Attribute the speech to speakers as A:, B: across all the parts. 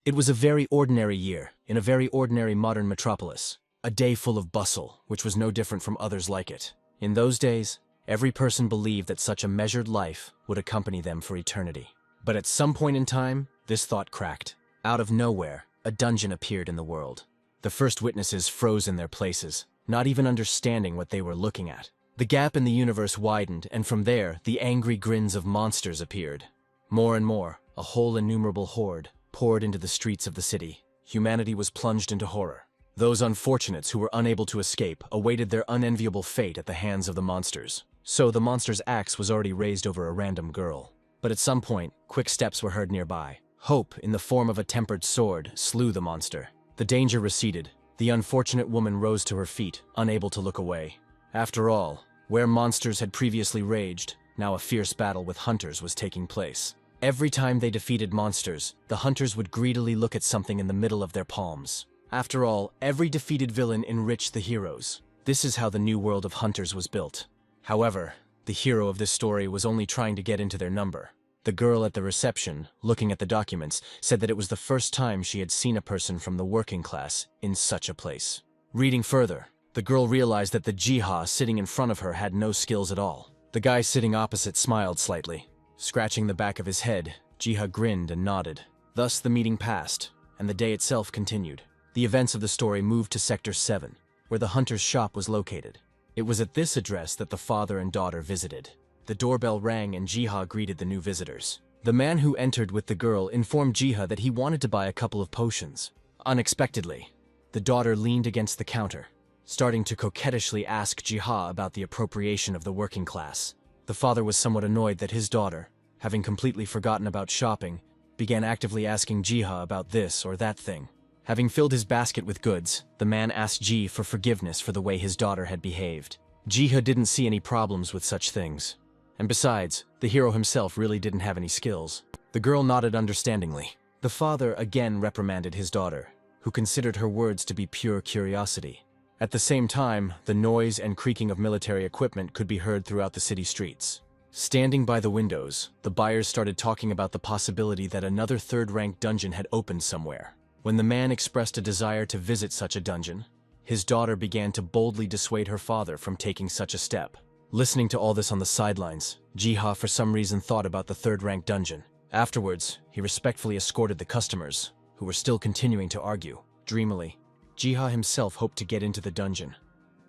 A: It was a very ordinary year, in a very ordinary modern metropolis. A day full of bustle, which was no different from others like it. In those days, every person believed that such a measured life would accompany them for eternity. But at some point in time, this thought cracked. Out of nowhere, a dungeon appeared in the world. The first witnesses froze in their places, not even understanding what they were looking at. The gap in the universe widened, and from there, the angry grins of monsters appeared. More and more, a whole innumerable horde poured into the streets of the city. Humanity was plunged into horror. Those unfortunates who were unable to escape awaited their unenviable fate at the hands of the monsters. So the monster's axe was already raised over a random girl. But at some point, quick steps were heard nearby. Hope, in the form of a tempered sword, slew the monster. The danger receded. The unfortunate woman rose to her feet, unable to look away. After all, where monsters had previously raged, now a fierce battle with hunters was taking place. Every time they defeated monsters, the hunters would greedily look at something in the middle of their palms. After all, every defeated villain enriched the heroes. This is how the new world of hunters was built. However, the hero of this story was only trying to get into their number. The girl at the reception, looking at the documents, said that it was the first time she had seen a person from the working class in such a place. Reading further, the girl realized that the Jiha sitting in front of her had no skills at all. The guy sitting opposite smiled slightly. Scratching the back of his head, Jiha grinned and nodded. Thus the meeting passed, and the day itself continued. The events of the story moved to Sector 7, where the hunter's shop was located. It was at this address that the father and daughter visited. The doorbell rang and Jiha greeted the new visitors. The man who entered with the girl informed Jiha that he wanted to buy a couple of potions. Unexpectedly, the daughter leaned against the counter, starting to coquettishly ask Jiha about the appropriation of the working class. The father was somewhat annoyed that his daughter, having completely forgotten about shopping, began actively asking Jiha about this or that thing. Having filled his basket with goods, the man asked Ji for forgiveness for the way his daughter had behaved. Jiha didn't see any problems with such things. And besides, the hero himself really didn't have any skills. The girl nodded understandingly. The father again reprimanded his daughter, who considered her words to be pure curiosity. At the same time, the noise and creaking of military equipment could be heard throughout the city streets. Standing by the windows, the buyers started talking about the possibility that another third-rank dungeon had opened somewhere. When the man expressed a desire to visit such a dungeon, his daughter began to boldly dissuade her father from taking such a step. Listening to all this on the sidelines, Jiha for some reason thought about the third-rank dungeon. Afterwards, he respectfully escorted the customers, who were still continuing to argue. Dreamily, Jiha himself hoped to get into the dungeon,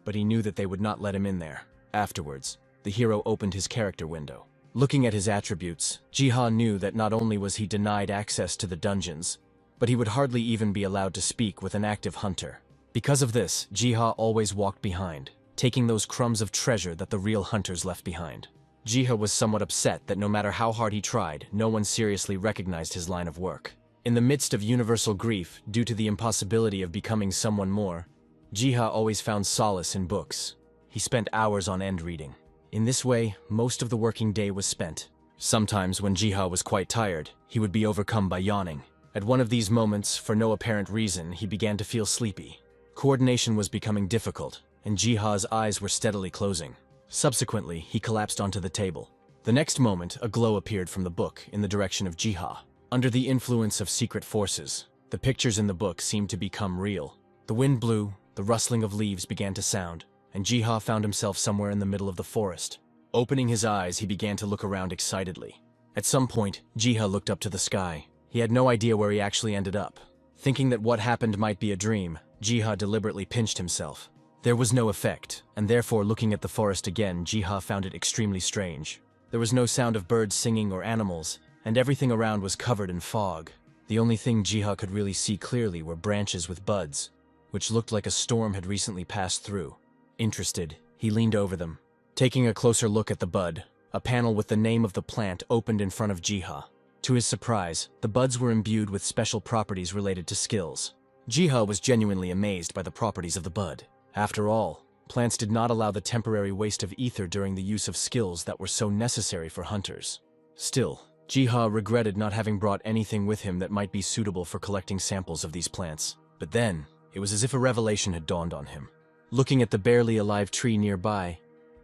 A: but he knew that they would not let him in there. Afterwards, the hero opened his character window. Looking at his attributes, Jiha knew that not only was he denied access to the dungeons, but he would hardly even be allowed to speak with an active hunter. Because of this, Jiha always walked behind, taking those crumbs of treasure that the real hunters left behind. Jiha was somewhat upset that no matter how hard he tried, no one seriously recognized his line of work. In the midst of universal grief due to the impossibility of becoming someone more, Jiha always found solace in books. He spent hours on end reading. In this way, most of the working day was spent. Sometimes when Jiha was quite tired, he would be overcome by yawning. At one of these moments, for no apparent reason, he began to feel sleepy. Coordination was becoming difficult, and Jiha's eyes were steadily closing. Subsequently, he collapsed onto the table. The next moment, a glow appeared from the book in the direction of Jiha. Under the influence of secret forces, the pictures in the book seemed to become real. The wind blew, the rustling of leaves began to sound, and Jiha found himself somewhere in the middle of the forest. Opening his eyes, he began to look around excitedly. At some point, Jiha looked up to the sky. He had no idea where he actually ended up. Thinking that what happened might be a dream, Jiha deliberately pinched himself. There was no effect, and therefore looking at the forest again, Jiha found it extremely strange. There was no sound of birds singing or animals, and everything around was covered in fog. The only thing Jiha could really see clearly were branches with buds, which looked like a storm had recently passed through. Interested, he leaned over them. Taking a closer look at the bud, a panel with the name of the plant opened in front of Jiha. To his surprise, the buds were imbued with special properties related to skills. Jiha was genuinely amazed by the properties of the bud. After all, plants did not allow the temporary waste of ether during the use of skills that were so necessary for hunters. Still, Jiha regretted not having brought anything with him that might be suitable for collecting samples of these plants. But then, it was as if a revelation had dawned on him. Looking at the barely alive tree nearby,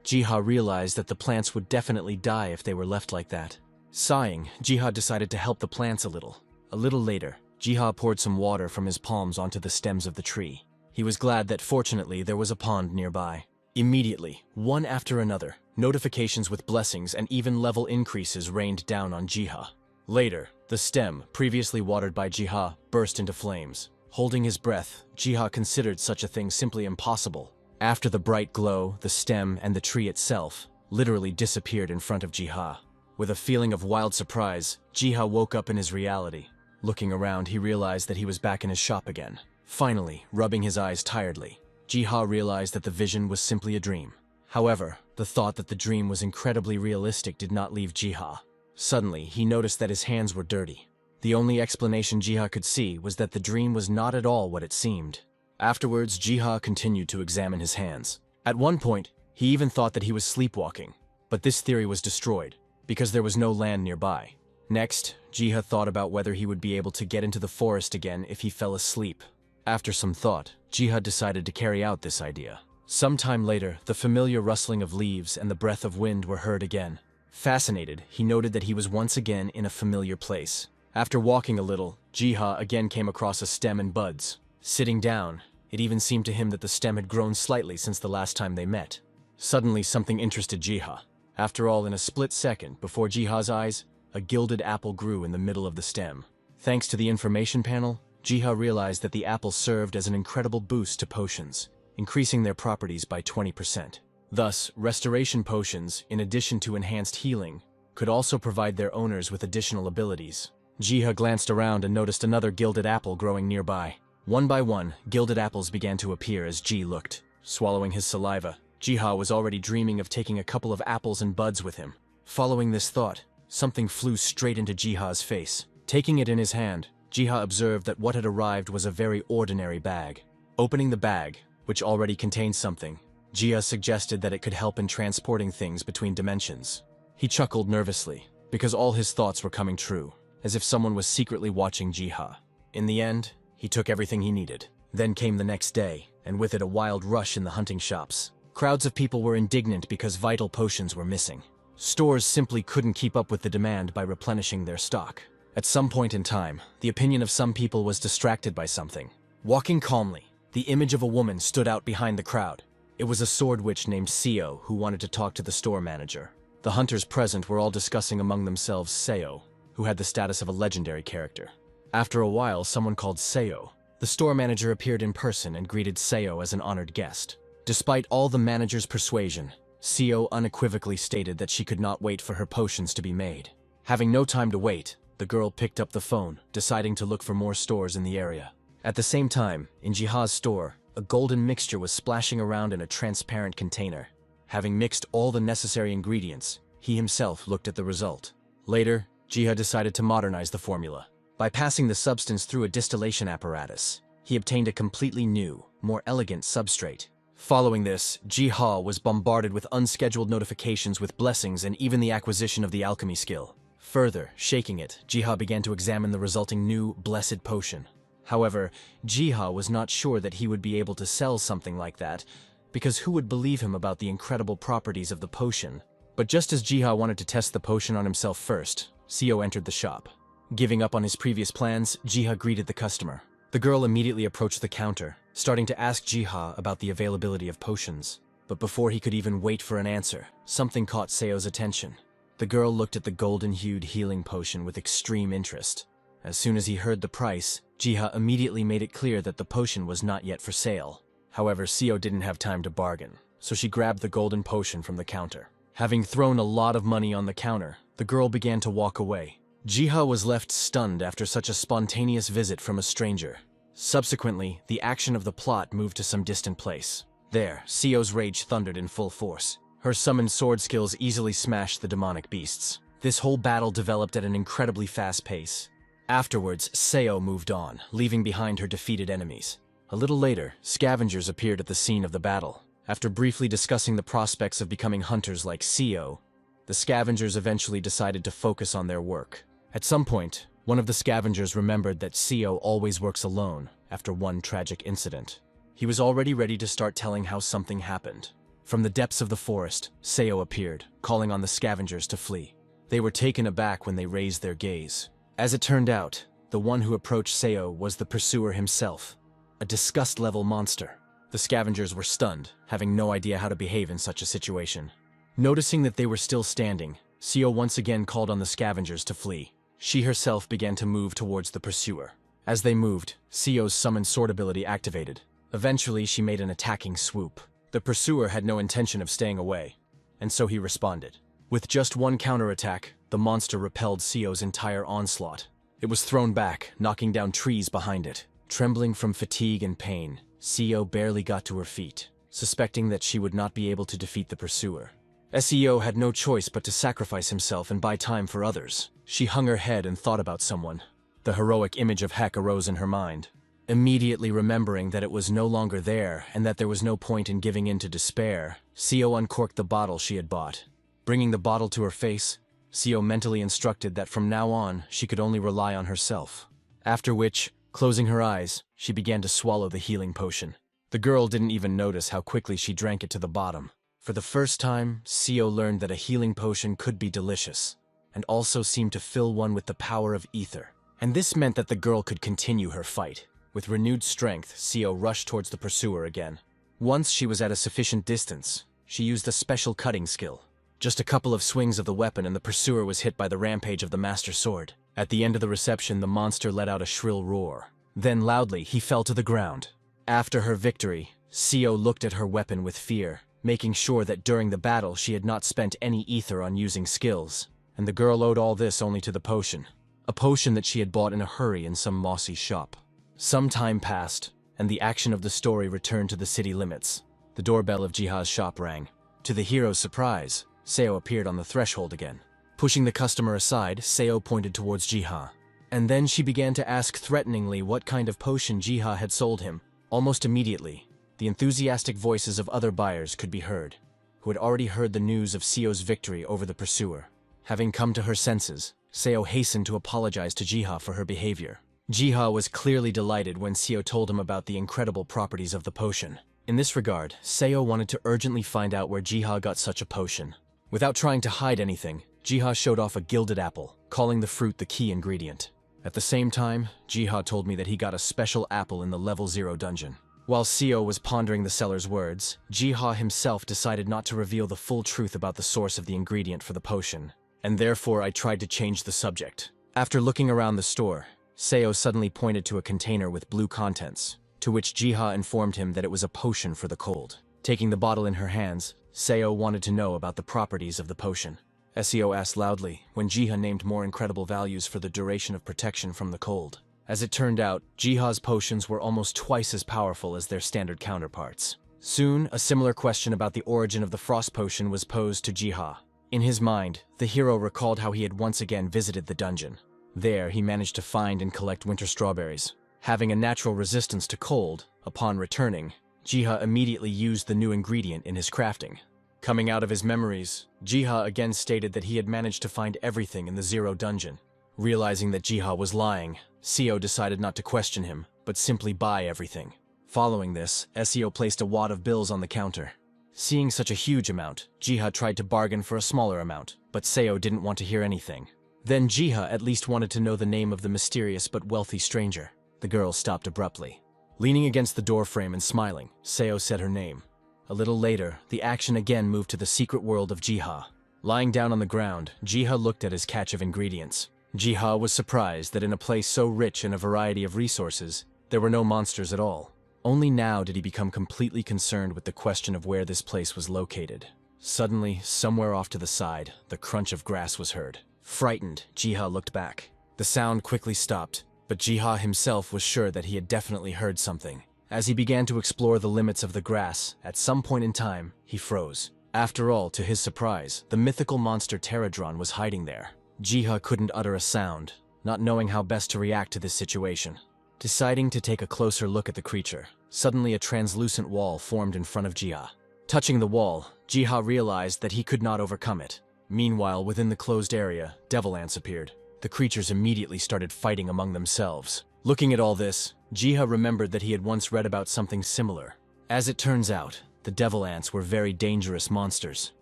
A: Jiha realized that the plants would definitely die if they were left like that. Sighing, Jiha decided to help the plants a little. A little later, Jiha poured some water from his palms onto the stems of the tree. He was glad that fortunately there was a pond nearby. Immediately, one after another, notifications with blessings and even level increases rained down on Jiha. Later, the stem, previously watered by Jiha, burst into flames. Holding his breath, Jiha considered such a thing simply impossible. After the bright glow, the stem and the tree itself literally disappeared in front of Jiha. With a feeling of wild surprise, Jiha woke up in his reality. Looking around, he realized that he was back in his shop again. Finally, rubbing his eyes tiredly, Jiha realized that the vision was simply a dream. However, the thought that the dream was incredibly realistic did not leave Jiha. Suddenly, he noticed that his hands were dirty. The only explanation Jiha could see was that the dream was not at all what it seemed. Afterwards, Jiha continued to examine his hands. At one point, he even thought that he was sleepwalking, but this theory was destroyed, because there was no land nearby. Next, Jiha thought about whether he would be able to get into the forest again if he fell asleep. After some thought, Jiha decided to carry out this idea. Sometime later, the familiar rustling of leaves and the breath of wind were heard again. Fascinated, he noted that he was once again in a familiar place. After walking a little, Jiha again came across a stem and buds. Sitting down, it even seemed to him that the stem had grown slightly since the last time they met. Suddenly, something interested Jiha. After all, in a split second, before Jiha's eyes, a gilded apple grew in the middle of the stem. Thanks to the information panel, Jiha realized that the apple served as an incredible boost to potions, increasing their properties by 20%. Thus, restoration potions, in addition to enhanced healing, could also provide their owners with additional abilities. Jiha glanced around and noticed another gilded apple growing nearby. One by one, gilded apples began to appear as Ji looked. Swallowing his saliva, Jiha was already dreaming of taking a couple of apples and buds with him. Following this thought, something flew straight into Jiha's face. Taking it in his hand, Jiha observed that what had arrived was a very ordinary bag. Opening the bag, which already contained something, Jiha suggested that it could help in transporting things between dimensions. He chuckled nervously, because all his thoughts were coming true, as if someone was secretly watching Jiha. In the end, he took everything he needed. Then came the next day, and with it a wild rush in the hunting shops. Crowds of people were indignant because vital potions were missing. Stores simply couldn't keep up with the demand by replenishing their stock. At some point in time, the opinion of some people was distracted by something. Walking calmly, the image of a woman stood out behind the crowd. It was a sword witch named Seo who wanted to talk to the store manager. The hunters present were all discussing among themselves Seo, who had the status of a legendary character. After a while, someone called Seo. The store manager appeared in person and greeted Seo as an honored guest. Despite all the manager's persuasion, Seo unequivocally stated that she could not wait for her potions to be made. Having no time to wait, the girl picked up the phone, deciding to look for more stores in the area. At the same time, in Jiha's store, a golden mixture was splashing around in a transparent container. Having mixed all the necessary ingredients, he himself looked at the result. Later, Jiha decided to modernize the formula. By passing the substance through a distillation apparatus, he obtained a completely new, more elegant substrate. Following this, Jiha was bombarded with unscheduled notifications with blessings and even the acquisition of the alchemy skill. Further, shaking it, Jiha began to examine the resulting new, blessed potion. However, Jiha was not sure that he would be able to sell something like that, because who would believe him about the incredible properties of the potion? But just as Jiha wanted to test the potion on himself first, Seo entered the shop. Giving up on his previous plans, Jiha greeted the customer. The girl immediately approached the counter, starting to ask Jiha about the availability of potions. But before he could even wait for an answer, something caught Seo's attention. The girl looked at the golden-hued healing potion with extreme interest. As soon as he heard the price, Jiha immediately made it clear that the potion was not yet for sale. However, Seo didn't have time to bargain, so she grabbed the golden potion from the counter. Having thrown a lot of money on the counter, the girl began to walk away. Jiha was left stunned after such a spontaneous visit from a stranger. Subsequently, the action of the plot moved to some distant place. There, Seo's rage thundered in full force. Her summoned sword skills easily smashed the demonic beasts. This whole battle developed at an incredibly fast pace. Afterwards, Seo moved on, leaving behind her defeated enemies. A little later, scavengers appeared at the scene of the battle. After briefly discussing the prospects of becoming hunters like Seo, the scavengers eventually decided to focus on their work. At some point, one of the scavengers remembered that Seo always works alone after one tragic incident. He was already ready to start telling how something happened. From the depths of the forest, Seo appeared, calling on the scavengers to flee. They were taken aback when they raised their gaze. As it turned out, the one who approached Seo was the pursuer himself, a disgust-level monster. The scavengers were stunned, having no idea how to behave in such a situation. Noticing that they were still standing, Seo once again called on the scavengers to flee. She herself began to move towards the pursuer. As they moved, Seo's summoned sword ability activated. Eventually, she made an attacking swoop. The pursuer had no intention of staying away, and so he responded. With just one counterattack, the monster repelled Seo's entire onslaught. It was thrown back, knocking down trees behind it. Trembling from fatigue and pain, Seo barely got to her feet, suspecting that she would not be able to defeat the pursuer. Seo had no choice but to sacrifice himself and buy time for others. She hung her head and thought about someone. The heroic image of Hek arose in her mind. Immediately remembering that it was no longer there and that there was no point in giving in to despair, Seo uncorked the bottle she had bought. Bringing the bottle to her face, Seo mentally instructed that from now on she could only rely on herself. After which, closing her eyes, she began to swallow the healing potion. The girl didn't even notice how quickly she drank it to the bottom. For the first time, Seo learned that a healing potion could be delicious, and also seemed to fill one with the power of ether. And this meant that the girl could continue her fight. With renewed strength, Seo rushed towards the pursuer again. Once she was at a sufficient distance, she used a special cutting skill. Just a couple of swings of the weapon and the pursuer was hit by the rampage of the Master Sword. At the end of the reception, the monster let out a shrill roar. Then loudly, he fell to the ground. After her victory, Seo looked at her weapon with fear, making sure that during the battle she had not spent any ether on using skills. And the girl owed all this only to the potion. A potion that she had bought in a hurry in some mossy shop. Some time passed, and the action of the story returned to the city limits. The doorbell of Jiha's shop rang. To the hero's surprise, Seo appeared on the threshold again. Pushing the customer aside, Seo pointed towards Jiha. And then she began to ask threateningly what kind of potion Jiha had sold him. Almost immediately, the enthusiastic voices of other buyers could be heard, who had already heard the news of Seo's victory over the pursuer. Having come to her senses, Seo hastened to apologize to Jiha for her behavior. Jiha was clearly delighted when Seo told him about the incredible properties of the potion. In this regard, Seo wanted to urgently find out where Jiha got such a potion. Without trying to hide anything, Jiha showed off a gilded apple, calling the fruit the key ingredient. At the same time, Jiha told me that he got a special apple in the level 0 dungeon. While Seo was pondering the seller's words, Jiha himself decided not to reveal the full truth about the source of the ingredient for the potion, and therefore I tried to change the subject. After looking around the store, Seo suddenly pointed to a container with blue contents, to which Jiha informed him that it was a potion for the cold. Taking the bottle in her hands, Seo wanted to know about the properties of the potion. Seo asked loudly when Jiha named more incredible values for the duration of protection from the cold. As it turned out, Jiha's potions were almost twice as powerful as their standard counterparts. Soon, a similar question about the origin of the frost potion was posed to Jiha. In his mind, the hero recalled how he had once again visited the dungeon. There, he managed to find and collect winter strawberries. Having a natural resistance to cold, upon returning, Jiha immediately used the new ingredient in his crafting. Coming out of his memories, Jiha again stated that he had managed to find everything in the 0 dungeon. Realizing that Jiha was lying, Seo decided not to question him, but simply buy everything. Following this, Seo placed a wad of bills on the counter. Seeing such a huge amount, Jiha tried to bargain for a smaller amount, but Seo didn't want to hear anything. Then Jiha at least wanted to know the name of the mysterious but wealthy stranger. The girl stopped abruptly. Leaning against the doorframe and smiling, Seo said her name. A little later, the action again moved to the secret world of Jiha. Lying down on the ground, Jiha looked at his catch of ingredients. Jiha was surprised that in a place so rich in a variety of resources, there were no monsters at all. Only now did he become completely concerned with the question of where this place was located. Suddenly, somewhere off to the side, the crunch of grass was heard. Frightened, Jiha looked back. The sound quickly stopped, but Jiha himself was sure that he had definitely heard something. As he began to explore the limits of the grass, at some point in time, he froze. After all, to his surprise, the mythical monster Pterodron was hiding there. Jiha couldn't utter a sound, not knowing how best to react to this situation. Deciding to take a closer look at the creature, suddenly a translucent wall formed in front of Jiha. Touching the wall, Jiha realized that he could not overcome it. Meanwhile, within the closed area, devil ants appeared. The creatures immediately started fighting among themselves. Looking at all this, Jiha remembered that he had once read about something similar. As it turns out, the devil ants were very dangerous monsters,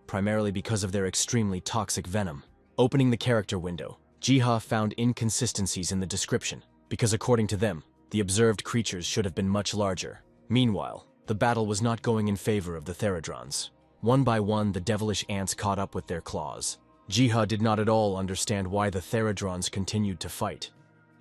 A: primarily because of their extremely toxic venom. Opening the character window, Jiha found inconsistencies in the description. because according to them, the observed creatures should have been much larger. Meanwhile, the battle was not going in favor of the Theradrons. One by one, the devilish ants caught up with their claws. Jiha did not at all understand why the Theradrons continued to fight,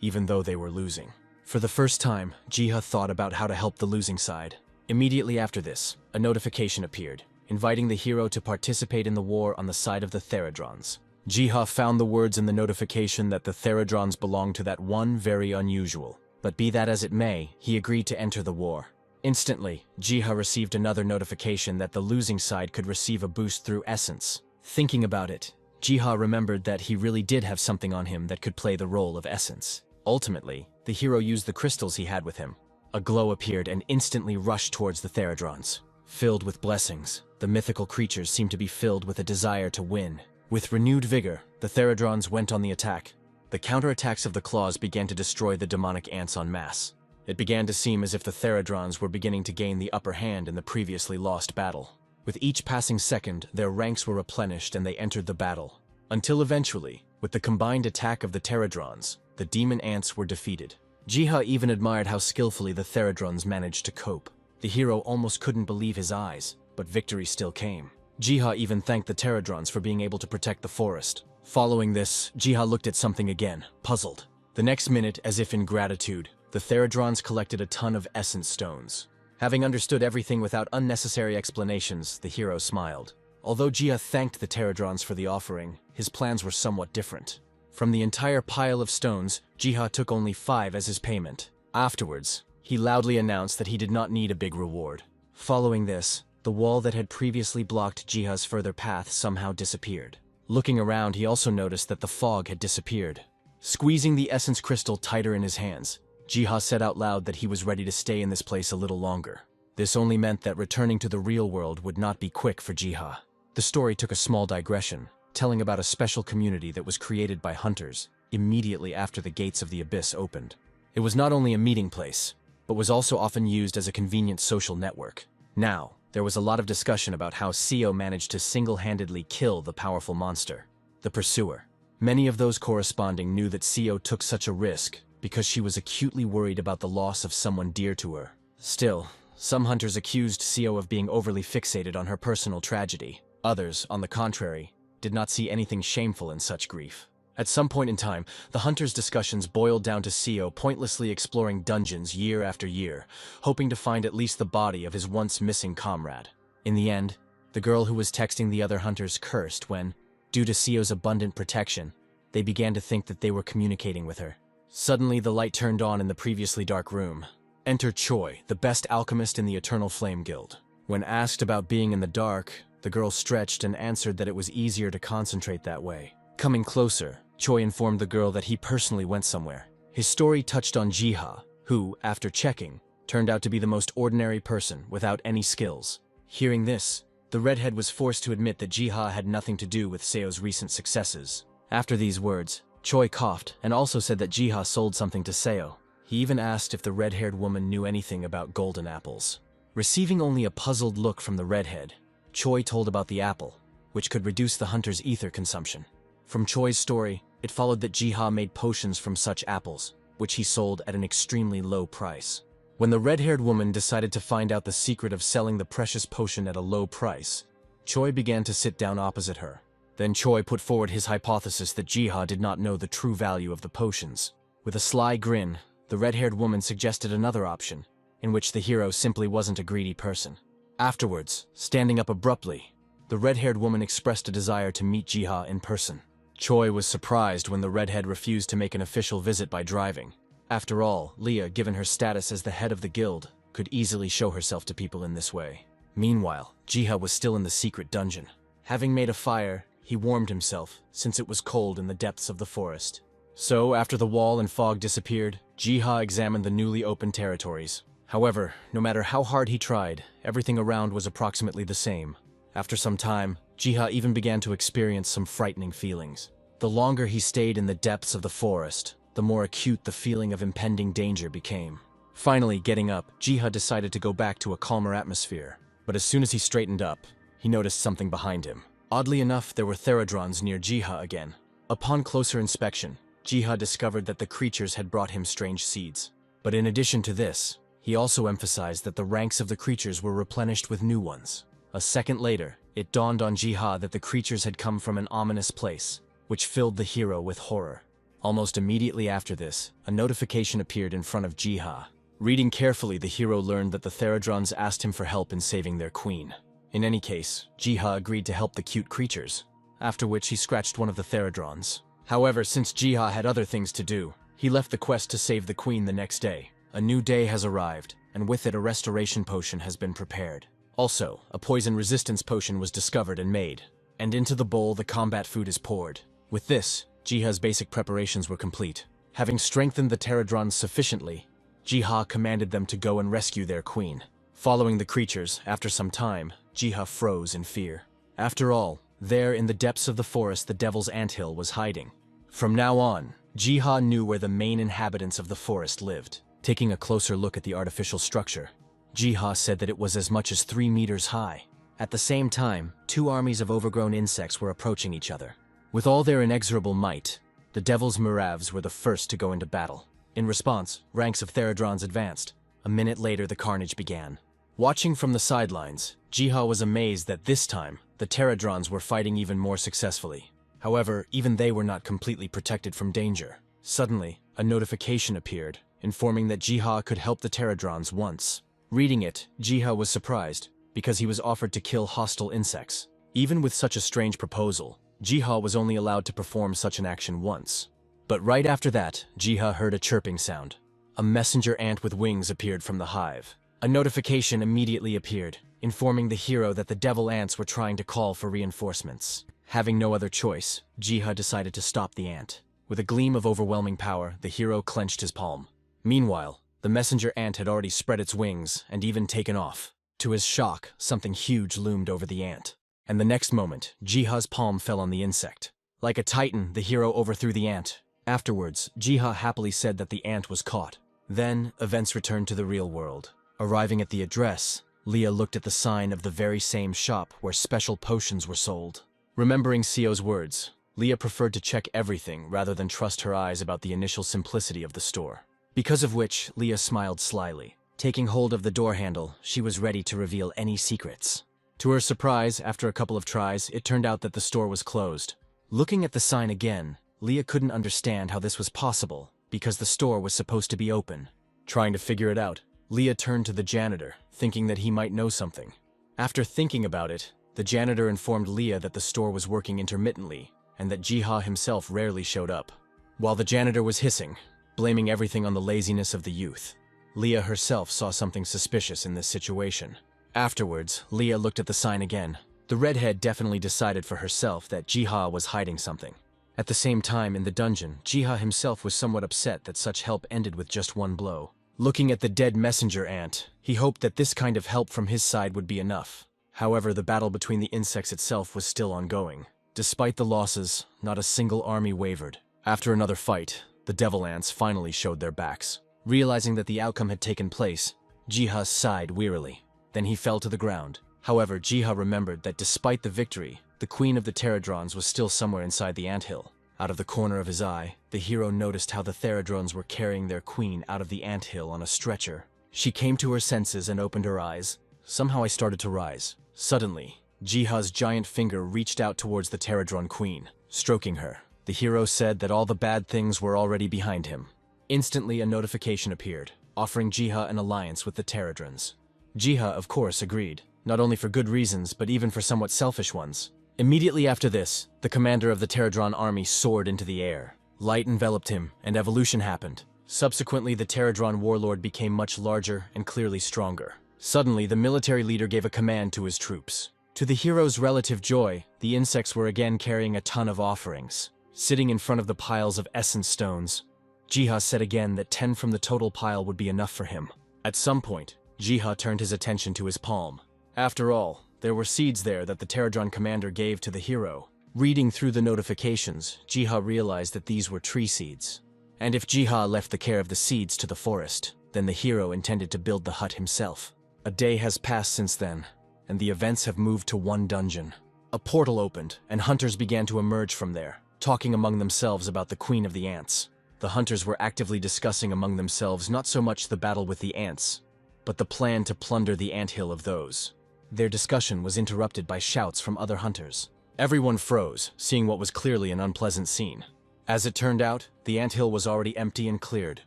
A: even though they were losing. For the first time, Jiha thought about how to help the losing side. Immediately after this, a notification appeared, inviting the hero to participate in the war on the side of the Theradrons. Jiha found the words in the notification that the Theradrons belonged to that one very unusual. But be that as it may, he agreed to enter the war. Instantly, Jiha received another notification that the losing side could receive a boost through essence. Thinking about it, Jiha remembered that he really did have something on him that could play the role of essence. Ultimately, the hero used the crystals he had with him. A glow appeared and instantly rushed towards the Theradrons. Filled with blessings, the mythical creatures seemed to be filled with a desire to win. With renewed vigor, the Theradrons went on the attack. The counterattacks of the claws began to destroy the demonic ants en masse. It began to seem as if the Theradrons were beginning to gain the upper hand in the previously lost battle. With each passing second, their ranks were replenished and they entered the battle. Until eventually, with the combined attack of the Theradrons, the demon ants were defeated. Jiha even admired how skillfully the Theradrons managed to cope. The hero almost couldn't believe his eyes, but victory still came. Jiha even thanked the Theradrons for being able to protect the forest. Following this, Jiha looked at something again, puzzled. The next minute, as if in gratitude, the Theradrons collected a ton of essence stones. Having understood everything without unnecessary explanations, the hero smiled. Although Jiha thanked the Theradrons for the offering, his plans were somewhat different. From the entire pile of stones, Jiha took only 5 as his payment. Afterwards, he loudly announced that he did not need a big reward. Following this, the wall that had previously blocked Jiha's further path somehow disappeared. Looking around, he also noticed that the fog had disappeared. Squeezing the essence crystal tighter in his hands, Jiha said out loud that he was ready to stay in this place a little longer. This only meant that returning to the real world would not be quick for Jiha. The story took a small digression, telling about a special community that was created by hunters immediately after the gates of the abyss opened. It was not only a meeting place, but was also often used as a convenient social network. Now, there was a lot of discussion about how Seo managed to single-handedly kill the powerful monster, the Pursuer. Many of those corresponding knew that Seo took such a risk because she was acutely worried about the loss of someone dear to her. Still, some hunters accused Seo of being overly fixated on her personal tragedy. Others, on the contrary, did not see anything shameful in such grief. At some point in time, the hunters' discussions boiled down to Seo pointlessly exploring dungeons year after year, hoping to find at least the body of his once missing comrade. In the end, the girl who was texting the other hunters cursed when, due to Seo's abundant protection, they began to think that they were communicating with her. Suddenly, the light turned on in the previously dark room. Enter Choi, the best alchemist in the Eternal Flame Guild. When asked about being in the dark, the girl stretched and answered that it was easier to concentrate that way. Coming closer, Choi informed the girl that he personally went somewhere. His story touched on Jiha, who, after checking, turned out to be the most ordinary person without any skills. Hearing this, the redhead was forced to admit that Jiha had nothing to do with Seo's recent successes. After these words, Choi coughed and also said that Jiha sold something to Seo. He even asked if the red-haired woman knew anything about golden apples. Receiving only a puzzled look from the redhead, Choi told about the apple, which could reduce the hunter's ether consumption. From Choi's story, it followed that Jiha made potions from such apples, which he sold at an extremely low price. When the red-haired woman decided to find out the secret of selling the precious potion at a low price, Choi began to sit down opposite her. Then Choi put forward his hypothesis that Jiha did not know the true value of the potions. With a sly grin, the red-haired woman suggested another option, in which the hero simply wasn't a greedy person. Afterwards, standing up abruptly, the red-haired woman expressed a desire to meet Jiha in person. Choi was surprised when the redhead refused to make an official visit by driving. After all, Leah, given her status as the head of the guild, could easily show herself to people in this way. Meanwhile, Jiha was still in the secret dungeon. Having made a fire, he warmed himself, since it was cold in the depths of the forest. So, after the wall and fog disappeared, Jiha examined the newly opened territories. However, no matter how hard he tried, everything around was approximately the same. After some time, Jiha even began to experience some frightening feelings. The longer he stayed in the depths of the forest, the more acute the feeling of impending danger became. Finally, getting up, Jiha decided to go back to a calmer atmosphere. But as soon as he straightened up, he noticed something behind him. Oddly enough, there were Theradrons near Jiha again. Upon closer inspection, Jiha discovered that the creatures had brought him strange seeds. But in addition to this, he also emphasized that the ranks of the creatures were replenished with new ones. A second later, it dawned on Jiha that the creatures had come from an ominous place, which filled the hero with horror. Almost immediately after this, a notification appeared in front of Jiha. Reading carefully, the hero learned that the Theradrons asked him for help in saving their queen. In any case, Jiha agreed to help the cute creatures, after which he scratched one of the Theradrons. However, since Jiha had other things to do, he left the quest to save the queen the next day. A new day has arrived, and with it a restoration potion has been prepared. Also, a poison resistance potion was discovered and made, and into the bowl the combat food is poured. With this, Jiha's basic preparations were complete. Having strengthened the Theradrons sufficiently, Jiha commanded them to go and rescue their queen. Following the creatures, after some time, Jiha froze in fear. After all, there in the depths of the forest the Devil's Anthill was hiding. From now on, Jiha knew where the main inhabitants of the forest lived. Taking a closer look at the artificial structure, Jiha said that it was as much as 3 meters high. At the same time, 2 armies of overgrown insects were approaching each other. With all their inexorable might, the Devil's Muravs were the first to go into battle. In response, ranks of Theradrons advanced. A minute later, the carnage began. Watching from the sidelines, Jiha was amazed that this time, the Theradrons were fighting even more successfully. However, even they were not completely protected from danger. Suddenly, a notification appeared, informing that Jiha could help the Theradrons once. Reading it, Jiha was surprised, because he was offered to kill hostile insects. Even with such a strange proposal, Jiha was only allowed to perform such an action once. But right after that, Jiha heard a chirping sound. A messenger ant with wings appeared from the hive. A notification immediately appeared, informing the hero that the devil ants were trying to call for reinforcements. Having no other choice, Jiha decided to stop the ant. With a gleam of overwhelming power, the hero clenched his palm. Meanwhile, the messenger ant had already spread its wings and even taken off. To his shock, something huge loomed over the ant. And the next moment, Jiha's palm fell on the insect. Like a titan, the hero overthrew the ant. Afterwards, Jiha happily said that the ant was caught. Then, events returned to the real world. Arriving at the address, Leah looked at the sign of the very same shop where special potions were sold. Remembering Sio's words, Leah preferred to check everything rather than trust her eyes about the initial simplicity of the store. Because of which, Leah smiled slyly. Taking hold of the door handle, she was ready to reveal any secrets. To her surprise, after a couple of tries, it turned out that the store was closed. Looking at the sign again, Leah couldn't understand how this was possible, because the store was supposed to be open. Trying to figure it out, Leah turned to the janitor, thinking that he might know something. After thinking about it, the janitor informed Leah that the store was working intermittently, and that Jiha himself rarely showed up. While the janitor was hissing, blaming everything on the laziness of the youth, Leah herself saw something suspicious in this situation. Afterwards, Leah looked at the sign again. The redhead definitely decided for herself that Jiha was hiding something. At the same time, in the dungeon, Jiha himself was somewhat upset that such help ended with just one blow. Looking at the dead messenger ant, he hoped that this kind of help from his side would be enough. However, the battle between the insects itself was still ongoing. Despite the losses, not a single army wavered. After another fight, the devil ants finally showed their backs. Realizing that the outcome had taken place, Jiha sighed wearily. Then he fell to the ground. However, Jiha remembered that despite the victory, the queen of the Theradrons was still somewhere inside the anthill. Out of the corner of his eye, the hero noticed how the Theradrons were carrying their queen out of the anthill on a stretcher. She came to her senses and opened her eyes. Somehow I started to rise. Suddenly, Jiha's giant finger reached out towards the Theradron queen, stroking her. The hero said that all the bad things were already behind him. Instantly, a notification appeared, offering Jiha an alliance with the Theradrons. Jiha, of course, agreed, not only for good reasons, but even for somewhat selfish ones. Immediately after this, the commander of the Theradron army soared into the air. Light enveloped him, and evolution happened. Subsequently, the Theradron warlord became much larger and clearly stronger. Suddenly, the military leader gave a command to his troops. To the hero's relative joy, the insects were again carrying a ton of offerings. Sitting in front of the piles of essence stones, Jiha said again that 10 from the total pile would be enough for him. At some point, Jiha turned his attention to his palm. After all, there were seeds there that the Theradron commander gave to the hero. Reading through the notifications, Jiha realized that these were tree seeds. And if Jiha left the care of the seeds to the forest, then the hero intended to build the hut himself. A day has passed since then, and the events have moved to one dungeon. A portal opened, and hunters began to emerge from there. talking among themselves about the Queen of the Ants. The hunters were actively discussing among themselves not so much the battle with the ants, but the plan to plunder the anthill of those. Their discussion was interrupted by shouts from other hunters. Everyone froze, seeing what was clearly an unpleasant scene. As it turned out, the anthill was already empty and cleared.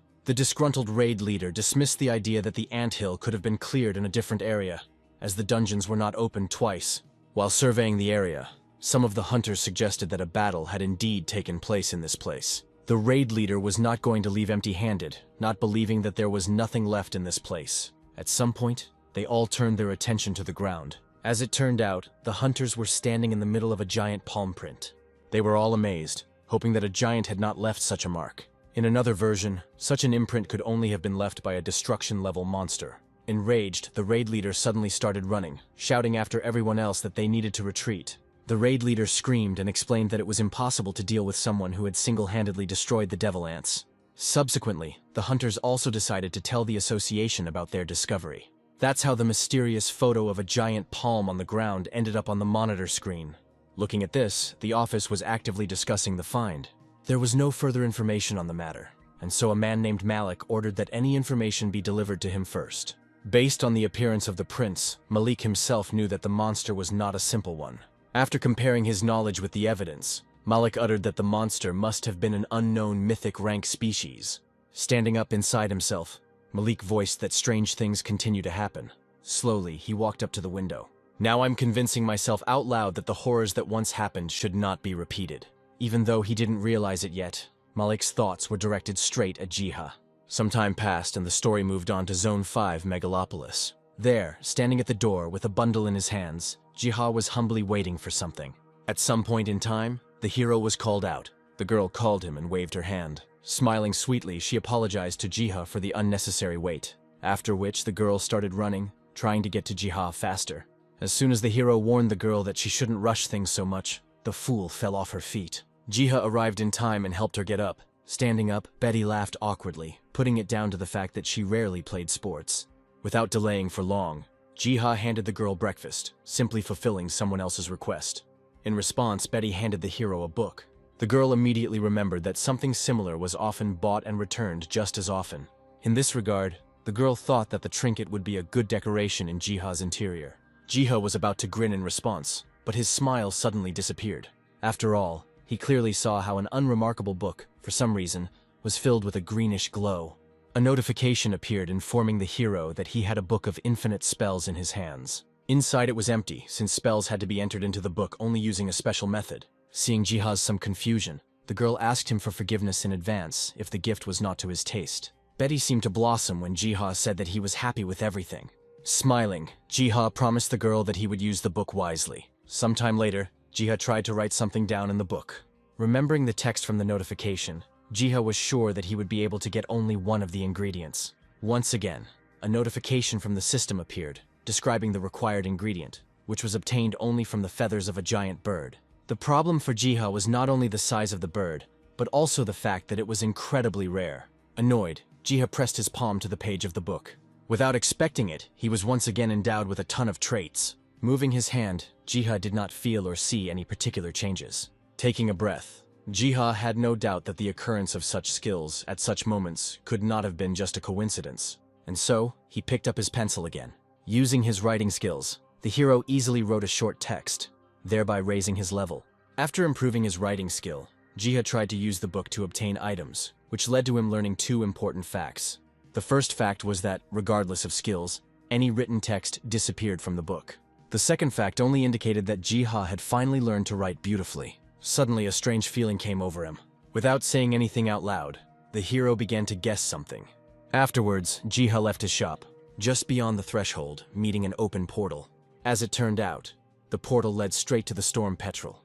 A: The disgruntled raid leader dismissed the idea that the anthill could have been cleared in a different area, as the dungeons were not opened twice. While surveying the area, some of the hunters suggested that a battle had indeed taken place in this place. The raid leader was not going to leave empty-handed, not believing that there was nothing left in this place. At some point, they all turned their attention to the ground. As it turned out, the hunters were standing in the middle of a giant palm print. They were all amazed, hoping that a giant had not left such a mark. In another version, such an imprint could only have been left by a destruction-level monster. Enraged, the raid leader suddenly started running, shouting after everyone else that they needed to retreat. The raid leader screamed and explained that it was impossible to deal with someone who had single-handedly destroyed the devil ants. Subsequently, the hunters also decided to tell the association about their discovery. That's how the mysterious photo of a giant palm on the ground ended up on the monitor screen. Looking at this, the office was actively discussing the find. There was no further information on the matter, and so a man named Malik ordered that any information be delivered to him first. Based on the appearance of the prince, Malik himself knew that the monster was not a simple one. After comparing his knowledge with the evidence, Malik uttered that the monster must have been an unknown mythic rank species. Standing up inside himself, Malik voiced that strange things continue to happen. Slowly, he walked up to the window. Now I'm convincing myself out loud that the horrors that once happened should not be repeated. Even though he didn't realize it yet, Malik's thoughts were directed straight at Jiha. Some time passed and the story moved on to Zone 5 Megalopolis. There, standing at the door with a bundle in his hands, Jiha was humbly waiting for something. At some point in time, the hero was called out. The girl called him and waved her hand. Smiling sweetly, she apologized to Jiha for the unnecessary wait, after which the girl started running, trying to get to Jiha faster. As soon as the hero warned the girl that she shouldn't rush things so much, the fool fell off her feet. Jiha arrived in time and helped her get up. Standing up, Betty laughed awkwardly, putting it down to the fact that she rarely played sports. Without delaying for long, Jiha handed the girl breakfast, simply fulfilling someone else's request. In response, Betty handed the hero a book. The girl immediately remembered that something similar was often bought and returned just as often. In this regard, the girl thought that the trinket would be a good decoration in Jiha's interior. Jiha was about to grin in response, but his smile suddenly disappeared. After all, he clearly saw how an unremarkable book, for some reason, was filled with a greenish glow. A notification appeared informing the hero that he had a book of infinite spells in his hands. Inside it was empty, since spells had to be entered into the book only using a special method. Seeing Jiha's some confusion, the girl asked him for forgiveness in advance if the gift was not to his taste. Betty seemed to blossom when Jiha said that he was happy with everything. Smiling, Jiha promised the girl that he would use the book wisely. Sometime later, Jiha tried to write something down in the book. Remembering the text from the notification, Jiha was sure that he would be able to get only one of the ingredients. Once again, a notification from the system appeared, describing the required ingredient, which was obtained only from the feathers of a giant bird. The problem for Jiha was not only the size of the bird, but also the fact that it was incredibly rare. Annoyed, Jiha pressed his palm to the page of the book. Without expecting it, he was once again endowed with a ton of traits. Moving his hand, Jiha did not feel or see any particular changes. Taking a breath, Jiha had no doubt that the occurrence of such skills at such moments could not have been just a coincidence. And so, he picked up his pencil again. Using his writing skills, the hero easily wrote a short text, thereby raising his level. After improving his writing skill, Jiha tried to use the book to obtain items, which led to him learning two important facts. The first fact was that, regardless of skills, any written text disappeared from the book. The second fact only indicated that Jiha had finally learned to write beautifully. Suddenly, a strange feeling came over him. Without saying anything out loud, the hero began to guess something. Afterwards, Jiha left his shop, just beyond the threshold, meeting an open portal. As it turned out, the portal led straight to the Storm Petrel,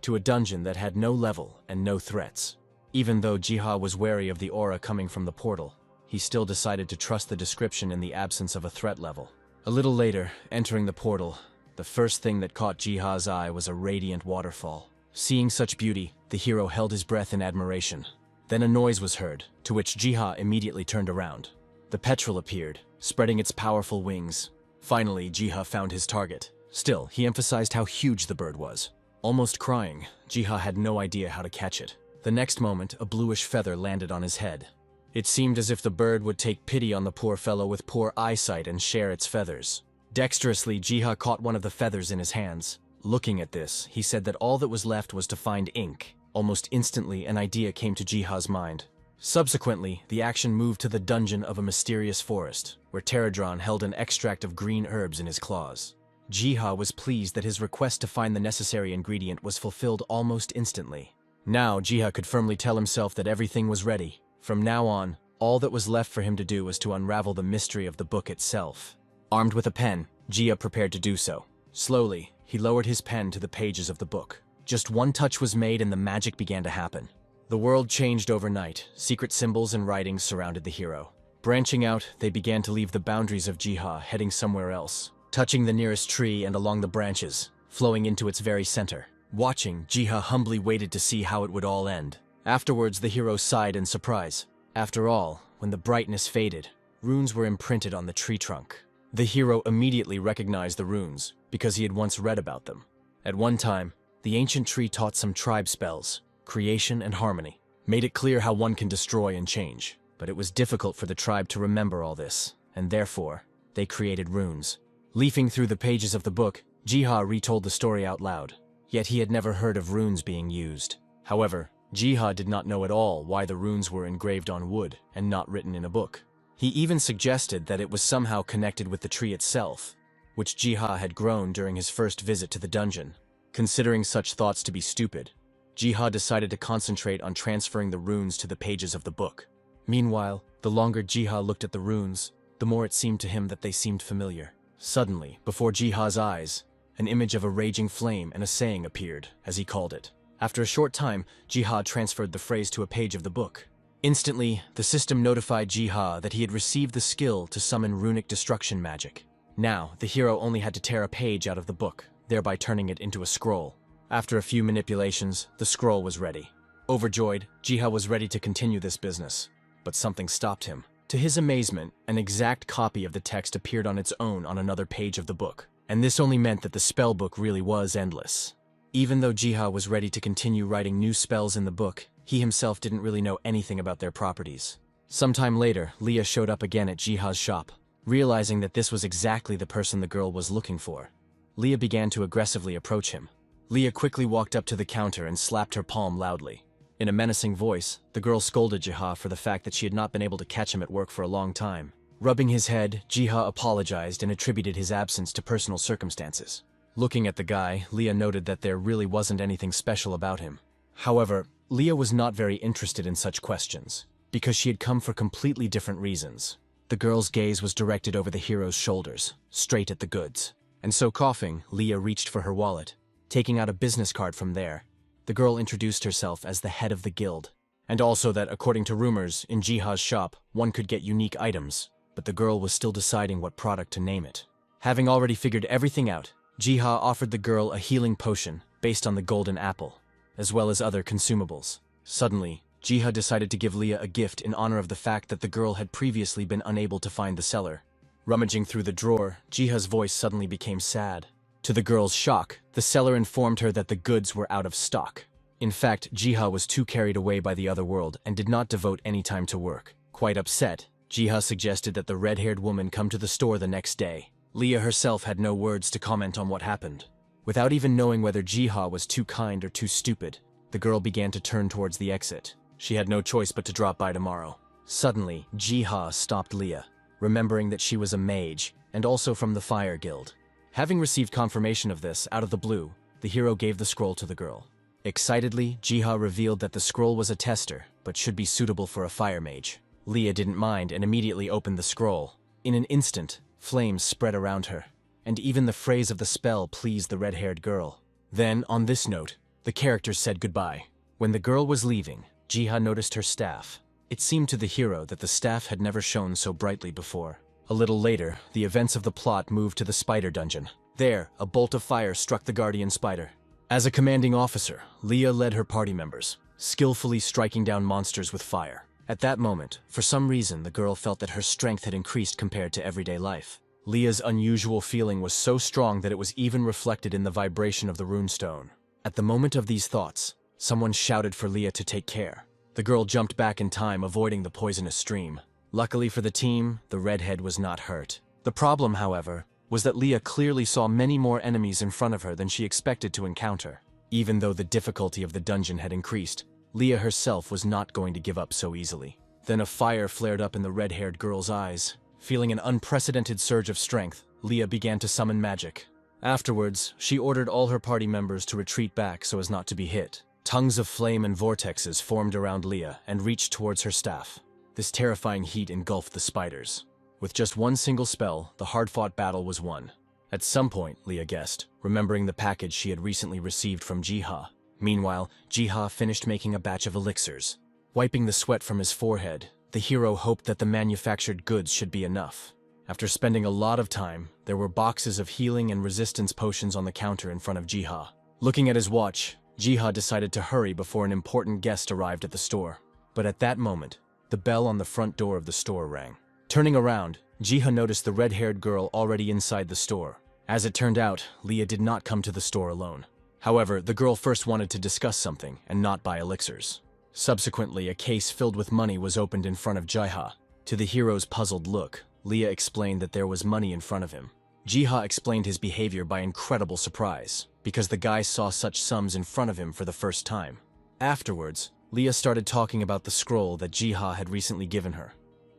A: to a dungeon that had no level and no threats. Even though Jiha was wary of the aura coming from the portal, he still decided to trust the description in the absence of a threat level. A little later, entering the portal, the first thing that caught Jiha's eye was a radiant waterfall. Seeing such beauty, the hero held his breath in admiration. Then a noise was heard, to which Jiha immediately turned around. The petrel appeared, spreading its powerful wings. Finally, Jiha found his target. Still, he emphasized how huge the bird was. Almost crying, Jiha had no idea how to catch it. The next moment, a bluish feather landed on his head. It seemed as if the bird would take pity on the poor fellow with poor eyesight and share its feathers. Dexterously, Jiha caught one of the feathers in his hands. Looking at this, he said that all that was left was to find ink. Almost instantly, an idea came to Jiha's mind. Subsequently, the action moved to the dungeon of a mysterious forest, where Pterodron held an extract of green herbs in his claws. Jiha was pleased that his request to find the necessary ingredient was fulfilled almost instantly. Now, Jiha could firmly tell himself that everything was ready. From now on, all that was left for him to do was to unravel the mystery of the book itself. Armed with a pen, Jiha prepared to do so. Slowly, he lowered his pen to the pages of the book. Just one touch was made and the magic began to happen. The world changed overnight. Secret symbols and writings surrounded the hero. Branching out, they began to leave the boundaries of Jiha, heading somewhere else, touching the nearest tree and along the branches, flowing into its very center. Watching, Jiha humbly waited to see how it would all end. Afterwards, the hero sighed in surprise. After all, when the brightness faded, runes were imprinted on the tree trunk. The hero immediately recognized the runes, because he had once read about them. At one time, the ancient tree taught some tribe spells, creation and harmony, made it clear how one can destroy and change. But it was difficult for the tribe to remember all this, and therefore, they created runes. Leafing through the pages of the book, Jiha retold the story out loud. Yet he had never heard of runes being used. However, Jiha did not know at all why the runes were engraved on wood and not written in a book. He even suggested that it was somehow connected with the tree itself, which Jiha had grown during his first visit to the dungeon. Considering such thoughts to be stupid, Jiha decided to concentrate on transferring the runes to the pages of the book. Meanwhile, the longer Jiha looked at the runes, the more it seemed to him that they seemed familiar. Suddenly, before Jiha's eyes, an image of a raging flame and a saying appeared, as he called it. After a short time, Jiha transferred the phrase to a page of the book. Instantly, the system notified Jiha that he had received the skill to summon runic destruction magic. Now, the hero only had to tear a page out of the book, thereby turning it into a scroll. After a few manipulations, the scroll was ready. Overjoyed, Jiha was ready to continue this business. But something stopped him. To his amazement, an exact copy of the text appeared on its own on another page of the book. And this only meant that the spell book really was endless. Even though Jiha was ready to continue writing new spells in the book, he himself didn't really know anything about their properties. Sometime later, Leah showed up again at Jiha's shop. Realizing that this was exactly the person the girl was looking for, Leah began to aggressively approach him. Leah quickly walked up to the counter and slapped her palm loudly. In a menacing voice, the girl scolded Jiha for the fact that she had not been able to catch him at work for a long time. Rubbing his head, Jiha apologized and attributed his absence to personal circumstances. Looking at the guy, Leah noted that there really wasn't anything special about him. However, Leah was not very interested in such questions, because she had come for completely different reasons. The girl's gaze was directed over the hero's shoulders, straight at the goods. And so coughing, Leah reached for her wallet. Taking out a business card from there, the girl introduced herself as the head of the guild, and also that, according to rumors, in Jiha's shop, one could get unique items, but the girl was still deciding what product to name it. Having already figured everything out, Jiha offered the girl a healing potion based on the golden apple, as well as other consumables. Suddenly, Jiha decided to give Leah a gift in honor of the fact that the girl had previously been unable to find the seller. Rummaging through the drawer, Jiha's voice suddenly became sad. To the girl's shock, the seller informed her that the goods were out of stock. In fact, Jiha was too carried away by the other world and did not devote any time to work. Quite upset, Jiha suggested that the red-haired woman come to the store the next day. Leah herself had no words to comment on what happened. Without even knowing whether Jiha was too kind or too stupid, the girl began to turn towards the exit. She had no choice but to drop by tomorrow. Suddenly, Jiha stopped Leah, remembering that she was a mage, and also from the Fire Guild. Having received confirmation of this out of the blue, the hero gave the scroll to the girl. Excitedly, Jiha revealed that the scroll was a tester, but should be suitable for a fire mage. Leah didn't mind and immediately opened the scroll. In an instant, flames spread around her, and even the phrase of the spell pleased the red-haired girl. Then, on this note, the characters said goodbye. When the girl was leaving, Jiha noticed her staff. It seemed to the hero that the staff had never shone so brightly before. A little later, the events of the plot moved to the spider dungeon. There, a bolt of fire struck the guardian spider. As a commanding officer, Leah led her party members, skillfully striking down monsters with fire. At that moment, for some reason, the girl felt that her strength had increased compared to everyday life. Leah's unusual feeling was so strong that it was even reflected in the vibration of the runestone. At the moment of these thoughts, someone shouted for Leah to take care. The girl jumped back in time, avoiding the poisonous stream. Luckily for the team, the redhead was not hurt. The problem, however, was that Leah clearly saw many more enemies in front of her than she expected to encounter. Even though the difficulty of the dungeon had increased, Leah herself was not going to give up so easily. Then a fire flared up in the red-haired girl's eyes. Feeling an unprecedented surge of strength, Leah began to summon magic. Afterwards, she ordered all her party members to retreat back so as not to be hit. Tongues of flame and vortexes formed around Leah and reached towards her staff. This terrifying heat engulfed the spiders. With just one single spell, the hard-fought battle was won. At some point, Leah guessed, remembering the package she had recently received from Jiha. Meanwhile, Jiha finished making a batch of elixirs. Wiping the sweat from his forehead, the hero hoped that the manufactured goods should be enough. After spending a lot of time, there were boxes of healing and resistance potions on the counter in front of Jiha. Looking at his watch, Jiha decided to hurry before an important guest arrived at the store. But at that moment, the bell on the front door of the store rang. Turning around, Jiha noticed the red-haired girl already inside the store. As it turned out, Leah did not come to the store alone. However, the girl first wanted to discuss something and not buy elixirs. Subsequently, a case filled with money was opened in front of Jiha. To the hero's puzzled look, Leah explained that there was money in front of him. Jiha explained his behavior by incredible surprise, because the guy saw such sums in front of him for the first time. Afterwards, Leah started talking about the scroll that Jiha had recently given her,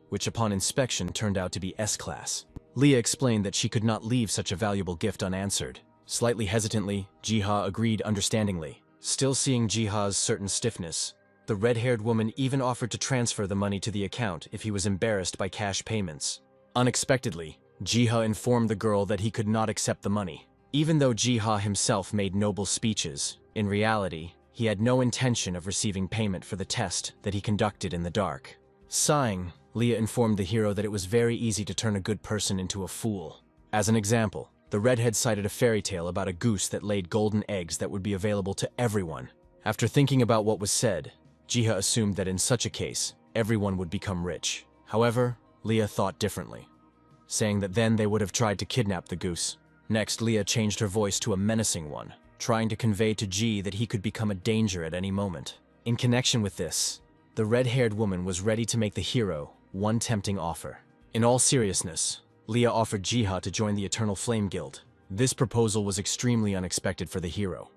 A: which upon inspection turned out to be S-class. Leah explained that she could not leave such a valuable gift unanswered. Slightly hesitantly, Jiha agreed understandingly. Still seeing Jiha's certain stiffness, the red-haired woman even offered to transfer the money to the account if he was embarrassed by cash payments. Unexpectedly, Jiha informed the girl that he could not accept the money. Even though Jiha himself made noble speeches, in reality, he had no intention of receiving payment for the test that he conducted in the dark. Sighing, Leah informed the hero that it was very easy to turn a good person into a fool. As an example, the redhead cited a fairy tale about a goose that laid golden eggs that would be available to everyone. After thinking about what was said, Jiha assumed that in such a case, everyone would become rich. However, Leah thought differently, saying that then they would have tried to kidnap the goose. Next, Leah changed her voice to a menacing one, trying to convey to Ji that he could become a danger at any moment. In connection with this, the red-haired woman was ready to make the hero one tempting offer. In all seriousness, Leah offered Jiha to join the Eternal Flame Guild. This proposal was extremely unexpected for the hero,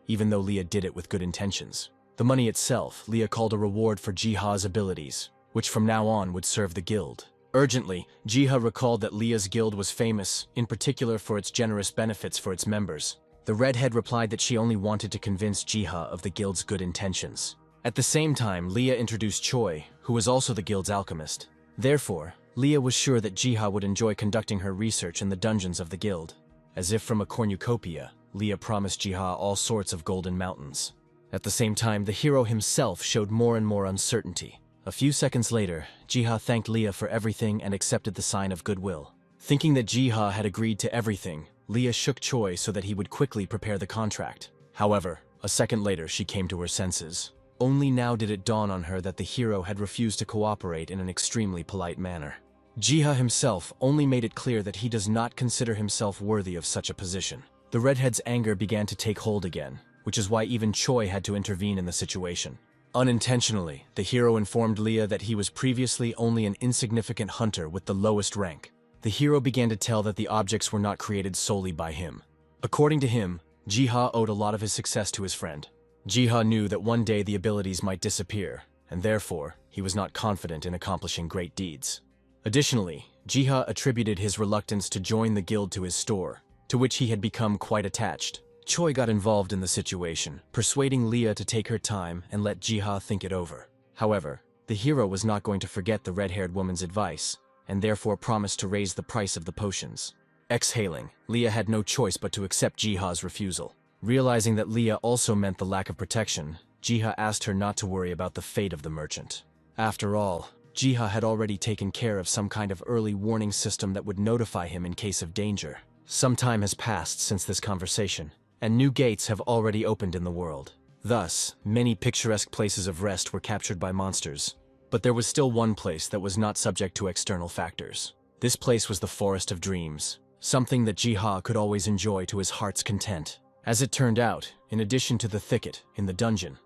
A: even though Leah did it with good intentions. The money itself, Leah called a reward for Jiha's abilities, which from now on would serve the guild. Urgently, Jiha recalled that Leah's guild was famous, in particular for its generous benefits for its members. The redhead replied that she only wanted to convince Jiha of the guild's good intentions. At the same time, Leah introduced Choi, who was also the guild's alchemist. Therefore, Leah was sure that Jiha would enjoy conducting her research in the dungeons of the guild. As if from a cornucopia, Leah promised Jiha all sorts of golden mountains. At the same time, the hero himself showed more and more uncertainty. A few seconds later, Jiha thanked Leah for everything and accepted the sign of goodwill. Thinking that Jiha had agreed to everything, Leah shook Choi so that he would quickly prepare the contract. However, a second later she came to her senses. Only now did it dawn on her that the hero had refused to cooperate in an extremely polite manner. Jiha himself only made it clear that he does not consider himself worthy of such a position. The redhead's anger began to take hold again, which is why even Choi had to intervene in the situation. Unintentionally, the hero informed Leah that he was previously only an insignificant hunter with the lowest rank. The hero began to tell that the objects were not created solely by him. According to him, Jiha owed a lot of his success to his friend. Jiha knew that one day the abilities might disappear, and therefore, he was not confident in accomplishing great deeds. Additionally, Jiha attributed his reluctance to join the guild to his store, to which he had become quite attached. Choi got involved in the situation, persuading Leah to take her time and let Jiha think it over. However, the hero was not going to forget the red-haired woman's advice, and therefore promised to raise the price of the potions. Exhaling, Leah had no choice but to accept Jiha's refusal. Realizing that Leah also meant the lack of protection, Jiha asked her not to worry about the fate of the merchant. After all, Jiha had already taken care of some kind of early warning system that would notify him in case of danger. Some time has passed since this conversation, and new gates have already opened in the world. Thus, many picturesque places of rest were captured by monsters, but there was still one place that was not subject to external factors. This place was the Forest of Dreams, something that Jiha could always enjoy to his heart's content. As it turned out, in addition to the thicket in the dungeon,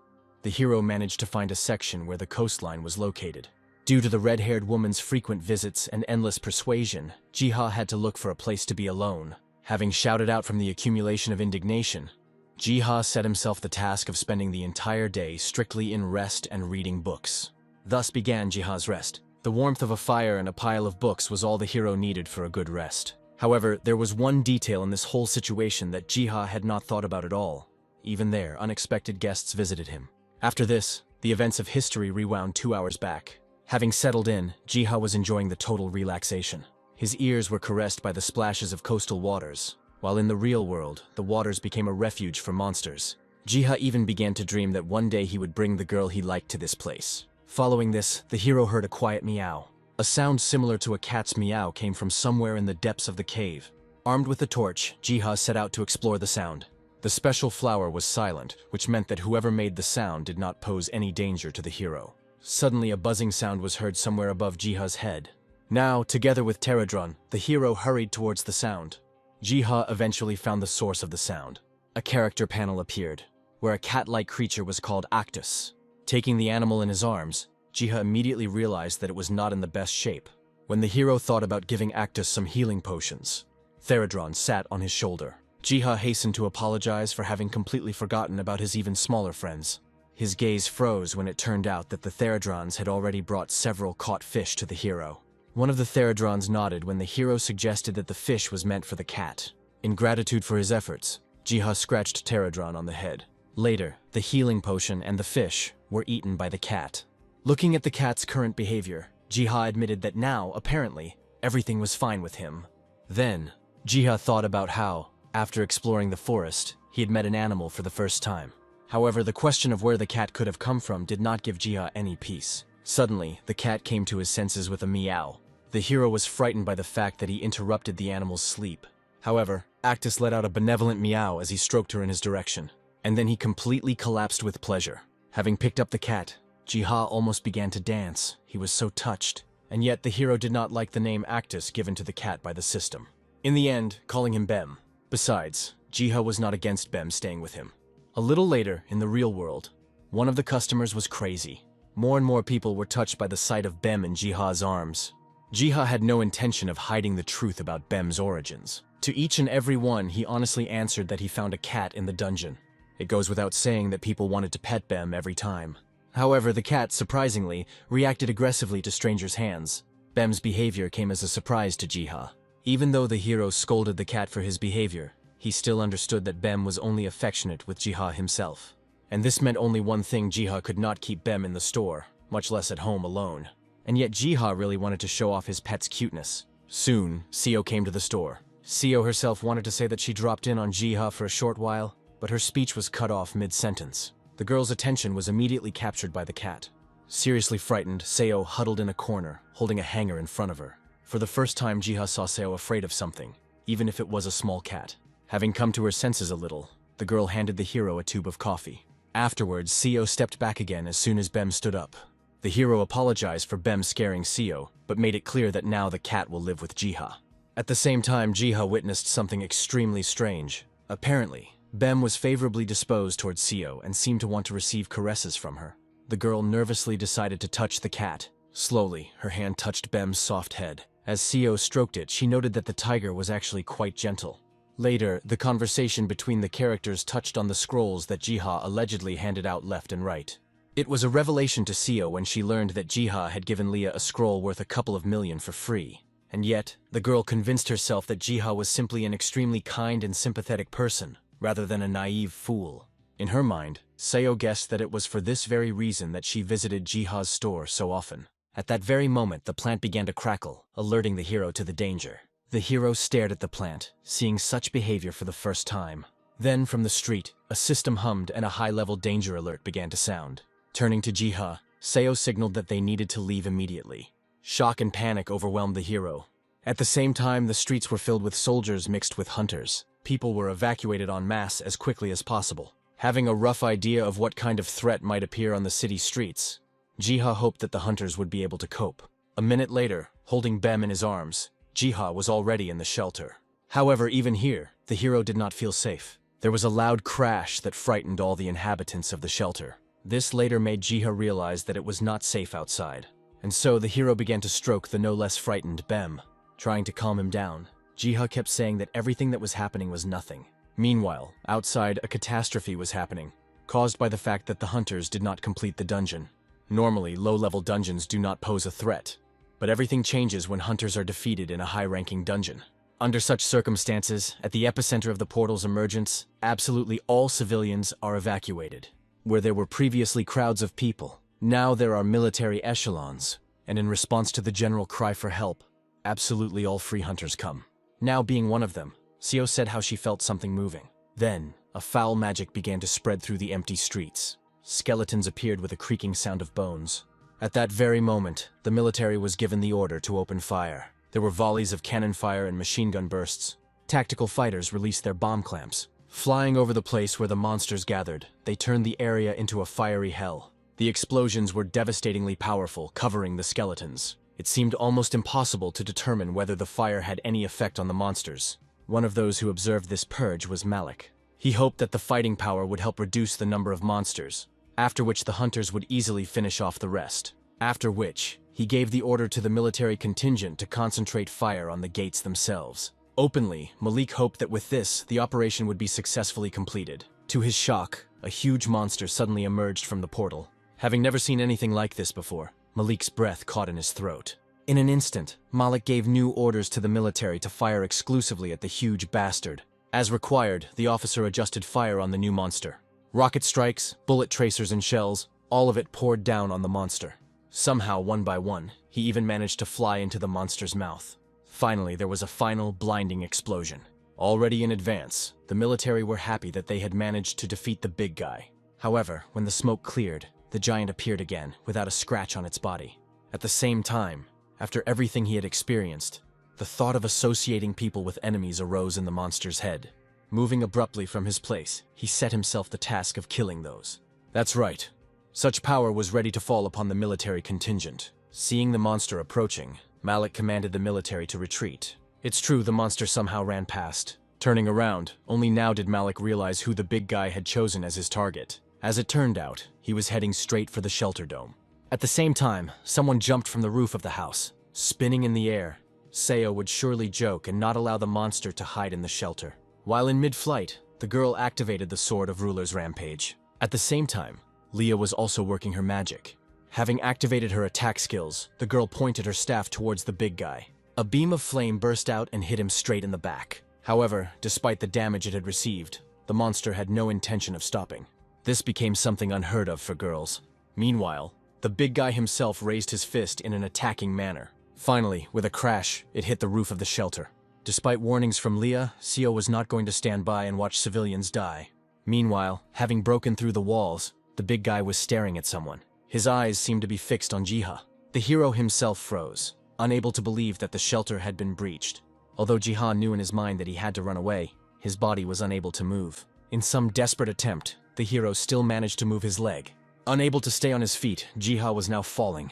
A: the hero managed to find a section where the coastline was located. Due to the red-haired woman's frequent visits and endless persuasion, Jiha had to look for a place to be alone. Having shouted out from the accumulation of indignation, Jiha set himself the task of spending the entire day strictly in rest and reading books. Thus began Jiha's rest. The warmth of a fire and a pile of books was all the hero needed for a good rest. However, there was one detail in this whole situation that Jiha had not thought about at all. Even there, unexpected guests visited him. After this, the events of history rewound 2 hours back. Having settled in, Jiha was enjoying the total relaxation. His ears were caressed by the splashes of coastal waters, while in the real world, the waters became a refuge for monsters. Jiha even began to dream that one day he would bring the girl he liked to this place. Following this, the hero heard a quiet meow. A sound similar to a cat's meow came from somewhere in the depths of the cave. Armed with a torch, Jiha set out to explore the sound. The special flower was silent, which meant that whoever made the sound did not pose any danger to the hero. Suddenly, a buzzing sound was heard somewhere above Jiha's head. Now, together with Pterodron, the hero hurried towards the sound. Jiha eventually found the source of the sound. A character panel appeared, where a cat-like creature was called Actus. Taking the animal in his arms, Jiha immediately realized that it was not in the best shape. When the hero thought about giving Actus some healing potions, Pterodron sat on his shoulder. Jiha hastened to apologize for having completely forgotten about his even smaller friends. His gaze froze when it turned out that the Pterodrons had already brought several caught fish to the hero. One of the Pterodrons nodded when the hero suggested that the fish was meant for the cat. In gratitude for his efforts, Jiha scratched Pterodron on the head. Later, the healing potion and the fish were eaten by the cat. Looking at the cat's current behavior, Jiha admitted that now, apparently, everything was fine with him. Then, Jiha thought about how, after exploring the forest, he had met an animal for the first time. However, the question of where the cat could have come from did not give Jiha any peace. Suddenly, the cat came to his senses with a meow. The hero was frightened by the fact that he interrupted the animal's sleep. However, Actus let out a benevolent meow as he stroked her in his direction, and then he completely collapsed with pleasure. Having picked up the cat, Jiha almost began to dance. He was so touched, and yet the hero did not like the name Actus given to the cat by the system. In the end, calling him Bem. Besides, Jiha was not against Bem staying with him. A little later, in the real world, one of the customers was crazy. More and more people were touched by the sight of Bem in Jiha's arms. Jiha had no intention of hiding the truth about Bem's origins. To each and every one, he honestly answered that he found a cat in the dungeon. It goes without saying that people wanted to pet Bem every time. However, the cat, surprisingly, reacted aggressively to strangers' hands. Bem's behavior came as a surprise to Jiha. Even though the hero scolded the cat for his behavior, he still understood that Bem was only affectionate with Jiha himself. And this meant only one thing: Jiha could not keep Bem in the store, much less at home alone. And yet Jiha really wanted to show off his pet's cuteness. Soon, Seo came to the store. Seo herself wanted to say that she dropped in on Jiha for a short while, but her speech was cut off mid-sentence. The girl's attention was immediately captured by the cat. Seriously frightened, Seo huddled in a corner, holding a hanger in front of her. For the first time, Jiha saw Seo afraid of something, even if it was a small cat. Having come to her senses a little, the girl handed the hero a tube of coffee. Afterwards, Seo stepped back again as soon as Bem stood up. The hero apologized for Bem scaring Seo, but made it clear that now the cat will live with Jiha. At the same time, Jiha witnessed something extremely strange. Apparently, Bem was favorably disposed towards Seo and seemed to want to receive caresses from her. The girl nervously decided to touch the cat. Slowly, her hand touched Bem's soft head. As Seo stroked it, she noted that the tiger was actually quite gentle. Later, the conversation between the characters touched on the scrolls that Jiha allegedly handed out left and right. It was a revelation to Seo when she learned that Jiha had given Leah a scroll worth a couple of million for free. And yet, the girl convinced herself that Jiha was simply an extremely kind and sympathetic person, rather than a naive fool. In her mind, Seo guessed that it was for this very reason that she visited Jiha's store so often. At that very moment, the plant began to crackle, alerting the hero to the danger. The hero stared at the plant, seeing such behavior for the first time. Then, from the street, a system hummed and a high-level danger alert began to sound. Turning to Jiha, Seo signaled that they needed to leave immediately. Shock and panic overwhelmed the hero. At the same time, the streets were filled with soldiers mixed with hunters. People were evacuated en masse as quickly as possible. Having a rough idea of what kind of threat might appear on the city streets, Jiha hoped that the hunters would be able to cope. A minute later, holding Bem in his arms, Jiha was already in the shelter. However, even here, the hero did not feel safe. There was a loud crash that frightened all the inhabitants of the shelter. This later made Jiha realize that it was not safe outside, and so the hero began to stroke the no less frightened Bem. Trying to calm him down, Jiha kept saying that everything that was happening was nothing. Meanwhile, outside, a catastrophe was happening, caused by the fact that the hunters did not complete the dungeon. Normally, low-level dungeons do not pose a threat, but everything changes when hunters are defeated in a high-ranking dungeon. Under such circumstances, at the epicenter of the portal's emergence, absolutely all civilians are evacuated. Where there were previously crowds of people, now there are military echelons, and in response to the general cry for help, absolutely all free hunters come. Now being one of them, Seo said how she felt something moving. Then, a foul magic began to spread through the empty streets. Skeletons appeared with a creaking sound of bones. At that very moment, the military was given the order to open fire. There were volleys of cannon fire and machine gun bursts. Tactical fighters released their bomb clamps. Flying over the place where the monsters gathered, they turned the area into a fiery hell. The explosions were devastatingly powerful, covering the skeletons. It seemed almost impossible to determine whether the fire had any effect on the monsters. One of those who observed this purge was Malik. He hoped that the fighting power would help reduce the number of monsters, after which the hunters would easily finish off the rest. After which, he gave the order to the military contingent to concentrate fire on the gates themselves. Openly, Malik hoped that with this, the operation would be successfully completed. To his shock, a huge monster suddenly emerged from the portal. Having never seen anything like this before, Malik's breath caught in his throat. In an instant, Malik gave new orders to the military to fire exclusively at the huge bastard. As required, the officer adjusted fire on the new monster. Rocket strikes, bullet tracers and shells, all of it poured down on the monster. Somehow, one by one, he even managed to fly into the monster's mouth. Finally, there was a final, blinding explosion. Already in advance, the military were happy that they had managed to defeat the big guy. However, when the smoke cleared, the giant appeared again, without a scratch on its body. At the same time, after everything he had experienced, the thought of associating people with enemies arose in the monster's head. Moving abruptly from his place, he set himself the task of killing those. That's right. Such power was ready to fall upon the military contingent. Seeing the monster approaching, Malik commanded the military to retreat. It's true the monster somehow ran past. Turning around, only now did Malik realize who the big guy had chosen as his target. As it turned out, he was heading straight for the shelter dome. At the same time, someone jumped from the roof of the house. Spinning in the air, Seo would surely joke and not allow the monster to hide in the shelter. While in mid-flight, the girl activated the Sword of Ruler's Rampage. At the same time, Leah was also working her magic. Having activated her attack skills, the girl pointed her staff towards the big guy. A beam of flame burst out and hit him straight in the back. However, despite the damage it had received, the monster had no intention of stopping. This became something unheard of for girls. Meanwhile, the big guy himself raised his fist in an attacking manner. Finally, with a crash, it hit the roof of the shelter. Despite warnings from Leah, Seo was not going to stand by and watch civilians die. Meanwhile, having broken through the walls, the big guy was staring at someone. His eyes seemed to be fixed on Jiha. The hero himself froze, unable to believe that the shelter had been breached. Although Jiha knew in his mind that he had to run away, his body was unable to move. In some desperate attempt, the hero still managed to move his leg. Unable to stay on his feet, Jiha was now falling,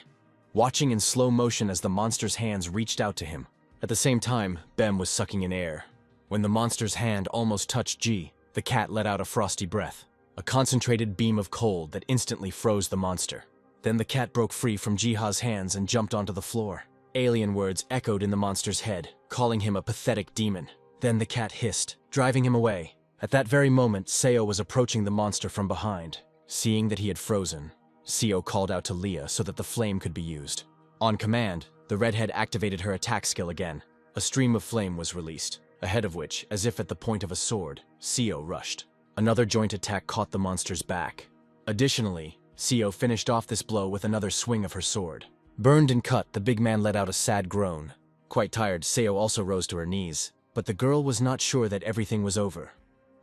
A: watching in slow motion as the monster's hands reached out to him. At the same time, Bem was sucking in air. When the monster's hand almost touched Ji, the cat let out a frosty breath, a concentrated beam of cold that instantly froze the monster. Then the cat broke free from Jiha's hands and jumped onto the floor. Alien words echoed in the monster's head, calling him a pathetic demon. Then the cat hissed, driving him away. At that very moment, Seo was approaching the monster from behind. Seeing that he had frozen, Seo called out to Leah so that the flame could be used. On command, the redhead activated her attack skill again. A stream of flame was released, ahead of which, as if at the point of a sword, Seo rushed. Another joint attack caught the monster's back. Additionally, Seo finished off this blow with another swing of her sword. Burned and cut, the big man let out a sad groan. Quite tired, Seo also rose to her knees. But the girl was not sure that everything was over,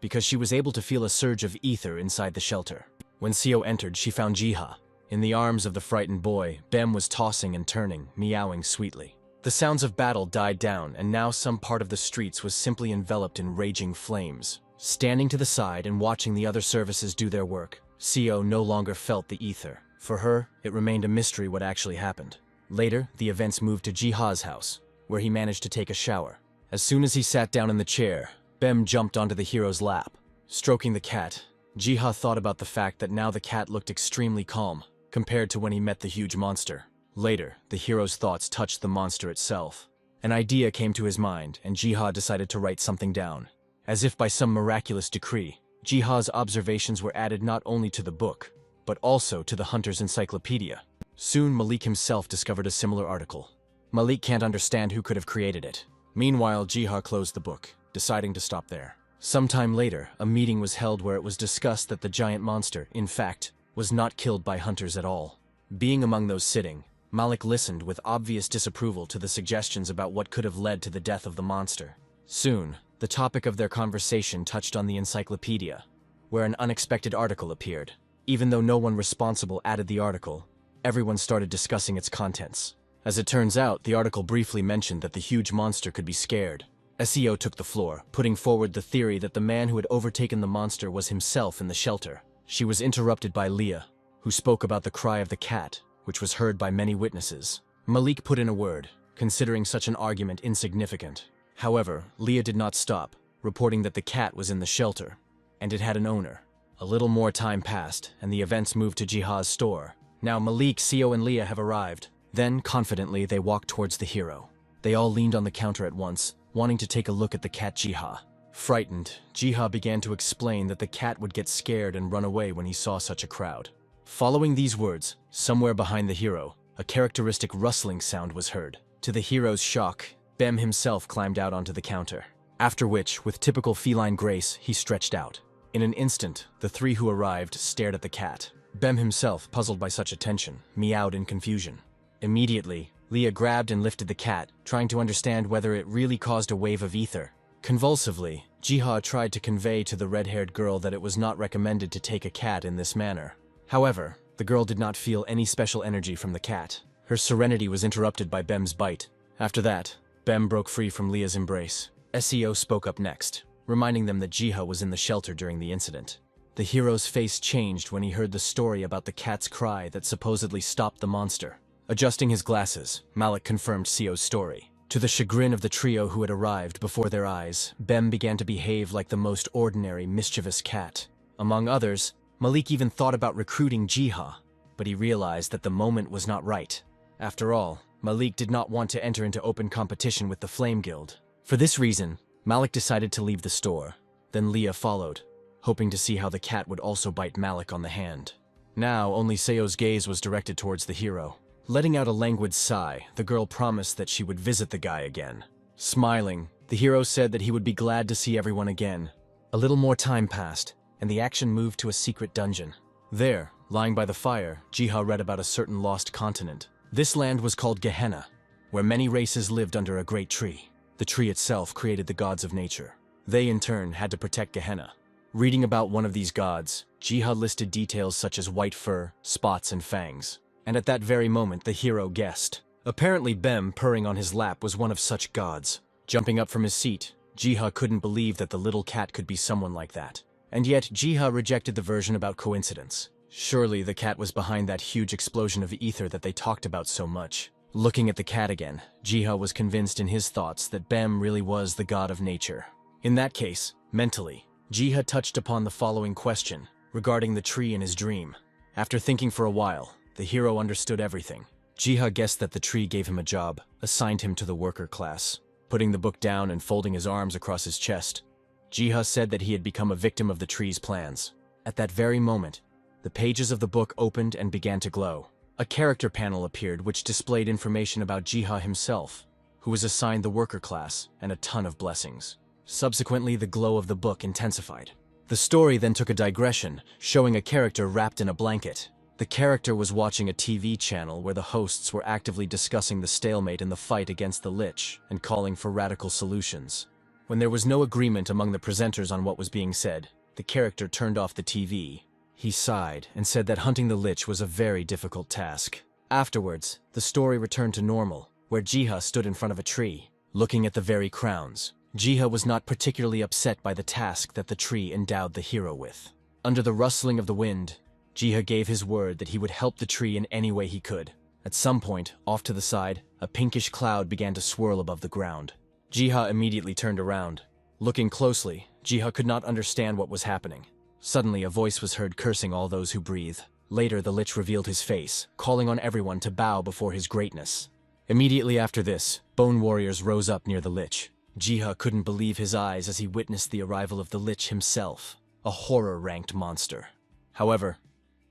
A: because she was able to feel a surge of ether inside the shelter. When Seo entered, she found Jiha. In the arms of the frightened boy, Bem was tossing and turning, meowing sweetly. The sounds of battle died down, and now some part of the streets was simply enveloped in raging flames. Standing to the side and watching the other services do their work, Seo no longer felt the ether. For her, it remained a mystery what actually happened. Later, the events moved to Jiha's house, where he managed to take a shower. As soon as he sat down in the chair, Bem jumped onto the hero's lap. Stroking the cat, Jiha thought about the fact that now the cat looked extremely calm, compared to when he met the huge monster. Later, the hero's thoughts touched the monster itself. An idea came to his mind, and Jiha decided to write something down. As if by some miraculous decree, Jiha's observations were added not only to the book, but also to the Hunter's Encyclopedia. Soon Malik himself discovered a similar article. Malik can't understand who could have created it. Meanwhile, Jiha closed the book, deciding to stop there. Sometime later, a meeting was held where it was discussed that the giant monster, in fact, was not killed by hunters at all. Being among those sitting, Malik listened with obvious disapproval to the suggestions about what could have led to the death of the monster. Soon, the topic of their conversation touched on the encyclopedia, where an unexpected article appeared. Even though no one responsible added the article, everyone started discussing its contents. As it turns out, the article briefly mentioned that the huge monster could be scared. SEO took the floor, putting forward the theory that the man who had overtaken the monster was himself in the shelter. She was interrupted by Leah, who spoke about the cry of the cat, which was heard by many witnesses. Malik put in a word, considering such an argument insignificant. However, Leah did not stop, reporting that the cat was in the shelter, and it had an owner. A little more time passed, and the events moved to Jiha's store. Now Malik, Seo, and Leah have arrived. Then, confidently, they walked towards the hero. They all leaned on the counter at once, wanting to take a look at the cat Jiha. Frightened, Jiha began to explain that the cat would get scared and run away when he saw such a crowd. Following these words, somewhere behind the hero, a characteristic rustling sound was heard. To the hero's shock, Bem himself climbed out onto the counter. After which, with typical feline grace, he stretched out. In an instant, the three who arrived stared at the cat. Bem himself, puzzled by such attention, meowed in confusion. Immediately, Leah grabbed and lifted the cat, trying to understand whether it really caused a wave of ether. Convulsively, Jiha tried to convey to the red-haired girl that it was not recommended to take a cat in this manner. However, the girl did not feel any special energy from the cat. Her serenity was interrupted by Bem's bite. After that, Bem broke free from Leah's embrace. SEO spoke up next, reminding them that Jiha was in the shelter during the incident. The hero's face changed when he heard the story about the cat's cry that supposedly stopped the monster. Adjusting his glasses, Malik confirmed Seo's story. To the chagrin of the trio who had arrived before their eyes, Bem began to behave like the most ordinary, mischievous cat. Among others, Malik even thought about recruiting Jiha, but he realized that the moment was not right. After all, Malik did not want to enter into open competition with the Flame Guild. For this reason, Malik decided to leave the store. Then Leah followed, hoping to see how the cat would also bite Malik on the hand. Now, only Seo's gaze was directed towards the hero. Letting out a languid sigh, the girl promised that she would visit the guy again. Smiling, the hero said that he would be glad to see everyone again. A little more time passed, and the action moved to a secret dungeon. There, lying by the fire, Jiha read about a certain lost continent. This land was called Gehenna, where many races lived under a great tree. The tree itself created the gods of nature. They, in turn, had to protect Gehenna. Reading about one of these gods, Jiha listed details such as white fur, spots, and fangs. And at that very moment, the hero guessed. Apparently, Bem, purring on his lap, was one of such gods. Jumping up from his seat, Jiha couldn't believe that the little cat could be someone like that. And yet, Jiha rejected the version about coincidence. Surely the cat was behind that huge explosion of ether that they talked about so much. Looking at the cat again, Jiha was convinced in his thoughts that Bem really was the god of nature. In that case, mentally, Jiha touched upon the following question regarding the tree in his dream. After thinking for a while, the hero understood everything. Jiha guessed that the tree gave him a job, assigned him to the worker class. Putting the book down and folding his arms across his chest, Jiha said that he had become a victim of the tree's plans. At that very moment, the pages of the book opened and began to glow. A character panel appeared which displayed information about Jiha himself, who was assigned the worker class and a ton of blessings. Subsequently, the glow of the book intensified. The story then took a digression, showing a character wrapped in a blanket. The character was watching a TV channel where the hosts were actively discussing the stalemate in the fight against the Lich and calling for radical solutions. When there was no agreement among the presenters on what was being said, the character turned off the TV. He sighed and said that hunting the Lich was a very difficult task. Afterwards, the story returned to normal, where Jiha stood in front of a tree, looking at the very crowns. Jiha was not particularly upset by the task that the tree endowed the hero with. Under the rustling of the wind, Jiha gave his word that he would help the tree in any way he could. At some point, off to the side, a pinkish cloud began to swirl above the ground. Jiha immediately turned around. Looking closely, Jiha could not understand what was happening. Suddenly, a voice was heard cursing all those who breathe. Later, the Lich revealed his face, calling on everyone to bow before his greatness. Immediately after this, bone warriors rose up near the Lich. Jiha couldn't believe his eyes as he witnessed the arrival of the Lich himself, a horror-ranked monster. However,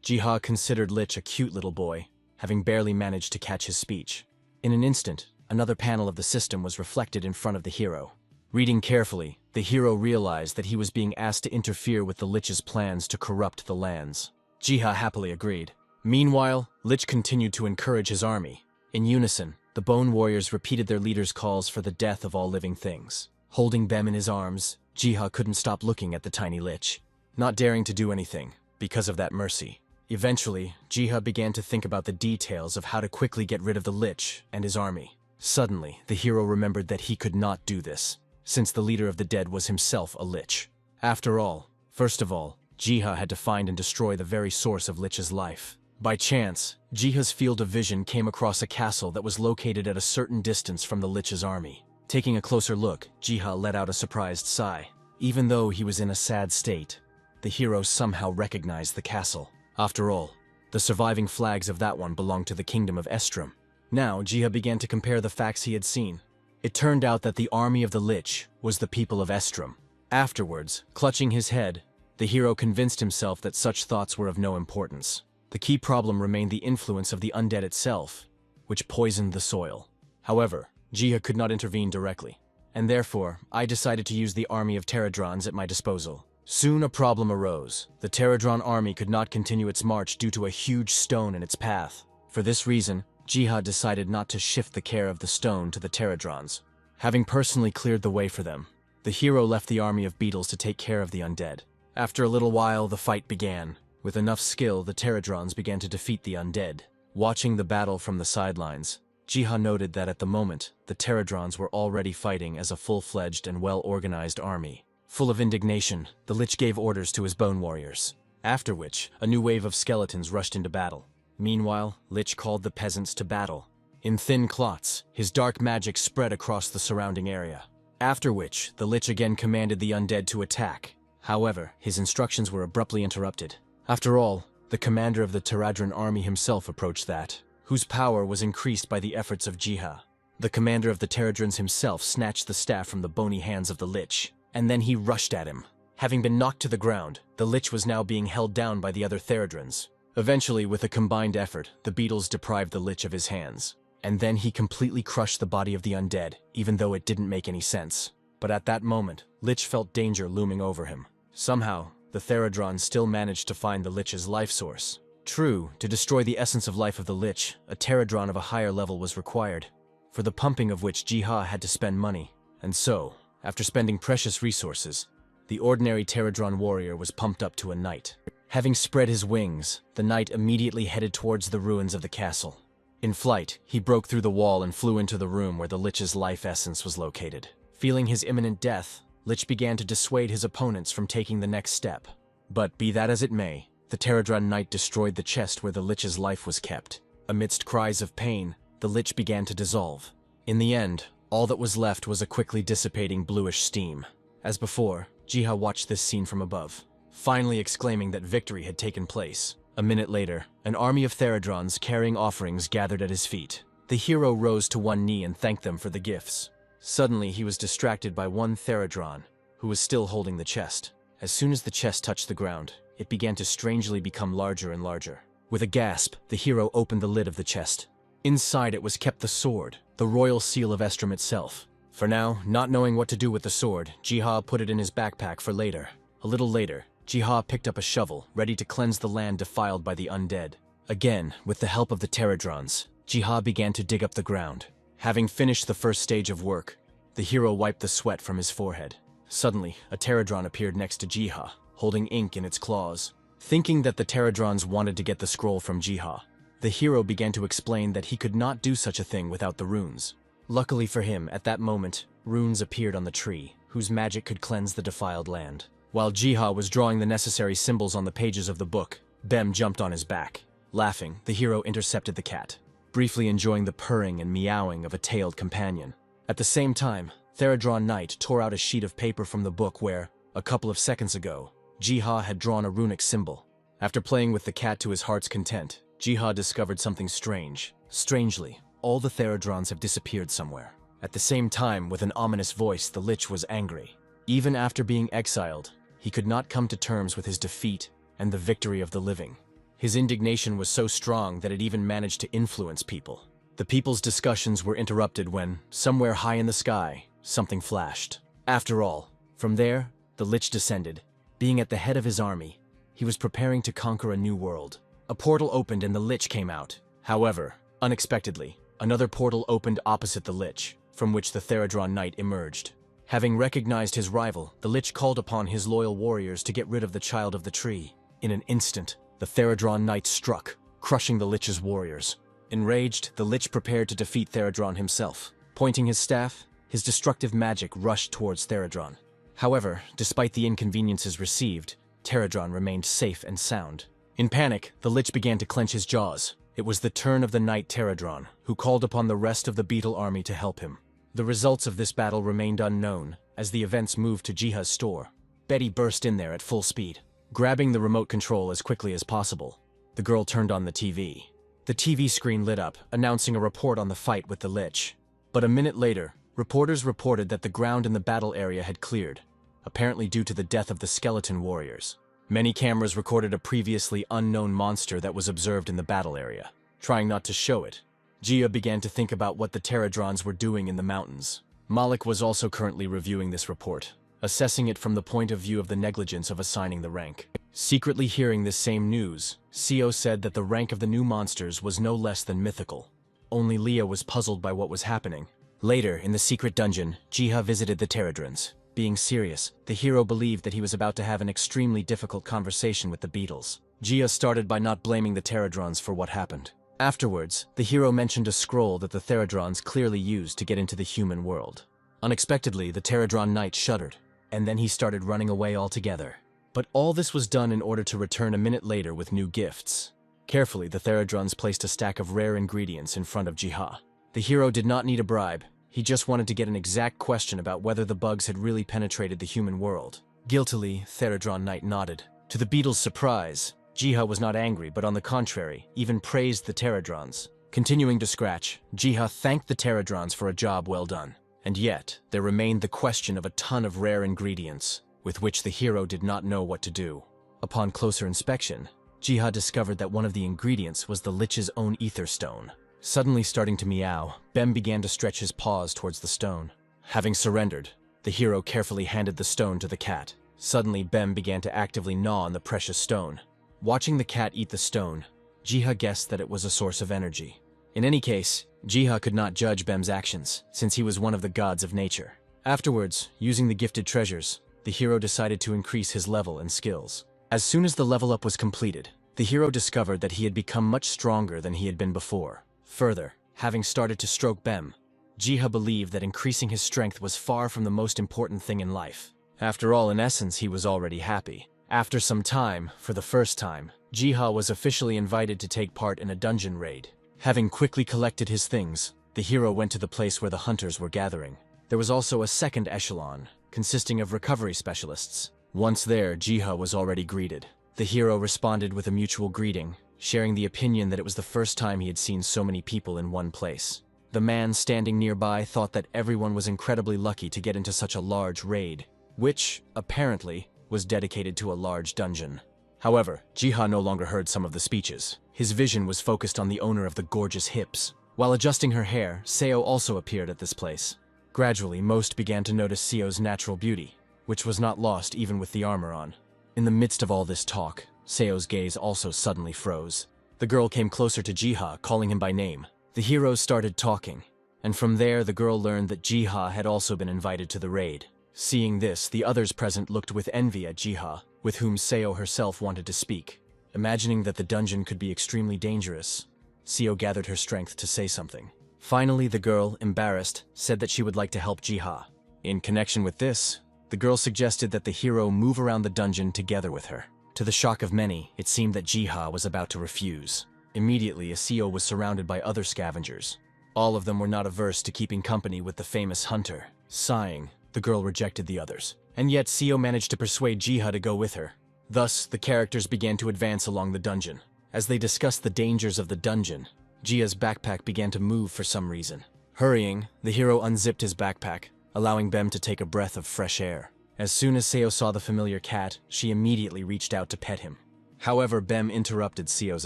A: Jiha considered Lich a cute little boy, having barely managed to catch his speech. In an instant, another panel of the system was reflected in front of the hero. Reading carefully, the hero realized that he was being asked to interfere with the Lich's plans to corrupt the lands. Jiha happily agreed. Meanwhile, Lich continued to encourage his army. In unison, the Bone Warriors repeated their leader's calls for the death of all living things. Holding Bem in his arms, Jiha couldn't stop looking at the tiny Lich, not daring to do anything because of that mercy. Eventually, Jiha began to think about the details of how to quickly get rid of the Lich and his army. Suddenly, the hero remembered that he could not do this, since the leader of the dead was himself a Lich. After all, first of all, Jiha had to find and destroy the very source of Lich's life. By chance, Jiha's field of vision came across a castle that was located at a certain distance from the Lich's army. Taking a closer look, Jiha let out a surprised sigh. Even though he was in a sad state, the hero somehow recognized the castle. After all, the surviving flags of that one belonged to the kingdom of Estrom. Now, Jiha began to compare the facts he had seen. It turned out that the army of the Lich was the people of Estrom. Afterwards, clutching his head, the hero convinced himself that such thoughts were of no importance. The key problem remained the influence of the undead itself, which poisoned the soil. However, Jiha could not intervene directly, and therefore, I decided to use the army of Pterodrons at my disposal. Soon a problem arose. The Pterodron army could not continue its march due to a huge stone in its path. For this reason, Jiha decided not to shift the care of the stone to the Pterodrons. Having personally cleared the way for them, the hero left the army of beetles to take care of the undead. After a little while, the fight began. With enough skill, the Pterodrons began to defeat the undead. Watching the battle from the sidelines, Jiha noted that at the moment, the Pterodrons were already fighting as a full-fledged and well-organized army. Full of indignation, the Lich gave orders to his bone warriors, after which, a new wave of skeletons rushed into battle. Meanwhile, Lich called the peasants to battle. In thin clots, his dark magic spread across the surrounding area. After which, the Lich again commanded the undead to attack. However, his instructions were abruptly interrupted. After all, the commander of the Pterodron army himself approached that, whose power was increased by the efforts of Jiha. The commander of the Pterodrons himself snatched the staff from the bony hands of the Lich, and then he rushed at him. Having been knocked to the ground, the Lich was now being held down by the other Pterodrons. Eventually, with a combined effort, the beetles deprived the Lich of his hands. And then he completely crushed the body of the undead, even though it didn't make any sense. But at that moment, Lich felt danger looming over him. Somehow, the Pterodrons still managed to find the Lich's life source. True, to destroy the essence of life of the Lich, a Pterodron of a higher level was required, for the pumping of which Jiha had to spend money. And so, after spending precious resources, the ordinary Pterodron warrior was pumped up to a knight. Having spread his wings, the knight immediately headed towards the ruins of the castle. In flight, he broke through the wall and flew into the room where the Lich's life essence was located. Feeling his imminent death, Lich began to dissuade his opponents from taking the next step. But be that as it may, the Pterodron knight destroyed the chest where the Lich's life was kept. Amidst cries of pain, the Lich began to dissolve. In the end, all that was left was a quickly dissipating bluish steam. As before, Jiha watched this scene from above, finally exclaiming that victory had taken place. A minute later, an army of Pterodrons carrying offerings gathered at his feet. The hero rose to one knee and thanked them for the gifts. Suddenly, he was distracted by one Pterodron, who was still holding the chest. As soon as the chest touched the ground, it began to strangely become larger and larger. With a gasp, the hero opened the lid of the chest. Inside it was kept the sword, the royal seal of Estrom itself. For now, not knowing what to do with the sword, Jiha put it in his backpack for later. A little later, Jiha picked up a shovel, ready to cleanse the land defiled by the undead. Again, with the help of the Pterodrons, Jiha began to dig up the ground. Having finished the first stage of work, the hero wiped the sweat from his forehead. Suddenly, a Pterodron appeared next to Jiha, holding ink in its claws. Thinking that the Pterodrons wanted to get the scroll from Jiha, the hero began to explain that he could not do such a thing without the runes. Luckily for him, at that moment, runes appeared on the tree, whose magic could cleanse the defiled land. While Jiha was drawing the necessary symbols on the pages of the book, Bem jumped on his back. Laughing, the hero intercepted the cat, briefly enjoying the purring and meowing of a tailed companion. At the same time, Pterodron Knight tore out a sheet of paper from the book where, A couple of seconds ago, Jiha had drawn a runic symbol. After playing with the cat to his heart's content, Jiha discovered something strange. Strangely, all the Theradrons have disappeared somewhere. At the same time, with an ominous voice, the Lich was angry. Even after being exiled, he could not come to terms with his defeat and the victory of the living. His indignation was so strong that it even managed to influence people. The people's discussions were interrupted when, somewhere high in the sky, something flashed. After all, from there, the Lich descended. Being at the head of his army, he was preparing to conquer a new world. A portal opened and the Lich came out. However, unexpectedly, another portal opened opposite the Lich, from which the Theradron Knight emerged. Having recognized his rival, the Lich called upon his loyal warriors to get rid of the Child of the Tree. In an instant, the Theradron Knight struck, crushing the Lich's warriors. Enraged, the Lich prepared to defeat Theradron himself. Pointing his staff, his destructive magic rushed towards Theradron. However, despite the inconveniences received, Theradron remained safe and sound. In panic, the Lich began to clench his jaws. It was the turn of the Knight Theradron, who called upon the rest of the Beetle army to help him. The results of this battle remained unknown, as the events moved to Jiha's store. Betty burst in there at full speed, grabbing the remote control as quickly as possible. The girl turned on the TV. The TV screen lit up, announcing a report on the fight with the Lich. But a minute later, reporters reported that the ground in the battle area had cleared, apparently due to the death of the skeleton warriors. Many cameras recorded a previously unknown monster that was observed in the battle area. Trying not to show it, Jia began to think about what the Theradrons were doing in the mountains. Malik was also currently reviewing this report, assessing it from the point of view of the negligence of assigning the rank. Secretly hearing this same news, Seo said that the rank of the new monsters was no less than mythical. Only Leah was puzzled by what was happening. Later, in the secret dungeon, Jiha visited the Theradrons. Being serious, the hero believed that he was about to have an extremely difficult conversation with the beetles. Jia started by not blaming the Theradrons for what happened. Afterwards, the hero mentioned a scroll that the Theradrons clearly used to get into the human world. Unexpectedly, the Theradron Knight shuddered, and then he started running away altogether. But all this was done in order to return a minute later with new gifts. Carefully, the Theradrons placed a stack of rare ingredients in front of Jiha. The hero did not need a bribe. He just wanted to get an exact question about whether the bugs had really penetrated the human world. Guiltily, Theradron Knight nodded. To the beetle's surprise, Jiha was not angry, but on the contrary, even praised the Theradrons. Continuing to scratch, Jiha thanked the Theradrons for a job well done. And yet, there remained the question of a ton of rare ingredients, with which the hero did not know what to do. Upon closer inspection, Jiha discovered that one of the ingredients was the Lich's own ether stone. Suddenly starting to meow, Bem began to stretch his paws towards the stone. Having surrendered, the hero carefully handed the stone to the cat. Suddenly, Bem began to actively gnaw on the precious stone. Watching the cat eat the stone, Jiha guessed that it was a source of energy. In any case, Jiha could not judge Bem's actions, since he was one of the gods of nature. Afterwards, using the gifted treasures, the hero decided to increase his level and skills. As soon as the level up was completed, the hero discovered that he had become much stronger than he had been before. Further, having started to stroke Bem, Jiha believed that increasing his strength was far from the most important thing in life. After all, in essence, he was already happy. After some time, for the first time, Jiha was officially invited to take part in a dungeon raid. Having quickly collected his things, the hero went to the place where the hunters were gathering. There was also a second echelon, consisting of recovery specialists. Once there, Jiha was already greeted. The hero responded with a mutual greeting, sharing the opinion that it was the first time he had seen so many people in one place. The man standing nearby thought that everyone was incredibly lucky to get into such a large raid, which, apparently, was dedicated to a large dungeon. However, Jiha no longer heard some of the speeches. His vision was focused on the owner of the gorgeous hips. While adjusting her hair, Seo also appeared at this place. Gradually, most began to notice Seo's natural beauty, which was not lost even with the armor on. In the midst of all this talk, Seo's gaze also suddenly froze. The girl came closer to Jiha, calling him by name. The heroes started talking, and from there the girl learned that Jiha had also been invited to the raid. Seeing this, the others present looked with envy at Jiha, with whom Seo herself wanted to speak. Imagining that the dungeon could be extremely dangerous, Seo gathered her strength to say something. Finally, the girl, embarrassed, said that she would like to help Jiha. In connection with this, the girl suggested that the hero move around the dungeon together with her. To the shock of many, it seemed that Jiha was about to refuse. Immediately, Seo was surrounded by other scavengers. All of them were not averse to keeping company with the famous hunter. Sighing, the girl rejected the others. And yet Seo managed to persuade Jiha to go with her. Thus, the characters began to advance along the dungeon. As they discussed the dangers of the dungeon, Jia's backpack began to move for some reason. Hurrying, the hero unzipped his backpack, allowing Bem to take a breath of fresh air. As soon as Seo saw the familiar cat, she immediately reached out to pet him. However, Bem interrupted Seo's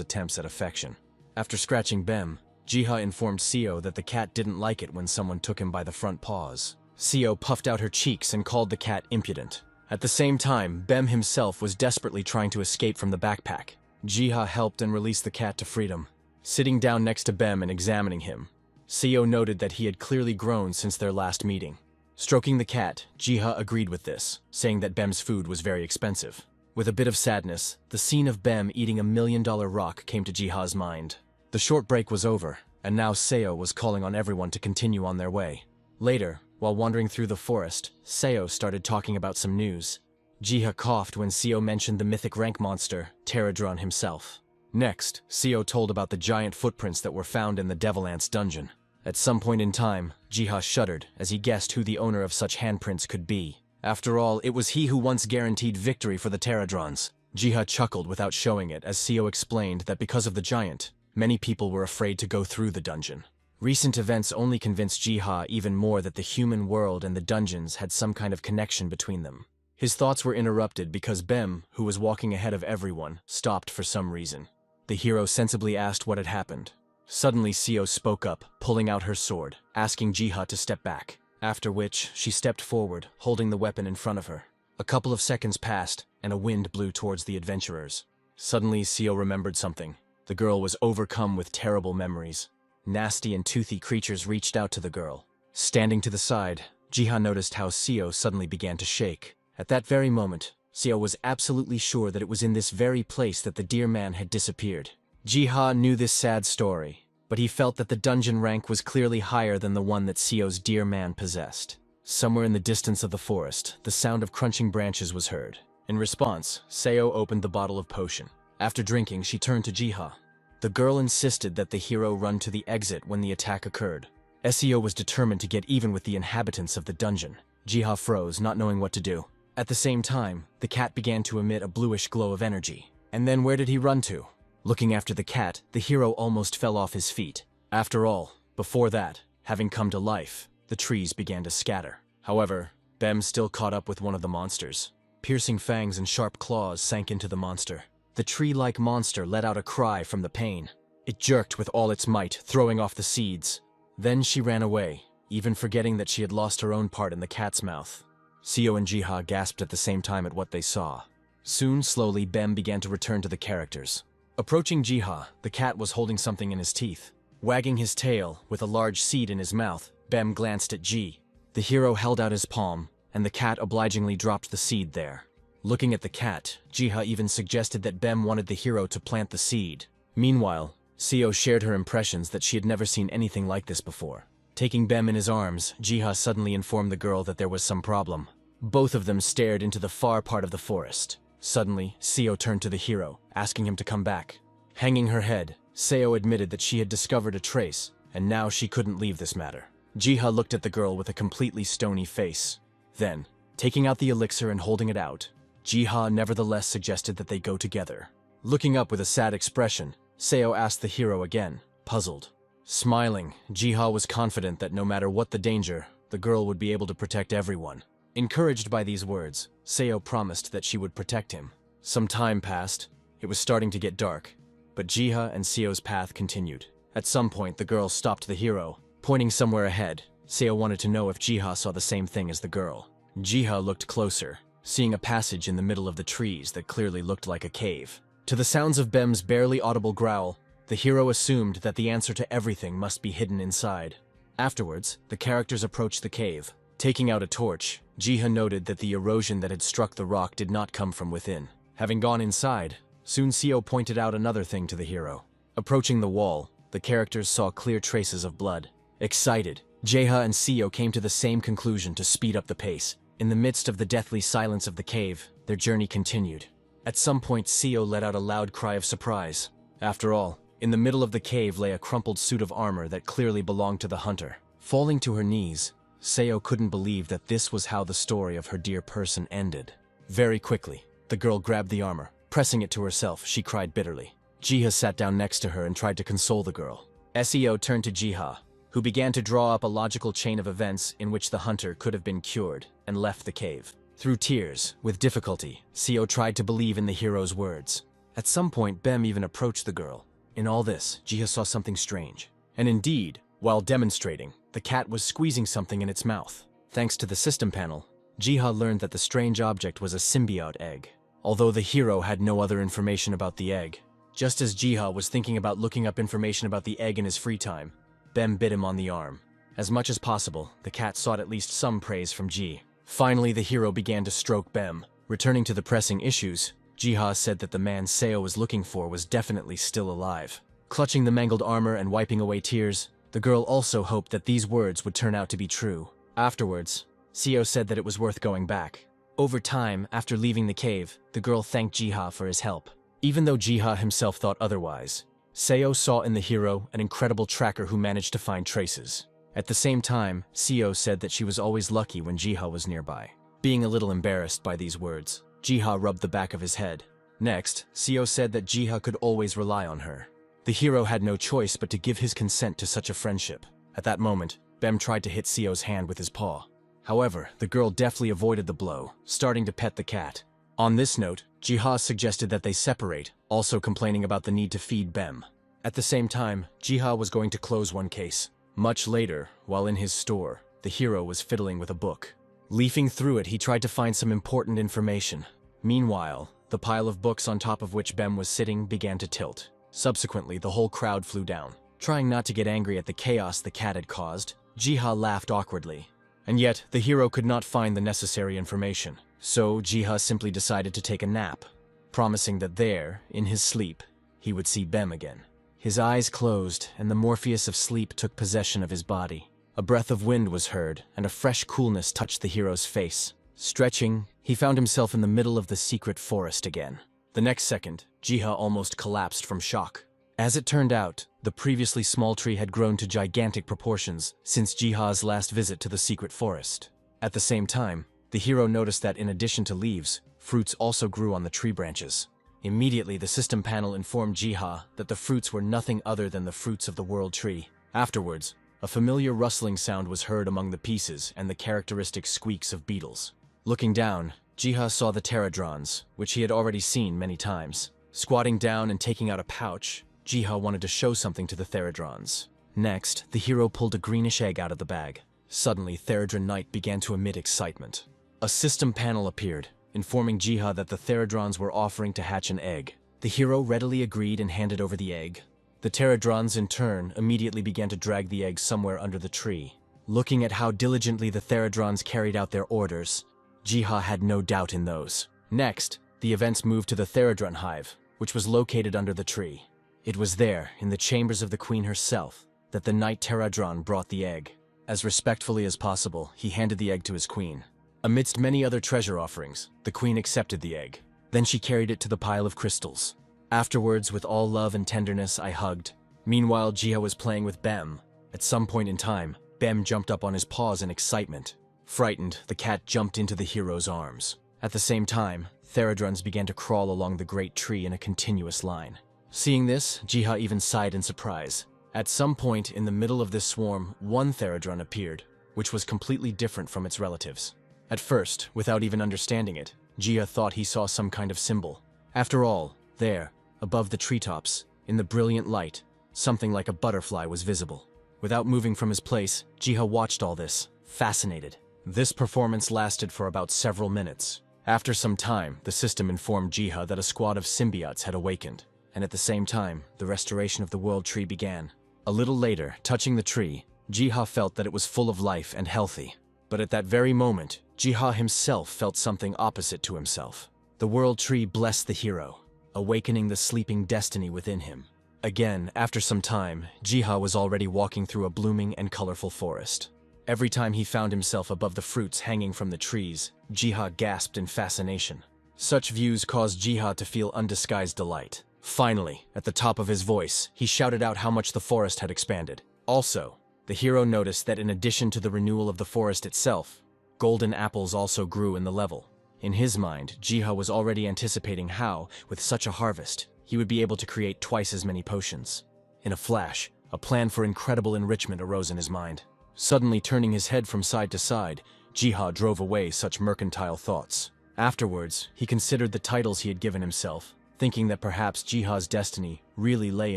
A: attempts at affection. After scratching Bem, Jiha informed Seo that the cat didn't like it when someone took him by the front paws. Seo puffed out her cheeks and called the cat impudent. At the same time, Bem himself was desperately trying to escape from the backpack. Jiha helped and released the cat to freedom. Sitting down next to Bem and examining him, Seo noted that he had clearly grown since their last meeting. Stroking the cat, Jiha agreed with this, saying that Bem's food was very expensive. With a bit of sadness, the scene of Bem eating $1 million rock came to Jiha's mind. The short break was over, and now Seo was calling on everyone to continue on their way. Later, while wandering through the forest, Seo started talking about some news. Jiha coughed when Seo mentioned the mythic rank monster, Pterodron himself. Next, Seo told about the giant footprints that were found in the Devil Ant's dungeon. At some point in time, Jiha shuddered as he guessed who the owner of such handprints could be. After all, it was he who once guaranteed victory for the Pterodrons. Jiha chuckled without showing it as Seo explained that because of the giant, many people were afraid to go through the dungeon. Recent events only convinced Jiha even more that the human world and the dungeons had some kind of connection between them. His thoughts were interrupted because Bem, who was walking ahead of everyone, stopped for some reason. The hero sensibly asked what had happened. Suddenly Seo spoke up, pulling out her sword, asking Jiha to step back, after which she stepped forward, holding the weapon in front of her. A couple of seconds passed, and a wind blew towards the adventurers. Suddenly Seo remembered something. The girl was overcome with terrible memories. Nasty and toothy creatures reached out to the girl. Standing to the side, Jiha noticed how Seo suddenly began to shake. At that very moment, Seo was absolutely sure that it was in this very place that the dear man had disappeared. Jiha knew this sad story, but he felt that the dungeon rank was clearly higher than the one that Seo's dear man possessed. Somewhere in the distance of the forest, the sound of crunching branches was heard. In response, Seo opened the bottle of potion. After drinking, she turned to Jiha. The girl insisted that the hero run to the exit when the attack occurred. Seo was determined to get even with the inhabitants of the dungeon. Jiha froze, not knowing what to do. At the same time, the cat began to emit a bluish glow of energy. And then where did he run to? Looking after the cat, the hero almost fell off his feet. After all, before that, having come to life, the trees began to scatter. However, Bem still caught up with one of the monsters. Piercing fangs and sharp claws sank into the monster. The tree-like monster let out a cry from the pain. It jerked with all its might, throwing off the seeds. Then she ran away, even forgetting that she had lost her own part in the cat's mouth. Seo and Jiha gasped at the same time at what they saw. Soon, slowly, Bem began to return to the characters. Approaching Jiha, the cat was holding something in his teeth. Wagging his tail, with a large seed in his mouth, Bem glanced at Ji. The hero held out his palm, and the cat obligingly dropped the seed there. Looking at the cat, Jiha even suggested that Bem wanted the hero to plant the seed. Meanwhile, Seo shared her impressions that she had never seen anything like this before. Taking Bem in his arms, Jiha suddenly informed the girl that there was some problem. Both of them stared into the far part of the forest. Suddenly, Seo turned to the hero, asking him to come back. Hanging her head, Seo admitted that she had discovered a trace, and now she couldn't leave this matter. Jiha looked at the girl with a completely stony face. Then, taking out the elixir and holding it out, Jiha nevertheless suggested that they go together. Looking up with a sad expression, Seo asked the hero again, puzzled. Smiling, Jiha was confident that no matter what the danger, the girl would be able to protect everyone. Encouraged by these words, Seo promised that she would protect him. Some time passed. It was starting to get dark, but Jiha and Seo's path continued. At some point, the girl stopped the hero, pointing somewhere ahead. Seo wanted to know if Jiha saw the same thing as the girl. Jiha looked closer, seeing a passage in the middle of the trees that clearly looked like a cave. To the sounds of Bem's barely audible growl, the hero assumed that the answer to everything must be hidden inside. Afterwards, the characters approached the cave. Taking out a torch, Jiha noted that the erosion that had struck the rock did not come from within. Having gone inside, soon Seo pointed out another thing to the hero. Approaching the wall, the characters saw clear traces of blood. Excited, Jiha and Seo came to the same conclusion to speed up the pace. In the midst of the deathly silence of the cave, their journey continued. At some point, Seo let out a loud cry of surprise. After all, in the middle of the cave lay a crumpled suit of armor that clearly belonged to the hunter. Falling to her knees, Seo couldn't believe that this was how the story of her dear person ended. Very quickly, the girl grabbed the armor. Pressing it to herself, she cried bitterly. Jiha sat down next to her and tried to console the girl. Seo turned to Jiha, who began to draw up a logical chain of events in which the hunter could have been cured, and left the cave. Through tears, with difficulty, Seo tried to believe in the hero's words. At some point, Bem even approached the girl. In all this, Jiha saw something strange. And indeed, while demonstrating, the cat was squeezing something in its mouth. Thanks to the system panel, Jiha learned that the strange object was a symbiote egg. Although the hero had no other information about the egg, just as Jiha was thinking about looking up information about the egg in his free time, Bem bit him on the arm. As much as possible, the cat sought at least some praise from Ji. Finally, the hero began to stroke Bem. Returning to the pressing issues, Jiha said that the man Seo was looking for was definitely still alive. Clutching the mangled armor and wiping away tears, the girl also hoped that these words would turn out to be true. Afterwards, Seo said that it was worth going back. Over time, after leaving the cave, the girl thanked Jiha for his help. Even though Jiha himself thought otherwise, Seo saw in the hero an incredible tracker who managed to find traces. At the same time, Seo said that she was always lucky when Jiha was nearby. Being a little embarrassed by these words, Jiha rubbed the back of his head. Next, Seo said that Jiha could always rely on her. The hero had no choice but to give his consent to such a friendship. At that moment, Bem tried to hit Seo's hand with his paw. However, the girl deftly avoided the blow, starting to pet the cat. On this note, Jiha suggested that they separate, also complaining about the need to feed Bem. At the same time, Jiha was going to close one case. Much later, while in his store, the hero was fiddling with a book. Leafing through it, he tried to find some important information. Meanwhile, the pile of books on top of which Bem was sitting began to tilt. Subsequently, the whole crowd flew down. Trying not to get angry at the chaos the cat had caused, Jiha laughed awkwardly. And yet, the hero could not find the necessary information. So, Jiha simply decided to take a nap, promising that there, in his sleep, he would see Bem again. His eyes closed, and the Morpheus of sleep took possession of his body. A breath of wind was heard, and a fresh coolness touched the hero's face. Stretching, he found himself in the middle of the secret forest again. The next second, Jiha almost collapsed from shock. As it turned out, the previously small tree had grown to gigantic proportions since Jiha's last visit to the secret forest. At the same time, the hero noticed that in addition to leaves, fruits also grew on the tree branches. Immediately, the system panel informed Jiha that the fruits were nothing other than the fruits of the world tree. Afterwards, a familiar rustling sound was heard among the pieces and the characteristic squeaks of beetles. Looking down, Jiha saw the pterodrons, which he had already seen many times. Squatting down and taking out a pouch, Jiha wanted to show something to the pterodrons. Next, the hero pulled a greenish egg out of the bag. Suddenly, Therodron Knight began to emit excitement. A system panel appeared, informing Jiha that the Therodrons were offering to hatch an egg. The hero readily agreed and handed over the egg. The Pterodrons, in turn, immediately began to drag the egg somewhere under the tree. Looking at how diligently the Therodrons carried out their orders, Jiha had no doubt in those. Next, the events moved to the Therodron hive, which was located under the tree. It was there, in the chambers of the queen herself, that the Knight Pterodron brought the egg. As respectfully as possible, he handed the egg to his queen. Amidst many other treasure offerings, the queen accepted the egg. Then she carried it to the pile of crystals. Afterwards, with all love and tenderness, I hugged. Meanwhile, Jiha was playing with Bem. At some point in time, Bem jumped up on his paws in excitement. Frightened, the cat jumped into the hero's arms. At the same time, Therodrons began to crawl along the great tree in a continuous line. Seeing this, Jiha even sighed in surprise. At some point in the middle of this swarm, one Therodron appeared, which was completely different from its relatives. At first, without even understanding it, Jiha thought he saw some kind of symbol. After all, there, above the treetops, in the brilliant light, something like a butterfly was visible. Without moving from his place, Jiha watched all this, fascinated. This performance lasted for about several minutes. After some time, the system informed Jiha that a squad of symbiotes had awakened, and at the same time, the restoration of the world tree began. A little later, touching the tree, Jiha felt that it was full of life and healthy. But at that very moment, Jiha himself felt something opposite to himself. The world tree blessed the hero, awakening the sleeping destiny within him. Again, after some time, Jiha was already walking through a blooming and colorful forest. Every time he found himself above the fruits hanging from the trees, Jiha gasped in fascination. Such views caused Jiha to feel undisguised delight. Finally, at the top of his voice, he shouted out how much the forest had expanded. Also, The hero noticed that in addition to the renewal of the forest itself, golden apples also grew in the level. In his mind, Jiha was already anticipating how, with such a harvest, he would be able to create twice as many potions. In a flash, a plan for incredible enrichment arose in his mind. Suddenly turning his head from side to side, Jiha drove away such mercantile thoughts. Afterwards, he considered the titles he had given himself, thinking that perhaps Jiha's destiny really lay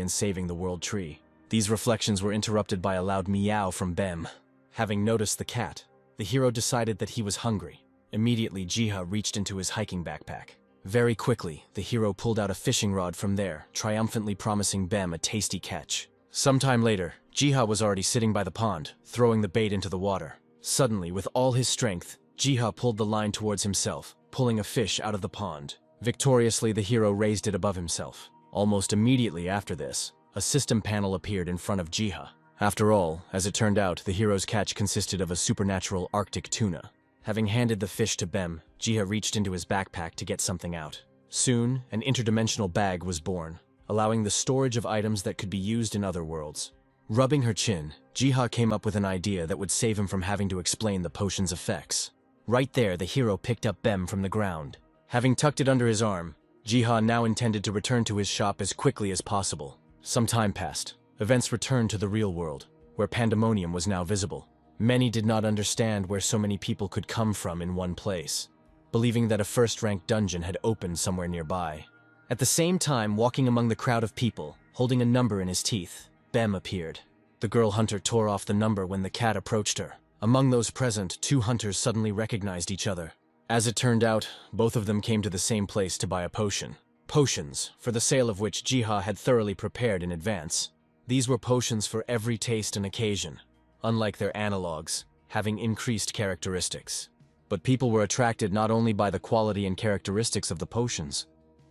A: in saving the world tree. These reflections were interrupted by a loud meow from Bem. Having noticed the cat, the hero decided that he was hungry. Immediately, Jiha reached into his hiking backpack. Very quickly, the hero pulled out a fishing rod from there, triumphantly promising Bem a tasty catch. Sometime later, Jiha was already sitting by the pond, throwing the bait into the water. Suddenly, with all his strength, Jiha pulled the line towards himself, pulling a fish out of the pond. Victoriously, the hero raised it above himself. Almost immediately after this, a system panel appeared in front of Jiha. After all, as it turned out, the hero's catch consisted of a supernatural Arctic tuna. Having handed the fish to Bem, Jiha reached into his backpack to get something out. Soon, an interdimensional bag was born, allowing the storage of items that could be used in other worlds. Rubbing her chin, Jiha came up with an idea that would save him from having to explain the potion's effects. Right there, the hero picked up Bem from the ground. Having tucked it under his arm, Jiha now intended to return to his shop as quickly as possible. Some time passed. Events returned to the real world, where pandemonium was now visible. Many did not understand where so many people could come from in one place, believing that a first-rank dungeon had opened somewhere nearby. At the same time, walking among the crowd of people, holding a number in his teeth, Bem appeared. The girl hunter tore off the number when the cat approached her. Among those present, two hunters suddenly recognized each other. As it turned out, both of them came to the same place to buy a potion. Potions, for the sale of which Jiha had thoroughly prepared in advance. These were potions for every taste and occasion, unlike their analogues, having increased characteristics. But people were attracted not only by the quality and characteristics of the potions,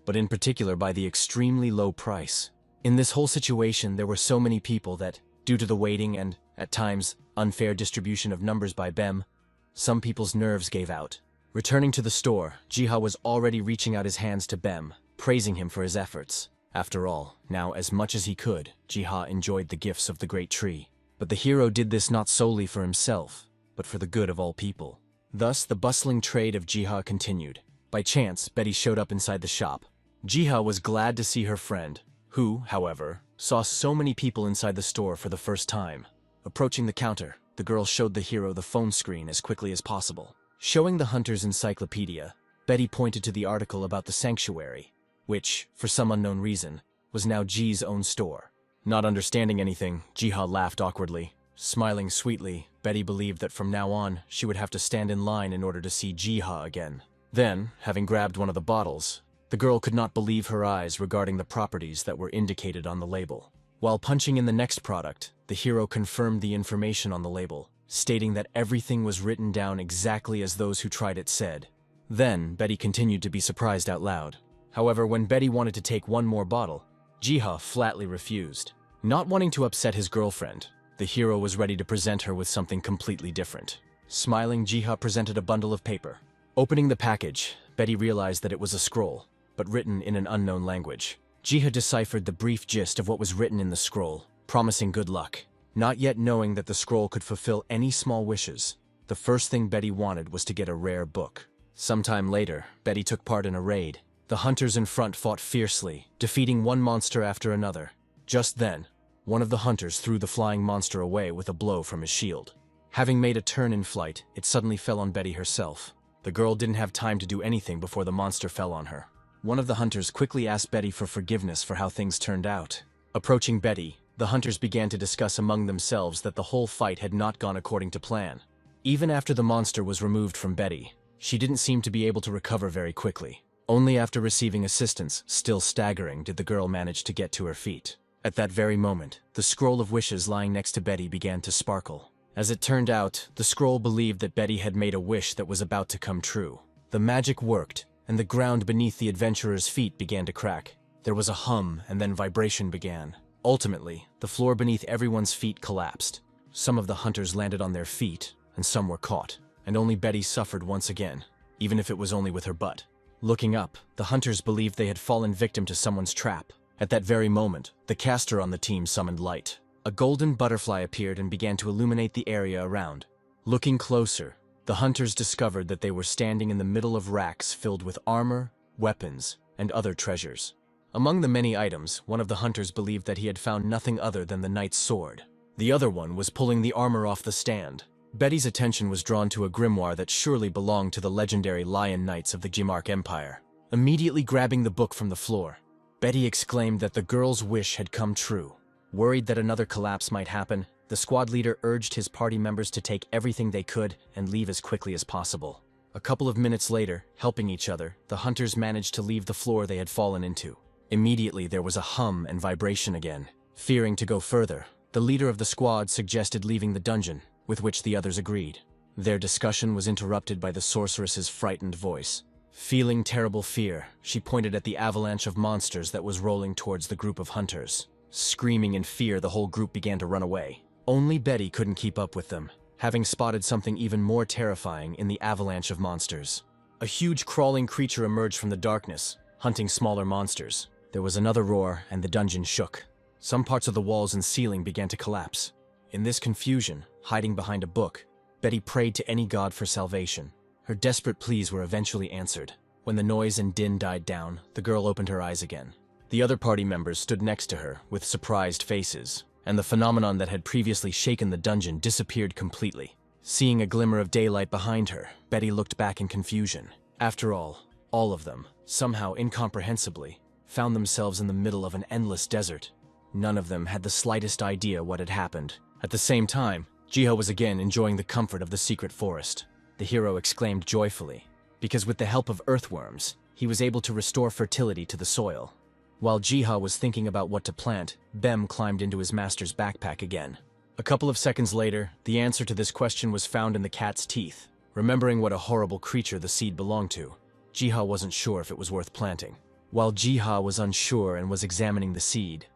A: but in particular by the extremely low price. In this whole situation, there were so many people that, due to the waiting and, at times, unfair distribution of numbers by Bem, some people's nerves gave out. Returning to the store, Jiha was already reaching out his hands to Bem, praising him for his efforts. After all, now as much as he could, Jiha enjoyed the gifts of the great tree. But the hero did this not solely for himself, but for the good of all people. Thus, the bustling trade of Jiha continued. By chance, Betty showed up inside the shop. Jiha was glad to see her friend, who, however, saw so many people inside the store for the first time. Approaching the counter, the girl showed the hero the phone screen as quickly as possible. Showing the hunter's encyclopedia, Betty pointed to the article about the sanctuary, which, for some unknown reason, was now Ji's own store. Not understanding anything, Jiha laughed awkwardly. Smiling sweetly, Betty believed that from now on, she would have to stand in line in order to see Jiha again. Then, having grabbed one of the bottles, the girl could not believe her eyes regarding the properties that were indicated on the label. While punching in the next product, the hero confirmed the information on the label, stating that everything was written down exactly as those who tried it said. Then, Betty continued to be surprised out loud. However, when Betty wanted to take one more bottle, Jiha flatly refused. Not wanting to upset his girlfriend, the hero was ready to present her with something completely different. Smiling, Jiha presented a bundle of paper. Opening the package, Betty realized that it was a scroll, but written in an unknown language. Jiha deciphered the brief gist of what was written in the scroll, promising good luck. Not yet knowing that the scroll could fulfill any small wishes, the first thing Betty wanted was to get a rare book. Sometime later, Betty took part in a raid. The hunters in front fought fiercely, defeating one monster after another. Just then, one of the hunters threw the flying monster away with a blow from his shield. Having made a turn in flight, it suddenly fell on Betty herself. The girl didn't have time to do anything before the monster fell on her. One of the hunters quickly asked Betty for forgiveness for how things turned out. Approaching Betty, the hunters began to discuss among themselves that the whole fight had not gone according to plan. Even after the monster was removed from Betty, she didn't seem to be able to recover very quickly. Only after receiving assistance, still staggering, did the girl manage to get to her feet. At that very moment, the scroll of wishes lying next to Betty began to sparkle. As it turned out, the scroll believed that Betty had made a wish that was about to come true. The magic worked, and the ground beneath the adventurer's feet began to crack. There was a hum, and then vibration began. Ultimately, the floor beneath everyone's feet collapsed. Some of the hunters landed on their feet, and some were caught, and only Betty suffered once again, even if it was only with her butt. Looking up, the hunters believed they had fallen victim to someone's trap. At that very moment, the caster on the team summoned light. A golden butterfly appeared and began to illuminate the area around. Looking closer, the hunters discovered that they were standing in the middle of racks filled with armor, weapons, and other treasures. Among the many items, one of the hunters believed that he had found nothing other than the knight's sword. The other one was pulling the armor off the stand. Betty's attention was drawn to a grimoire that surely belonged to the legendary Lion Knights of the Gimark Empire. Immediately grabbing the book from the floor, Betty exclaimed that the girl's wish had come true. Worried that another collapse might happen, the squad leader urged his party members to take everything they could and leave as quickly as possible. A couple of minutes later, helping each other, the hunters managed to leave the floor they had fallen into. Immediately, there was a hum and vibration again. Fearing to go further, the leader of the squad suggested leaving the dungeon, with which the others agreed. Their discussion was interrupted by the sorceress's frightened voice. Feeling terrible fear, she pointed at the avalanche of monsters that was rolling towards the group of hunters. Screaming in fear, the whole group began to run away. Only Betty couldn't keep up with them, having spotted something even more terrifying in the avalanche of monsters. A huge crawling creature emerged from the darkness, hunting smaller monsters. There was another roar, and the dungeon shook. Some parts of the walls and ceiling began to collapse. In this confusion, hiding behind a book, Betty prayed to any god for salvation. Her desperate pleas were eventually answered. When the noise and din died down, the girl opened her eyes again. The other party members stood next to her with surprised faces, and the phenomenon that had previously shaken the dungeon disappeared completely. Seeing a glimmer of daylight behind her, Betty looked back in confusion. After all of them, somehow incomprehensibly, found themselves in the middle of an endless desert. None of them had the slightest idea what had happened. At the same time, Jiha was again enjoying the comfort of the secret forest. The hero exclaimed joyfully, because with the help of earthworms, he was able to restore fertility to the soil. While Jiha was thinking about what to plant, Bem climbed into his master's backpack again. A couple of seconds later, the answer to this question was found in the cat's teeth. Remembering what a horrible creature the seed belonged to, Jiha wasn't sure if it was worth planting. While Jiha was unsure and was examining the seed,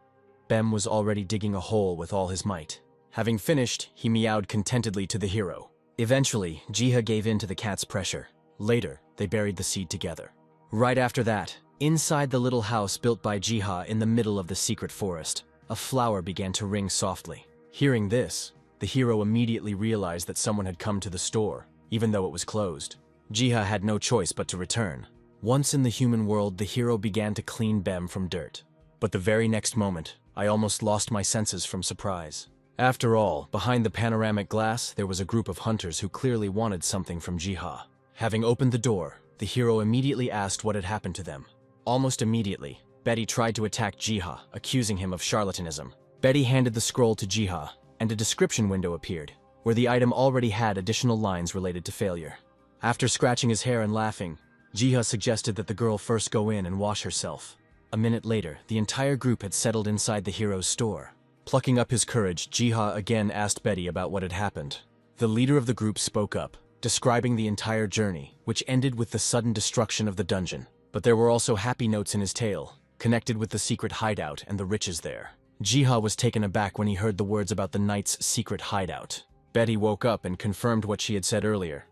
A: Bem was already digging a hole with all his might. Having finished, he meowed contentedly to the hero. Eventually, Jiha gave in to the cat's pressure. Later, they buried the seed together. Right after that, inside the little house built by Jiha in the middle of the secret forest, a flower began to ring softly. Hearing this, the hero immediately realized that someone had come to the store, even though it was closed. Jiha had no choice but to return. Once in the human world, the hero began to clean Bem from dirt. But the very next moment, I almost lost my senses from surprise. After all, behind the panoramic glass, there was a group of hunters who clearly wanted something from Jiha. Having opened the door, the hero immediately asked what had happened to them. Almost immediately, Betty tried to attack Jiha, accusing him of charlatanism. Betty handed the scroll to Jiha, and a description window appeared, where the item already had additional lines related to failure. After scratching his hair and laughing, Jiha suggested that the girl first go in and wash herself. A minute later, the entire group had settled inside the hero's store. Plucking up his courage, Jiha again asked Betty about what had happened. The leader of the group spoke up, describing the entire journey, which ended with the sudden destruction of the dungeon. But there were also happy notes in his tale, connected with the secret hideout and the riches there. Jiha was taken aback when he heard the words about the knight's secret hideout. Betty woke up and confirmed what she had said earlier,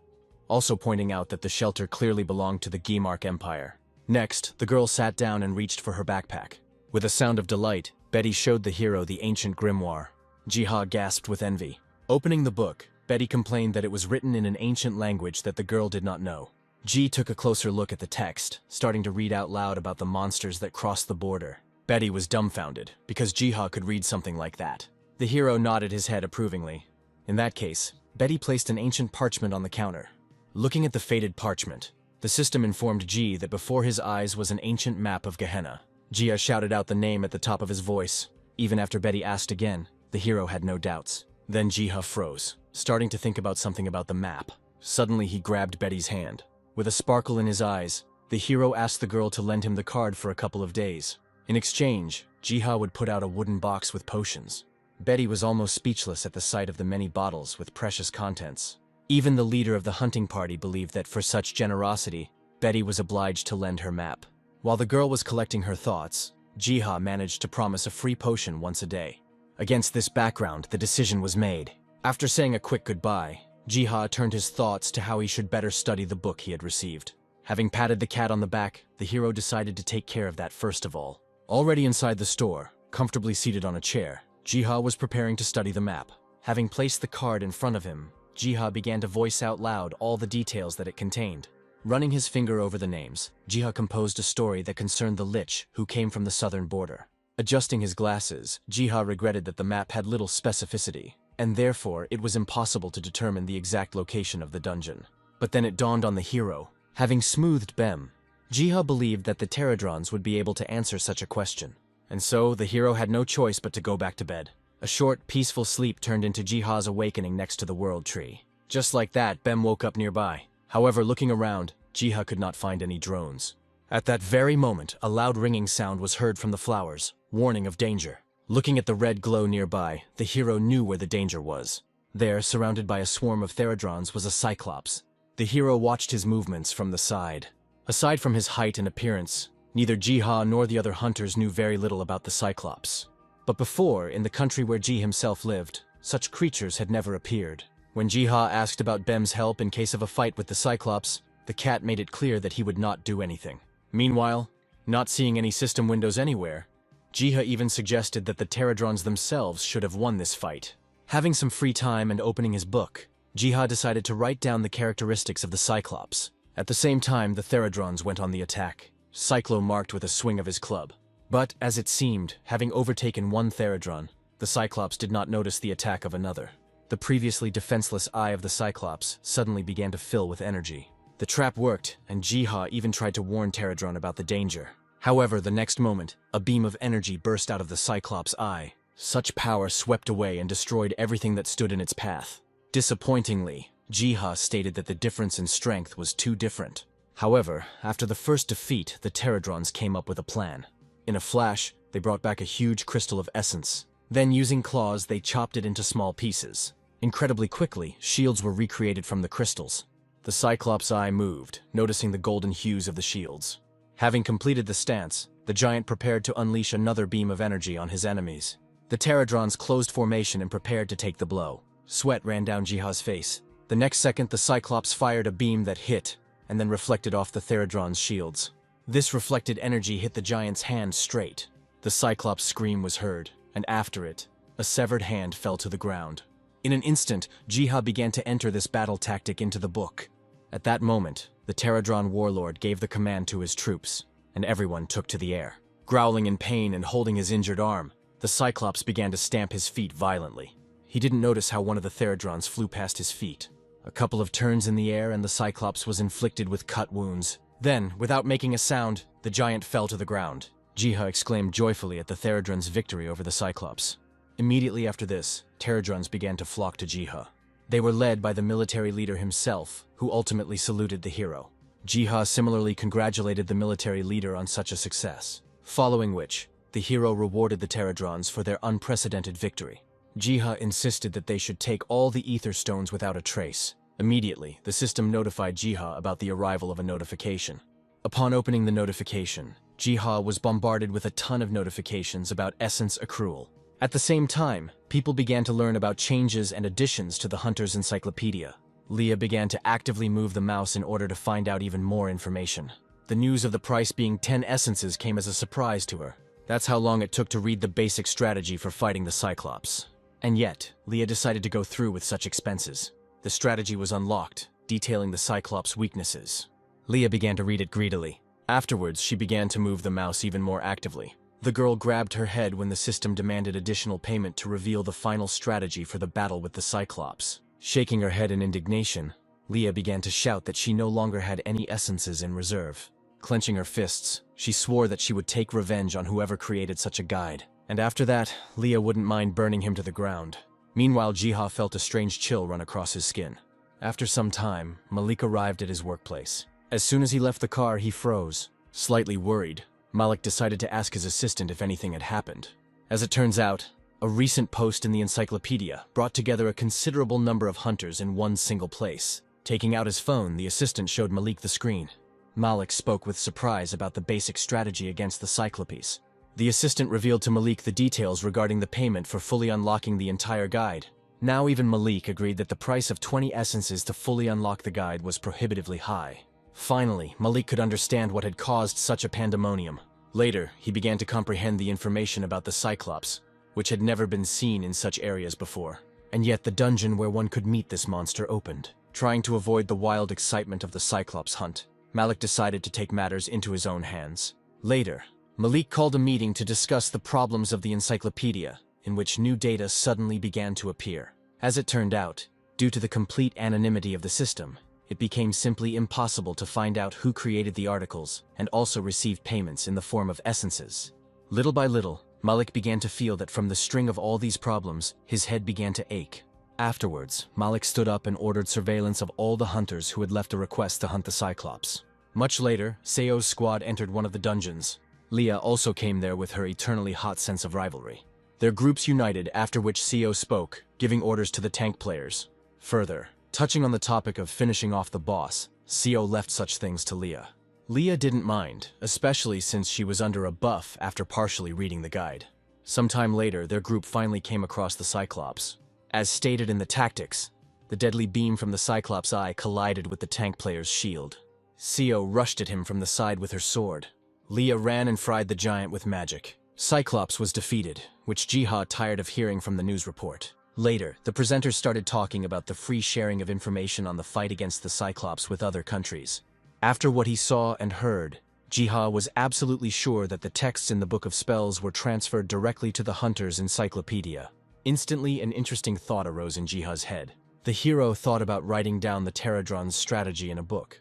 A: also pointing out that the shelter clearly belonged to the Gimark Empire. Next, the girl sat down and reached for her backpack. With a sound of delight, Betty showed the hero the ancient grimoire. Jiha gasped with envy. Opening the book, Betty complained that it was written in an ancient language that the girl did not know. Ji took a closer look at the text, starting to read out loud about the monsters that crossed the border. Betty was dumbfounded, because Jiha could read something like that. The hero nodded his head approvingly. In that case, Betty placed an ancient parchment on the counter. Looking at the faded parchment, the system informed Ji that before his eyes was an ancient map of Gehenna. Jiha shouted out the name at the top of his voice. Even after Betty asked again, the hero had no doubts. Then Jiha froze, starting to think about something about the map. Suddenly he grabbed Betty's hand. With a sparkle in his eyes, the hero asked the girl to lend him the card for a couple of days. In exchange, Jiha would put out a wooden box with potions. Betty was almost speechless at the sight of the many bottles with precious contents. Even the leader of the hunting party believed that for such generosity, Betty was obliged to lend her map. While the girl was collecting her thoughts, Jiha managed to promise a free potion once a day. Against this background, the decision was made. After saying a quick goodbye, Jiha turned his thoughts to how he should better study the book he had received. Having patted the cat on the back, the hero decided to take care of that first of all. Already inside the store, comfortably seated on a chair, Jiha was preparing to study the map. Having placed the card in front of him, Jiha began to voice out loud all the details that it contained. Running his finger over the names, Jiha composed a story that concerned the Lich who came from the southern border. Adjusting his glasses, Jiha regretted that the map had little specificity, and therefore it was impossible to determine the exact location of the dungeon. But then it dawned on the hero. Having smoothed Bem, Jiha believed that the Pterodrons would be able to answer such a question. And so the hero had no choice but to go back to bed. A short, peaceful sleep turned into Jiha's awakening next to the World Tree. Just like that, Bem woke up nearby. However, looking around, Jiha could not find any drones. At that very moment, a loud ringing sound was heard from the flowers, warning of danger. Looking at the red glow nearby, the hero knew where the danger was. There, surrounded by a swarm of Pterodrons, was a Cyclops. The hero watched his movements from the side. Aside from his height and appearance, neither Jiha nor the other hunters knew very little about the Cyclops. But before, in the country where Ji himself lived, such creatures had never appeared. When Jiha asked about Bem's help in case of a fight with the Cyclops, the cat made it clear that he would not do anything. Meanwhile, not seeing any system windows anywhere, Jiha even suggested that the Pterodrons themselves should have won this fight. Having some free time and opening his book, Jiha decided to write down the characteristics of the Cyclops. At the same time, the Pterodrons went on the attack, Cyclo marked with a swing of his club. But, as it seemed, having overtaken one Pterodron, the Cyclops did not notice the attack of another. The previously defenseless eye of the Cyclops suddenly began to fill with energy. The trap worked, and Jiha even tried to warn Pterodron about the danger. However, the next moment, a beam of energy burst out of the Cyclops' eye. Such power swept away and destroyed everything that stood in its path. Disappointingly, Jiha stated that the difference in strength was too different. However, after the first defeat, the Pterodrons came up with a plan. In a flash, they brought back a huge crystal of essence. Then, using claws, they chopped it into small pieces. Incredibly quickly, shields were recreated from the crystals. The Cyclops' eye moved, noticing the golden hues of the shields. Having completed the stance, the giant prepared to unleash another beam of energy on his enemies. The Pterodrons closed formation and prepared to take the blow. Sweat ran down Jiha's face. The next second, the Cyclops fired a beam that hit, and then reflected off the Pterodrons' shields. This reflected energy hit the giant's hand straight. The Cyclops' scream was heard, and after it, a severed hand fell to the ground. In an instant, Jiha began to enter this battle tactic into the book. At that moment, the Pterodron warlord gave the command to his troops, and everyone took to the air. Growling in pain and holding his injured arm, the Cyclops began to stamp his feet violently. He didn't notice how one of the Pterodrons flew past his feet. A couple of turns in the air and the Cyclops was inflicted with cut wounds. Then, without making a sound, the giant fell to the ground. Jiha exclaimed joyfully at the Pterodrons' victory over the Cyclops. Immediately after this, Pterodrons began to flock to Jiha. They were led by the military leader himself, who ultimately saluted the hero. Jiha similarly congratulated the military leader on such a success, following which, the hero rewarded the Pterodrons for their unprecedented victory. Jiha insisted that they should take all the ether stones without a trace. Immediately, the system notified Jiha about the arrival of a notification. Upon opening the notification, Jiha was bombarded with a ton of notifications about essence accrual. At the same time, people began to learn about changes and additions to the Hunter's Encyclopedia. Leah began to actively move the mouse in order to find out even more information. The news of the price being 10 essences came as a surprise to her. That's how long it took to read the basic strategy for fighting the Cyclops. And yet, Leah decided to go through with such expenses. The strategy was unlocked, detailing the Cyclops' weaknesses. Leah began to read it greedily. Afterwards, she began to move the mouse even more actively. The girl grabbed her head when the system demanded additional payment to reveal the final strategy for the battle with the Cyclops. Shaking her head in indignation, Leah began to shout that she no longer had any essences in reserve. Clenching her fists, she swore that she would take revenge on whoever created such a guide. And after that, Leah wouldn't mind burning him to the ground. Meanwhile, Jiha felt a strange chill run across his skin. After some time, Malik arrived at his workplace. As soon as he left the car, he froze. Slightly worried, Malik decided to ask his assistant if anything had happened. As it turns out, a recent post in the encyclopedia brought together a considerable number of hunters in one single place. Taking out his phone, the assistant showed Malik the screen. Malik spoke with surprise about the basic strategy against the Cyclopes. The assistant revealed to Malik the details regarding the payment for fully unlocking the entire guide. Now even Malik agreed that the price of 20 essences to fully unlock the guide was prohibitively high. Finally, Malik could understand what had caused such a pandemonium. Later, he began to comprehend the information about the Cyclops. which had never been seen in such areas before. And yet the dungeon where one could meet this monster opened. Trying to avoid the wild excitement of the Cyclops hunt, Malik decided to take matters into his own hands. Later, Malik called a meeting to discuss the problems of the encyclopedia, in which new data suddenly began to appear. As it turned out, due to the complete anonymity of the system, it became simply impossible to find out who created the articles and also received payments in the form of essences. Little by little, Malik began to feel that from the string of all these problems, his head began to ache. Afterwards, Malik stood up and ordered surveillance of all the hunters who had left a request to hunt the Cyclops. Much later, Seo's squad entered one of the dungeons. Leah also came there with her eternally hot sense of rivalry. Their groups united, after which Seo spoke, giving orders to the tank players. Further, touching on the topic of finishing off the boss, Seo left such things to Leah. Leah didn't mind, especially since she was under a buff after partially reading the guide. Sometime later, their group finally came across the Cyclops. As stated in the tactics, the deadly beam from the Cyclops' eye collided with the tank player's shield. Seo rushed at him from the side with her sword. Leah ran and fried the giant with magic. Cyclops was defeated, which Jiha tired of hearing from the news report. Later, the presenters started talking about the free sharing of information on the fight against the Cyclops with other countries. After what he saw and heard, Jiha was absolutely sure that the texts in the Book of Spells were transferred directly to the Hunter's encyclopedia. Instantly, an interesting thought arose in Jiha's head. The hero thought about writing down the Pterodron's strategy in a book,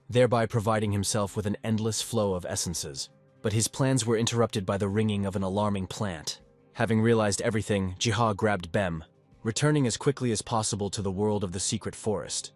A: thereby providing himself with an endless flow of essences. But his plans were interrupted by the ringing of an alarming plant. Having realized everything, Jiha grabbed Bem, returning as quickly as possible to the world of the secret forest.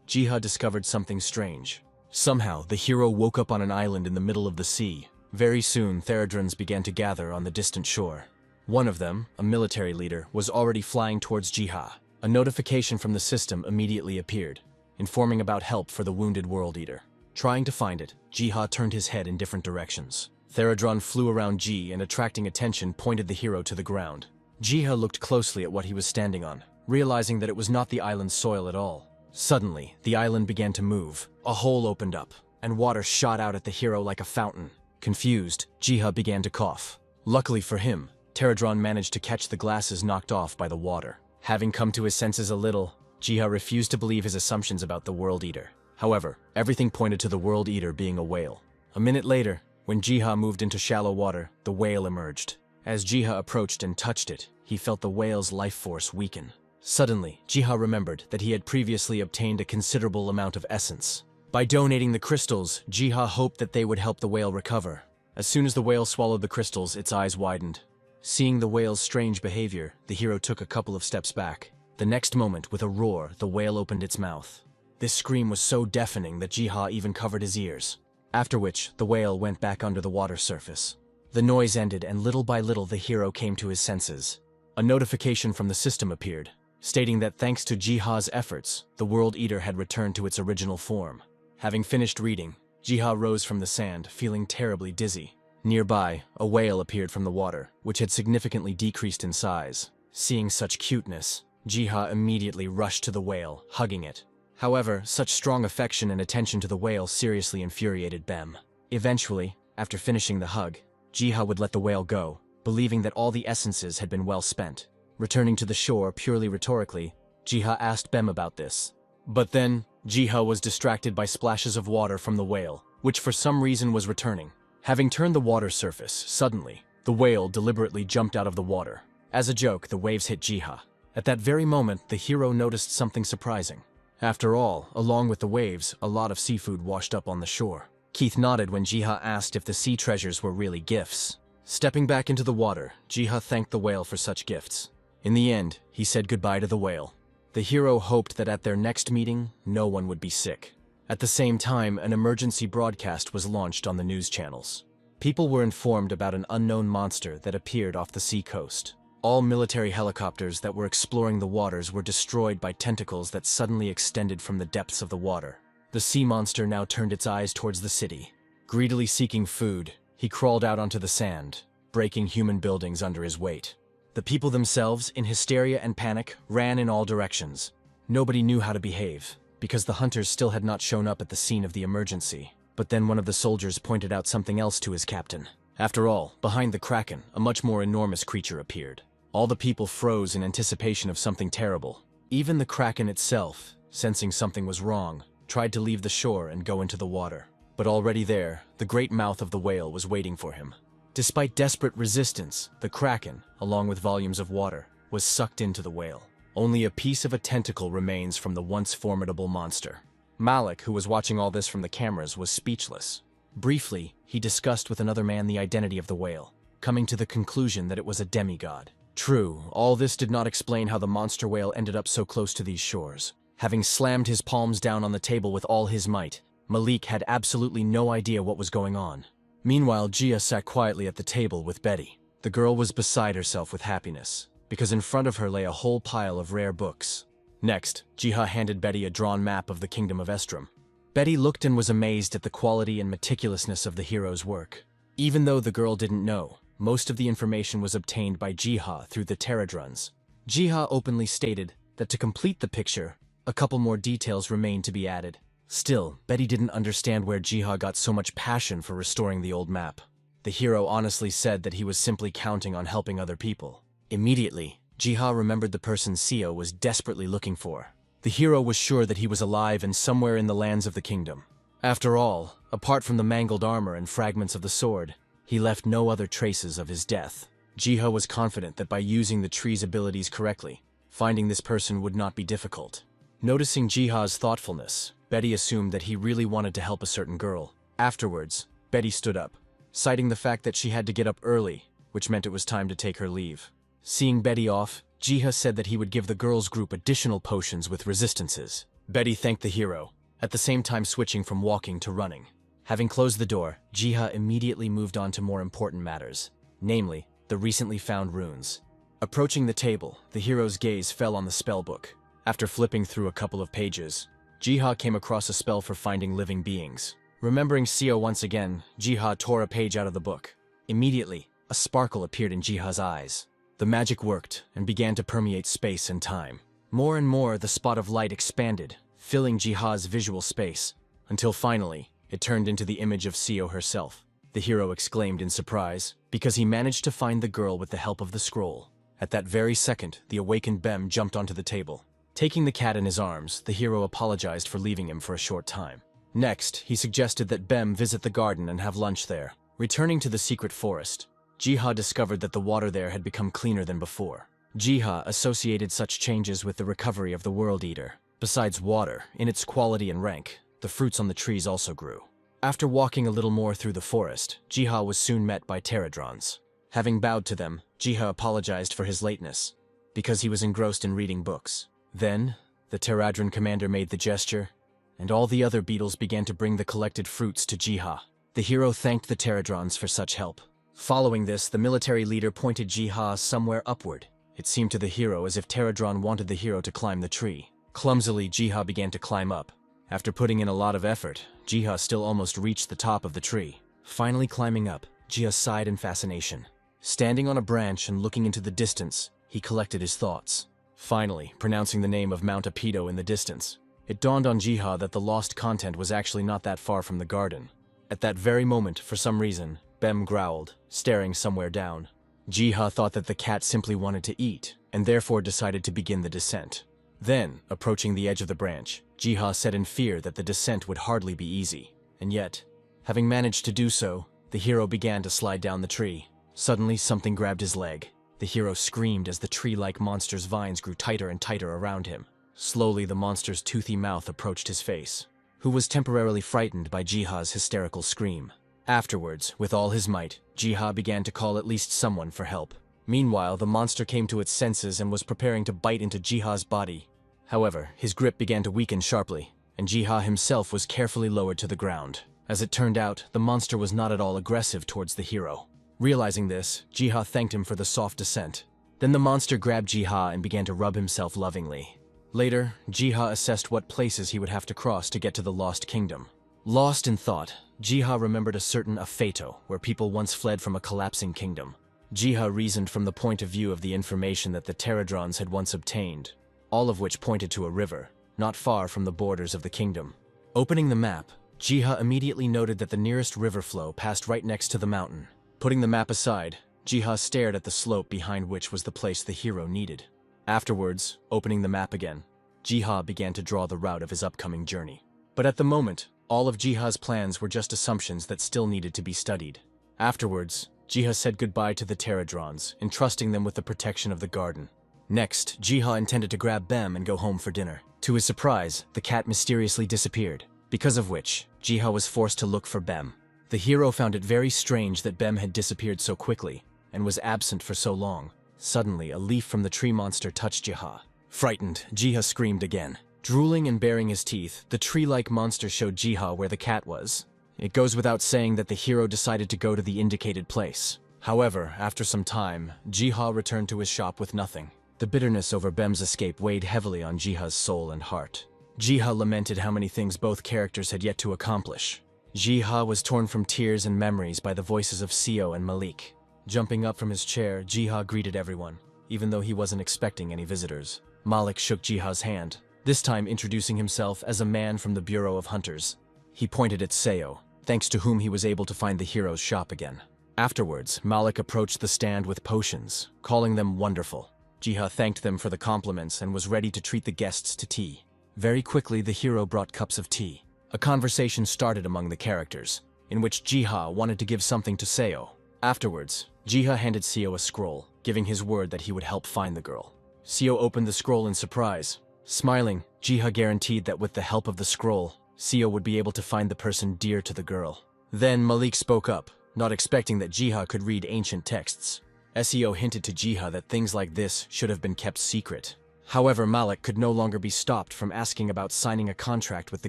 A: Jiha discovered something strange. Somehow, the hero woke up on an island in the middle of the sea. Very soon, Pterodrons began to gather on the distant shore. One of them, a military leader, was already flying towards Jiha. A notification from the system immediately appeared, informing about help for the wounded World Eater. Trying to find it, Jiha turned his head in different directions. Pterodron flew around Ji and, attracting attention, pointed the hero to the ground. Jiha looked closely at what he was standing on, realizing that it was not the island's soil at all. Suddenly, the island began to move. A hole opened up, and water shot out at the hero like a fountain. Confused, Jiha began to cough. Luckily for him, Pterodron managed to catch the glasses knocked off by the water. Having come to his senses a little, Jiha refused to believe his assumptions about the World Eater. However, everything pointed to the World Eater being a whale. A minute later, when Jiha moved into shallow water, the whale emerged. As Jiha approached and touched it, he felt the whale's life force weaken. Suddenly, Jiha remembered that he had previously obtained a considerable amount of essence. By donating the crystals, Jiha hoped that they would help the whale recover. As soon as the whale swallowed the crystals, its eyes widened. Seeing the whale's strange behavior, the hero took a couple of steps back. The next moment, with a roar, the whale opened its mouth. This scream was so deafening that Jiha even covered his ears. After which, the whale went back under the water surface. The noise ended, and little by little the hero came to his senses. A notification from the system appeared, stating that thanks to Jiha's efforts, the World Eater had returned to its original form. Having finished reading, Jiha rose from the sand, feeling terribly dizzy. Nearby, a whale appeared from the water, which had significantly decreased in size. Seeing such cuteness, Jiha immediately rushed to the whale, hugging it. However, such strong affection and attention to the whale seriously infuriated Bem. Eventually, after finishing the hug, Jiha would let the whale go, believing that all the essences had been well spent. Returning to the shore purely rhetorically, Jiha asked Bem about this. But then, Jiha was distracted by splashes of water from the whale, which for some reason was returning. Having turned the water surface, suddenly, the whale deliberately jumped out of the water. As a joke, the waves hit Jiha. At that very moment, the hero noticed something surprising. After all, along with the waves, a lot of seafood washed up on the shore. Keith nodded when Jiha asked if the sea treasures were really gifts. Stepping back into the water, Jiha thanked the whale for such gifts. In the end, he said goodbye to the whale. The hero hoped that at their next meeting, no one would be sick. At the same time, an emergency broadcast was launched on the news channels. People were informed about an unknown monster that appeared off the sea coast. All military helicopters that were exploring the waters were destroyed by tentacles that suddenly extended from the depths of the water. The sea monster now turned its eyes towards the city. Greedily seeking food, he crawled out onto the sand, breaking human buildings under his weight. The people themselves, in hysteria and panic, ran in all directions. Nobody knew how to behave, because the hunters still had not shown up at the scene of the emergency. But then one of the soldiers pointed out something else to his captain. After all, behind the Kraken, a much more enormous creature appeared. All the people froze in anticipation of something terrible. Even the Kraken itself, sensing something was wrong, tried to leave the shore and go into the water. But already there, the great mouth of the whale was waiting for him. Despite desperate resistance, the Kraken, along with volumes of water, was sucked into the whale. Only a piece of a tentacle remains from the once formidable monster. Malik, who was watching all this from the cameras, was speechless. Briefly, he discussed with another man the identity of the whale, coming to the conclusion that it was a demigod. True, all this did not explain how the monster whale ended up so close to these shores. Having slammed his palms down on the table with all his might, Malik had absolutely no idea what was going on. Meanwhile, Gia sat quietly at the table with Betty. The girl was beside herself with happiness, because in front of her lay a whole pile of rare books. Next, Jiha handed Betty a drawn map of the Kingdom of Estrom. Betty looked and was amazed at the quality and meticulousness of the hero's work. Even though the girl didn't know, most of the information was obtained by Jiha through the Pterodrons. Jiha openly stated that to complete the picture, a couple more details remained to be added. Still, Betty didn't understand where Jiha got so much passion for restoring the old map. The hero honestly said that he was simply counting on helping other people. Immediately, Jiha remembered the person Seo was desperately looking for. The hero was sure that he was alive and somewhere in the lands of the kingdom. After all, apart from the mangled armor and fragments of the sword, he left no other traces of his death. Jiha was confident that by using the tree's abilities correctly, finding this person would not be difficult. Noticing Jiha's thoughtfulness, Betty assumed that he really wanted to help a certain girl. Afterwards, Betty stood up, citing the fact that she had to get up early, which meant it was time to take her leave. Seeing Betty off, Jiha said that he would give the girls' group additional potions with resistances. Betty thanked the hero, at the same time switching from walking to running. Having closed the door, Jiha immediately moved on to more important matters, namely, the recently found runes. Approaching the table, the hero's gaze fell on the spellbook. After flipping through a couple of pages, Jiha came across a spell for finding living beings. Remembering Seo once again, Jiha tore a page out of the book. Immediately, a sparkle appeared in Jiha's eyes. The magic worked and began to permeate space and time. More and more, the spot of light expanded, filling Jiha's visual space, until finally, it turned into the image of Seo herself. The hero exclaimed in surprise, because he managed to find the girl with the help of the scroll. At that very second, the awakened Bem jumped onto the table. Taking the cat in his arms, the hero apologized for leaving him for a short time. Next, he suggested that Bem visit the garden and have lunch there. Returning to the secret forest, Jiha discovered that the water there had become cleaner than before. Jiha associated such changes with the recovery of the World Eater. Besides water, in its quality and rank, the fruits on the trees also grew. After walking a little more through the forest, Jiha was soon met by Pterodrons. Having bowed to them, Jiha apologized for his lateness, because he was engrossed in reading books. Then, the Pterodron commander made the gesture, and all the other beetles began to bring the collected fruits to Jiha. The hero thanked the Pterodrons for such help. Following this, the military leader pointed Jiha somewhere upward. It seemed to the hero as if Pterodron wanted the hero to climb the tree. Clumsily, Jiha began to climb up. After putting in a lot of effort, Jiha still almost reached the top of the tree. Finally climbing up, Jiha sighed in fascination. Standing on a branch and looking into the distance, he collected his thoughts. Finally, pronouncing the name of Mount Apido in the distance, it dawned on Jiha that the lost content was actually not that far from the garden. At that very moment, for some reason, Bem growled, staring somewhere down. Jiha thought that the cat simply wanted to eat, and therefore decided to begin the descent. Then, approaching the edge of the branch, Jiha said in fear that the descent would hardly be easy. And yet, having managed to do so, the hero began to slide down the tree. Suddenly, something grabbed his leg. The hero screamed as the tree-like monster's vines grew tighter and tighter around him. Slowly, the monster's toothy mouth approached his face, who was temporarily frightened by Jiha's hysterical scream. Afterwards, with all his might, Jiha began to call at least someone for help. Meanwhile, the monster came to its senses and was preparing to bite into Jiha's body. However, his grip began to weaken sharply, and Jiha himself was carefully lowered to the ground. As it turned out, the monster was not at all aggressive towards the hero. Realizing this, Jiha thanked him for the soft descent. Then the monster grabbed Jiha and began to rub himself lovingly. Later, Jiha assessed what places he would have to cross to get to the Lost Kingdom. Lost in thought, Jiha remembered a certain Afeto, where people once fled from a collapsing kingdom. Jiha reasoned from the point of view of the information that the Pterodrons had once obtained, all of which pointed to a river, not far from the borders of the kingdom. Opening the map, Jiha immediately noted that the nearest river flow passed right next to the mountain. Putting the map aside, Jiha stared at the slope behind which was the place the hero needed. Afterwards, opening the map again, Jiha began to draw the route of his upcoming journey. But at the moment, all of Jiha's plans were just assumptions that still needed to be studied. Afterwards, Jiha said goodbye to the Pterodrons, entrusting them with the protection of the garden. Next, Jiha intended to grab Bem and go home for dinner. To his surprise, the cat mysteriously disappeared, because of which, Jiha was forced to look for Bem. The hero found it very strange that Bem had disappeared so quickly, and was absent for so long. Suddenly, a leaf from the tree monster touched Jiha. Frightened, Jiha screamed again. Drooling and baring his teeth, the tree-like monster showed Jiha where the cat was. It goes without saying that the hero decided to go to the indicated place. However, after some time, Jiha returned to his shop with nothing. The bitterness over Bem's escape weighed heavily on Jiha's soul and heart. Jiha lamented how many things both characters had yet to accomplish. Jiha was torn from tears and memories by the voices of Seo and Malik. Jumping up from his chair, Jiha greeted everyone, even though he wasn't expecting any visitors. Malik shook Jiha's hand, this time introducing himself as a man from the Bureau of Hunters. He pointed at Seo, thanks to whom he was able to find the hero's shop again. Afterwards, Malik approached the stand with potions, calling them wonderful. Jiha thanked them for the compliments and was ready to treat the guests to tea. Very quickly, the hero brought cups of tea. A conversation started among the characters, in which Jiha wanted to give something to Seo. Afterwards, Jiha handed Seo a scroll, giving his word that he would help find the girl. Seo opened the scroll in surprise. Smiling, Jiha guaranteed that with the help of the scroll, Seo would be able to find the person dear to the girl. Then Malik spoke up, not expecting that Jiha could read ancient texts. Seo hinted to Jiha that things like this should have been kept secret. However, Malik could no longer be stopped from asking about signing a contract with the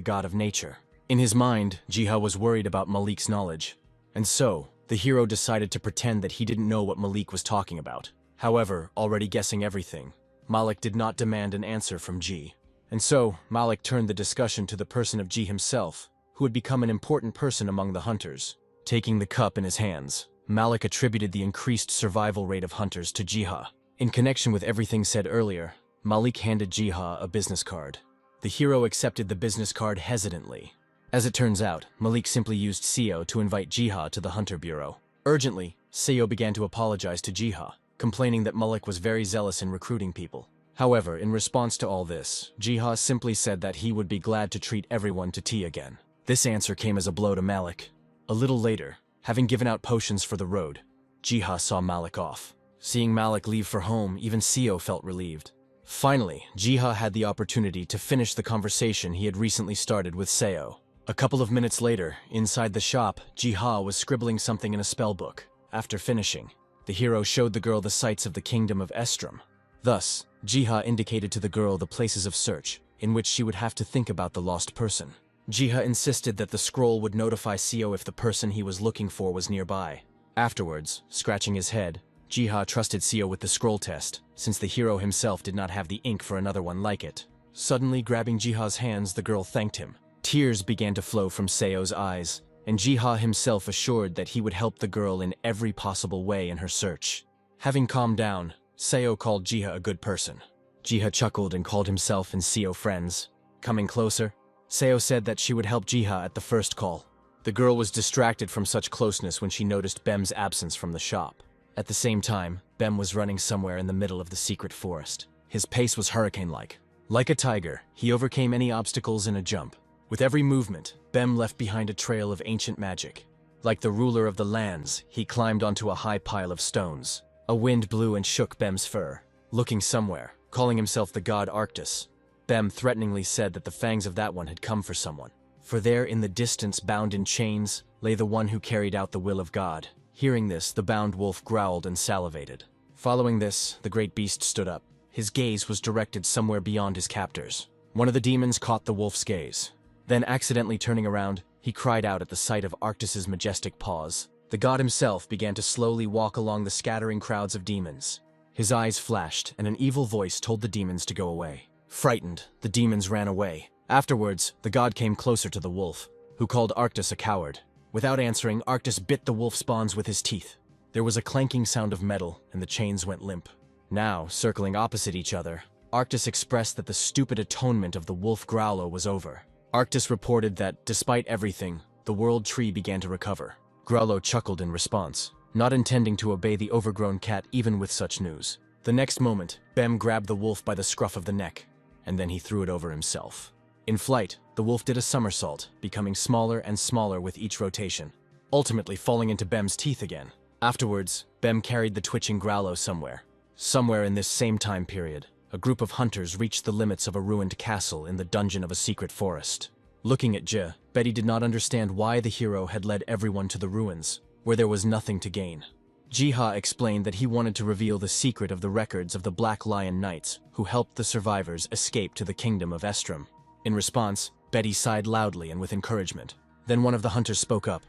A: god of nature. In his mind, Jiha was worried about Malik's knowledge, and so, the hero decided to pretend that he didn't know what Malik was talking about. However, already guessing everything, Malik did not demand an answer from Ji. And so, Malik turned the discussion to the person of Ji himself, who had become an important person among the hunters. Taking the cup in his hands, Malik attributed the increased survival rate of hunters to Jiha. In connection with everything said earlier, Malik handed Jiha a business card. The hero accepted the business card hesitantly. As it turns out, Malik simply used Seo to invite Jiha to the Hunter Bureau. Urgently, Seo began to apologize to Jiha, complaining that Malik was very zealous in recruiting people. However, in response to all this, Jiha simply said that he would be glad to treat everyone to tea again. This answer came as a blow to Malik. A little later, having given out potions for the road, Jiha saw Malik off. Seeing Malik leave for home, even Seo felt relieved. Finally, Jiha had the opportunity to finish the conversation he had recently started with Seo. A couple of minutes later, inside the shop, Jiha was scribbling something in a spellbook. After finishing, the hero showed the girl the sights of the kingdom of Estrom. Thus, Jiha indicated to the girl the places of search, in which she would have to think about the lost person. Jiha insisted that the scroll would notify Seo if the person he was looking for was nearby. Afterwards, scratching his head, Jiha trusted Seo with the scroll test, since the hero himself did not have the ink for another one like it. Suddenly grabbing Jiha's hands, the girl thanked him. Tears began to flow from Seo's eyes, and Jiha himself assured that he would help the girl in every possible way in her search. Having calmed down, Seo called Jiha a good person. Jiha chuckled and called himself and Seo friends. Coming closer, Seo said that she would help Jiha at the first call. The girl was distracted from such closeness when she noticed Bem's absence from the shop. At the same time, Bem was running somewhere in the middle of the secret forest. His pace was hurricane-like. Like a tiger, he overcame any obstacles in a jump. With every movement, Bem left behind a trail of ancient magic. Like the ruler of the lands, he climbed onto a high pile of stones. A wind blew and shook Bem's fur. Looking somewhere, calling himself the god Arctus, Bem threateningly said that the fangs of that one had come for someone. For there in the distance, bound in chains, lay the one who carried out the will of God. Hearing this, the bound wolf growled and salivated. Following this, the great beast stood up. His gaze was directed somewhere beyond his captors. One of the demons caught the wolf's gaze. Then, accidentally turning around, he cried out at the sight of Arctus's majestic paws. The god himself began to slowly walk along the scattering crowds of demons. His eyes flashed, and an evil voice told the demons to go away. Frightened, the demons ran away. Afterwards, the god came closer to the wolf, who called Arctus a coward. Without answering, Arctus bit the wolf's bonds with his teeth. There was a clanking sound of metal, and the chains went limp. Now, circling opposite each other, Arctus expressed that the stupid atonement of the wolf Growlo was over. Arctus reported that, despite everything, the world tree began to recover. Growlo chuckled in response. not intending to obey the overgrown cat even with such news. The next moment, Bem grabbed the wolf by the scruff of the neck, and then he threw it over himself. In flight, the wolf did a somersault, becoming smaller and smaller with each rotation, ultimately falling into Bem's teeth again. Afterwards, Bem carried the twitching Growlo somewhere. Somewhere in this same time period, a group of hunters reached the limits of a ruined castle in the dungeon of a secret forest. Looking at Je, Betty did not understand why the hero had led everyone to the ruins, where there was nothing to gain. Jiha explained that he wanted to reveal the secret of the records of the Black Lion Knights who helped the survivors escape to the kingdom of Estrom. In response, Betty sighed loudly and with encouragement. Then one of the hunters spoke up,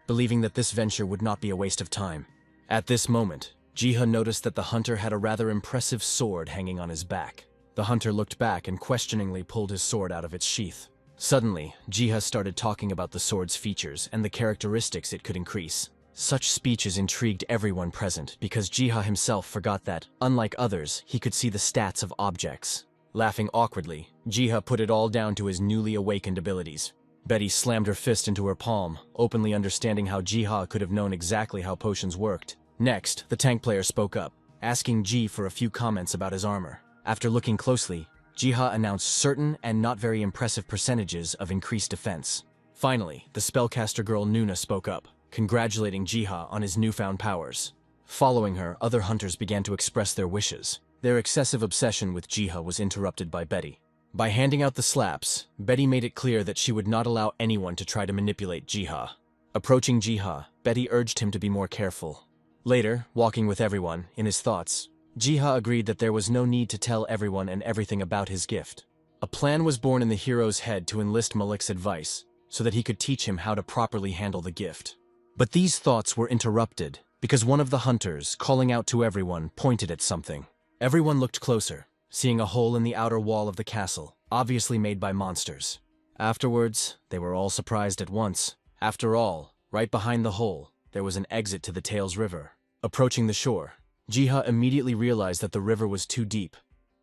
A: believing that this venture would not be a waste of time. At this moment, Jiha noticed that the hunter had a rather impressive sword hanging on his back. The hunter looked back and questioningly pulled his sword out of its sheath. Suddenly, Jiha started talking about the sword's features and the characteristics it could increase. Such speeches intrigued everyone present because Jiha himself forgot that, unlike others, he could see the stats of objects. Laughing awkwardly, Jiha put it all down to his newly awakened abilities. Betty slammed her fist into her palm, openly understanding how Jiha could have known exactly how potions worked. Next, the tank player spoke up, asking Ji for a few comments about his armor. After looking closely, Jiha announced certain and not very impressive percentages of increased defense. Finally, the spellcaster girl Nuna spoke up, congratulating Jiha on his newfound powers. Following her, other hunters began to express their wishes. Their excessive obsession with Jiha was interrupted by Betty. By handing out the slaps, Betty made it clear that she would not allow anyone to try to manipulate Jiha. Approaching Jiha, Betty urged him to be more careful. Later, walking with everyone, in his thoughts, Jiha agreed that there was no need to tell everyone and everything about his gift. A plan was born in the hero's head to enlist Malik's advice, so that he could teach him how to properly handle the gift. But these thoughts were interrupted, because one of the hunters, calling out to everyone, pointed at something. Everyone looked closer, seeing a hole in the outer wall of the castle, obviously made by monsters. Afterwards, they were all surprised at once. After all, right behind the hole, there was an exit to the Tails River. Approaching the shore, Jiha immediately realized that the river was too deep,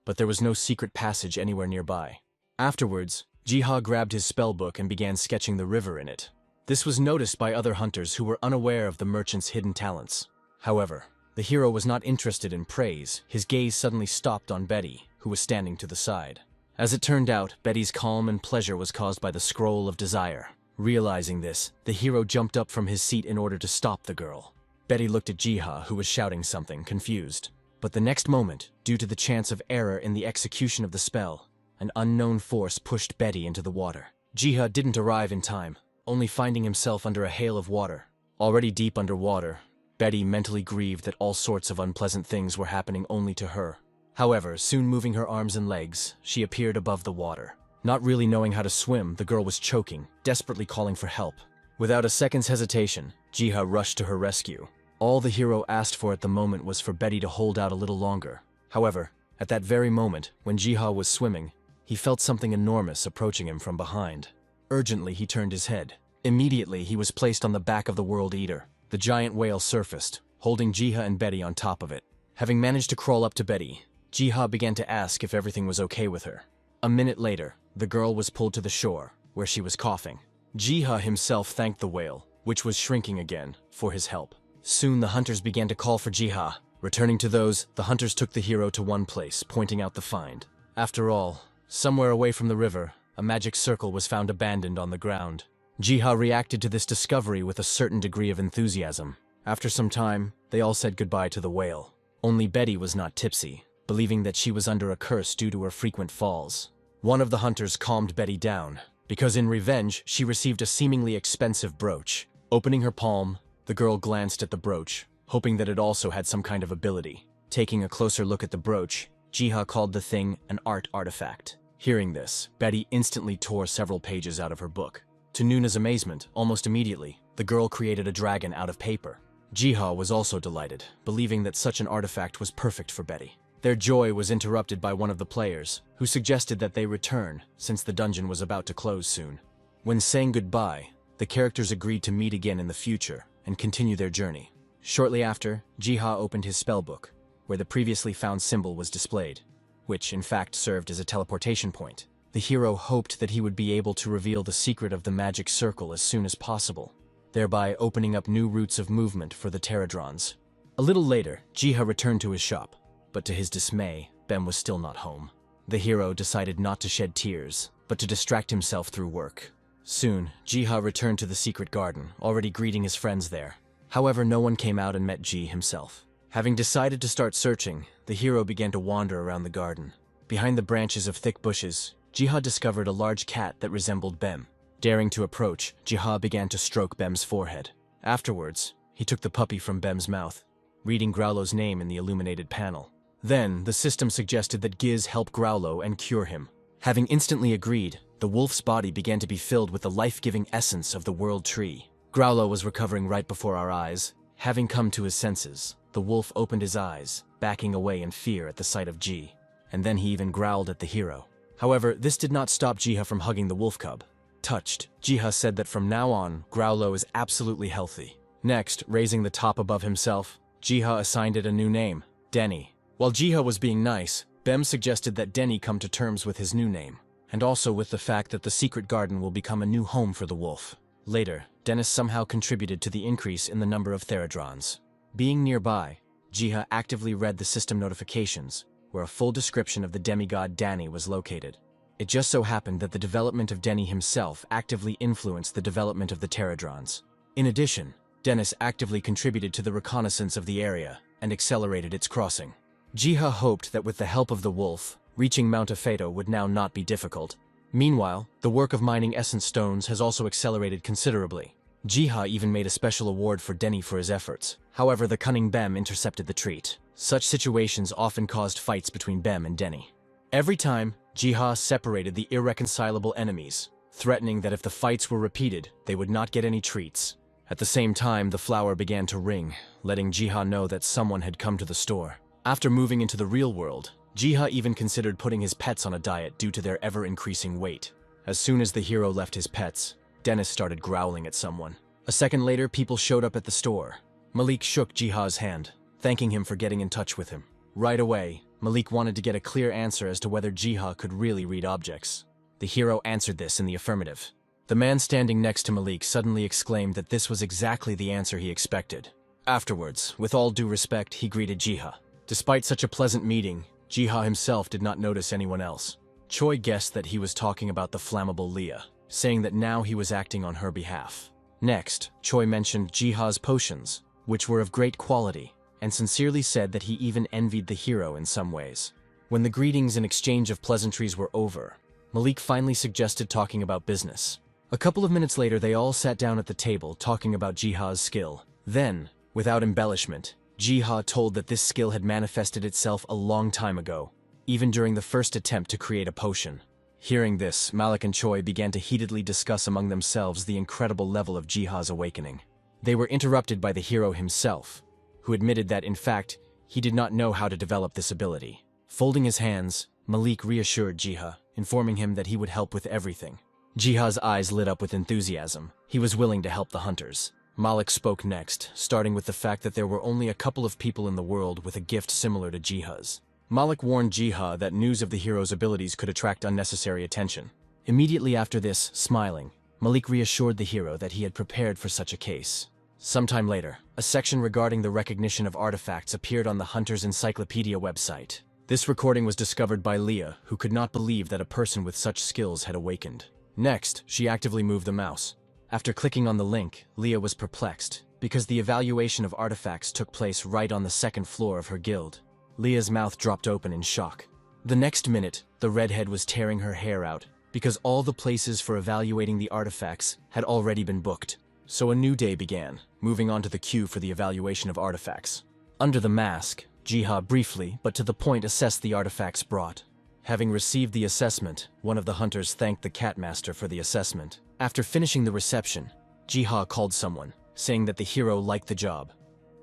A: but there was no secret passage anywhere nearby. Afterwards, Jiha grabbed his spellbook and began sketching the river in it. This was noticed by other hunters who were unaware of the merchant's hidden talents. However, the hero was not interested in praise. His gaze suddenly stopped on Betty, who was standing to the side. As it turned out, Betty's calm and pleasure was caused by the Scroll of Desire. Realizing this, the hero jumped up from his seat in order to stop the girl. Betty looked at Jiha, who was shouting something, confused. But the next moment, due to the chance of error in the execution of the spell, an unknown force pushed Betty into the water. Jiha didn't arrive in time, only finding himself under a hail of water. Already deep underwater, Betty mentally grieved that all sorts of unpleasant things were happening only to her. However, soon moving her arms and legs, she appeared above the water. Not really knowing how to swim, the girl was choking, desperately calling for help. Without a second's hesitation, Jiha rushed to her rescue. All the hero asked for at the moment was for Betty to hold out a little longer. However, at that very moment, when Jiha was swimming, he felt something enormous approaching him from behind. Urgently, he turned his head. Immediately, he was placed on the back of the World Eater. The giant whale surfaced, holding Jiha and Betty on top of it. Having managed to crawl up to Betty, Jiha began to ask if everything was okay with her. A minute later, the girl was pulled to the shore, where she was coughing. Jiha himself thanked the whale, which was shrinking again, for his help. Soon the hunters began to call for Jiha. Returning to those, the hunters took the hero to one place, pointing out the find. After all, somewhere away from the river, a magic circle was found abandoned on the ground. Jiha reacted to this discovery with a certain degree of enthusiasm. After some time, they all said goodbye to the whale. Only Betty was not tipsy, believing that she was under a curse due to her frequent falls. One of the hunters calmed Betty down, because in revenge, she received a seemingly expensive brooch. Opening her palm, the girl glanced at the brooch, hoping that it also had some kind of ability. Taking a closer look at the brooch, Jiha called the thing an art artifact. Hearing this, Betty instantly tore several pages out of her book. To Nuna's amazement, almost immediately, the girl created a dragon out of paper. Jiha was also delighted, believing that such an artifact was perfect for Betty. Their joy was interrupted by one of the players, who suggested that they return, since the dungeon was about to close soon. When saying goodbye, the characters agreed to meet again in the future and continue their journey. Shortly after, Jiha opened his spellbook, where the previously found symbol was displayed, which in fact served as a teleportation point. The hero hoped that he would be able to reveal the secret of the magic circle as soon as possible. thereby opening up new routes of movement for the Pterodrons. A little later, Jiha returned to his shop, but to his dismay, Bem was still not home. The hero decided not to shed tears, but to distract himself through work. Soon, Jiha returned to the secret garden, already greeting his friends there. However, no one came out and met Ji himself. Having decided to start searching, the hero began to wander around the garden. Behind the branches of thick bushes, Jiha discovered a large cat that resembled Bem. Daring to approach, Jiha began to stroke Bem's forehead. Afterwards, he took the puppy from Bem's mouth, reading Growlo's name in the illuminated panel. Then, the system suggested that Giz help Growlo and cure him. Having instantly agreed, the wolf's body began to be filled with the life-giving essence of the world tree. Growlo was recovering right before our eyes. Having come to his senses, the wolf opened his eyes, backing away in fear at the sight of Ji, and then he even growled at the hero. However, this did not stop Jiha from hugging the wolf cub. Touched, Jiha said that from now on, Growlo is absolutely healthy. Next, raising the top above himself, Jiha assigned it a new name, Denny. While Jiha was being nice, Bem suggested that Denny come to terms with his new name, and also with the fact that the secret garden will become a new home for the wolf. Later, Dennis somehow contributed to the increase in the number of Pterodrons. Being nearby, Jiha actively read the system notifications, where a full description of the demigod Danny was located. It just so happened that the development of Denny himself actively influenced the development of the Pterodrons. In addition, Dennis actively contributed to the reconnaissance of the area and accelerated its crossing. Jiha hoped that with the help of the wolf, reaching Mount Afeto would now not be difficult. Meanwhile, the work of mining essence stones has also accelerated considerably. Jiha even made a special award for Denny for his efforts. However, the cunning Bem intercepted the treat. Such situations often caused fights between Bem and Denny. Every time, Jiha separated the irreconcilable enemies, threatening that if the fights were repeated, they would not get any treats. At the same time, the flower began to ring, letting Jiha know that someone had come to the store. After moving into the real world, Jiha even considered putting his pets on a diet due to their ever-increasing weight. As soon as the hero left his pets, Dennis started growling at someone. A second later, people showed up at the store. Malik shook Jiha's hand, thanking him for getting in touch with him. Right away, Malik wanted to get a clear answer as to whether Jiha could really read objects. The hero answered this in the affirmative. The man standing next to Malik suddenly exclaimed that this was exactly the answer he expected. Afterwards, with all due respect, he greeted Jiha. Despite such a pleasant meeting, Jiha himself did not notice anyone else. Choi guessed that he was talking about the flammable Leah, saying that now he was acting on her behalf. Next, Choi mentioned Jiha's potions, which were of great quality, and sincerely said that he even envied the hero in some ways. When the greetings and exchange of pleasantries were over, Malik finally suggested talking about business. A couple of minutes later, they all sat down at the table talking about Jiha's skill. Then, without embellishment, Jiha told that this skill had manifested itself a long time ago, even during the first attempt to create a potion. Hearing this, Malik and Choi began to heatedly discuss among themselves the incredible level of Jiha's awakening. They were interrupted by the hero himself, who admitted that, in fact, he did not know how to develop this ability. Folding his hands, Malik reassured Jiha, informing him that he would help with everything. Jiha's eyes lit up with enthusiasm. He was willing to help the hunters. Malik spoke next, starting with the fact that there were only a couple of people in the world with a gift similar to Jiha's. Malik warned Jiha that news of the hero's abilities could attract unnecessary attention. Immediately after this, smiling, Malik reassured the hero that he had prepared for such a case. Sometime later, a section regarding the recognition of artifacts appeared on the Hunter's Encyclopedia website. This recording was discovered by Leah, who could not believe that a person with such skills had awakened. Next, she actively moved the mouse. After clicking on the link, Leah was perplexed, because the evaluation of artifacts took place right on the second floor of her guild. Leah's mouth dropped open in shock. The next minute, the redhead was tearing her hair out, because all the places for evaluating the artifacts had already been booked. So a new day began, moving on to the queue for the evaluation of artifacts. Under the mask, Jiha briefly, but to the point, assessed the artifacts brought. Having received the assessment, one of the hunters thanked the Catmaster for the assessment. After finishing the reception, Jiha called someone, saying that the hero liked the job,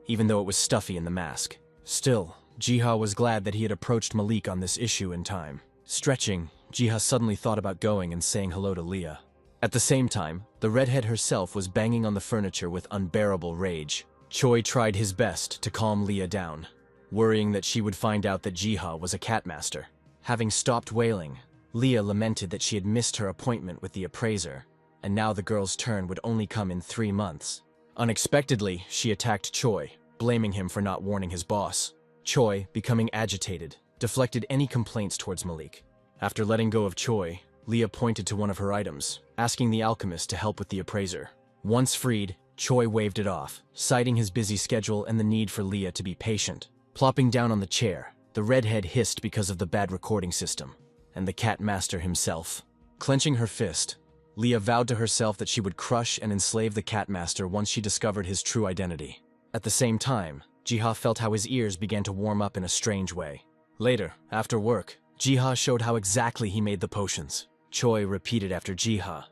A: even though it was stuffy in the mask. Still, Jiha was glad that he had approached Malik on this issue in time. Stretching, Jiha suddenly thought about going and saying hello to Leah. At the same time, the redhead herself was banging on the furniture with unbearable rage. Choi tried his best to calm Leah down, worrying that she would find out that Jiha was a Catmaster. Having stopped wailing, Leah lamented that she had missed her appointment with the appraiser, and now the girl's turn would only come in 3 months. Unexpectedly, she attacked Choi, blaming him for not warning his boss. Choi, becoming agitated, deflected any complaints towards Malik. After letting go of Choi, Leah pointed to one of her items, asking the alchemist to help with the appraiser. Once freed, Choi waved it off, citing his busy schedule and the need for Leah to be patient. Plopping down on the chair, the redhead hissed because of the bad recording system, and the cat master himself. Clenching her fist, Leah vowed to herself that she would crush and enslave the cat master once she discovered his true identity. At the same time, Jiha felt how his ears began to warm up in a strange way. Later, after work, Jiha showed how exactly he made the potions. Choi repeated after Jiha.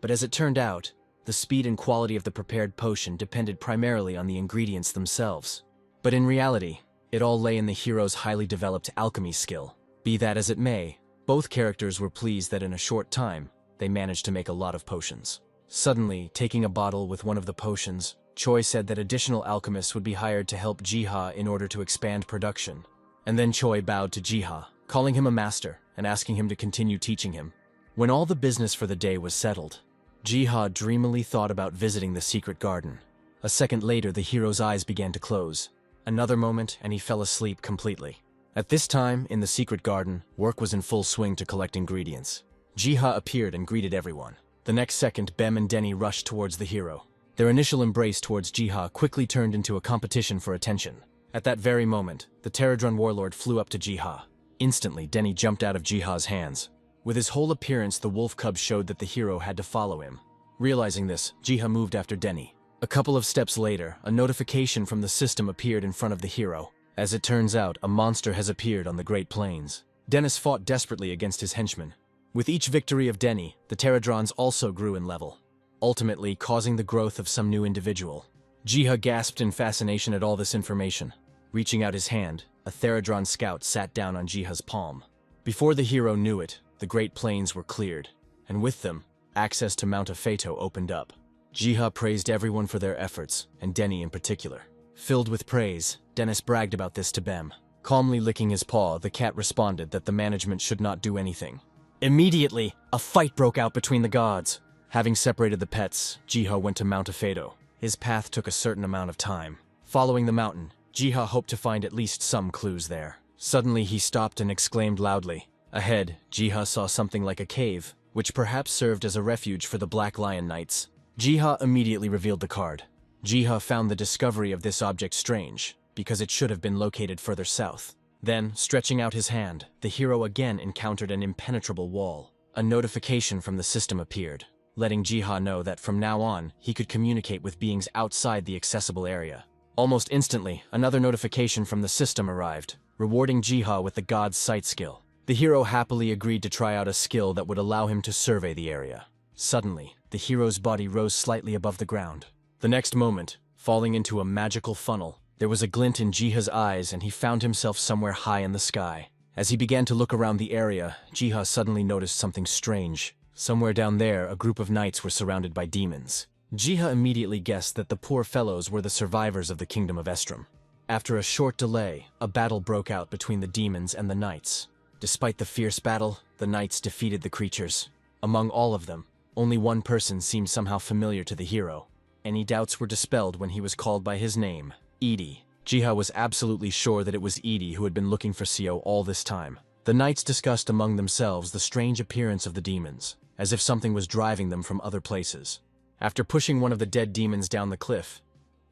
A: But as it turned out, the speed and quality of the prepared potion depended primarily on the ingredients themselves. But in reality, it all lay in the hero's highly developed alchemy skill. Be that as it may, both characters were pleased that in a short time, they managed to make a lot of potions. Suddenly, taking a bottle with one of the potions, Choi said that additional alchemists would be hired to help Jiha in order to expand production. And then Choi bowed to Jiha, calling him a master and asking him to continue teaching him. When all the business for the day was settled, Jiha dreamily thought about visiting the secret garden. A second later, the hero's eyes began to close. Another moment, and he fell asleep completely. At this time, in the secret garden, work was in full swing to collect ingredients. Jiha appeared and greeted everyone. The next second, Bem and Denny rushed towards the hero. Their initial embrace towards Jiha quickly turned into a competition for attention. At that very moment, the Pterodron warlord flew up to Jiha. Instantly, Denny jumped out of Jiha's hands. With his whole appearance, the wolf cub showed that the hero had to follow him. Realizing this, Jiha moved after Denny. A couple of steps later, a notification from the system appeared in front of the hero. As it turns out, a monster has appeared on the Great Plains. Dennis fought desperately against his henchmen. With each victory of Denny, the Pterodrons also grew in level, ultimately causing the growth of some new individual. Jiha gasped in fascination at all this information. Reaching out his hand, a Pterodron scout sat down on Jiha's palm. Before the hero knew it, the Great Plains were cleared, and with them, access to Mount Afeto opened up. Jiha praised everyone for their efforts, and Denny in particular. Filled with praise, Dennis bragged about this to Bem. Calmly licking his paw, the cat responded that the management should not do anything. Immediately, a fight broke out between the gods. Having separated the pets, Jiha went to Mount Afeto. His path took a certain amount of time. Following the mountain, Jiha hoped to find at least some clues there. Suddenly he stopped and exclaimed loudly. Ahead, Jiha saw something like a cave, which perhaps served as a refuge for the Black Lion Knights. Jiha immediately revealed the card. Jiha found the discovery of this object strange, because it should have been located further south. Then, stretching out his hand, the hero again encountered an impenetrable wall. A notification from the system appeared, letting Jiha know that from now on, he could communicate with beings outside the accessible area. Almost instantly, another notification from the system arrived, rewarding Jiha with the God's Sight skill. The hero happily agreed to try out a skill that would allow him to survey the area. Suddenly, the hero's body rose slightly above the ground. The next moment, falling into a magical funnel, there was a glint in Jiha's eyes and he found himself somewhere high in the sky. As he began to look around the area, Jiha suddenly noticed something strange. Somewhere down there, a group of knights were surrounded by demons. Jiha immediately guessed that the poor fellows were the survivors of the kingdom of Estrom. After a short delay, a battle broke out between the demons and the knights. Despite the fierce battle, the knights defeated the creatures. Among all of them, only one person seemed somehow familiar to the hero. Any doubts were dispelled when he was called by his name, Edie. Jiha was absolutely sure that it was Edie who had been looking for Seo all this time. The knights discussed among themselves the strange appearance of the demons, as if something was driving them from other places. After pushing one of the dead demons down the cliff,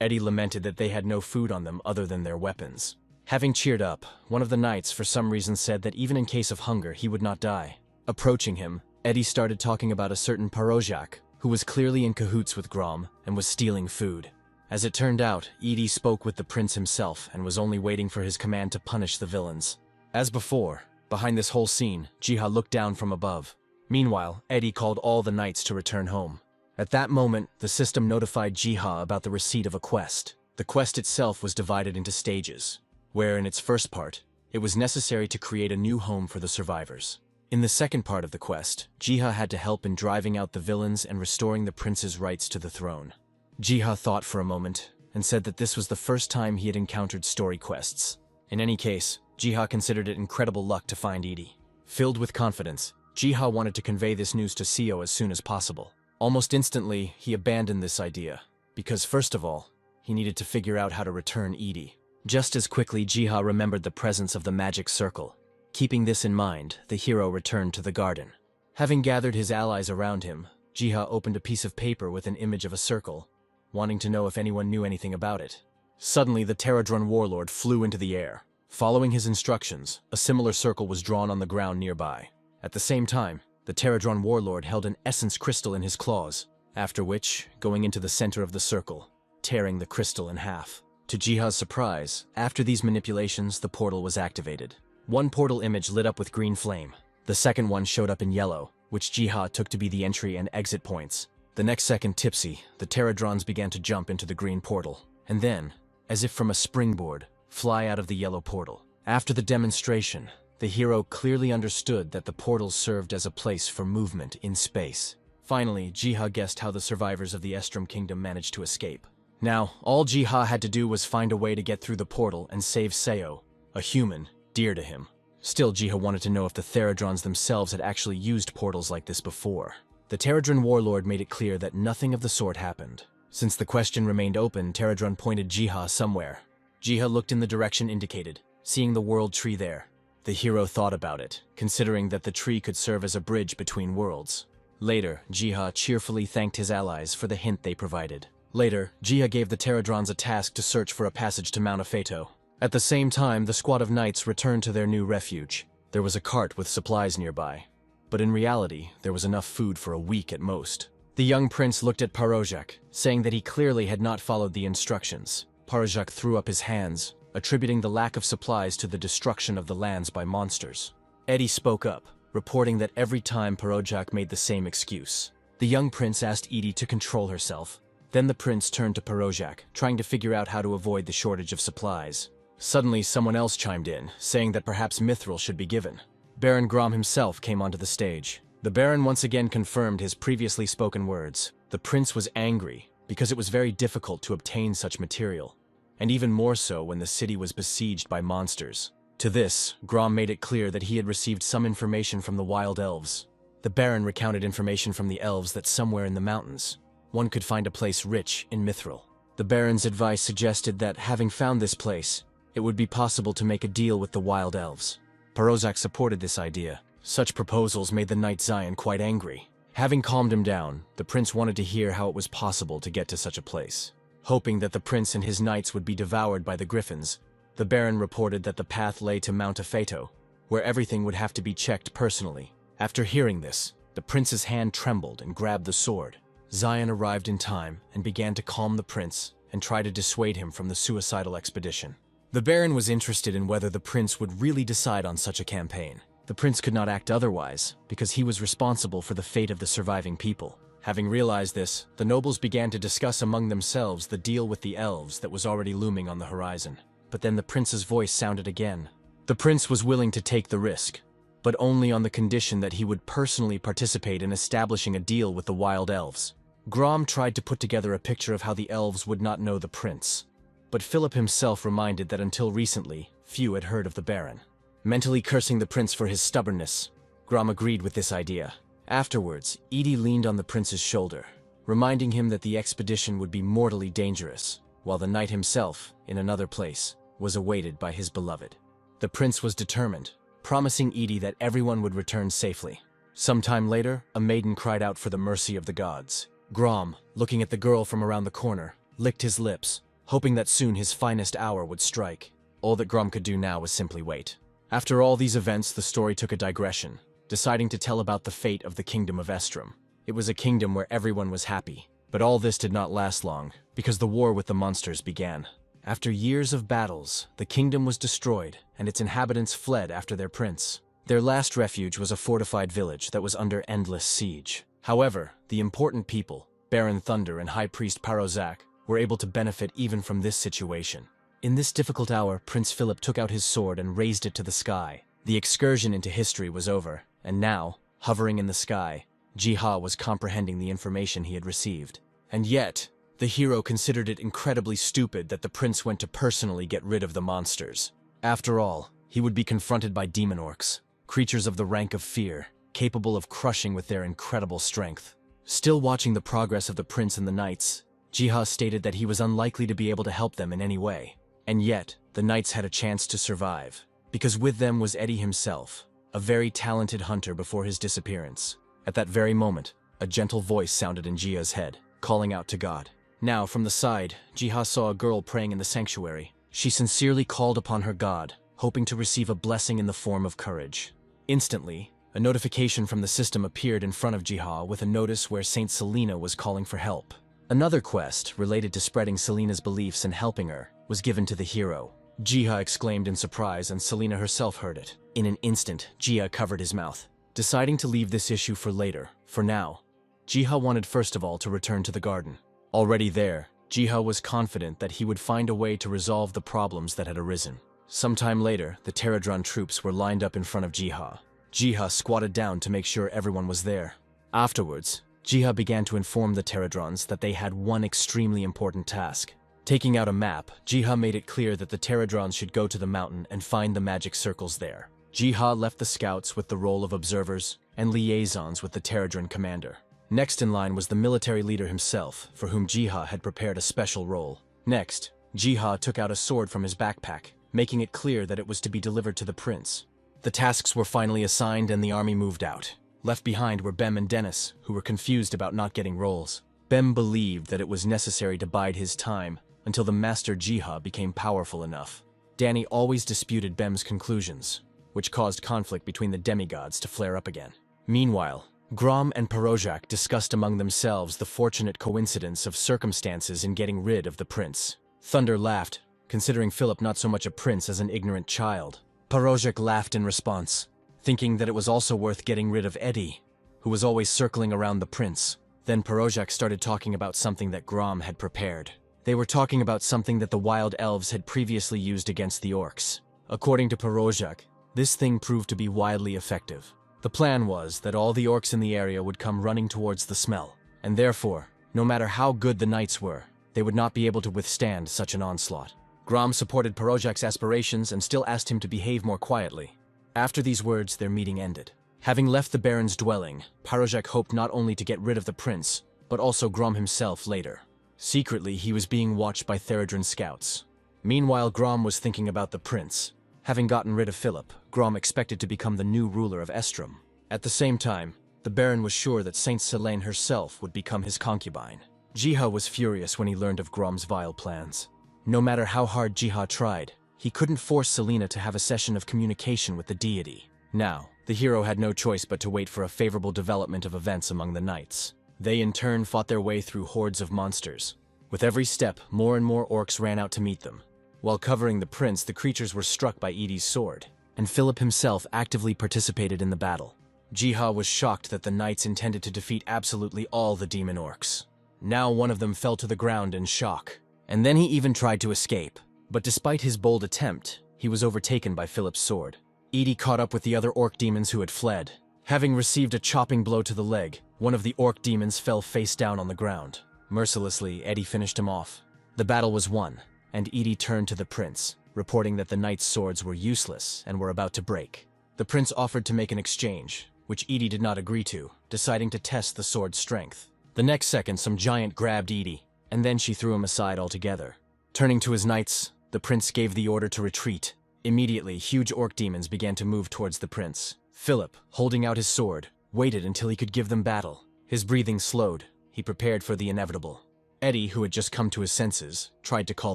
A: Eddie lamented that they had no food on them other than their weapons. Having cheered up, one of the knights for some reason said that even in case of hunger, he would not die. Approaching him, Eddie started talking about a certain Parojak, who was clearly in cahoots with Grom and was stealing food. As it turned out, Edie spoke with the prince himself and was only waiting for his command to punish the villains. As before, behind this whole scene, Jiha looked down from above. Meanwhile, Eddie called all the knights to return home. At that moment, the system notified Jiha about the receipt of a quest. The quest itself was divided into stages, where in its first part, it was necessary to create a new home for the survivors. In the second part of the quest, Jiha had to help in driving out the villains and restoring the prince's rights to the throne. Jiha thought for a moment, and said that this was the first time he had encountered story quests. In any case, Jiha considered it incredible luck to find Edie. Filled with confidence, Jiha wanted to convey this news to Seo as soon as possible. Almost instantly, he abandoned this idea, because first of all, he needed to figure out how to return Edie. Just as quickly, Jiha remembered the presence of the magic circle. Keeping this in mind, the hero returned to the garden. Having gathered his allies around him, Jiha opened a piece of paper with an image of a circle, wanting to know if anyone knew anything about it. Suddenly, the Pterodron warlord flew into the air. Following his instructions, a similar circle was drawn on the ground nearby. At the same time, the Pterodron warlord held an essence crystal in his claws, after which, going into the center of the circle, tearing the crystal in half. To Jiha's surprise, after these manipulations, the portal was activated. One portal image lit up with green flame. The second one showed up in yellow, which Jiha took to be the entry and exit points. The next second, tipsy, the Pterodrons began to jump into the green portal, and then, as if from a springboard, fly out of the yellow portal. After the demonstration, the hero clearly understood that the portal served as a place for movement in space. Finally, Jiha guessed how the survivors of the Estrom Kingdom managed to escape. Now, all Jiha had to do was find a way to get through the portal and save Seo, a human dear to him. Still, Jiha wanted to know if the Pterodrons themselves had actually used portals like this before. The Pterodron warlord made it clear that nothing of the sort happened. Since the question remained open, Pterodron pointed Jiha somewhere. Jiha looked in the direction indicated, seeing the world tree there. The hero thought about it, considering that the tree could serve as a bridge between worlds. Later, Jiha cheerfully thanked his allies for the hint they provided. Later, Jiha gave the Pterodrons a task to search for a passage to Mount Afeto. At the same time, the squad of knights returned to their new refuge. There was a cart with supplies nearby, but in reality, there was enough food for a week at most. The young prince looked at Parojak, saying that he clearly had not followed the instructions. Parojak threw up his hands, attributing the lack of supplies to the destruction of the lands by monsters. Eddie spoke up, reporting that every time Parojak made the same excuse. The young prince asked Edie to control herself. Then the prince turned to Parojak, trying to figure out how to avoid the shortage of supplies. Suddenly, someone else chimed in, saying that perhaps Mithril should be given. Baron Grom himself came onto the stage. The Baron once again confirmed his previously spoken words. The prince was angry, because it was very difficult to obtain such material, and even more so when the city was besieged by monsters. To this, Grom made it clear that he had received some information from the wild elves. The Baron recounted information from the elves that somewhere in the mountains, one could find a place rich in Mithril. The Baron's advice suggested that, having found this place, it would be possible to make a deal with the wild elves. Parozak supported this idea. Such proposals made the Knight Zion quite angry. Having calmed him down, the prince wanted to hear how it was possible to get to such a place. Hoping that the prince and his knights would be devoured by the griffins, the Baron reported that the path lay to Mount Afeto, where everything would have to be checked personally. After hearing this, the prince's hand trembled and grabbed the sword. Zion arrived in time and began to calm the prince and try to dissuade him from the suicidal expedition. The Baron was interested in whether the prince would really decide on such a campaign. The prince could not act otherwise, because he was responsible for the fate of the surviving people. Having realized this, the nobles began to discuss among themselves the deal with the elves that was already looming on the horizon. But then the prince's voice sounded again. The prince was willing to take the risk, but only on the condition that he would personally participate in establishing a deal with the wild elves. Grom tried to put together a picture of how the elves would not know the prince, but Philip himself reminded that until recently, few had heard of the Baron. Mentally cursing the prince for his stubbornness, Grom agreed with this idea. Afterwards, Edie leaned on the prince's shoulder, reminding him that the expedition would be mortally dangerous, while the knight himself, in another place, was awaited by his beloved. The prince was determined, promising Edie that everyone would return safely. Sometime later, a maiden cried out for the mercy of the gods. Grom, looking at the girl from around the corner, licked his lips, hoping that soon his finest hour would strike. All that Grom could do now was simply wait. After all these events, the story took a digression, deciding to tell about the fate of the kingdom of Estrom. It was a kingdom where everyone was happy, but all this did not last long, because the war with the monsters began. After years of battles, the kingdom was destroyed, and its inhabitants fled after their prince. Their last refuge was a fortified village that was under endless siege. However, the important people, Baron Thunder and High Priest Parozak, were able to benefit even from this situation. In this difficult hour, Prince Philip took out his sword and raised it to the sky. The excursion into history was over, and now, hovering in the sky, Jiha was comprehending the information he had received. And yet, the hero considered it incredibly stupid that the prince went to personally get rid of the monsters. After all, he would be confronted by demon orcs, creatures of the rank of fear, capable of crushing with their incredible strength. Still watching the progress of the prince and the knights, Jiha stated that he was unlikely to be able to help them in any way. And yet, the knights had a chance to survive, because with them was Eddie himself, a very talented hunter before his disappearance. At that very moment, a gentle voice sounded in Jiha's head, calling out to God. Now, from the side, Jiha saw a girl praying in the sanctuary. She sincerely called upon her God, hoping to receive a blessing in the form of courage. Instantly, a notification from the system appeared in front of Jiha with a notice where Saint Selena was calling for help. Another quest, related to spreading Selena's beliefs and helping her, was given to the hero. Jiha exclaimed in surprise, and Selena herself heard it. In an instant, Jiha covered his mouth, deciding to leave this issue for later. For now, Jiha wanted first of all to return to the garden. Already there, Jiha was confident that he would find a way to resolve the problems that had arisen. Sometime later, the Pterodron troops were lined up in front of Jiha. Jiha squatted down to make sure everyone was there. Afterwards, Jiha began to inform the Pterodrons that they had one extremely important task. Taking out a map, Jiha made it clear that the Pterodrons should go to the mountain and find the magic circles there. Jiha left the scouts with the role of observers and liaisons with the Pterodron commander. Next in line was the military leader himself, for whom Jiha had prepared a special role. Next, Jiha took out a sword from his backpack, making it clear that it was to be delivered to the prince. The tasks were finally assigned and the army moved out. Left behind were Bem and Dennis, who were confused about not getting roles. Bem believed that it was necessary to bide his time until the master Jiha became powerful enough. Danny always disputed Bem's conclusions, which caused conflict between the demigods to flare up again. Meanwhile, Grom and Parojak discussed among themselves the fortunate coincidence of circumstances in getting rid of the prince. Thunder laughed, considering Philip not so much a prince as an ignorant child. Parojak laughed in response, thinking that it was also worth getting rid of Eddie, who was always circling around the prince. Then Parojak started talking about something that Grom had prepared. They were talking about something that the wild elves had previously used against the orcs. According to Parojak, this thing proved to be wildly effective. The plan was that all the orcs in the area would come running towards the smell, and therefore, no matter how good the knights were, they would not be able to withstand such an onslaught. Grom supported Parojak's aspirations and still asked him to behave more quietly. After these words, their meeting ended. Having left the Baron's dwelling, Parojak hoped not only to get rid of the prince, but also Grom himself later. Secretly, he was being watched by Pterodron scouts. Meanwhile, Grom was thinking about the prince. Having gotten rid of Philip, Grom expected to become the new ruler of Estrom. At the same time, the Baron was sure that Saint Selene herself would become his concubine. Jiha was furious when he learned of Grom's vile plans. No matter how hard Jiha tried, he couldn't force Selena to have a session of communication with the deity. Now, the hero had no choice but to wait for a favorable development of events among the knights. They in turn fought their way through hordes of monsters. With every step, more and more orcs ran out to meet them. While covering the prince, the creatures were struck by Edie's sword, and Philip himself actively participated in the battle. Jiha was shocked that the knights intended to defeat absolutely all the demon orcs. Now one of them fell to the ground in shock, and then he even tried to escape. But despite his bold attempt, he was overtaken by Philip's sword. Edie caught up with the other orc demons who had fled. Having received a chopping blow to the leg, one of the orc demons fell face down on the ground. Mercilessly, Eddie finished him off. The battle was won, and Edie turned to the prince, reporting that the knights' swords were useless and were about to break. The prince offered to make an exchange, which Edie did not agree to, deciding to test the sword's strength. The next second, some giant grabbed Edie, and then she threw him aside altogether. Turning to his knights, the prince gave the order to retreat. Immediately, huge orc demons began to move towards the prince. Philip, holding out his sword, waited until he could give them battle. His breathing slowed. He prepared for the inevitable. Eddie, who had just come to his senses, tried to call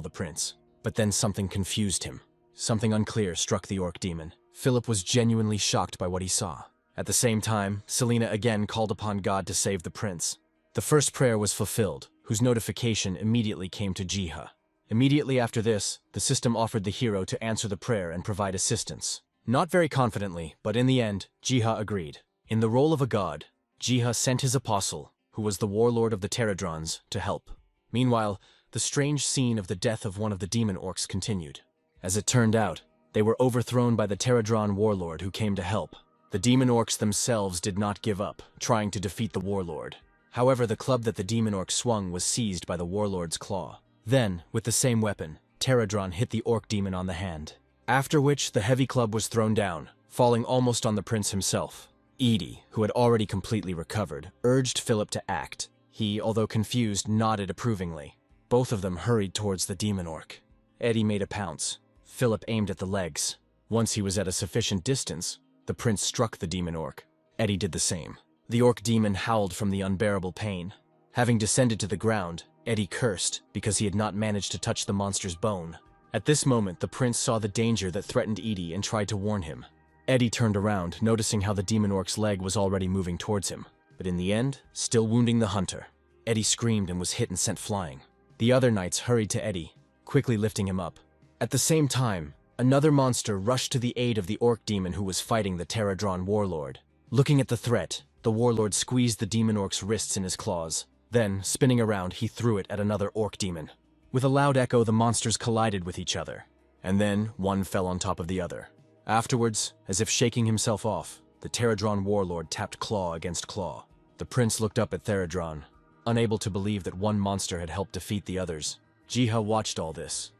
A: the prince, but then something confused him. Something unclear struck the orc demon. Philip was genuinely shocked by what he saw. At the same time, Selena again called upon God to save the prince. The first prayer was fulfilled, whose notification immediately came to Jiha. Immediately after this, the system offered the hero to answer the prayer and provide assistance. Not very confidently, but in the end, Jiha agreed. In the role of a god, Jiha sent his apostle, who was the warlord of the Pterodrons, to help. Meanwhile, the strange scene of the death of one of the demon orcs continued. As it turned out, they were overthrown by the Pterodron warlord who came to help. The demon orcs themselves did not give up, trying to defeat the warlord. However, the club that the demon orc swung was seized by the warlord's claw. Then, with the same weapon, Pterodron hit the orc demon on the hand. After which, the heavy club was thrown down, falling almost on the prince himself. Edie, who had already completely recovered, urged Philip to act. He, although confused, nodded approvingly. Both of them hurried towards the demon orc. Eddie made a pounce. Philip aimed at the legs. Once he was at a sufficient distance, the prince struck the demon orc. Eddie did the same. The orc demon howled from the unbearable pain. Having descended to the ground, Eddie cursed because he had not managed to touch the monster's bone. At this moment, the prince saw the danger that threatened Edie and tried to warn him. Eddie turned around, noticing how the demon orc's leg was already moving towards him. But in the end, still wounding the hunter, Eddie screamed and was hit and sent flying. The other knights hurried to Eddie, quickly lifting him up. At the same time, another monster rushed to the aid of the orc demon who was fighting the Terradron warlord. Looking at the threat, the warlord squeezed the demon orc's wrists in his claws. Then, spinning around, he threw it at another orc demon. With a loud echo, the monsters collided with each other. And then, one fell on top of the other. Afterwards, as if shaking himself off, the Terradron warlord tapped claw against claw. The prince looked up at Terradron, unable to believe that one monster had helped defeat the others. Jiha watched all this,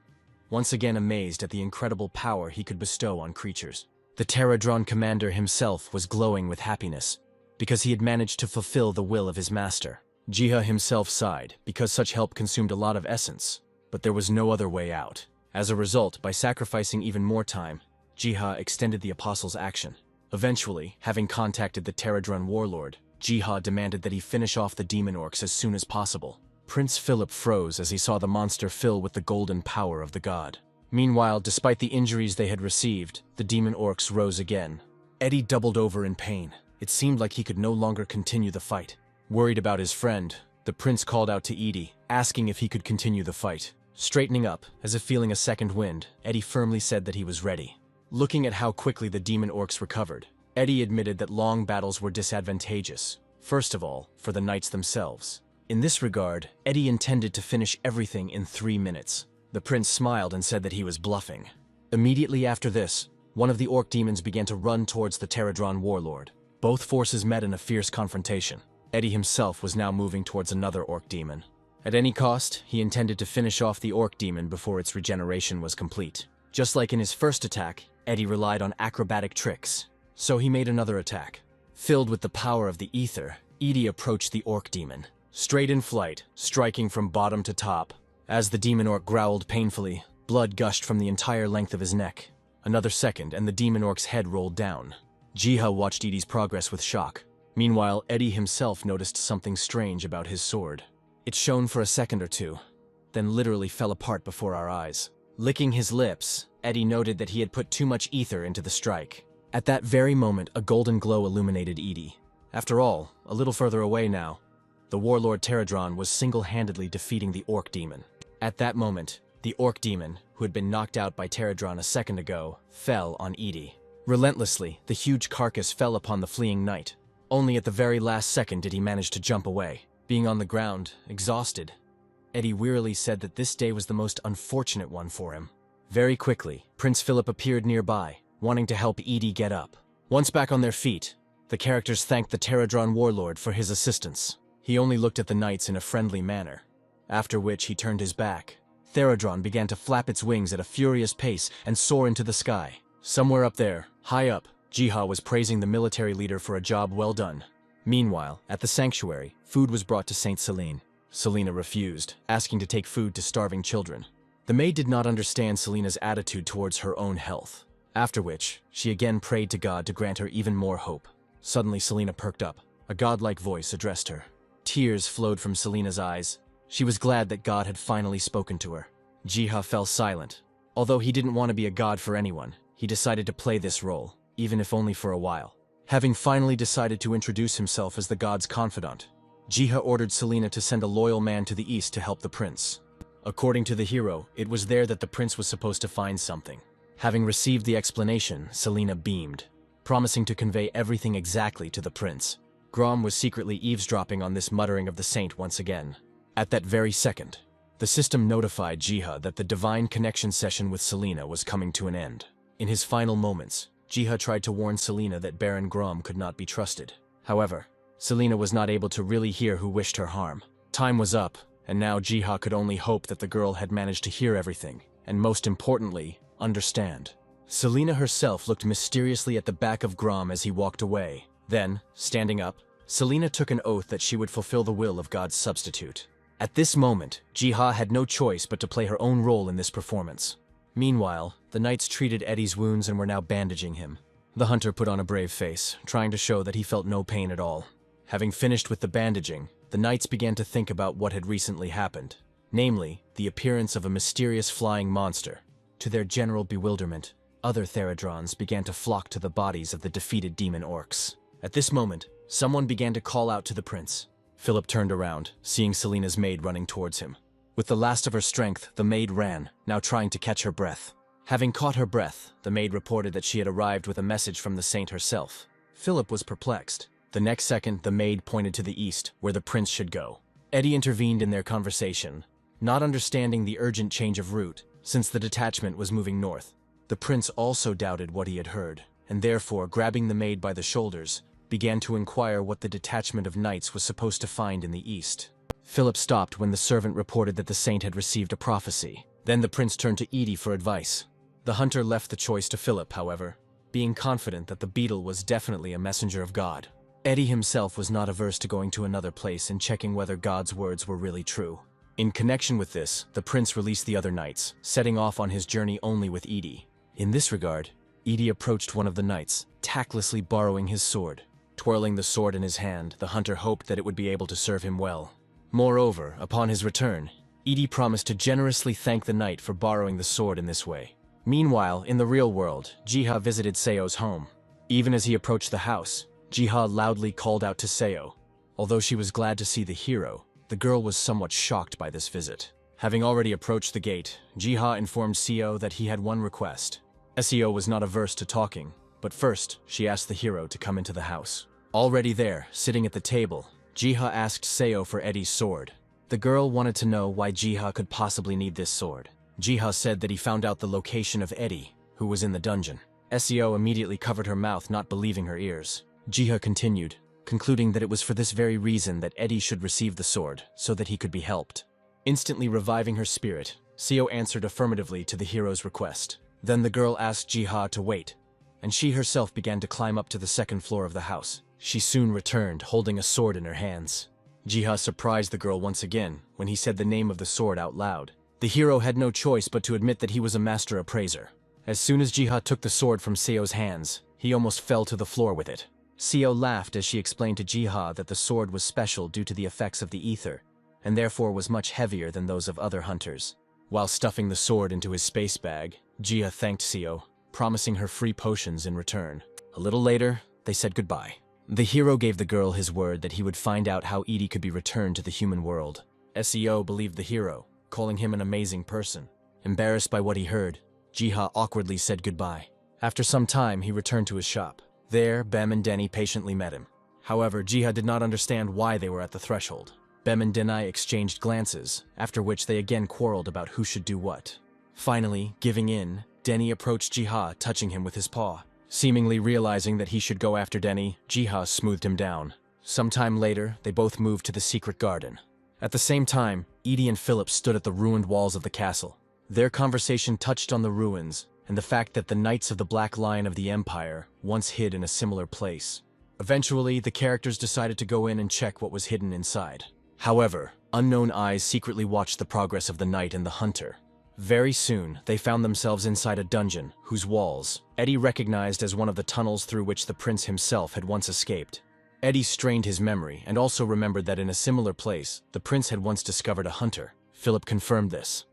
A: once again amazed at the incredible power he could bestow on creatures. The Terradron commander himself was glowing with happiness, because he had managed to fulfill the will of his master. Jiha himself sighed, because such help consumed a lot of essence, but there was no other way out. As a result, by sacrificing even more time, Jiha extended the apostle's action. Eventually, having contacted the Terradron warlord, Jiha demanded that he finish off the demon orcs as soon as possible. Prince Philip froze as he saw the monster fill with the golden power of the god. Meanwhile, despite the injuries they had received, the demon orcs rose again. Eddie doubled over in pain. It seemed like he could no longer continue the fight. Worried about his friend, the prince called out to Edie, asking if he could continue the fight. Straightening up, as if feeling a second wind, Eddie firmly said that he was ready. Looking at how quickly the demon orcs recovered, Eddie admitted that long battles were disadvantageous, first of all, for the knights themselves. In this regard, Eddie intended to finish everything in 3 minutes. The prince smiled and said that he was bluffing. Immediately after this, one of the orc demons began to run towards the Terradron warlord. Both forces met in a fierce confrontation. Eddie himself was now moving towards another orc demon. At any cost, he intended to finish off the orc demon before its regeneration was complete. Just like in his first attack, Eddie relied on acrobatic tricks. So he made another attack. Filled with the power of the ether, Eddie approached the orc demon, straight in flight, striking from bottom to top. As the demon orc growled painfully, blood gushed from the entire length of his neck. Another second, and the demon orc's head rolled down. Jiha watched Eddie's progress with shock. Meanwhile, Eddie himself noticed something strange about his sword. It shone for a second or two, then literally fell apart before our eyes. Licking his lips, Eddie noted that he had put too much ether into the strike. At that very moment, a golden glow illuminated Edie. After all, a little further away now, the warlord Terradron was single-handedly defeating the orc demon. At that moment, the orc demon, who had been knocked out by Terradron a second ago, fell on Edie. Relentlessly, the huge carcass fell upon the fleeing knight. Only at the very last second did he manage to jump away. Being on the ground, exhausted, Eddie wearily said that this day was the most unfortunate one for him. Very quickly, Prince Philip appeared nearby, wanting to help Edie get up. Once back on their feet, the characters thanked the Terradron warlord for his assistance. He only looked at the knights in a friendly manner, after which he turned his back. Terradron began to flap its wings at a furious pace and soar into the sky. Somewhere up there, high up, Jiha was praising the military leader for a job well done. Meanwhile, at the sanctuary, food was brought to Saint Celine. Selena refused, asking to take food to starving children. The maid did not understand Selena's attitude towards her own health. After which, she again prayed to God to grant her even more hope. Suddenly, Selena perked up. A godlike voice addressed her. Tears flowed from Selena's eyes. She was glad that God had finally spoken to her. Jiha fell silent. Although he didn't want to be a god for anyone, he decided to play this role, even if only for a while. Having finally decided to introduce himself as the god's confidant, Jiha ordered Selena to send a loyal man to the east to help the prince. According to the hero, it was there that the prince was supposed to find something. Having received the explanation, Selena beamed, promising to convey everything exactly to the prince. Grom was secretly eavesdropping on this muttering of the saint once again. At that very second, the system notified Jiha that the divine connection session with Selena was coming to an end. In his final moments, Jiha tried to warn Selena that Baron Grom could not be trusted. However, Selena was not able to really hear who wished her harm. Time was up, and now Jiha could only hope that the girl had managed to hear everything, and most importantly, understand. Selena herself looked mysteriously at the back of Grom as he walked away. Then, standing up, Selena took an oath that she would fulfill the will of God's substitute. At this moment, Jiha had no choice but to play her own role in this performance. Meanwhile, the knights treated Eddie's wounds and were now bandaging him. The hunter put on a brave face, trying to show that he felt no pain at all. Having finished with the bandaging, the knights began to think about what had recently happened, namely, the appearance of a mysterious flying monster. To their general bewilderment, other Theradrons began to flock to the bodies of the defeated demon orcs. At this moment, someone began to call out to the prince. Philip turned around, seeing Selena's maid running towards him. With the last of her strength, the maid ran, now trying to catch her breath. Having caught her breath, the maid reported that she had arrived with a message from the saint herself. Philip was perplexed. The next second, the maid pointed to the east, where the prince should go. Eddie intervened in their conversation, not understanding the urgent change of route, since the detachment was moving north. The prince also doubted what he had heard, and therefore, grabbing the maid by the shoulders, began to inquire what the detachment of knights was supposed to find in the east. Philip stopped when the servant reported that the saint had received a prophecy. Then the prince turned to Edie for advice. The hunter left the choice to Philip, however, being confident that the beetle was definitely a messenger of God. Eddie himself was not averse to going to another place and checking whether God's words were really true. In connection with this, the prince released the other knights, setting off on his journey only with Edie. In this regard, Edie approached one of the knights, tactlessly borrowing his sword. Twirling the sword in his hand, the hunter hoped that it would be able to serve him well. Moreover, upon his return, Edie promised to generously thank the knight for borrowing the sword in this way. Meanwhile, in the real world, Jiha visited Seo's home. Even as he approached the house, Jiha loudly called out to Seo. Although she was glad to see the hero, the girl was somewhat shocked by this visit. Having already approached the gate, Jiha informed Seo that he had one request. Seo was not averse to talking, but first, she asked the hero to come into the house. Already there, sitting at the table, Jiha asked Seo for Eddie's sword. The girl wanted to know why Jiha could possibly need this sword. Jiha said that he found out the location of Eddie, who was in the dungeon. Seo immediately covered her mouth, not believing her ears. Jiha continued, concluding that it was for this very reason that Eddie should receive the sword, so that he could be helped. Instantly reviving her spirit, Seo answered affirmatively to the hero's request. Then the girl asked Jiha to wait, and she herself began to climb up to the second floor of the house. She soon returned, holding a sword in her hands. Jiha surprised the girl once again when he said the name of the sword out loud. The hero had no choice but to admit that he was a master appraiser. As soon as Jiha took the sword from Seo's hands, he almost fell to the floor with it. Seo laughed as she explained to Jiha that the sword was special due to the effects of the ether, and therefore was much heavier than those of other hunters. While stuffing the sword into his space bag, Jiha thanked Seo, promising her free potions in return. A little later, they said goodbye. The hero gave the girl his word that he would find out how Edie could be returned to the human world. Seo believed the hero, calling him an amazing person. Embarrassed by what he heard, Jiha awkwardly said goodbye. After some time, he returned to his shop. There, Bem and Denny patiently met him. However, Jiha did not understand why they were at the threshold. Bem and Denai exchanged glances, after which they again quarreled about who should do what. Finally, giving in, Denny approached Jiha, touching him with his paw. Seemingly realizing that he should go after Denny, Jiha smoothed him down. Sometime later, they both moved to the secret garden. At the same time, Edie and Philip stood at the ruined walls of the castle. Their conversation touched on the ruins, and the fact that the Knights of the Black Lion of the Empire once hid in a similar place. Eventually, the characters decided to go in and check what was hidden inside. However, unknown eyes secretly watched the progress of the knight and the hunter. Very soon, they found themselves inside a dungeon, whose walls Eddie recognized as one of the tunnels through which the prince himself had once escaped. Eddie strained his memory and also remembered that in a similar place, the prince had once discovered a hunter. Philip confirmed this.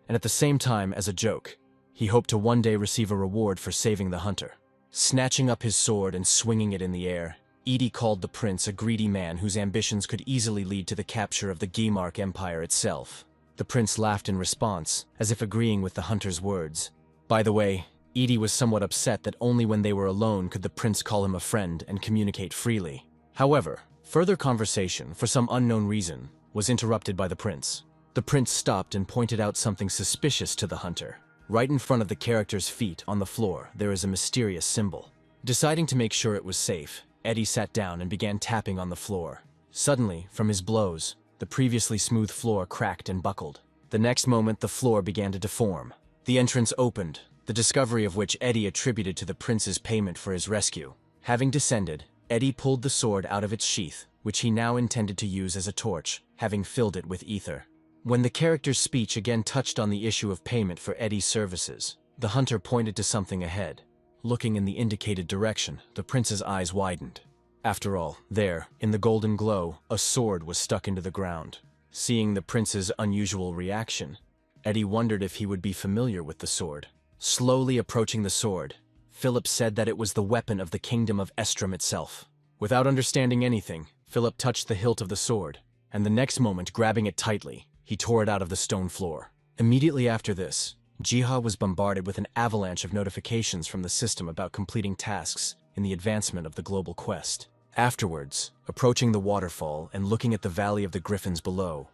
A: And at the same time, as a joke, he hoped to one day receive a reward for saving the hunter. Snatching up his sword and swinging it in the air, Edie called the prince a greedy man whose ambitions could easily lead to the capture of the Gimark Empire itself. The prince laughed in response, as if agreeing with the hunter's words. By the way, Edie was somewhat upset that only when they were alone could the prince call him a friend and communicate freely. However, further conversation, for some unknown reason, was interrupted by the prince. The prince stopped and pointed out something suspicious to the hunter. Right in front of the character's feet, on the floor, there is a mysterious symbol. Deciding to make sure it was safe, Eddie sat down and began tapping on the floor. Suddenly, from his blows, the previously smooth floor cracked and buckled. The next moment, the floor began to deform. The entrance opened, the discovery of which Eddie attributed to the prince's payment for his rescue. Having descended, Eddie pulled the sword out of its sheath, which he now intended to use as a torch, having filled it with ether. When the character's speech again touched on the issue of payment for Eddie's services, the hunter pointed to something ahead. Looking in the indicated direction, the prince's eyes widened. After all, there, in the golden glow, a sword was stuck into the ground. Seeing the prince's unusual reaction, Eddie wondered if he would be familiar with the sword. Slowly approaching the sword, Philip said that it was the weapon of the kingdom of Estrom itself. Without understanding anything, Philip touched the hilt of the sword, and the next moment, grabbing it tightly, he tore it out of the stone floor. Immediately after this, Jiha was bombarded with an avalanche of notifications from the system about completing tasks in the advancement of the global quest. Afterwards, approaching the waterfall and looking at the Valley of the Griffins below,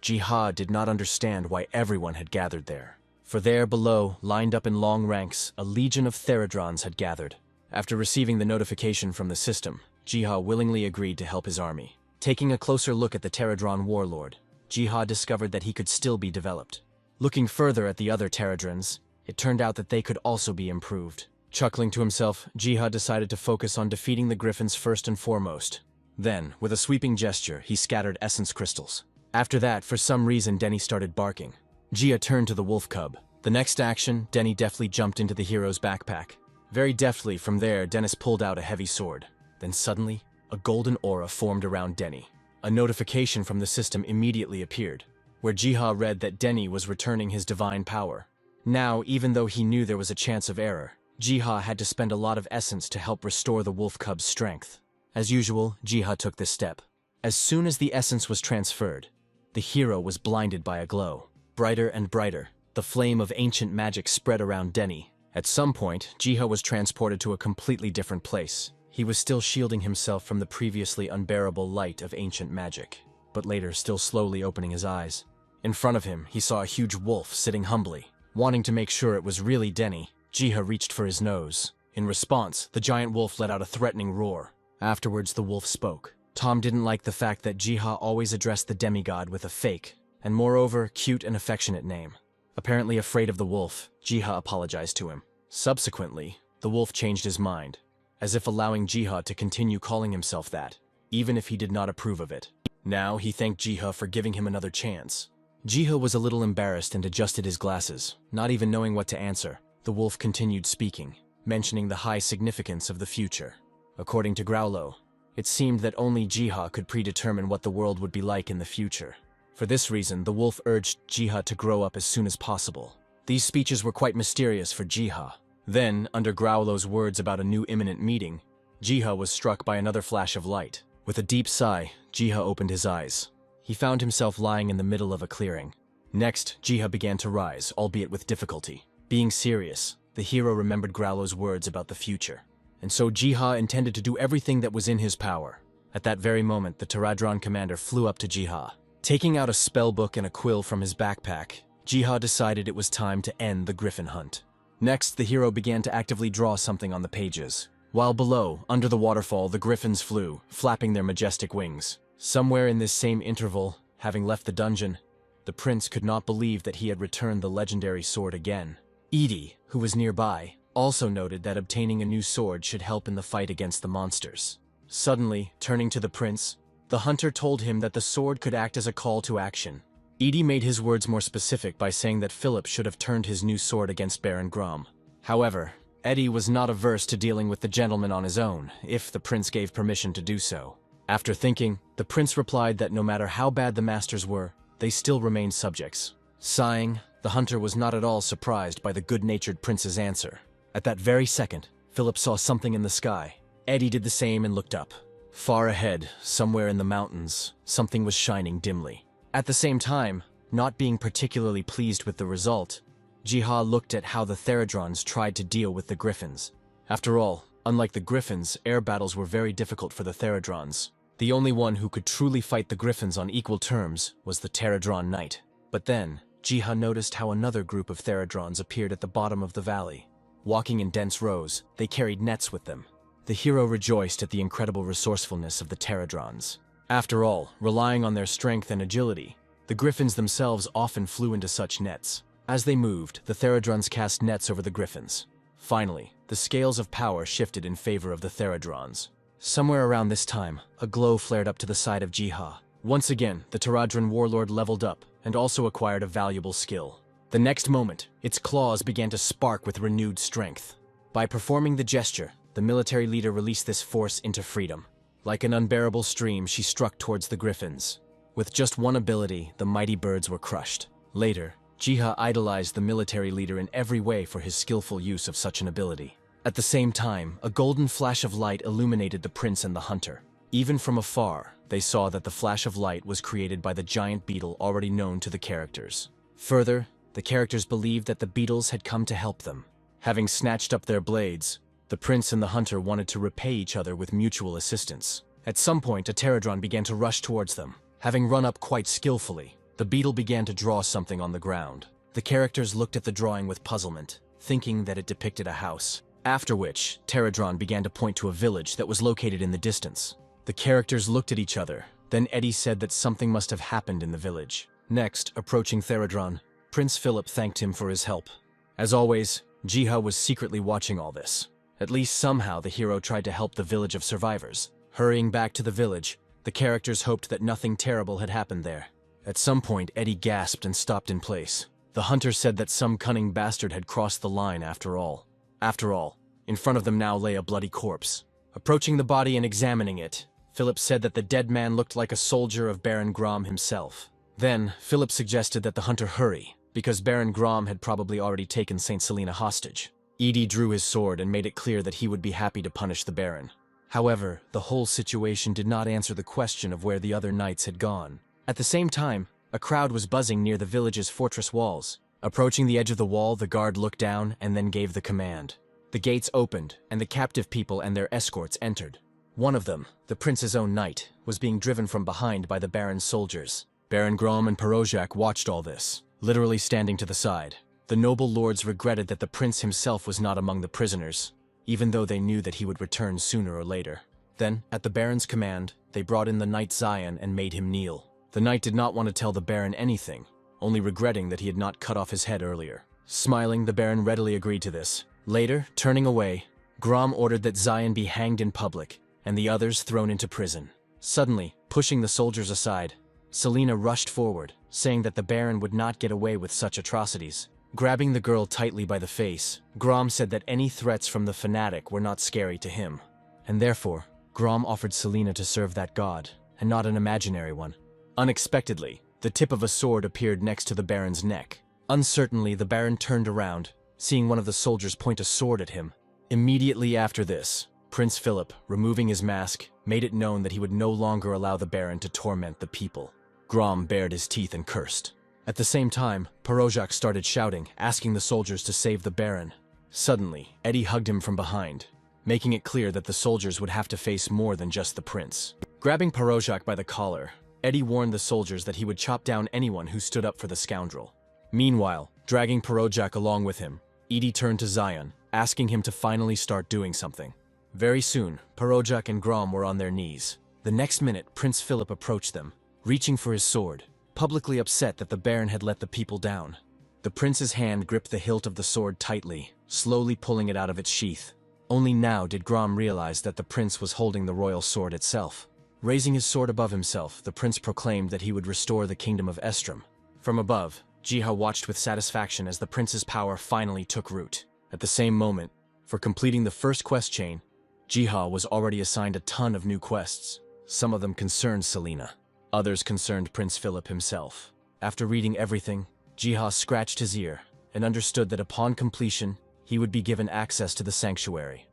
A: Jiha did not understand why everyone had gathered there. For there below, lined up in long ranks, a legion of Theradrons had gathered. After receiving the notification from the system, Jiha willingly agreed to help his army. Taking a closer look at the Pterodron warlord, Jiha discovered that he could still be developed. Looking further at the other Pterodrons, it turned out that they could also be improved. Chuckling to himself, Jiha decided to focus on defeating the Griffins first and foremost. Then, with a sweeping gesture, he scattered essence crystals. After that, for some reason, Denny started barking. Jiha turned to the wolf cub. The next action, Denny deftly jumped into the hero's backpack. Very deftly, from there, Dennis pulled out a heavy sword. Then suddenly, a golden aura formed around Denny. A notification from the system immediately appeared, where Jiha read that Denny was returning his divine power. Now, even though he knew there was a chance of error, Jiha had to spend a lot of essence to help restore the wolf cub's strength. As usual, Jiha took this step. As soon as the essence was transferred, the hero was blinded by a glow. Brighter and brighter, the flame of ancient magic spread around Denny. At some point, Jiha was transported to a completely different place. He was still shielding himself from the previously unbearable light of ancient magic, but later still slowly opening his eyes. In front of him, he saw a huge wolf sitting humbly. Wanting to make sure it was really Denny, Jiha reached for his nose. In response, the giant wolf let out a threatening roar. Afterwards, the wolf spoke. Tom didn't like the fact that Jiha always addressed the demigod with a fake, and moreover, cute and affectionate name. Apparently afraid of the wolf, Jiha apologized to him. Subsequently, the wolf changed his mind, as if allowing Jiha to continue calling himself that, even if he did not approve of it. Now he thanked Jiha for giving him another chance. Jiha was a little embarrassed and adjusted his glasses, not even knowing what to answer. The wolf continued speaking, mentioning the high significance of the future. According to Growlo, it seemed that only Jiha could predetermine what the world would be like in the future. For this reason, the wolf urged Jiha to grow up as soon as possible. These speeches were quite mysterious for Jiha. Then, under Growlo's words about a new imminent meeting, Jiha was struck by another flash of light. With a deep sigh, Jiha opened his eyes. He found himself lying in the middle of a clearing. Next, Jiha began to rise, albeit with difficulty. Being serious, the hero remembered Growlo's words about the future. And so Jiha intended to do everything that was in his power. At that very moment, the Pterodron commander flew up to Jiha. Taking out a spellbook and a quill from his backpack, Jiha decided it was time to end the griffin hunt. Next, the hero began to actively draw something on the pages. While below, under the waterfall, the griffins flew, flapping their majestic wings. Somewhere in this same interval, having left the dungeon, the prince could not believe that he had returned the legendary sword again. Edie, who was nearby, also noted that obtaining a new sword should help in the fight against the monsters. Suddenly, turning to the prince, the hunter told him that the sword could act as a call to action. Edie made his words more specific by saying that Philip should have turned his new sword against Baron Grom. However, Eddie was not averse to dealing with the gentleman on his own, if the prince gave permission to do so. After thinking, the prince replied that no matter how bad the masters were, they still remained subjects. Sighing, the hunter was not at all surprised by the good-natured prince's answer. At that very second, Philip saw something in the sky. Eddie did the same and looked up. Far ahead, somewhere in the mountains, something was shining dimly. At the same time, not being particularly pleased with the result, Jiha looked at how the Theradrons tried to deal with the griffins. After all, unlike the griffins, air battles were very difficult for the Theradrons. The only one who could truly fight the griffins on equal terms was the Pterodron Knight. But then, Jiha noticed how another group of Theradrons appeared at the bottom of the valley. Walking in dense rows, they carried nets with them. The hero rejoiced at the incredible resourcefulness of the Pterodrons. After all, relying on their strength and agility, the griffins themselves often flew into such nets. As they moved, the Theradrons cast nets over the griffins. Finally, the scales of power shifted in favor of the Theradrons. Somewhere around this time, a glow flared up to the side of Jiha. Once again, the Taradran warlord leveled up and also acquired a valuable skill. The next moment, its claws began to spark with renewed strength. By performing the gesture, the military leader released this force into freedom. Like an unbearable stream, she struck towards the griffins. With just one ability, the mighty birds were crushed. Later, Jiha idolized the military leader in every way for his skillful use of such an ability. At the same time, a golden flash of light illuminated the prince and the hunter. Even from afar, they saw that the flash of light was created by the giant beetle already known to the characters. Further, the characters believed that the beetles had come to help them. Having snatched up their blades, the prince and the hunter wanted to repay each other with mutual assistance. At some point, a pterodron began to rush towards them. Having run up quite skillfully, the beetle began to draw something on the ground. The characters looked at the drawing with puzzlement, thinking that it depicted a house. After which, Pterodron began to point to a village that was located in the distance. The characters looked at each other. Then Eddie said that something must have happened in the village. Next, approaching Pterodron, Prince Philip thanked him for his help. As always, Jiha was secretly watching all this. At least somehow the hero tried to help the village of survivors. Hurrying back to the village, the characters hoped that nothing terrible had happened there. At some point, Eddie gasped and stopped in place. The hunter said that some cunning bastard had crossed the line after all. After all, in front of them now lay a bloody corpse. Approaching the body and examining it, Philip said that the dead man looked like a soldier of Baron Grom himself. Then, Philip suggested that the hunter hurry, because Baron Grom had probably already taken St. Selena hostage. Edie drew his sword and made it clear that he would be happy to punish the Baron. However, the whole situation did not answer the question of where the other knights had gone. At the same time, a crowd was buzzing near the village's fortress walls. Approaching the edge of the wall, the guard looked down and then gave the command. The gates opened, and the captive people and their escorts entered. One of them, the prince's own knight, was being driven from behind by the Baron's soldiers. Baron Grom and Perozjak watched all this, literally standing to the side. The noble lords regretted that the prince himself was not among the prisoners, even though they knew that he would return sooner or later. Then, at the Baron's command, they brought in the knight Zion and made him kneel. The knight did not want to tell the Baron anything, only regretting that he had not cut off his head earlier. Smiling, the Baron readily agreed to this. Later, turning away, Grom ordered that Zion be hanged in public, and the others thrown into prison. Suddenly, pushing the soldiers aside, Selena rushed forward, saying that the Baron would not get away with such atrocities. Grabbing the girl tightly by the face, Grom said that any threats from the fanatic were not scary to him, and therefore, Grom offered Selena to serve that god, and not an imaginary one. Unexpectedly, the tip of a sword appeared next to the Baron's neck. Uncertainly, the Baron turned around, seeing one of the soldiers point a sword at him. Immediately after this, Prince Philip, removing his mask, made it known that he would no longer allow the Baron to torment the people. Grom bared his teeth and cursed. At the same time, Perozjak started shouting, asking the soldiers to save the Baron. Suddenly, Eddie hugged him from behind, making it clear that the soldiers would have to face more than just the prince. Grabbing Perozjak by the collar, Eddie warned the soldiers that he would chop down anyone who stood up for the scoundrel. Meanwhile, dragging Perozjak along with him, Edie turned to Zion, asking him to finally start doing something. Very soon, Perozjak and Grom were on their knees. The next minute, Prince Philip approached them, reaching for his sword, publicly upset that the Baron had let the people down. The prince's hand gripped the hilt of the sword tightly, slowly pulling it out of its sheath. Only now did Grom realize that the prince was holding the royal sword itself. Raising his sword above himself, the prince proclaimed that he would restore the kingdom of Estrom. From above, Jiha watched with satisfaction as the prince's power finally took root. At the same moment, for completing the first quest chain, Jiha was already assigned a ton of new quests. Some of them concerned Selena. Others concerned Prince Philip himself. After reading everything, Jiha scratched his ear and understood that upon completion, he would be given access to the sanctuary,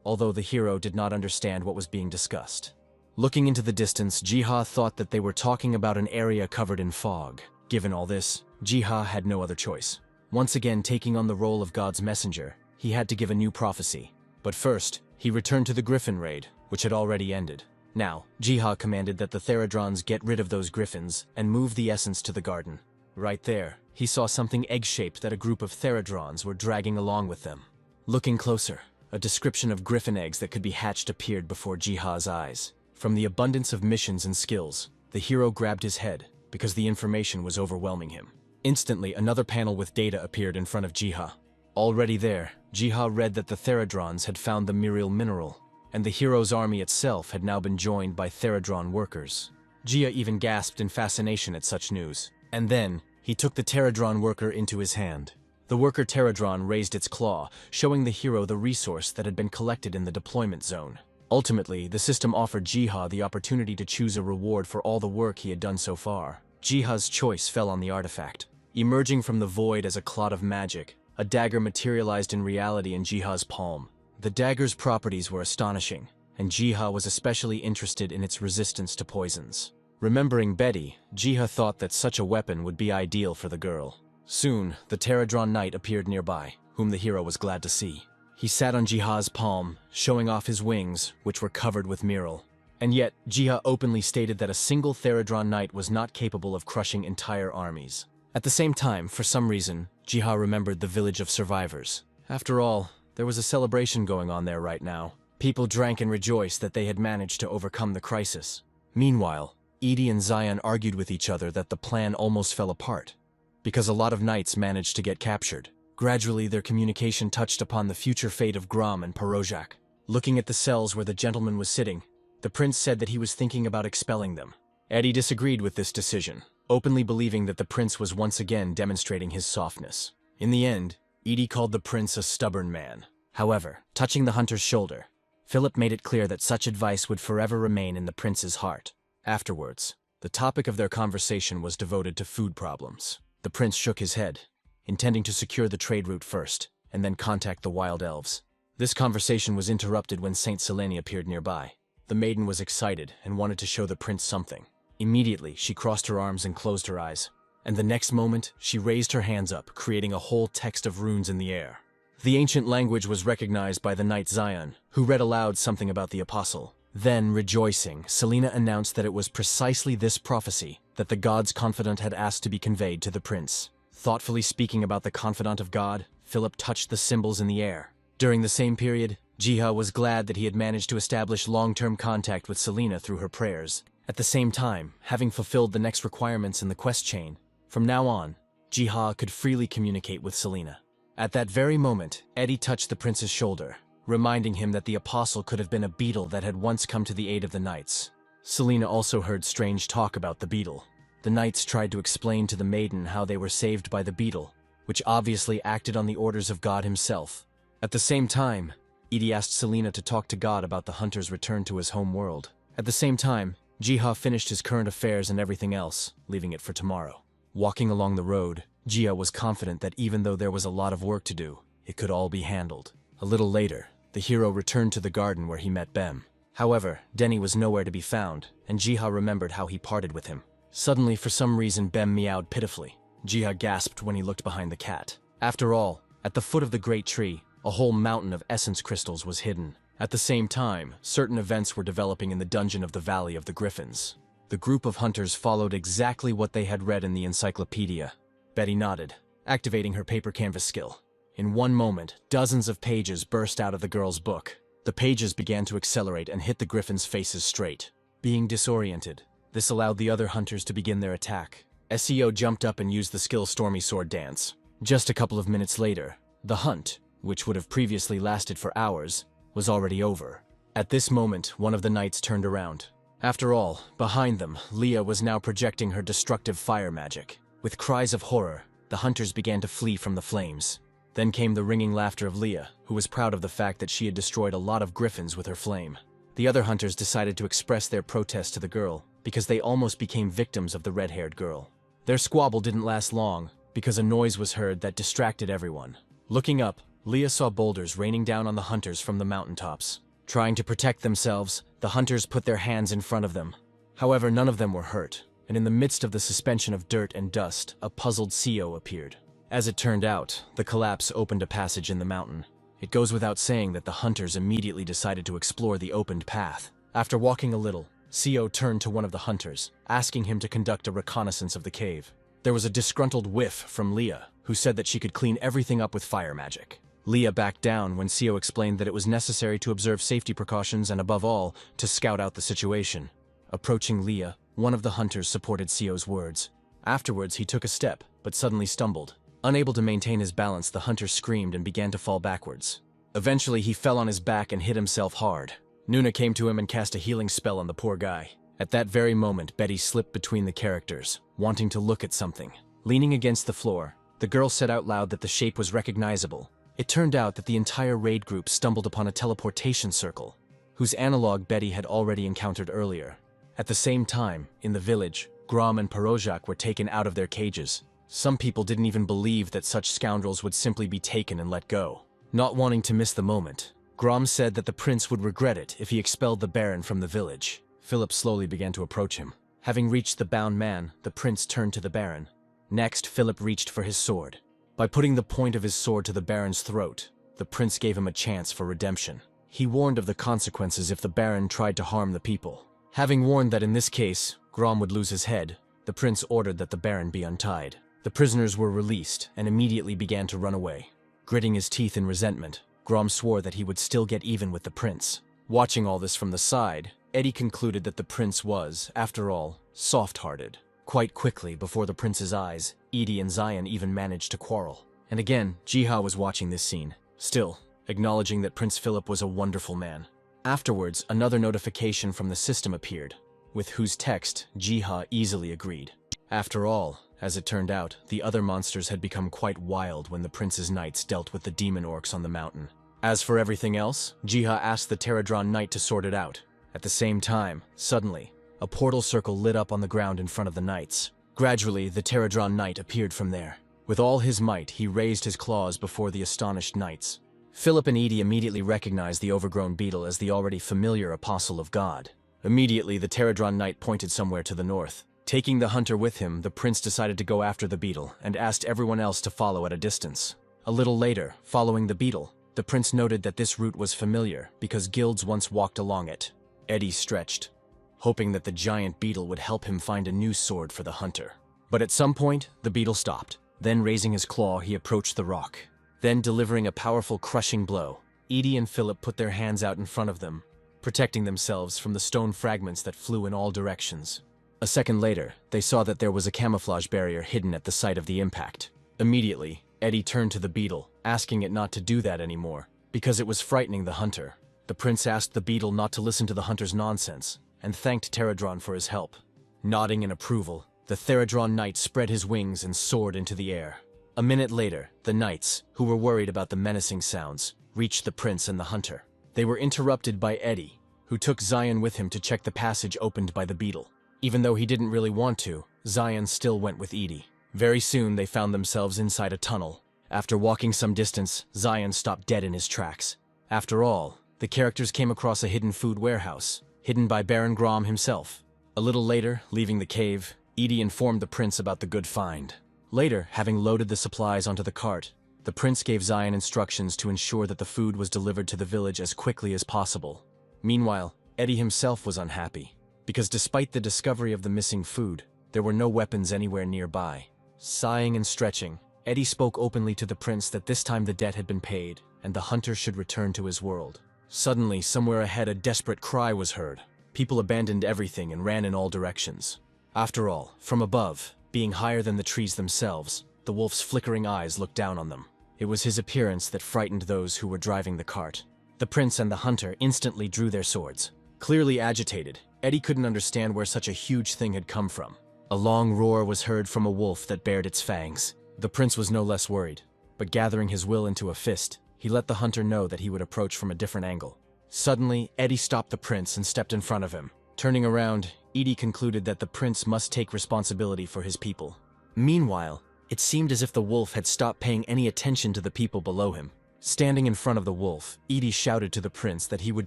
A: although the hero did not understand what was being discussed. Looking into the distance, Jiha thought that they were talking about an area covered in fog. Given all this, Jiha had no other choice. Once again taking on the role of God's messenger, he had to give a new prophecy. But first, he returned to the Griffin raid, which had already ended. Now, Jiha commanded that the Therodrons get rid of those griffins and move the essence to the garden. Right there, he saw something egg-shaped that a group of Therodrons were dragging along with them. Looking closer, a description of griffin eggs that could be hatched appeared before Jiha's eyes. From the abundance of missions and skills, the hero grabbed his head, because the information was overwhelming him. Instantly, another panel with data appeared in front of Jiha. Already there, Jiha read that the Therodrons had found the Miriel mineral. and the hero's army itself had now been joined by Theradron workers. Jia even gasped in fascination at such news. And then, he took the Theradron worker into his hand. The worker Theradron raised its claw, showing the hero the resource that had been collected in the deployment zone. Ultimately, the system offered Jiha the opportunity to choose a reward for all the work he had done so far. Jiha's choice fell on the artifact. Emerging from the void as a clot of magic, a dagger materialized in reality in Jiha's palm. The dagger's properties were astonishing, and Jiha was especially interested in its resistance to poisons. Remembering Betty, Jiha thought that such a weapon would be ideal for the girl. Soon, the Theradron knight appeared nearby, whom the hero was glad to see. He sat on Jiha's palm, showing off his wings, which were covered with miral. And yet, Jiha openly stated that a single Theradron knight was not capable of crushing entire armies. At the same time, for some reason, Jiha remembered the village of survivors. After all, there was a celebration going on there right now. People drank and rejoiced that they had managed to overcome the crisis. Meanwhile, Edie and Zion argued with each other that the plan almost fell apart, because a lot of knights managed to get captured. Gradually, their communication touched upon the future fate of Grom and Porozhak. Looking at the cells where the gentleman was sitting, the prince said that he was thinking about expelling them. Eddie disagreed with this decision, openly believing that the prince was once again demonstrating his softness. In the end, Edie called the prince a stubborn man. However, touching the hunter's shoulder, Philip made it clear that such advice would forever remain in the prince's heart. Afterwards, the topic of their conversation was devoted to food problems. The prince shook his head, intending to secure the trade route first, and then contact the wild elves. This conversation was interrupted when Saint Selene appeared nearby. The maiden was excited and wanted to show the prince something. Immediately, she crossed her arms and closed her eyes, and the next moment, she raised her hands up, creating a whole text of runes in the air. The ancient language was recognized by the knight Zion, who read aloud something about the apostle. Then, rejoicing, Selena announced that it was precisely this prophecy that the god's confidant had asked to be conveyed to the prince. Thoughtfully speaking about the confidant of God, Philip touched the symbols in the air. During the same period, Jiha was glad that he had managed to establish long-term contact with Selena through her prayers. At the same time, having fulfilled the next requirements in the quest chain, from now on, Jiha could freely communicate with Selena. At that very moment, Eddie touched the prince's shoulder, reminding him that the apostle could have been a beetle that had once come to the aid of the knights. Selena also heard strange talk about the beetle. The knights tried to explain to the maiden how they were saved by the beetle, which obviously acted on the orders of God himself. At the same time, Edie asked Selena to talk to God about the hunter's return to his home world. At the same time, Jiha finished his current affairs and everything else, leaving it for tomorrow. Walking along the road, Jiha was confident that even though there was a lot of work to do, it could all be handled. A little later, the hero returned to the garden where he met Bem. However, Denny was nowhere to be found, and Jiha remembered how he parted with him. Suddenly, for some reason, Bem meowed pitifully. Jiha gasped when he looked behind the cat. After all, at the foot of the great tree, a whole mountain of essence crystals was hidden. At the same time, certain events were developing in the dungeon of the Valley of the Griffins. The group of hunters followed exactly what they had read in the encyclopedia. Betty nodded, activating her paper canvas skill. In one moment, dozens of pages burst out of the girl's book. The pages began to accelerate and hit the griffins' faces straight. Being disoriented, this allowed the other hunters to begin their attack. SEO jumped up and used the skill Stormy Sword Dance. Just a couple of minutes later, the hunt, which would have previously lasted for hours, was already over. At this moment, one of the knights turned around. After all, behind them, Leah was now projecting her destructive fire magic. With cries of horror, the hunters began to flee from the flames. Then came the ringing laughter of Leah, who was proud of the fact that she had destroyed a lot of griffins with her flame. The other hunters decided to express their protest to the girl, because they almost became victims of the red-haired girl. Their squabble didn't last long, because a noise was heard that distracted everyone. Looking up, Leah saw boulders raining down on the hunters from the mountaintops. Trying to protect themselves, the hunters put their hands in front of them. However, none of them were hurt, and in the midst of the suspension of dirt and dust, a puzzled CEO appeared. As it turned out, the collapse opened a passage in the mountain. It goes without saying that the hunters immediately decided to explore the opened path. After walking a little, CEO turned to one of the hunters, asking him to conduct a reconnaissance of the cave. There was a disgruntled whiff from Leah, who said that she could clean everything up with fire magic. Leah backed down when CEO explained that it was necessary to observe safety precautions and, above all, to scout out the situation. Approaching Leah, one of the hunters supported CEO's words. Afterwards, he took a step, but suddenly stumbled. Unable to maintain his balance, the hunter screamed and began to fall backwards. Eventually, he fell on his back and hit himself hard. Nuna came to him and cast a healing spell on the poor guy. At that very moment, Betty slipped between the characters, wanting to look at something. Leaning against the floor, the girl said out loud that the shape was recognizable. It turned out that the entire raid group stumbled upon a teleportation circle, whose analog Betty had already encountered earlier. At the same time, in the village, Grom and Parojak were taken out of their cages. Some people didn't even believe that such scoundrels would simply be taken and let go. Not wanting to miss the moment, Grom said that the prince would regret it if he expelled the Baron from the village. Philip slowly began to approach him. Having reached the bound man, the prince turned to the Baron. Next, Philip reached for his sword. By putting the point of his sword to the Baron's throat, the prince gave him a chance for redemption. He warned of the consequences if the Baron tried to harm the people. Having warned that in this case, Grom would lose his head, the prince ordered that the Baron be untied. The prisoners were released and immediately began to run away. Gritting his teeth in resentment, Grom swore that he would still get even with the prince. Watching all this from the side, Eddie concluded that the prince was, after all, soft-hearted. Quite quickly, before the prince's eyes, Edie and Zion even managed to quarrel. And again, Jiha was watching this scene, still acknowledging that Prince Philip was a wonderful man. Afterwards, another notification from the system appeared, with whose text Jiha easily agreed. After all, as it turned out, the other monsters had become quite wild when the prince's knights dealt with the demon orcs on the mountain. As for everything else, Jiha asked the Pterodron Knight to sort it out. At the same time, suddenly, a portal circle lit up on the ground in front of the knights. Gradually, the Pterodron Knight appeared from there. With all his might, he raised his claws before the astonished knights. Philip and Edie immediately recognized the overgrown beetle as the already familiar apostle of God. Immediately, the Pterodron Knight pointed somewhere to the north. Taking the hunter with him, the prince decided to go after the beetle and asked everyone else to follow at a distance. A little later, following the beetle, the prince noted that this route was familiar because guilds once walked along it. Eddie stretched, hoping that the giant beetle would help him find a new sword for the hunter. But at some point, the beetle stopped. Then raising his claw, he approached the rock. Then delivering a powerful crushing blow, Edie and Philip put their hands out in front of them, protecting themselves from the stone fragments that flew in all directions. A second later, they saw that there was a camouflage barrier hidden at the site of the impact. Immediately, Eddie turned to the beetle, asking it not to do that anymore, because it was frightening the hunter. The prince asked the beetle not to listen to the hunter's nonsense, and thanked Pterodron for his help. Nodding in approval, the Pterodron Knight spread his wings and soared into the air. A minute later, the knights, who were worried about the menacing sounds, reached the prince and the hunter. They were interrupted by Eddie, who took Zion with him to check the passage opened by the beetle. Even though he didn't really want to, Zion still went with Edie. Very soon, they found themselves inside a tunnel. After walking some distance, Zion stopped dead in his tracks. After all, the characters came across a hidden food warehouse, hidden by Baron Grom himself. A little later, leaving the cave, Edie informed the prince about the good find. Later, having loaded the supplies onto the cart, the prince gave Zion instructions to ensure that the food was delivered to the village as quickly as possible. Meanwhile, Eddie himself was unhappy, because despite the discovery of the missing food, there were no weapons anywhere nearby. Sighing and stretching, Eddie spoke openly to the prince that this time the debt had been paid, and the hunter should return to his world. Suddenly, somewhere ahead, a desperate cry was heard. People abandoned everything and ran in all directions. After all, from above, being higher than the trees themselves, the wolf's flickering eyes looked down on them. It was his appearance that frightened those who were driving the cart. The prince and the hunter instantly drew their swords. Clearly agitated, Eddie couldn't understand where such a huge thing had come from. A long roar was heard from a wolf that bared its fangs. The prince was no less worried, but gathering his will into a fist, he let the hunter know that he would approach from a different angle. Suddenly, Eddie stopped the prince and stepped in front of him. Turning around, Edie concluded that the prince must take responsibility for his people. Meanwhile, it seemed as if the wolf had stopped paying any attention to the people below him. Standing in front of the wolf, Edie shouted to the prince that he would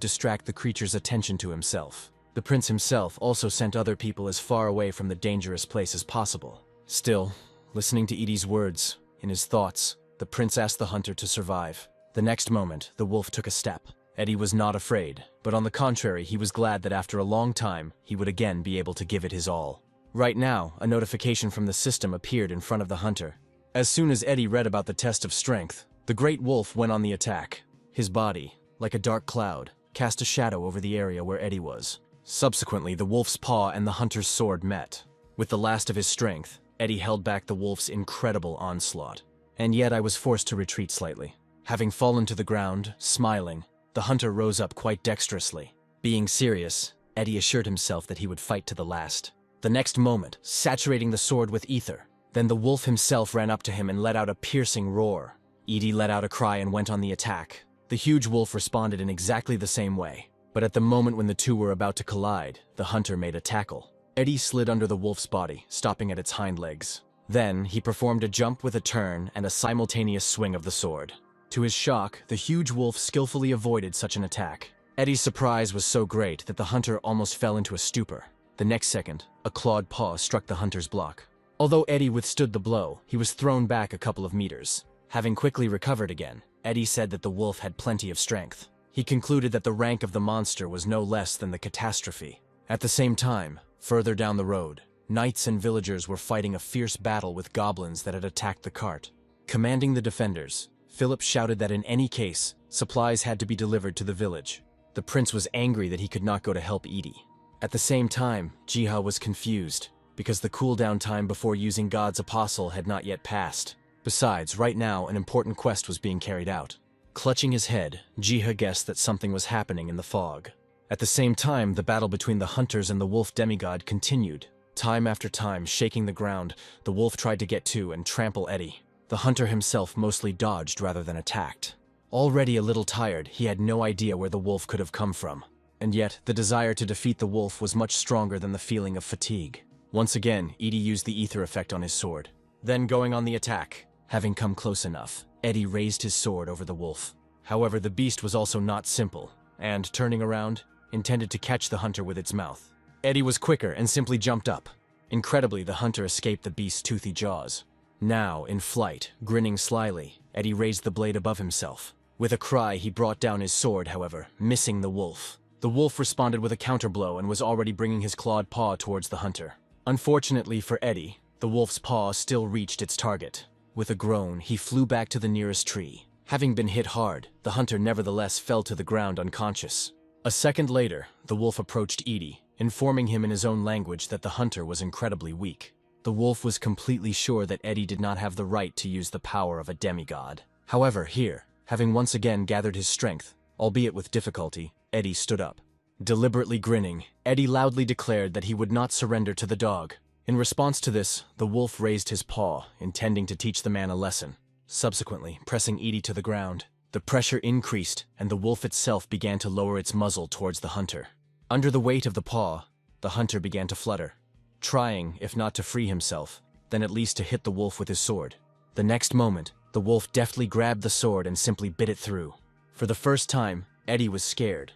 A: distract the creature's attention to himself. The prince himself also sent other people as far away from the dangerous place as possible. Still, listening to Edie's words, in his thoughts, the prince asked the hunter to survive. The next moment, the wolf took a step. Eddie was not afraid, but on the contrary, he was glad that after a long time, he would again be able to give it his all. Right now, a notification from the system appeared in front of the hunter. As soon as Eddie read about the test of strength, the great wolf went on the attack. His body, like a dark cloud, cast a shadow over the area where Eddie was. Subsequently, the wolf's paw and the hunter's sword met. With the last of his strength, Eddie held back the wolf's incredible onslaught. And yet I was forced to retreat slightly. Having fallen to the ground, smiling, the hunter rose up quite dexterously. Being serious, Eddie assured himself that he would fight to the last. The next moment, saturating the sword with ether. Then the wolf himself ran up to him and let out a piercing roar. Edie let out a cry and went on the attack. The huge wolf responded in exactly the same way. But at the moment when the two were about to collide, the hunter made a tackle. Eddie slid under the wolf's body, stopping at its hind legs. Then, he performed a jump with a turn and a simultaneous swing of the sword. To his shock, the huge wolf skillfully avoided such an attack. Eddie's surprise was so great that the hunter almost fell into a stupor. The next second, a clawed paw struck the hunter's block. Although Eddie withstood the blow, he was thrown back a couple of meters. Having quickly recovered again, Eddie said that the wolf had plenty of strength. He concluded that the rank of the monster was no less than the catastrophe. At the same time, further down the road, knights and villagers were fighting a fierce battle with goblins that had attacked the cart. Commanding the defenders, Philip shouted that in any case, supplies had to be delivered to the village. The prince was angry that he could not go to help Edie. At the same time, Jiha was confused, because the cooldown time before using God's apostle had not yet passed. Besides, right now, an important quest was being carried out. Clutching his head, Jiha guessed that something was happening in the fog. At the same time, the battle between the hunters and the wolf demigod continued. Time after time, shaking the ground, the wolf tried to get to and trample Eddie. The hunter himself mostly dodged rather than attacked. Already a little tired, he had no idea where the wolf could have come from. And yet, the desire to defeat the wolf was much stronger than the feeling of fatigue. Once again, Edie used the ether effect on his sword. Then going on the attack. Having come close enough, Eddie raised his sword over the wolf. However, the beast was also not simple, and, turning around, intended to catch the hunter with its mouth. Eddie was quicker and simply jumped up. Incredibly, the hunter escaped the beast's toothy jaws. Now, in flight, grinning slyly, Eddie raised the blade above himself. With a cry, he brought down his sword, however, missing the wolf. The wolf responded with a counterblow and was already bringing his clawed paw towards the hunter. Unfortunately for Eddie, the wolf's paw still reached its target. With a groan, he flew back to the nearest tree. Having been hit hard, the hunter nevertheless fell to the ground unconscious. A second later, the wolf approached Edie, informing him in his own language that the hunter was incredibly weak. The wolf was completely sure that Eddie did not have the right to use the power of a demigod. However, here, having once again gathered his strength, albeit with difficulty, Eddie stood up. Deliberately grinning, Eddie loudly declared that he would not surrender to the dog. In response to this, the wolf raised his paw, intending to teach the man a lesson. Subsequently, pressing Edie to the ground, the pressure increased and the wolf itself began to lower its muzzle towards the hunter. Under the weight of the paw, the hunter began to flutter, trying, if not to free himself, then at least to hit the wolf with his sword. The next moment, the wolf deftly grabbed the sword and simply bit it through. For the first time, Eddie was scared,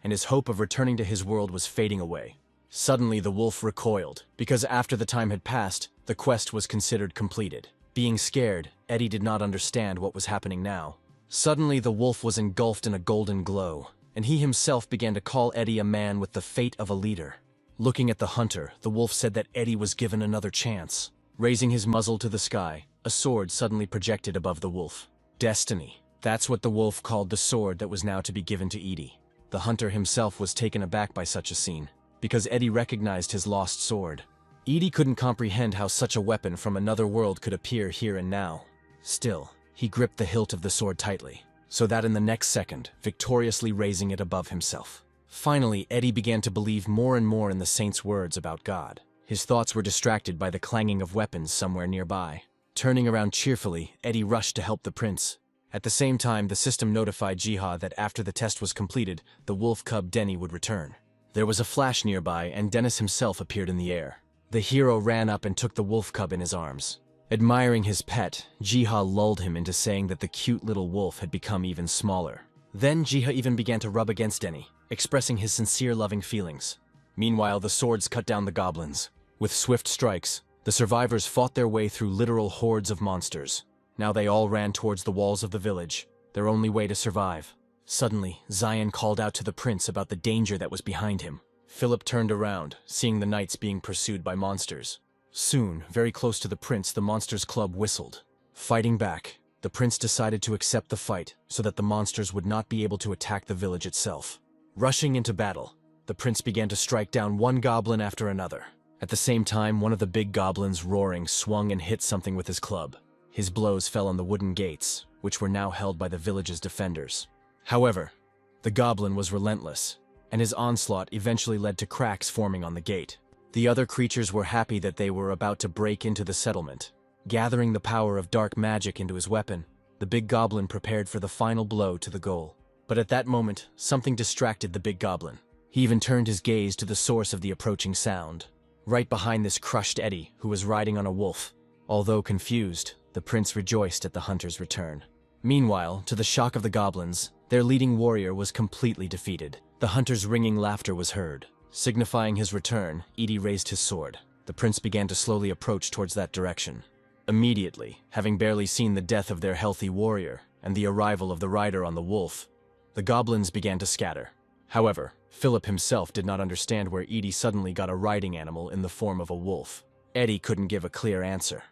A: and his hope of returning to his world was fading away. Suddenly, the wolf recoiled, because after the time had passed, the quest was considered completed. Being scared, Eddie did not understand what was happening now. Suddenly, the wolf was engulfed in a golden glow, and he himself began to call Eddie a man with the fate of a leader. Looking at the hunter, the wolf said that Eddie was given another chance. Raising his muzzle to the sky, a sword suddenly projected above the wolf. Destiny. That's what the wolf called the sword that was now to be given to Edie. The hunter himself was taken aback by such a scene, because Eddie recognized his lost sword. Edie couldn't comprehend how such a weapon from another world could appear here and now. Still, he gripped the hilt of the sword tightly, so that in the next second, victoriously raising it above himself. Finally, Eddie began to believe more and more in the saint's words about God. His thoughts were distracted by the clanging of weapons somewhere nearby. Turning around cheerfully, Eddie rushed to help the prince. At the same time, the system notified Jiha that after the test was completed, the wolf cub Denny would return. There was a flash nearby, and Dennis himself appeared in the air. The hero ran up and took the wolf cub in his arms. Admiring his pet, Jiha lulled him into saying that the cute little wolf had become even smaller. Then Jiha even began to rub against Denny, expressing his sincere loving feelings. Meanwhile, the swords cut down the goblins. With swift strikes, the survivors fought their way through literal hordes of monsters. Now they all ran towards the walls of the village, their only way to survive. Suddenly, Zion called out to the prince about the danger that was behind him. Philip turned around, seeing the knights being pursued by monsters. Soon, very close to the prince, the monsters' club whistled. Fighting back, the prince decided to accept the fight so that the monsters would not be able to attack the village itself. Rushing into battle, the prince began to strike down one goblin after another. At the same time, one of the big goblins, roaring, swung and hit something with his club. His blows fell on the wooden gates, which were now held by the village's defenders. However, the goblin was relentless. and his onslaught eventually led to cracks forming on the gate. The other creatures were happy that they were about to break into the settlement. Gathering the power of dark magic into his weapon, the big goblin prepared for the final blow to the goal. But at that moment, something distracted the big goblin. He even turned his gaze to the source of the approaching sound. Right behind this crushed Eddie, who was riding on a wolf. Although confused, the prince rejoiced at the hunter's return. Meanwhile, to the shock of the goblins, their leading warrior was completely defeated. The hunter's ringing laughter was heard. Signifying his return, Edie raised his sword. The prince began to slowly approach towards that direction. Immediately, having barely seen the death of their healthy warrior and the arrival of the rider on the wolf, the goblins began to scatter. However, Philip himself did not understand where Edie suddenly got a riding animal in the form of a wolf. Eddie couldn't give a clear answer,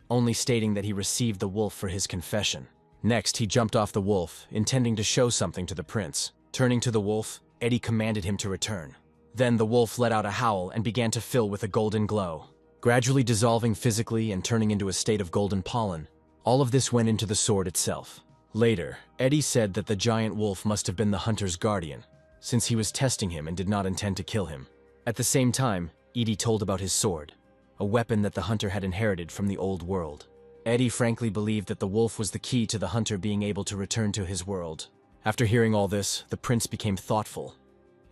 A: only stating that he received the wolf for his confession. Next, he jumped off the wolf, intending to show something to the prince. Turning to the wolf, Eddie commanded him to return. Then the wolf let out a howl and began to fill with a golden glow, gradually dissolving physically and turning into a state of golden pollen. All of this went into the sword itself. Later, Eddie said that the giant wolf must have been the hunter's guardian, since he was testing him and did not intend to kill him. At the same time, Edie told about his sword, a weapon that the hunter had inherited from the old world. Eddie frankly believed that the wolf was the key to the hunter being able to return to his world. After hearing all this, the prince became thoughtful,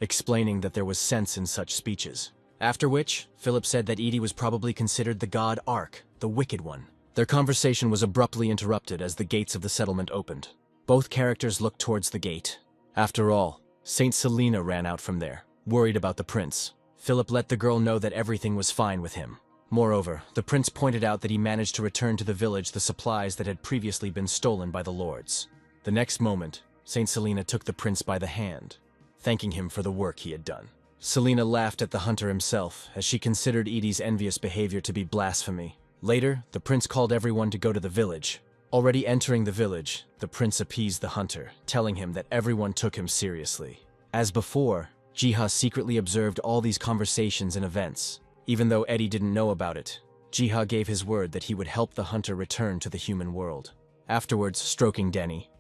A: explaining that there was sense in such speeches. After which, Philip said that Edie was probably considered the god Ark, the Wicked One. Their conversation was abruptly interrupted as the gates of the settlement opened. Both characters looked towards the gate. After all, Saint Selena ran out from there, worried about the prince. Philip let the girl know that everything was fine with him. Moreover, the prince pointed out that he managed to return to the village the supplies that had previously been stolen by the lords. The next moment, Saint Selena took the prince by the hand, thanking him for the work he had done. Selena laughed at the hunter himself, as she considered Edie's envious behavior to be blasphemy. Later, the prince called everyone to go to the village. Already entering the village, the prince appeased the hunter, telling him that everyone took him seriously. As before, Jiha secretly observed all these conversations and events. Even though Eddie didn't know about it, Jiha gave his word that he would help the hunter return to the human world. Afterwards, stroking Denny,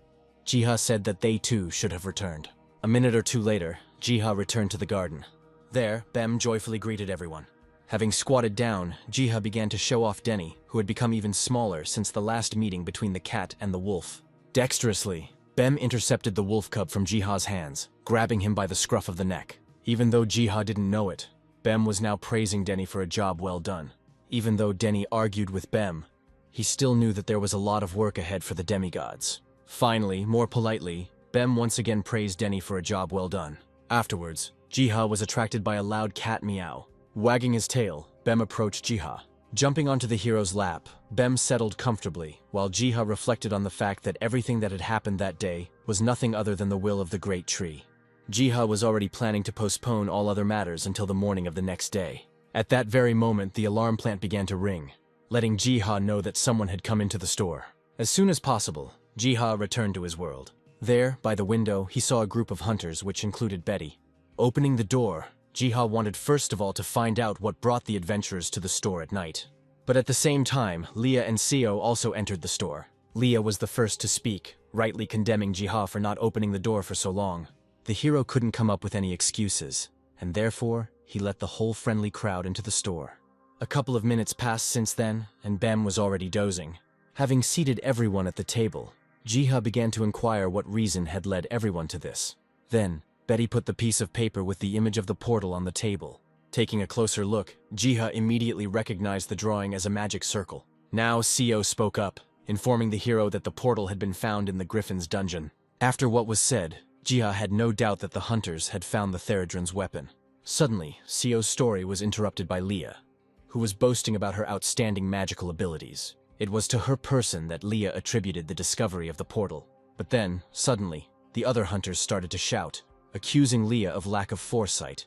A: Jiha said that they too should have returned. A minute or two later, Jiha returned to the garden. There, Bem joyfully greeted everyone. Having squatted down, Jiha began to show off Denny, who had become even smaller since the last meeting between the cat and the wolf. Dexterously, Bem intercepted the wolf cub from Jiha's hands, grabbing him by the scruff of the neck. Even though Jiha didn't know it, Bem was now praising Denny for a job well done. Even though Denny argued with Bem, he still knew that there was a lot of work ahead for the demigods. Finally, more politely, Bem once again praised Denny for a job well done. Afterwards, Jiha was attracted by a loud cat meow. Wagging his tail, Bem approached Jiha. Jumping onto the hero's lap, Bem settled comfortably, while Jiha reflected on the fact that everything that had happened that day was nothing other than the will of the great tree. Jiha was already planning to postpone all other matters until the morning of the next day. At that very moment, the alarm plant began to ring, letting Jiha know that someone had come into the store. As soon as possible, Jiha returned to his world. There, by the window, he saw a group of hunters, which included Betty. Opening the door, Jiha wanted first of all to find out what brought the adventurers to the store at night. But at the same time, Leah and Seo also entered the store. Leah was the first to speak, rightly condemning Jiha for not opening the door for so long. The hero couldn't come up with any excuses, and therefore, he let the whole friendly crowd into the store. A couple of minutes passed since then, and Bem was already dozing. Having seated everyone at the table, Jiha began to inquire what reason had led everyone to this. Then, Betty put the piece of paper with the image of the portal on the table. Taking a closer look, Jiha immediately recognized the drawing as a magic circle. Now Seo spoke up, informing the hero that the portal had been found in the Griffin's dungeon. After what was said, Jiha had no doubt that the hunters had found the Theridron's weapon. Suddenly, Seo's story was interrupted by Leah, who was boasting about her outstanding magical abilities. It was to her person that Leah attributed the discovery of the portal. But then, suddenly, the other hunters started to shout, accusing Leah of lack of foresight,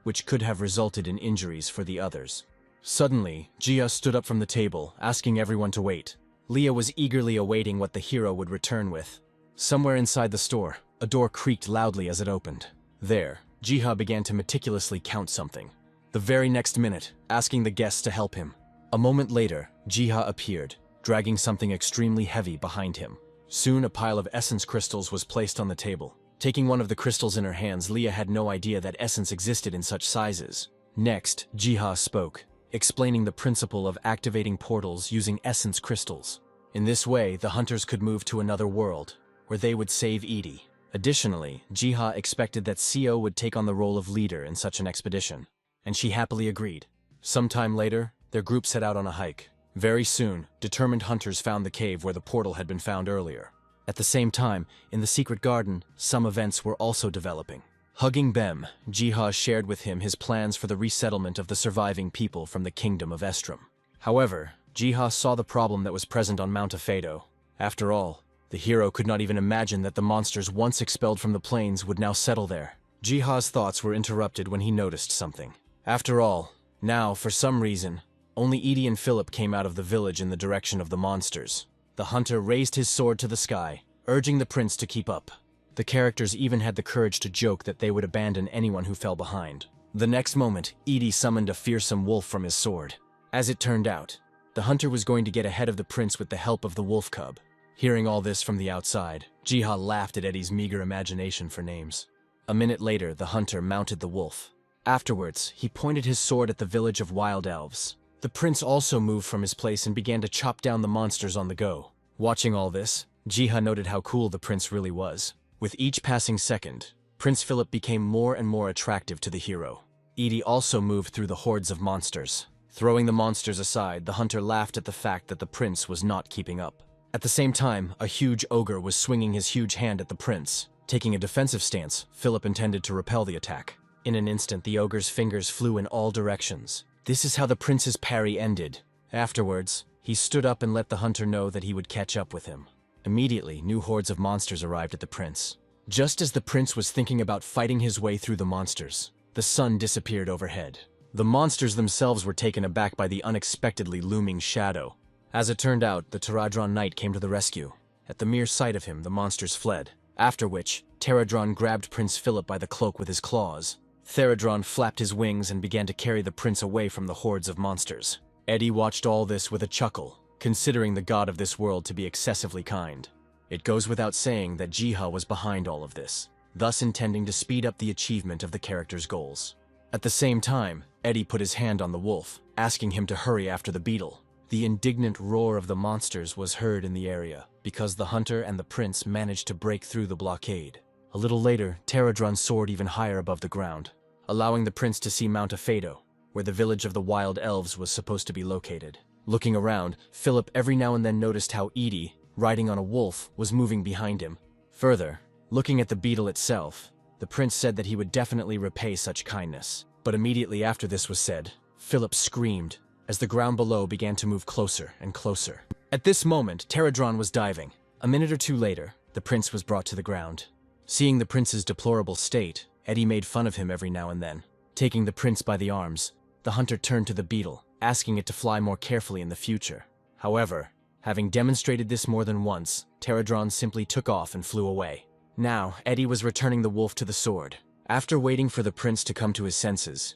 A: which could have resulted in injuries for the others. Suddenly, Jiha stood up from the table, asking everyone to wait. Leah was eagerly awaiting what the hero would return with. Somewhere inside the store, a door creaked loudly as it opened. There, Jiha began to meticulously count something. The very next minute, asking the guests to help him. A moment later, Jiha appeared, dragging something extremely heavy behind him. Soon a pile of essence crystals was placed on the table. Taking one of the crystals in her hands, Leah had no idea that essence existed in such sizes. Next, Jiha spoke, explaining the principle of activating portals using essence crystals. In this way, the hunters could move to another world, where they would save Edie. Additionally, Jiha expected that Seo would take on the role of leader in such an expedition, and she happily agreed. Sometime later, their group set out on a hike. Very soon, determined hunters found the cave where the portal had been found earlier. At the same time, in the secret garden, some events were also developing. Hugging Bem, Jiha shared with him his plans for the resettlement of the surviving people from the kingdom of Estrom. However, Jiha saw the problem that was present on Mount Afedo. After all, the hero could not even imagine that the monsters once expelled from the plains would now settle there. Jiha's thoughts were interrupted when he noticed something. After all, now, for some reason, only Edie and Philip came out of the village in the direction of the monsters. The hunter raised his sword to the sky, urging the prince to keep up. The characters even had the courage to joke that they would abandon anyone who fell behind. The next moment, Edie summoned a fearsome wolf from his sword. As it turned out, the hunter was going to get ahead of the prince with the help of the wolf cub. Hearing all this from the outside, Jiha laughed at Eddie's meager imagination for names. A minute later, the hunter mounted the wolf. Afterwards, he pointed his sword at the village of wild elves. The prince also moved from his place and began to chop down the monsters on the go. Watching all this, Jiha noted how cool the prince really was. With each passing second, Prince Philip became more and more attractive to the hero. Edie also moved through the hordes of monsters. Throwing the monsters aside, the hunter laughed at the fact that the prince was not keeping up. At the same time, a huge ogre was swinging his huge hand at the prince. Taking a defensive stance, Philip intended to repel the attack. In an instant, the ogre's fingers flew in all directions. This is how the prince's parry ended. Afterwards, he stood up and let the hunter know that he would catch up with him. Immediately, new hordes of monsters arrived at the prince. Just as the prince was thinking about fighting his way through the monsters, the sun disappeared overhead. The monsters themselves were taken aback by the unexpectedly looming shadow. As it turned out, the Pterodron knight came to the rescue. At the mere sight of him, the monsters fled. After which, Pterodron grabbed Prince Philip by the cloak with his claws. Pterodron flapped his wings and began to carry the prince away from the hordes of monsters. Eddie watched all this with a chuckle, considering the god of this world to be excessively kind. It goes without saying that Jiha was behind all of this, thus intending to speed up the achievement of the character's goals. At the same time, Eddie put his hand on the wolf, asking him to hurry after the beetle. The indignant roar of the monsters was heard in the area, because the hunter and the prince managed to break through the blockade. A little later, Pterodron soared even higher above the ground, allowing the prince to see Mount Afedo, where the village of the wild elves was supposed to be located. Looking around, Philip every now and then noticed how Edie, riding on a wolf, was moving behind him. Further, looking at the beetle itself, the prince said that he would definitely repay such kindness. But immediately after this was said, Philip screamed, as the ground below began to move closer and closer. At this moment, Pterodron was diving. A minute or two later, the prince was brought to the ground. Seeing the prince's deplorable state, Eddie made fun of him every now and then. Taking the prince by the arms, the hunter turned to the beetle, asking it to fly more carefully in the future. However, having demonstrated this more than once, Pterodron simply took off and flew away. Now, Eddie was returning the wolf to the sword. After waiting for the prince to come to his senses,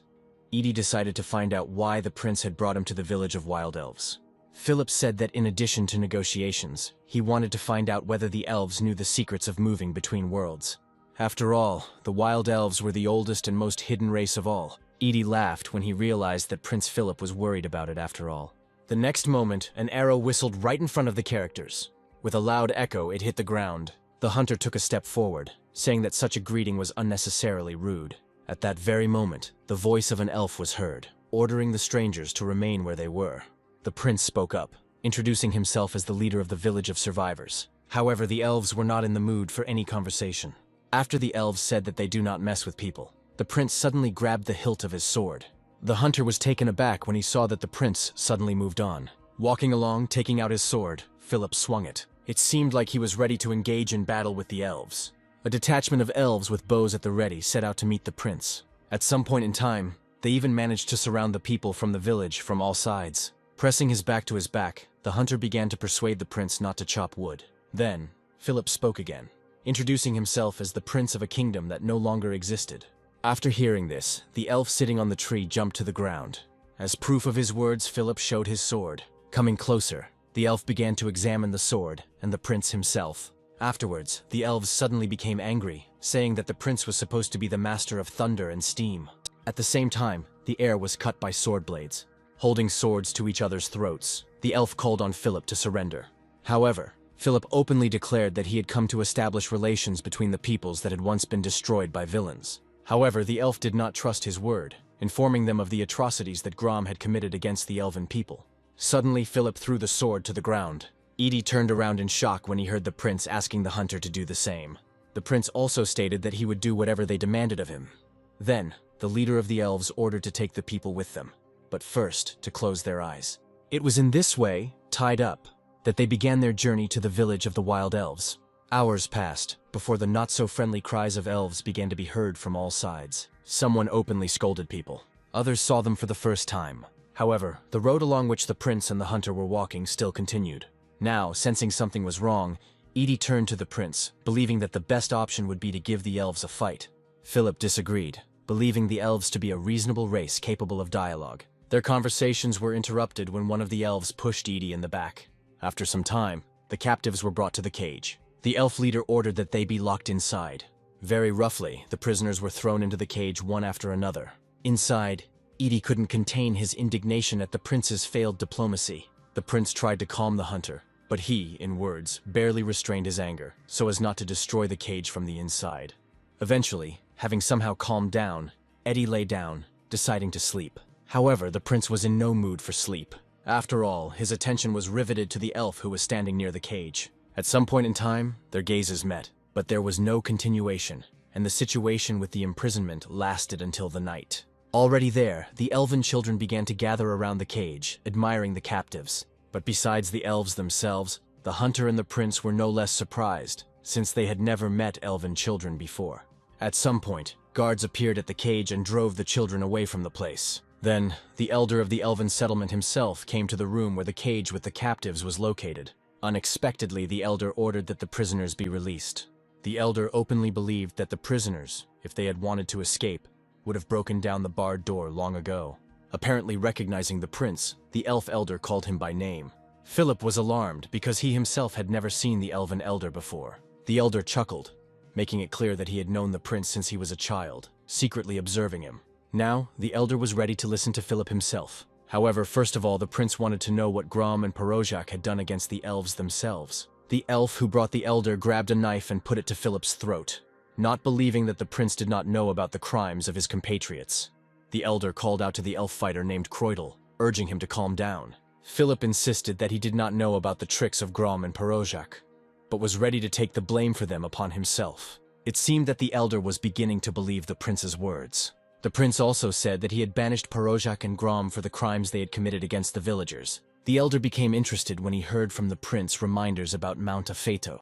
A: Edie decided to find out why the prince had brought him to the village of wild elves. Philip said that in addition to negotiations, he wanted to find out whether the elves knew the secrets of moving between worlds. After all, the wild elves were the oldest and most hidden race of all. Edie laughed when he realized that Prince Philip was worried about it after all. The next moment, an arrow whistled right in front of the characters. With a loud echo, it hit the ground. The hunter took a step forward, saying that such a greeting was unnecessarily rude. At that very moment, the voice of an elf was heard, ordering the strangers to remain where they were. The prince spoke up, introducing himself as the leader of the village of survivors. However, the elves were not in the mood for any conversation. After the elves said that they do not mess with people, the prince suddenly grabbed the hilt of his sword. The hunter was taken aback when he saw that the prince suddenly moved on. Walking along, taking out his sword, Philip swung it. It seemed like he was ready to engage in battle with the elves. A detachment of elves with bows at the ready set out to meet the prince. At some point in time, they even managed to surround the people from the village from all sides. Pressing his back to his back, the hunter began to persuade the prince not to chop wood. Then, Philip spoke again, introducing himself as the prince of a kingdom that no longer existed. After hearing this, the elf sitting on the tree jumped to the ground. As proof of his words, Philip showed his sword. Coming closer, the elf began to examine the sword and the prince himself. Afterwards, the elves suddenly became angry, saying that the prince was supposed to be the master of thunder and steam. At the same time, the air was cut by sword blades. Holding swords to each other's throats, the elf called on Philip to surrender. However, Philip openly declared that he had come to establish relations between the peoples that had once been destroyed by villains. However, the elf did not trust his word, informing them of the atrocities that Grom had committed against the elven people. Suddenly, Philip threw the sword to the ground. Edie turned around in shock when he heard the prince asking the hunter to do the same. The prince also stated that he would do whatever they demanded of him. Then, the leader of the elves ordered to take the people with them, but first to close their eyes. It was in this way, tied up, that they began their journey to the village of the wild elves. Hours passed before the not-so-friendly cries of elves began to be heard from all sides. Someone openly scolded people. Others saw them for the first time. However, the road along which the prince and the hunter were walking still continued. Now, sensing something was wrong, Edie turned to the prince, believing that the best option would be to give the elves a fight. Philip disagreed, believing the elves to be a reasonable race capable of dialogue. Their conversations were interrupted when one of the elves pushed Edie in the back. After some time, the captives were brought to the cage. The elf leader ordered that they be locked inside. Very roughly, the prisoners were thrown into the cage one after another. Inside, Edie couldn't contain his indignation at the prince's failed diplomacy. The prince tried to calm the hunter, but he, in words, barely restrained his anger, so as not to destroy the cage from the inside. Eventually, having somehow calmed down, Eddie lay down, deciding to sleep. However, the prince was in no mood for sleep. After all, his attention was riveted to the elf who was standing near the cage. At some point in time, their gazes met, but there was no continuation, and the situation with the imprisonment lasted until the night. Already there, the elven children began to gather around the cage, admiring the captives. But besides the elves themselves, the hunter and the prince were no less surprised, since they had never met elven children before. At some point, guards appeared at the cage and drove the children away from the place. Then, the elder of the elven settlement himself came to the room where the cage with the captives was located. Unexpectedly, the elder ordered that the prisoners be released. The elder openly believed that the prisoners, if they had wanted to escape, would have broken down the barred door long ago. Apparently recognizing the prince, the elf elder called him by name. Philip was alarmed because he himself had never seen the elven elder before. The elder chuckled, making it clear that he had known the prince since he was a child, secretly observing him. Now, the elder was ready to listen to Philip himself. However, first of all, the prince wanted to know what Grom and Parojak had done against the elves themselves. The elf who brought the elder grabbed a knife and put it to Philip's throat, not believing that the prince did not know about the crimes of his compatriots. The elder called out to the elf fighter named Croydle, urging him to calm down. Philip insisted that he did not know about the tricks of Grom and Parojak, but was ready to take the blame for them upon himself. It seemed that the elder was beginning to believe the prince's words. The prince also said that he had banished Parojak and Grom for the crimes they had committed against the villagers. The elder became interested when he heard from the prince reminders about Mount Afeto,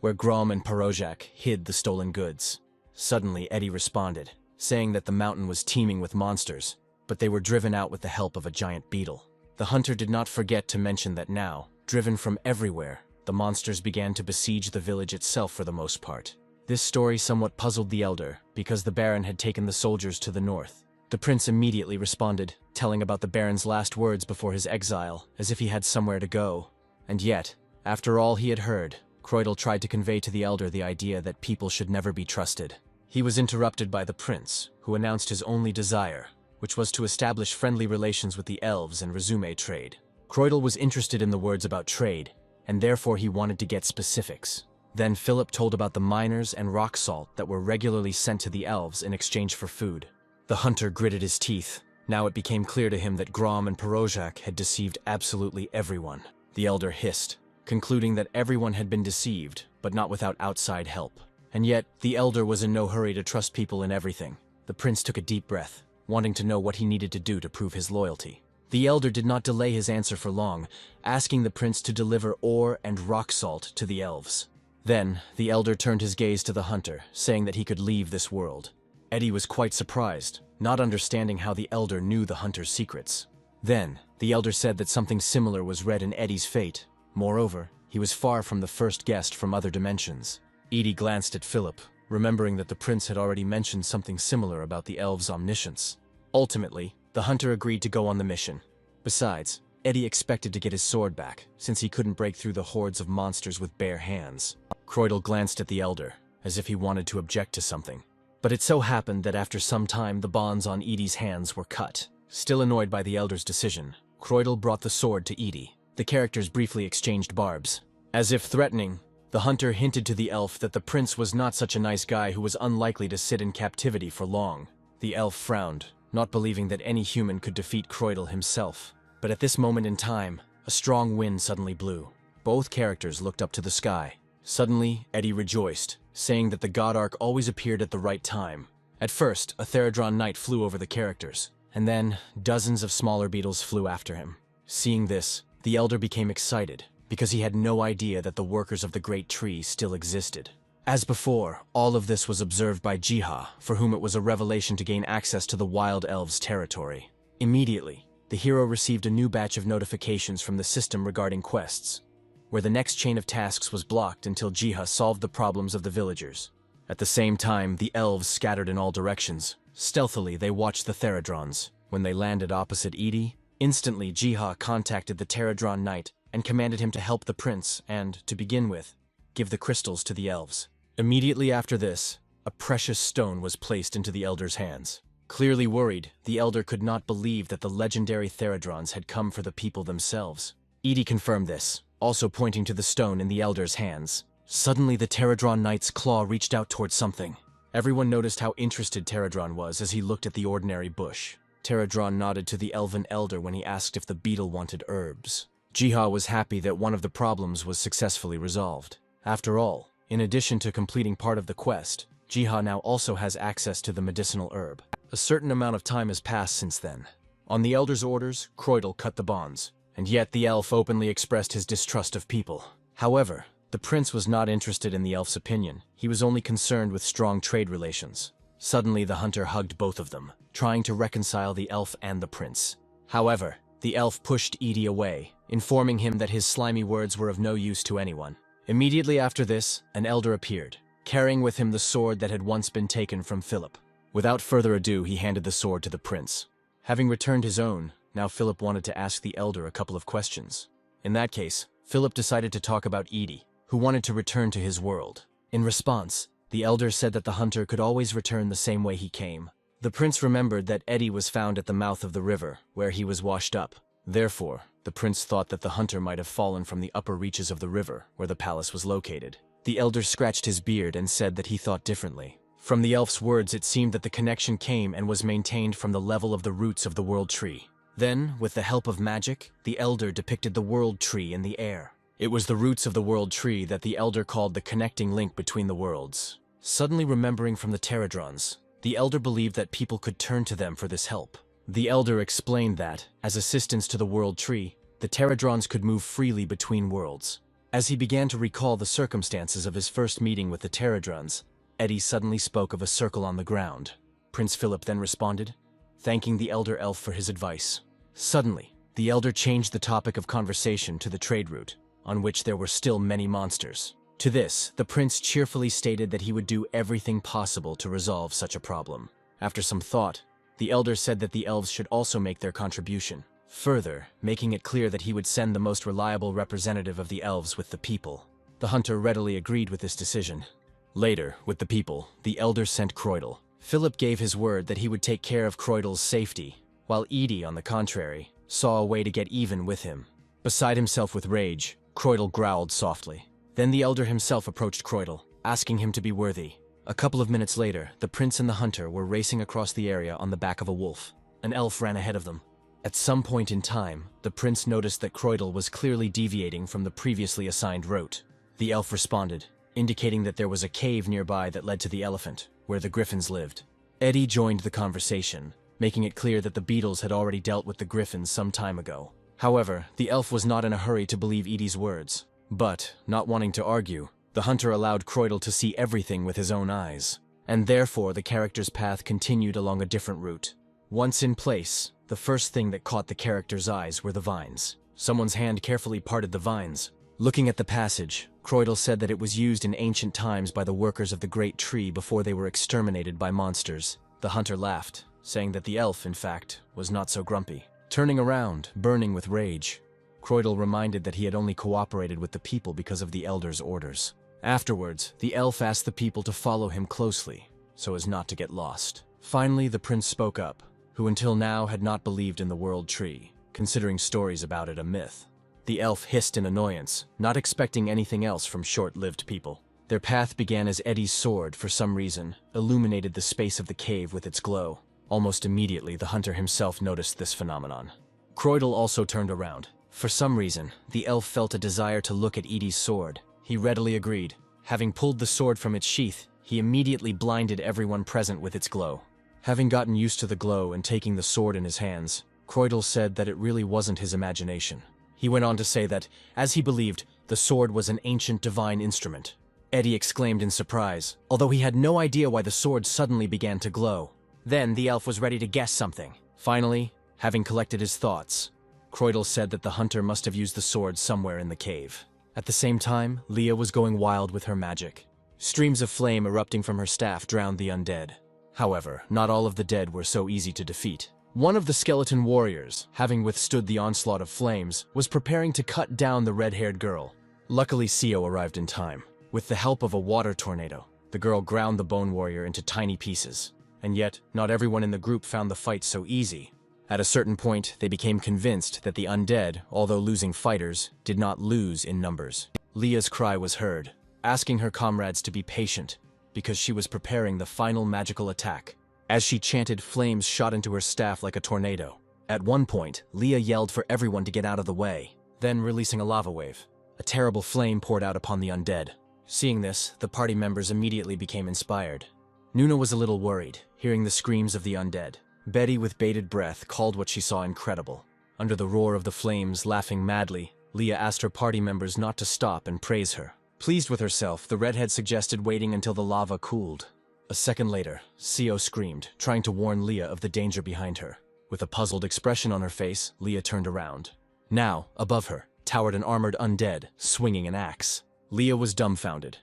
A: where Grom and Parojak hid the stolen goods. Suddenly, Eddie responded, saying that the mountain was teeming with monsters, but they were driven out with the help of a giant beetle. The hunter did not forget to mention that now, driven from everywhere, the monsters began to besiege the village itself for the most part. This story somewhat puzzled the elder, because the Baron had taken the soldiers to the north. The prince immediately responded, telling about the Baron's last words before his exile, as if he had somewhere to go. And yet, after all he had heard, Croydle tried to convey to the elder the idea that people should never be trusted. He was interrupted by the prince, who announced his only desire, which was to establish friendly relations with the elves and resume trade. Croydle was interested in the words about trade, and therefore he wanted to get specifics. Then Philip told about the miners and rock salt that were regularly sent to the elves in exchange for food. The hunter gritted his teeth. Now it became clear to him that Grom and Parojak had deceived absolutely everyone. The elder hissed, concluding that everyone had been deceived, but not without outside help. And yet, the elder was in no hurry to trust people in everything. The prince took a deep breath, wanting to know what he needed to do to prove his loyalty. The elder did not delay his answer for long, asking the prince to deliver ore and rock salt to the elves. Then, the elder turned his gaze to the hunter, saying that he could leave this world. Eddie was quite surprised, not understanding how the elder knew the hunter's secrets. Then, the elder said that something similar was read in Eddie's fate. Moreover, he was far from the first guest from other dimensions. Edie glanced at Philip, remembering that the prince had already mentioned something similar about the elves' omniscience. Ultimately, the hunter agreed to go on the mission. Besides, Eddie expected to get his sword back, since he couldn't break through the hordes of monsters with bare hands. Croydle glanced at the elder, as if he wanted to object to something. But it so happened that after some time the bonds on Edie's hands were cut. Still annoyed by the elder's decision, Croydle brought the sword to Edie. The characters briefly exchanged barbs. As if threatening, the hunter hinted to the elf that the prince was not such a nice guy who was unlikely to sit in captivity for long. The elf frowned, not believing that any human could defeat Croydle himself. But at this moment in time, a strong wind suddenly blew. Both characters looked up to the sky. Suddenly, Eddie rejoiced, saying that the god arc always appeared at the right time. At first, a Theradron knight flew over the characters, and then dozens of smaller beetles flew after him. Seeing this, the elder became excited, because he had no idea that the workers of the great tree still existed. As before, all of this was observed by Jiha, for whom it was a revelation to gain access to the wild elves' territory. Immediately, the hero received a new batch of notifications from the system regarding quests, where the next chain of tasks was blocked until Jiha solved the problems of the villagers. At the same time, the elves scattered in all directions. Stealthily, they watched the Theradrons. When they landed opposite Edie, instantly Jiha contacted the Theradron knight and commanded him to help the prince and, to begin with, give the crystals to the elves. Immediately after this, a precious stone was placed into the elder's hands. Clearly worried, the elder could not believe that the legendary Theradrons had come for the people themselves. Edie confirmed this, also pointing to the stone in the elder's hands. Suddenly the Theradron knight's claw reached out towards something. Everyone noticed how interested Theradron was as he looked at the ordinary bush. Theradron nodded to the elven elder when he asked if the beetle wanted herbs. Jiha was happy that one of the problems was successfully resolved. After all, in addition to completing part of the quest, Jiha now also has access to the medicinal herb. A certain amount of time has passed since then. On the elder's orders, Croydle cut the bonds, and yet the elf openly expressed his distrust of people. However, the prince was not interested in the elf's opinion. He was only concerned with strong trade relations. Suddenly, the hunter hugged both of them, trying to reconcile the elf and the prince. However, the elf pushed Edie away, informing him that his slimy words were of no use to anyone. Immediately after this, an elder appeared, carrying with him the sword that had once been taken from Philip. Without further ado, he handed the sword to the prince. Having returned his own, now Philip wanted to ask the elder a couple of questions. In that case, Philip decided to talk about Edie, who wanted to return to his world. In response, the elder said that the hunter could always return the same way he came. The prince remembered that Edie was found at the mouth of the river, where he was washed up. Therefore, the prince thought that the hunter might have fallen from the upper reaches of the river, where the palace was located. The elder scratched his beard and said that he thought differently. From the elf's words, it seemed that the connection came and was maintained from the level of the roots of the world tree. Then, with the help of magic, the elder depicted the world tree in the air. It was the roots of the world tree that the elder called the connecting link between the worlds. Suddenly remembering from the Theradrons, the elder believed that people could turn to them for this help. The elder explained that, as assistance to the world tree, the Theradrons could move freely between worlds. As he began to recall the circumstances of his first meeting with the Theradrons, Eddie suddenly spoke of a circle on the ground. Prince Philip then responded, thanking the elder elf for his advice. Suddenly, the elder changed the topic of conversation to the trade route, on which there were still many monsters. To this, the prince cheerfully stated that he would do everything possible to resolve such a problem. After some thought, the elder said that the elves should also make their contribution, further making it clear that he would send the most reliable representative of the elves with the people. The hunter readily agreed with this decision. Later, with the people, the elder sent Croydle. Philip gave his word that he would take care of Croydle's safety, while Edie, on the contrary, saw a way to get even with him. Beside himself with rage, Croydle growled softly. Then the elder himself approached Croydle, asking him to be worthy. A couple of minutes later, the prince and the hunter were racing across the area on the back of a wolf. An elf ran ahead of them. At some point in time, the prince noticed that Croydle was clearly deviating from the previously assigned route. The elf responded, indicating that there was a cave nearby that led to the elephant, where the griffins lived. Eddie joined the conversation, making it clear that the beetles had already dealt with the griffins some time ago. However, the elf was not in a hurry to believe Edie's words. But, not wanting to argue, the hunter allowed Croydle to see everything with his own eyes, and therefore the character's path continued along a different route. Once in place, the first thing that caught the character's eyes were the vines. Someone's hand carefully parted the vines. Looking at the passage, Croydle said that it was used in ancient times by the workers of the great tree before they were exterminated by monsters. The hunter laughed, saying that the elf, in fact, was not so grumpy. Turning around, burning with rage, Croydle reminded that he had only cooperated with the people because of the Elder's orders. Afterwards, the elf asked the people to follow him closely, so as not to get lost. Finally, the prince spoke up, who until now had not believed in the World Tree, considering stories about it a myth. The elf hissed in annoyance, not expecting anything else from short-lived people. Their path began as Eddie's sword, for some reason, illuminated the space of the cave with its glow. Almost immediately, the hunter himself noticed this phenomenon. Croydle also turned around. For some reason, the elf felt a desire to look at Edie's sword. He readily agreed. Having pulled the sword from its sheath, he immediately blinded everyone present with its glow. Having gotten used to the glow and taking the sword in his hands, Croydle said that it really wasn't his imagination. He went on to say that, as he believed, the sword was an ancient divine instrument. Eddie exclaimed in surprise, although he had no idea why the sword suddenly began to glow. Then the elf was ready to guess something. Finally, having collected his thoughts, Croydle said that the hunter must have used the sword somewhere in the cave. At the same time, Leah was going wild with her magic. Streams of flame erupting from her staff drowned the undead. However, not all of the dead were so easy to defeat. One of the skeleton warriors, having withstood the onslaught of flames, was preparing to cut down the red-haired girl. Luckily, Sio arrived in time. With the help of a water tornado, the girl ground the bone warrior into tiny pieces. And yet, not everyone in the group found the fight so easy. At a certain point, they became convinced that the undead, although losing fighters, did not lose in numbers. Leah's cry was heard, asking her comrades to be patient, because she was preparing the final magical attack. As she chanted, flames shot into her staff like a tornado. At one point, Leah yelled for everyone to get out of the way, then releasing a lava wave. A terrible flame poured out upon the undead. Seeing this, the party members immediately became inspired. Nuna was a little worried, hearing the screams of the undead. Betty, with bated breath, called what she saw incredible. Under the roar of the flames, laughing madly, Leah asked her party members not to stop and praise her. Pleased with herself, the redhead suggested waiting until the lava cooled. A second later, Sio screamed, trying to warn Leah of the danger behind her. With a puzzled expression on her face, Leah turned around. Now, above her, towered an armored undead, swinging an axe. Leah was dumbfounded,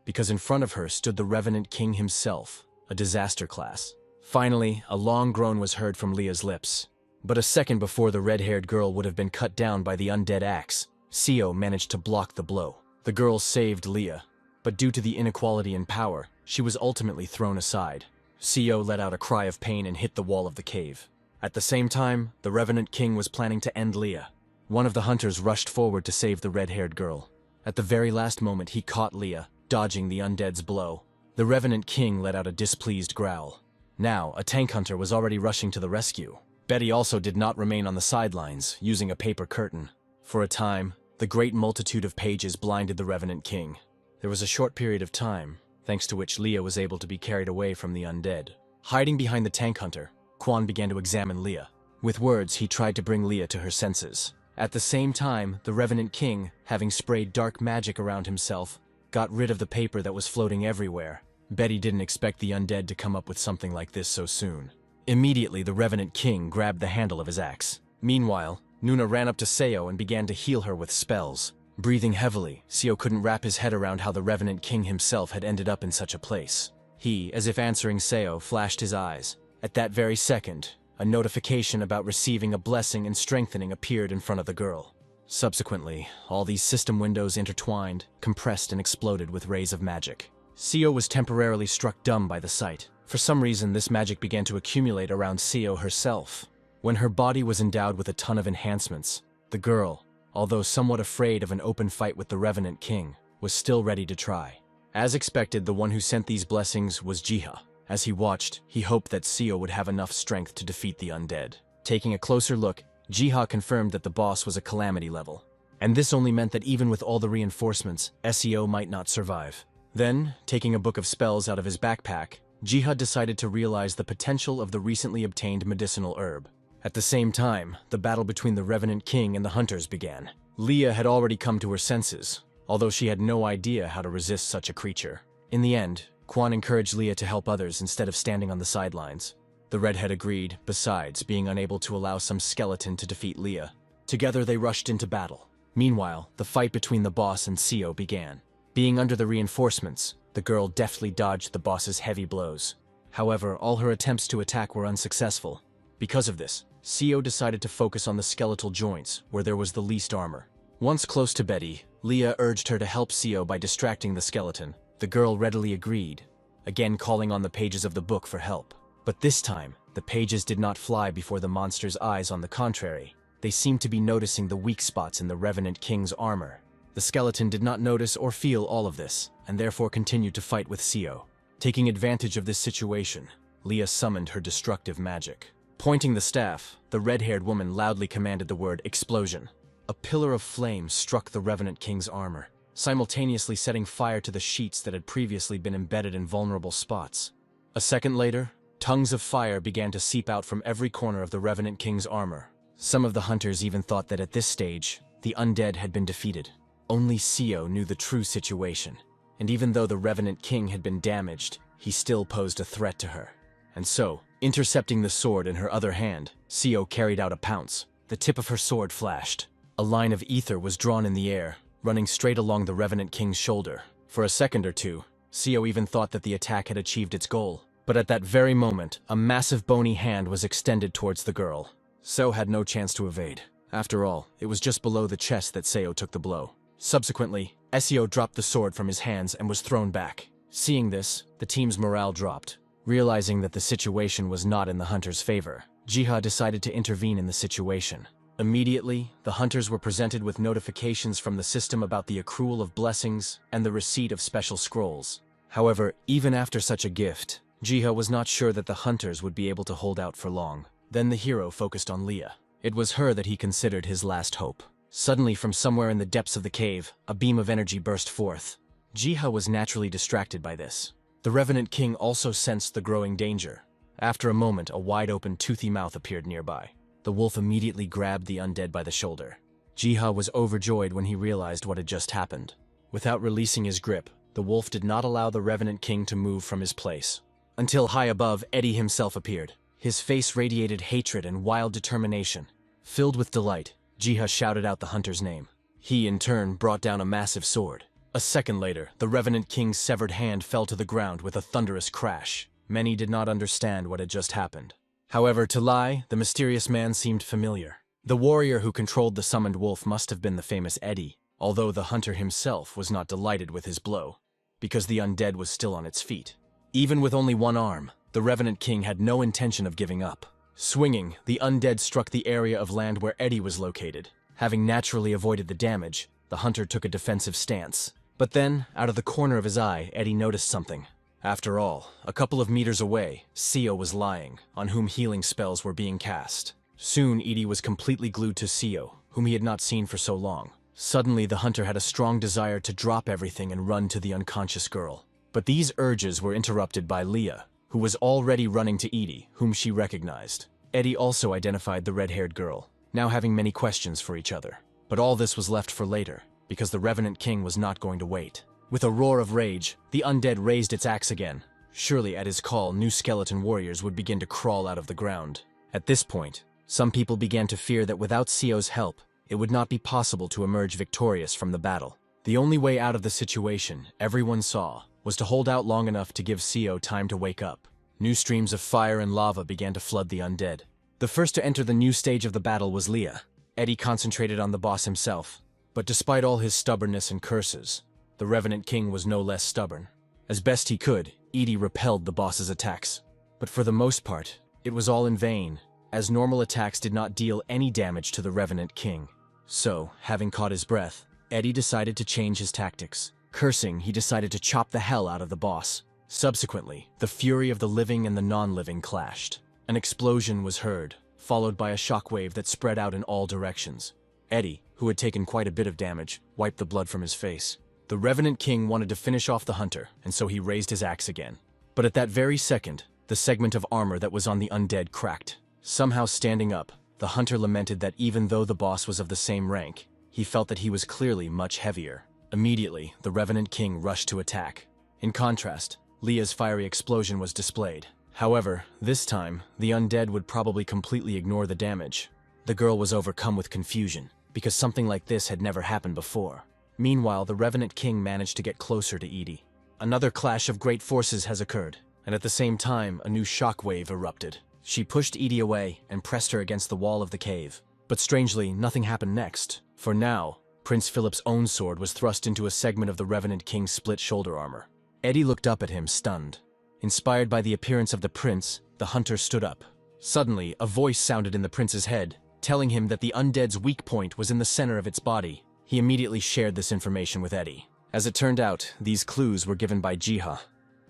A: because in front of her stood the Revenant King himself, a disaster class. Finally, a long groan was heard from Leah's lips. But a second before the red-haired girl would have been cut down by the undead axe, Sio managed to block the blow. The girl saved Leah, but due to the inequality in power, she was ultimately thrown aside. Sio let out a cry of pain and hit the wall of the cave. At the same time, the Revenant King was planning to end Leah. One of the hunters rushed forward to save the red-haired girl. At the very last moment, he caught Leah, dodging the undead's blow. The Revenant King let out a displeased growl. Now, a tank hunter was already rushing to the rescue. Betty also did not remain on the sidelines, using a paper curtain. For a time, the great multitude of pages blinded the Revenant King. There was a short period of time, thanks to which Leah was able to be carried away from the undead. Hiding behind the tank hunter, Quan began to examine Leah. With words, he tried to bring Leah to her senses. At the same time, the Revenant King, having sprayed dark magic around himself, got rid of the paper that was floating everywhere. Betty didn't expect the undead to come up with something like this so soon. Immediately, the Revenant King grabbed the handle of his axe. Meanwhile, Nuna ran up to Seo and began to heal her with spells. Breathing heavily, Seo couldn't wrap his head around how the Revenant King himself had ended up in such a place. He, as if answering Seo, flashed his eyes. At that very second, a notification about receiving a blessing and strengthening appeared in front of the girl. Subsequently, all these system windows intertwined, compressed and exploded with rays of magic. Seo was temporarily struck dumb by the sight. For some reason, this magic began to accumulate around Seo herself. When her body was endowed with a ton of enhancements, the girl, although somewhat afraid of an open fight with the Revenant King, was still ready to try. As expected, the one who sent these blessings was Jiha. As he watched, he hoped that Seo would have enough strength to defeat the undead. Taking a closer look, Jiha confirmed that the boss was a calamity level. And this only meant that even with all the reinforcements, Seo might not survive. Then, taking a book of spells out of his backpack, Jiha decided to realize the potential of the recently obtained medicinal herb. At the same time, the battle between the Revenant King and the hunters began. Leah had already come to her senses, although she had no idea how to resist such a creature. In the end, Quan encouraged Leah to help others instead of standing on the sidelines. The redhead agreed, besides being unable to allow some skeleton to defeat Leah. Together they rushed into battle. Meanwhile, the fight between the boss and Seo began. Being under the reinforcements, the girl deftly dodged the boss's heavy blows. However, all her attempts to attack were unsuccessful. Because of this, Seo decided to focus on the skeletal joints, where there was the least armor. Once close to Betty, Leah urged her to help Seo by distracting the skeleton. The girl readily agreed, again calling on the pages of the book for help. But this time, the pages did not fly before the monster's eyes. On the contrary, they seemed to be noticing the weak spots in the Revenant King's armor. The skeleton did not notice or feel all of this, and therefore continued to fight with Seo. Taking advantage of this situation, Leah summoned her destructive magic. Pointing the staff, the red-haired woman loudly commanded the word explosion. A pillar of flame struck the Revenant King's armor, simultaneously setting fire to the sheets that had previously been embedded in vulnerable spots. A second later, tongues of fire began to seep out from every corner of the Revenant King's armor. Some of the hunters even thought that at this stage, the undead had been defeated. Only Seo knew the true situation, and even though the Revenant King had been damaged, he still posed a threat to her. And so, intercepting the sword in her other hand, Seo carried out a pounce. The tip of her sword flashed. A line of ether was drawn in the air, running straight along the Revenant King's shoulder. For a second or two, Seo even thought that the attack had achieved its goal. But at that very moment, a massive bony hand was extended towards the girl. Seo had no chance to evade. After all, it was just below the chest that Seo took the blow. Subsequently, Seo dropped the sword from his hands and was thrown back. Seeing this, the team's morale dropped. Realizing that the situation was not in the hunters' favor, Jiha decided to intervene in the situation. Immediately, the hunters were presented with notifications from the system about the accrual of blessings and the receipt of special scrolls. However, even after such a gift, Jiha was not sure that the hunters would be able to hold out for long. Then the hero focused on Leah. It was her that he considered his last hope. Suddenly, from somewhere in the depths of the cave, a beam of energy burst forth. Jiha was naturally distracted by this. The Revenant King also sensed the growing danger. After a moment, a wide-open, toothy mouth appeared nearby. The wolf immediately grabbed the undead by the shoulder. Jiha was overjoyed when he realized what had just happened. Without releasing his grip, the wolf did not allow the Revenant King to move from his place. Until high above, Eddie himself appeared. His face radiated hatred and wild determination. Filled with delight, Jiha shouted out the hunter's name. He, in turn, brought down a massive sword. A second later, the Revenant King's severed hand fell to the ground with a thunderous crash. Many did not understand what had just happened. However, to Lai, the mysterious man seemed familiar. The warrior who controlled the summoned wolf must have been the famous Eddie, although the hunter himself was not delighted with his blow, because the undead was still on its feet. Even with only one arm, the Revenant King had no intention of giving up. Swinging, the undead struck the area of land where Eddie was located. Having naturally avoided the damage, the hunter took a defensive stance. But then, out of the corner of his eye, Eddie noticed something. After all, a couple of meters away, Seo was lying, on whom healing spells were being cast. Soon, Edie was completely glued to Seo, whom he had not seen for so long. Suddenly, the hunter had a strong desire to drop everything and run to the unconscious girl. But these urges were interrupted by Leah, who was already running to Edie, whom she recognized. Eddie also identified the red-haired girl, now having many questions for each other. But all this was left for later, because the Revenant King was not going to wait. With a roar of rage, the undead raised its axe again. Surely at his call, new skeleton warriors would begin to crawl out of the ground. At this point, some people began to fear that without Seo's help, it would not be possible to emerge victorious from the battle. The only way out of the situation, everyone saw, was to hold out long enough to give Seo time to wake up. New streams of fire and lava began to flood the undead. The first to enter the new stage of the battle was Leah. Eddie concentrated on the boss himself. But despite all his stubbornness and curses, the Revenant King was no less stubborn. As best he could, Edie repelled the boss's attacks. But for the most part, it was all in vain, as normal attacks did not deal any damage to the Revenant King. So, having caught his breath, Eddie decided to change his tactics. Cursing, he decided to chop the hell out of the boss. Subsequently, the fury of the living and the non-living clashed. An explosion was heard, followed by a shockwave that spread out in all directions. Eddie, who had taken quite a bit of damage, wiped the blood from his face. The Revenant King wanted to finish off the hunter, and so he raised his axe again. But at that very second, the segment of armor that was on the undead cracked. Somehow standing up, the hunter lamented that even though the boss was of the same rank, he felt that he was clearly much heavier. Immediately, the Revenant King rushed to attack. In contrast, Leah's fiery explosion was displayed. However, this time, the undead would probably completely ignore the damage. The girl was overcome with confusion, because something like this had never happened before. Meanwhile, the Revenant King managed to get closer to Edie. Another clash of great forces has occurred, and at the same time, a new shockwave erupted. She pushed Edie away and pressed her against the wall of the cave. But strangely, nothing happened next. For now, Prince Philip's own sword was thrust into a segment of the Revenant King's split shoulder armor. Eddie looked up at him, stunned. Inspired by the appearance of the prince, the hunter stood up. Suddenly, a voice sounded in the prince's head, telling him that the undead's weak point was in the center of its body. He immediately shared this information with Eddie. As it turned out, these clues were given by Jiha,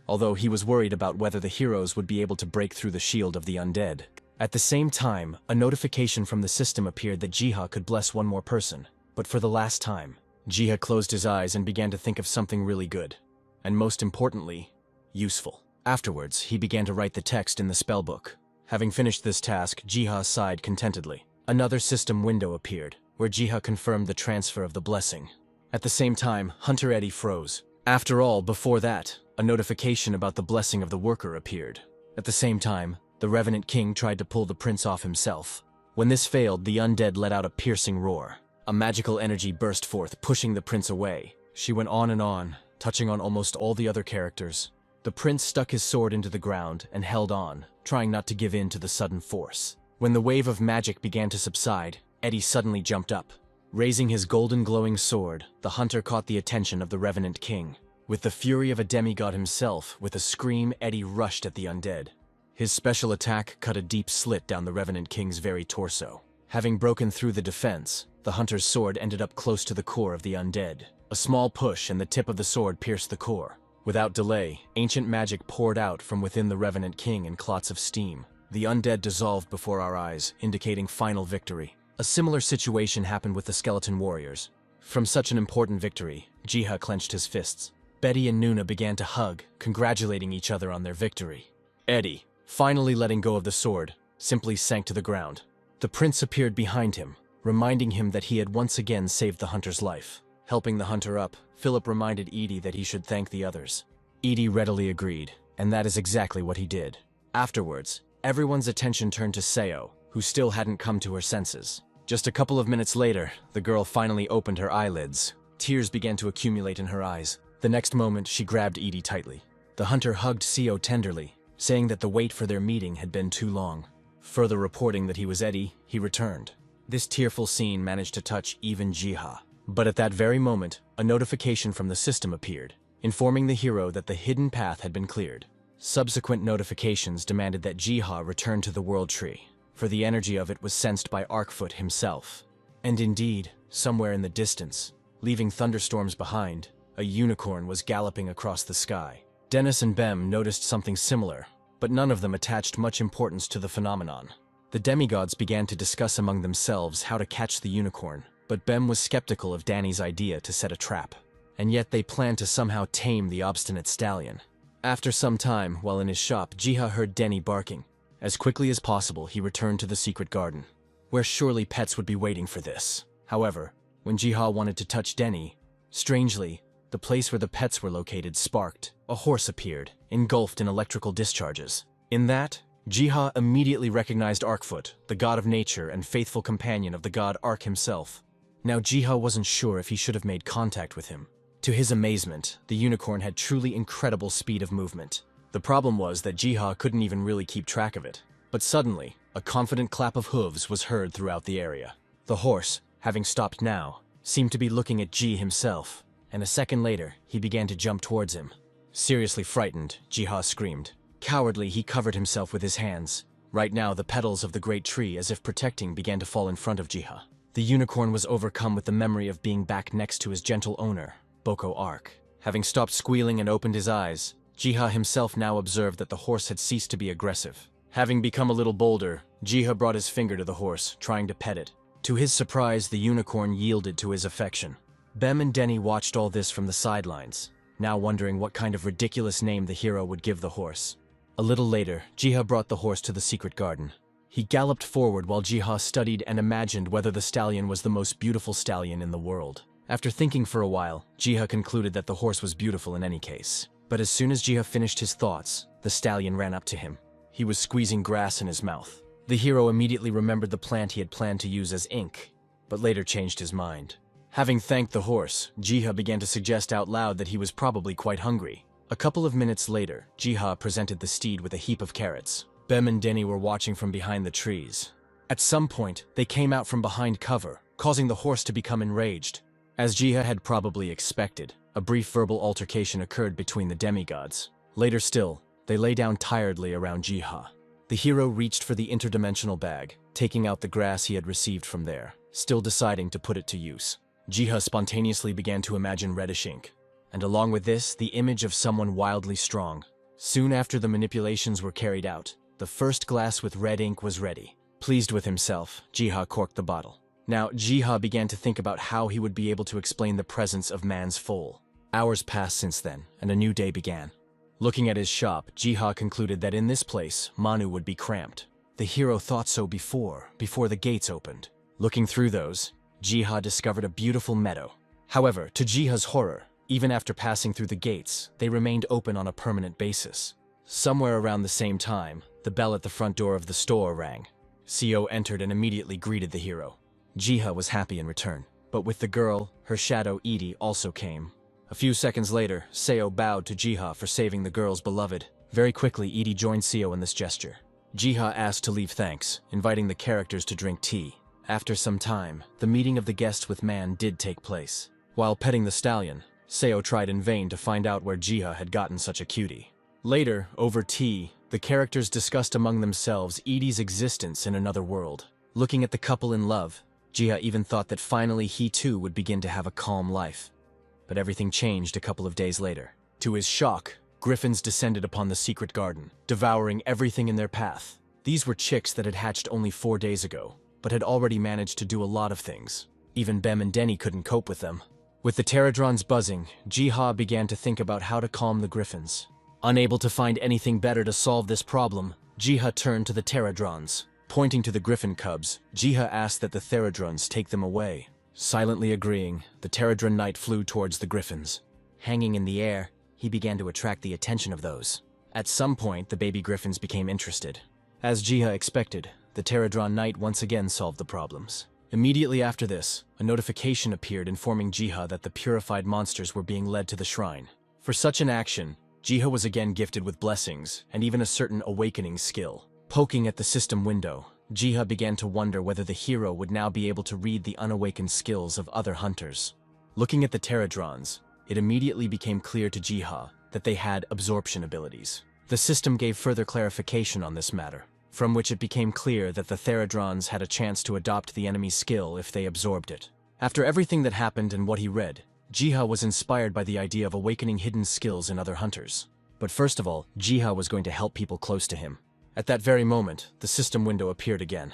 A: although he was worried about whether the heroes would be able to break through the shield of the undead. At the same time, a notification from the system appeared that Jiha could bless one more person. But for the last time, Jiha closed his eyes and began to think of something really good. And most importantly, useful. Afterwards, he began to write the text in the spellbook. Having finished this task, Jiha sighed contentedly. Another system window appeared, where Jiha confirmed the transfer of the blessing. At the same time, Hunter Eddie froze. After all, before that, a notification about the blessing of the worker appeared. At the same time, the Revenant King tried to pull the prince off himself. When this failed, the undead let out a piercing roar. A magical energy burst forth, pushing the prince away. She went on and on, touching on almost all the other characters. The prince stuck his sword into the ground and held on, trying not to give in to the sudden force. When the wave of magic began to subside, Eddie suddenly jumped up. Raising his golden glowing sword, the hunter caught the attention of the Revenant King. With the fury of a demigod himself, with a scream, Eddie rushed at the undead. His special attack cut a deep slit down the Revenant King's very torso. Having broken through the defense, the hunter's sword ended up close to the core of the undead. A small push and the tip of the sword pierced the core. Without delay, ancient magic poured out from within the Revenant King in clots of steam. The undead dissolved before our eyes, indicating final victory. A similar situation happened with the skeleton warriors. From such an important victory, Jiha clenched his fists. Betty and Nuna began to hug, congratulating each other on their victory. Eddie, finally letting go of the sword, simply sank to the ground. The prince appeared behind him, reminding him that he had once again saved the hunter's life. Helping the hunter up, Philip reminded Edie that he should thank the others. Edie readily agreed, and that is exactly what he did. Afterwards, everyone's attention turned to Seo, who still hadn't come to her senses. Just a couple of minutes later, the girl finally opened her eyelids. Tears began to accumulate in her eyes. The next moment, she grabbed Edie tightly. The hunter hugged Seo tenderly, saying that the wait for their meeting had been too long. Further reporting that he was Eddie, he returned. This tearful scene managed to touch even Jiha. But at that very moment, a notification from the system appeared, informing the hero that the hidden path had been cleared. Subsequent notifications demanded that Jiha return to the World Tree, for the energy of it was sensed by Arkfoot himself. And indeed, somewhere in the distance, leaving thunderstorms behind, a unicorn was galloping across the sky. Dennis and Bem noticed something similar, but none of them attached much importance to the phenomenon. The demigods began to discuss among themselves how to catch the unicorn, but Bem was skeptical of Danny's idea to set a trap. And yet they planned to somehow tame the obstinate stallion. After some time, while in his shop, Jiha heard Denny barking. As quickly as possible, he returned to the secret garden, where surely pets would be waiting for this. However, when Jiha wanted to touch Denny, strangely, the place where the pets were located sparked. A horse appeared, engulfed in electrical discharges. In that, Jiha immediately recognized Arkfoot, the god of nature and faithful companion of the god Ark himself. Now Jiha wasn't sure if he should have made contact with him. To his amazement, the unicorn had truly incredible speed of movement. The problem was that Jiha couldn't even really keep track of it. But suddenly, a confident clap of hooves was heard throughout the area. The horse, having stopped now, seemed to be looking at Ji himself, and a second later, he began to jump towards him. Seriously frightened, Jiha screamed. Cowardly, he covered himself with his hands. Right now, the petals of the great tree, as if protecting, began to fall in front of Jiha. The unicorn was overcome with the memory of being back next to his gentle owner, Boko Ark. Having stopped squealing and opened his eyes, Jiha himself now observed that the horse had ceased to be aggressive. Having become a little bolder, Jiha brought his finger to the horse, trying to pet it. To his surprise, the unicorn yielded to his affection. Bem and Denny watched all this from the sidelines, now wondering what kind of ridiculous name the hero would give the horse. A little later, Jiha brought the horse to the secret garden. He galloped forward while Jiha studied and imagined whether the stallion was the most beautiful stallion in the world. After thinking for a while, Jiha concluded that the horse was beautiful in any case. But as soon as Jiha finished his thoughts, the stallion ran up to him. He was squeezing grass in his mouth. The hero immediately remembered the plant he had planned to use as ink, but later changed his mind. Having thanked the horse, Jiha began to suggest out loud that he was probably quite hungry. A couple of minutes later, Jiha presented the steed with a heap of carrots. Bem and Denny were watching from behind the trees. At some point, they came out from behind cover, causing the horse to become enraged. As Jiha had probably expected, a brief verbal altercation occurred between the demigods. Later still, they lay down tiredly around Jiha. The hero reached for the interdimensional bag, taking out the grass he had received from there, still deciding to put it to use. Jiha spontaneously began to imagine reddish ink, and along with this, the image of someone wildly strong. Soon after the manipulations were carried out, the first glass with red ink was ready. Pleased with himself, Jiha corked the bottle. Now, Jiha began to think about how he would be able to explain the presence of man's foal. Hours passed since then, and a new day began. Looking at his shop, Jiha concluded that in this place, Manu would be cramped. The hero thought so before the gates opened. Looking through those, Jiha discovered a beautiful meadow. However, to Jiha's horror, even after passing through the gates, they remained open on a permanent basis. Somewhere around the same time, the bell at the front door of the store rang. Seo entered and immediately greeted the hero. Jiha was happy in return, but with the girl, her shadow Edie also came. A few seconds later, Seo bowed to Jiha for saving the girl's beloved. Very quickly, Edie joined Seo in this gesture. Jiha asked to leave thanks, inviting the characters to drink tea. After some time, the meeting of the guests with Man did take place. While petting the stallion, Seo tried in vain to find out where Jiha had gotten such a cutie. Later, over tea, the characters discussed among themselves Edie's existence in another world. Looking at the couple in love, Jiha even thought that finally he too would begin to have a calm life. But everything changed a couple of days later. To his shock, griffins descended upon the secret garden, devouring everything in their path. These were chicks that had hatched only 4 days ago, but had already managed to do a lot of things. Even Bem and Denny couldn't cope with them. With the pterodrons buzzing, Jiha began to think about how to calm the griffins. Unable to find anything better to solve this problem, Jiha turned to the pterodrons. Pointing to the griffin cubs, Jiha asked that the pterodrons take them away. Silently agreeing, the pterodron knight flew towards the griffins. Hanging in the air, he began to attract the attention of those. At some point, the baby griffins became interested. As Jiha expected, the pterodron knight once again solved the problems. Immediately after this, a notification appeared informing Jiha that the purified monsters were being led to the shrine. For such an action, Jiha was again gifted with blessings and even a certain awakening skill. Poking at the system window, Jiha began to wonder whether the hero would now be able to read the unawakened skills of other hunters. Looking at the pterodrons, it immediately became clear to Jiha that they had absorption abilities. The system gave further clarification on this matter, from which it became clear that the pterodrons had a chance to adopt the enemy's skill if they absorbed it. After everything that happened and what he read, Jiha was inspired by the idea of awakening hidden skills in other hunters. But first of all, Jiha was going to help people close to him. At that very moment, the system window appeared again,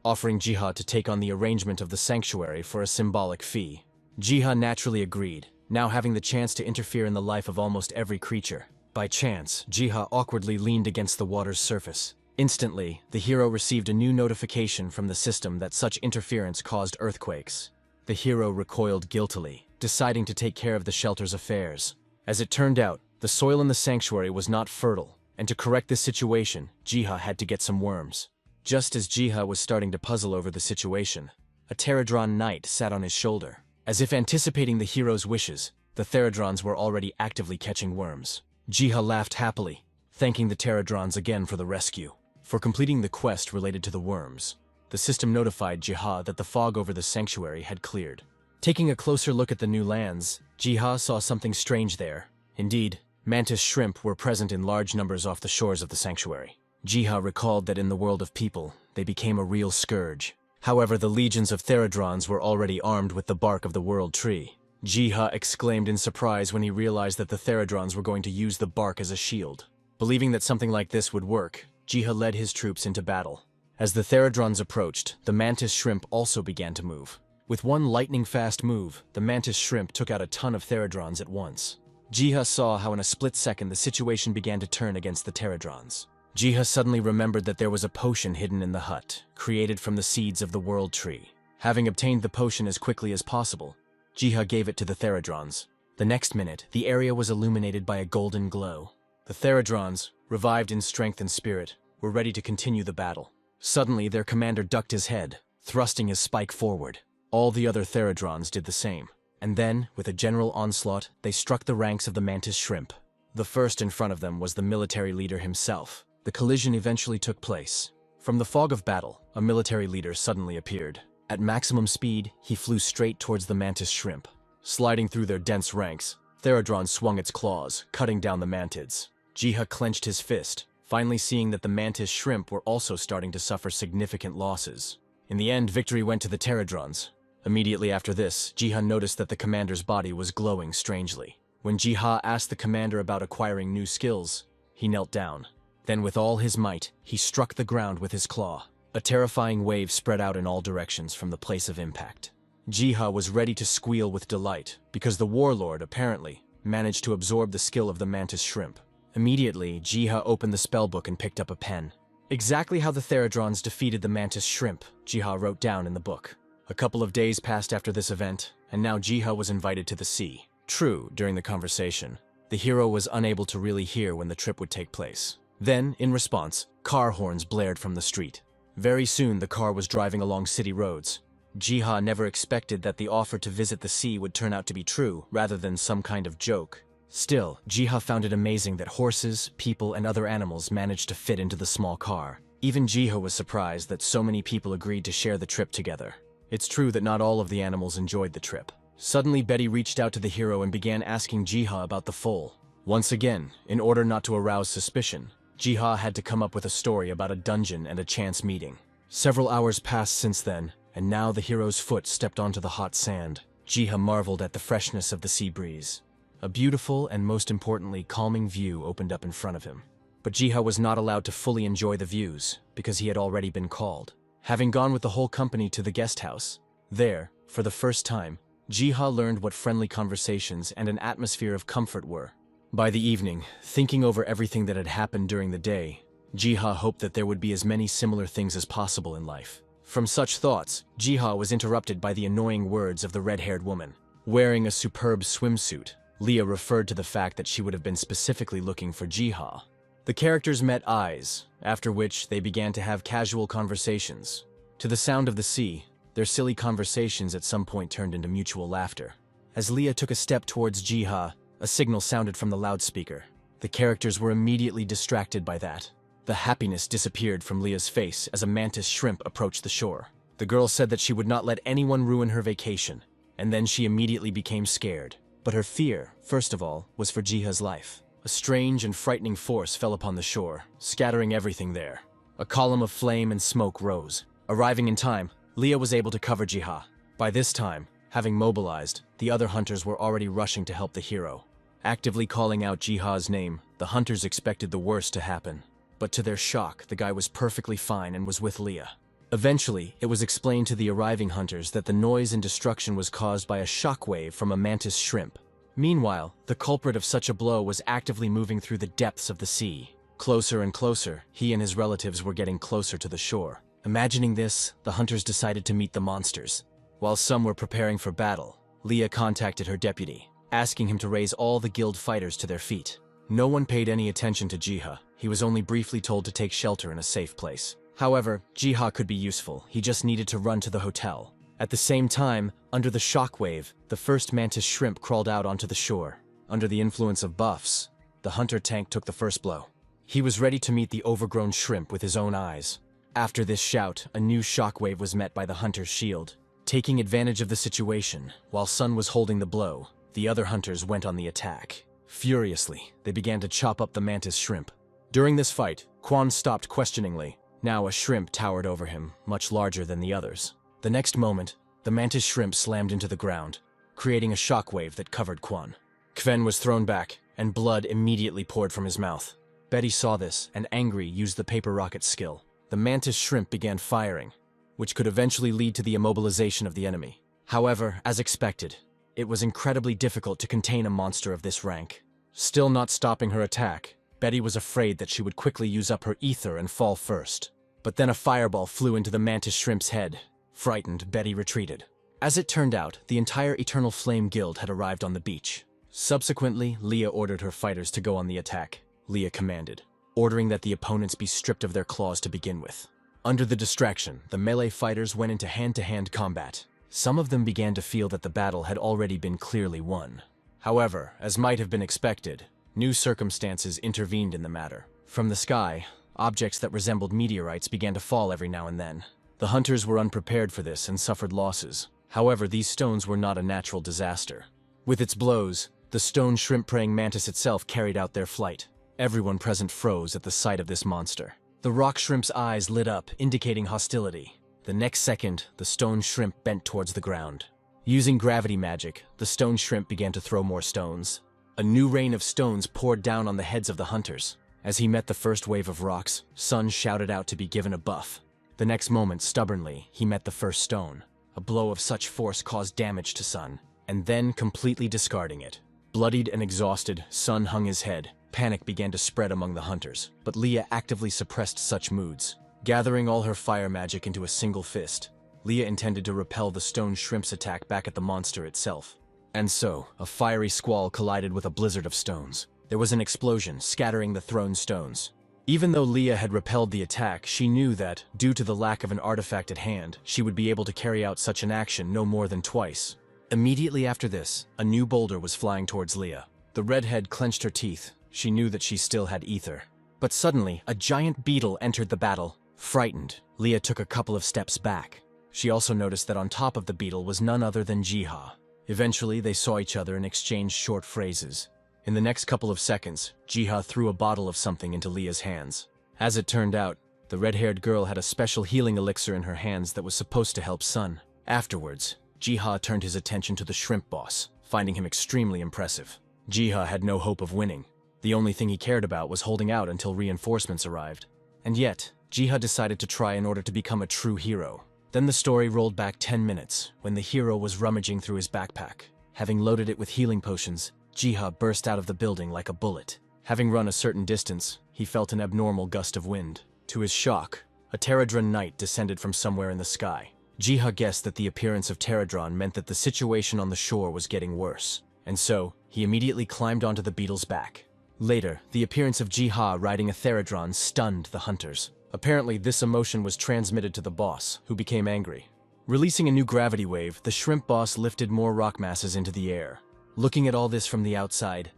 A: offering Jiha to take on the arrangement of the sanctuary for a symbolic fee. Jiha naturally agreed, now having the chance to interfere in the life of almost every creature. By chance, Jiha awkwardly leaned against the water's surface. Instantly, the hero received a new notification from the system that such interference caused earthquakes. The hero recoiled guiltily, deciding to take care of the shelter's affairs. As it turned out, the soil in the sanctuary was not fertile, and to correct this situation, Jiha had to get some worms. Just as Jiha was starting to puzzle over the situation, a pterodron knight sat on his shoulder. As if anticipating the hero's wishes, the pterodrons were already actively catching worms. Jiha laughed happily, thanking the pterodrons again for the rescue. For completing the quest related to the worms, the system notified Jiha that the fog over the sanctuary had cleared. Taking a closer look at the new lands, Jiha saw something strange there. Indeed, mantis shrimp were present in large numbers off the shores of the sanctuary. Jiha recalled that in the world of people, they became a real scourge. However, the legions of pterodrons were already armed with the bark of the world tree. Jiha exclaimed in surprise when he realized that the pterodrons were going to use the bark as a shield. Believing that something like this would work, Jiha led his troops into battle. As the pterodrons approached, the mantis shrimp also began to move. With one lightning-fast move, the mantis shrimp took out a ton of pterodrons at once. Jiha saw how in a split second the situation began to turn against the pterodrons. Jiha suddenly remembered that there was a potion hidden in the hut, created from the seeds of the world tree. Having obtained the potion as quickly as possible, Jiha gave it to the pterodrons. The next minute, the area was illuminated by a golden glow. The pterodrons, revived in strength and spirit, were ready to continue the battle. Suddenly, their commander ducked his head, thrusting his spike forward. All the other pterodrons did the same. And then, with a general onslaught, they struck the ranks of the mantis shrimp. The first in front of them was the military leader himself. The collision eventually took place. From the fog of battle, a military leader suddenly appeared. At maximum speed, he flew straight towards the mantis shrimp. Sliding through their dense ranks, Therodron swung its claws, cutting down the mantids. Jiha clenched his fist, finally seeing that the mantis shrimp were also starting to suffer significant losses. In the end, victory went to the Pterodrons. Immediately after this, Jiha noticed that the commander's body was glowing strangely. When Jiha asked the commander about acquiring new skills, he knelt down. Then with all his might, he struck the ground with his claw. A terrifying wave spread out in all directions from the place of impact. Jiha was ready to squeal with delight, because the warlord, apparently, managed to absorb the skill of the mantis shrimp. Immediately, Jiha opened the spellbook and picked up a pen. Exactly how the Therodrons defeated the mantis shrimp, Jiha wrote down in the book. A couple of days passed after this event, and now Jiha was invited to the sea. True, during the conversation, the hero was unable to really hear when the trip would take place. Then, in response, car horns blared from the street. Very soon, the car was driving along city roads. Jiha never expected that the offer to visit the sea would turn out to be true, rather than some kind of joke. Still, Jiha found it amazing that horses, people, and other animals managed to fit into the small car. Even Jiha was surprised that so many people agreed to share the trip together. It's true that not all of the animals enjoyed the trip. Suddenly, Betty reached out to the hero and began asking Jiha about the foal. Once again, in order not to arouse suspicion, Jiha had to come up with a story about a dungeon and a chance meeting. Several hours passed since then, and now the hero's foot stepped onto the hot sand. Jiha marveled at the freshness of the sea breeze. A beautiful and, most importantly, calming view opened up in front of him. But Jiha was not allowed to fully enjoy the views, because he had already been called. Having gone with the whole company to the guest house, there, for the first time, Jiha learned what friendly conversations and an atmosphere of comfort were. By the evening, thinking over everything that had happened during the day, Jiha hoped that there would be as many similar things as possible in life. From such thoughts, Jiha was interrupted by the annoying words of the red-haired woman. Wearing a superb swimsuit, Leah referred to the fact that she would have been specifically looking for Jiha. The characters met eyes, after which they began to have casual conversations. To the sound of the sea, their silly conversations at some point turned into mutual laughter. As Leah took a step towards Jiha, a signal sounded from the loudspeaker. The characters were immediately distracted by that. The happiness disappeared from Leah's face as a mantis shrimp approached the shore. The girl said that she would not let anyone ruin her vacation, and then she immediately became scared. But her fear, first of all, was for Jiha's life. A strange and frightening force fell upon the shore, scattering everything there. A column of flame and smoke rose. Arriving in time, Leah was able to cover Jiha. By this time, having mobilized, the other hunters were already rushing to help the hero. Actively calling out Jiha's name, the hunters expected the worst to happen. But to their shock, the guy was perfectly fine and was with Leah. Eventually, it was explained to the arriving hunters that the noise and destruction was caused by a shockwave from a mantis shrimp. Meanwhile, the culprit of such a blow was actively moving through the depths of the sea. Closer and closer, he and his relatives were getting closer to the shore. Imagining this, the hunters decided to meet the monsters. While some were preparing for battle, Leah contacted her deputy, asking him to raise all the guild fighters to their feet. No one paid any attention to Jiha. He was only briefly told to take shelter in a safe place. However, Jiha could be useful. He just needed to run to the hotel. At the same time, under the shockwave, the first mantis shrimp crawled out onto the shore. Under the influence of buffs, the hunter tank took the first blow. He was ready to meet the overgrown shrimp with his own eyes. After this shout, a new shockwave was met by the hunter's shield. Taking advantage of the situation, while Sun was holding the blow, the other hunters went on the attack. Furiously, they began to chop up the mantis shrimp. During this fight, Quan stopped questioningly. Now a shrimp towered over him, much larger than the others. The next moment, the mantis shrimp slammed into the ground, creating a shockwave that covered Quan. Kven was thrown back, and blood immediately poured from his mouth. Betty saw this, and angry, used the paper rocket skill. The mantis shrimp began firing, which could eventually lead to the immobilization of the enemy. However, as expected, it was incredibly difficult to contain a monster of this rank. Still not stopping her attack, Betty was afraid that she would quickly use up her ether and fall first. But then a fireball flew into the mantis shrimp's head. Frightened, Betty retreated. As it turned out, the entire Eternal Flame Guild had arrived on the beach. Subsequently, Leah ordered her fighters to go on the attack. Leah commanded, ordering that the opponents be stripped of their claws to begin with. Under the distraction, the melee fighters went into hand-to-hand combat. Some of them began to feel that the battle had already been clearly won. However, as might have been expected, new circumstances intervened in the matter. From the sky, Objects that resembled meteorites began to fall every now and then. The hunters were unprepared for this and suffered losses. However, these stones were not a natural disaster. With its blows, the stone shrimp-preying mantis itself carried out their flight. Everyone present froze at the sight of this monster. The rock shrimp's eyes lit up, indicating hostility. The next second, the stone shrimp bent towards the ground. Using gravity magic, the stone shrimp began to throw more stones. A new rain of stones poured down on the heads of the hunters. As he met the first wave of rocks, Sun shouted out to be given a buff. The next moment, stubbornly, he met the first stone. A blow of such force caused damage to Sun, and then completely discarding it. Bloodied and exhausted, Sun hung his head. Panic began to spread among the hunters, but Leah actively suppressed such moods. Gathering all her fire magic into a single fist, Leah intended to repel the stone shrimp's attack back at the monster itself. And so, a fiery squall collided with a blizzard of stones. There was an explosion, scattering the thrown stones. Even though Leah had repelled the attack, she knew that, due to the lack of an artifact at hand, she would be able to carry out such an action no more than twice. Immediately after this, a new boulder was flying towards Leah. The redhead clenched her teeth. She knew that she still had ether. But suddenly, a giant beetle entered the battle. Frightened, Leah took a couple of steps back. She also noticed that on top of the beetle was none other than Jiha. Eventually, they saw each other and exchanged short phrases. In the next couple of seconds, Jiha threw a bottle of something into Leah's hands. As it turned out, the red-haired girl had a special healing elixir in her hands that was supposed to help Sun. Afterwards, Jiha turned his attention to the shrimp boss, finding him extremely impressive. Jiha had no hope of winning. The only thing he cared about was holding out until reinforcements arrived. And yet, Jiha decided to try in order to become a true hero. Then the story rolled back 10 minutes, when the hero was rummaging through his backpack. Having loaded it with healing potions, Jiha burst out of the building like a bullet. Having run a certain distance, he felt an abnormal gust of wind. To his shock, a Pterodron knight descended from somewhere in the sky. Jiha guessed that the appearance of Pterodron meant that the situation on the shore was getting worse, and so, he immediately climbed onto the beetle's back. Later, the appearance of Jiha riding a Pterodron stunned the hunters. Apparently, this emotion was transmitted to the boss, who became angry. Releasing a new gravity wave, the shrimp boss lifted more rock masses into the air. Looking at all this from the outside,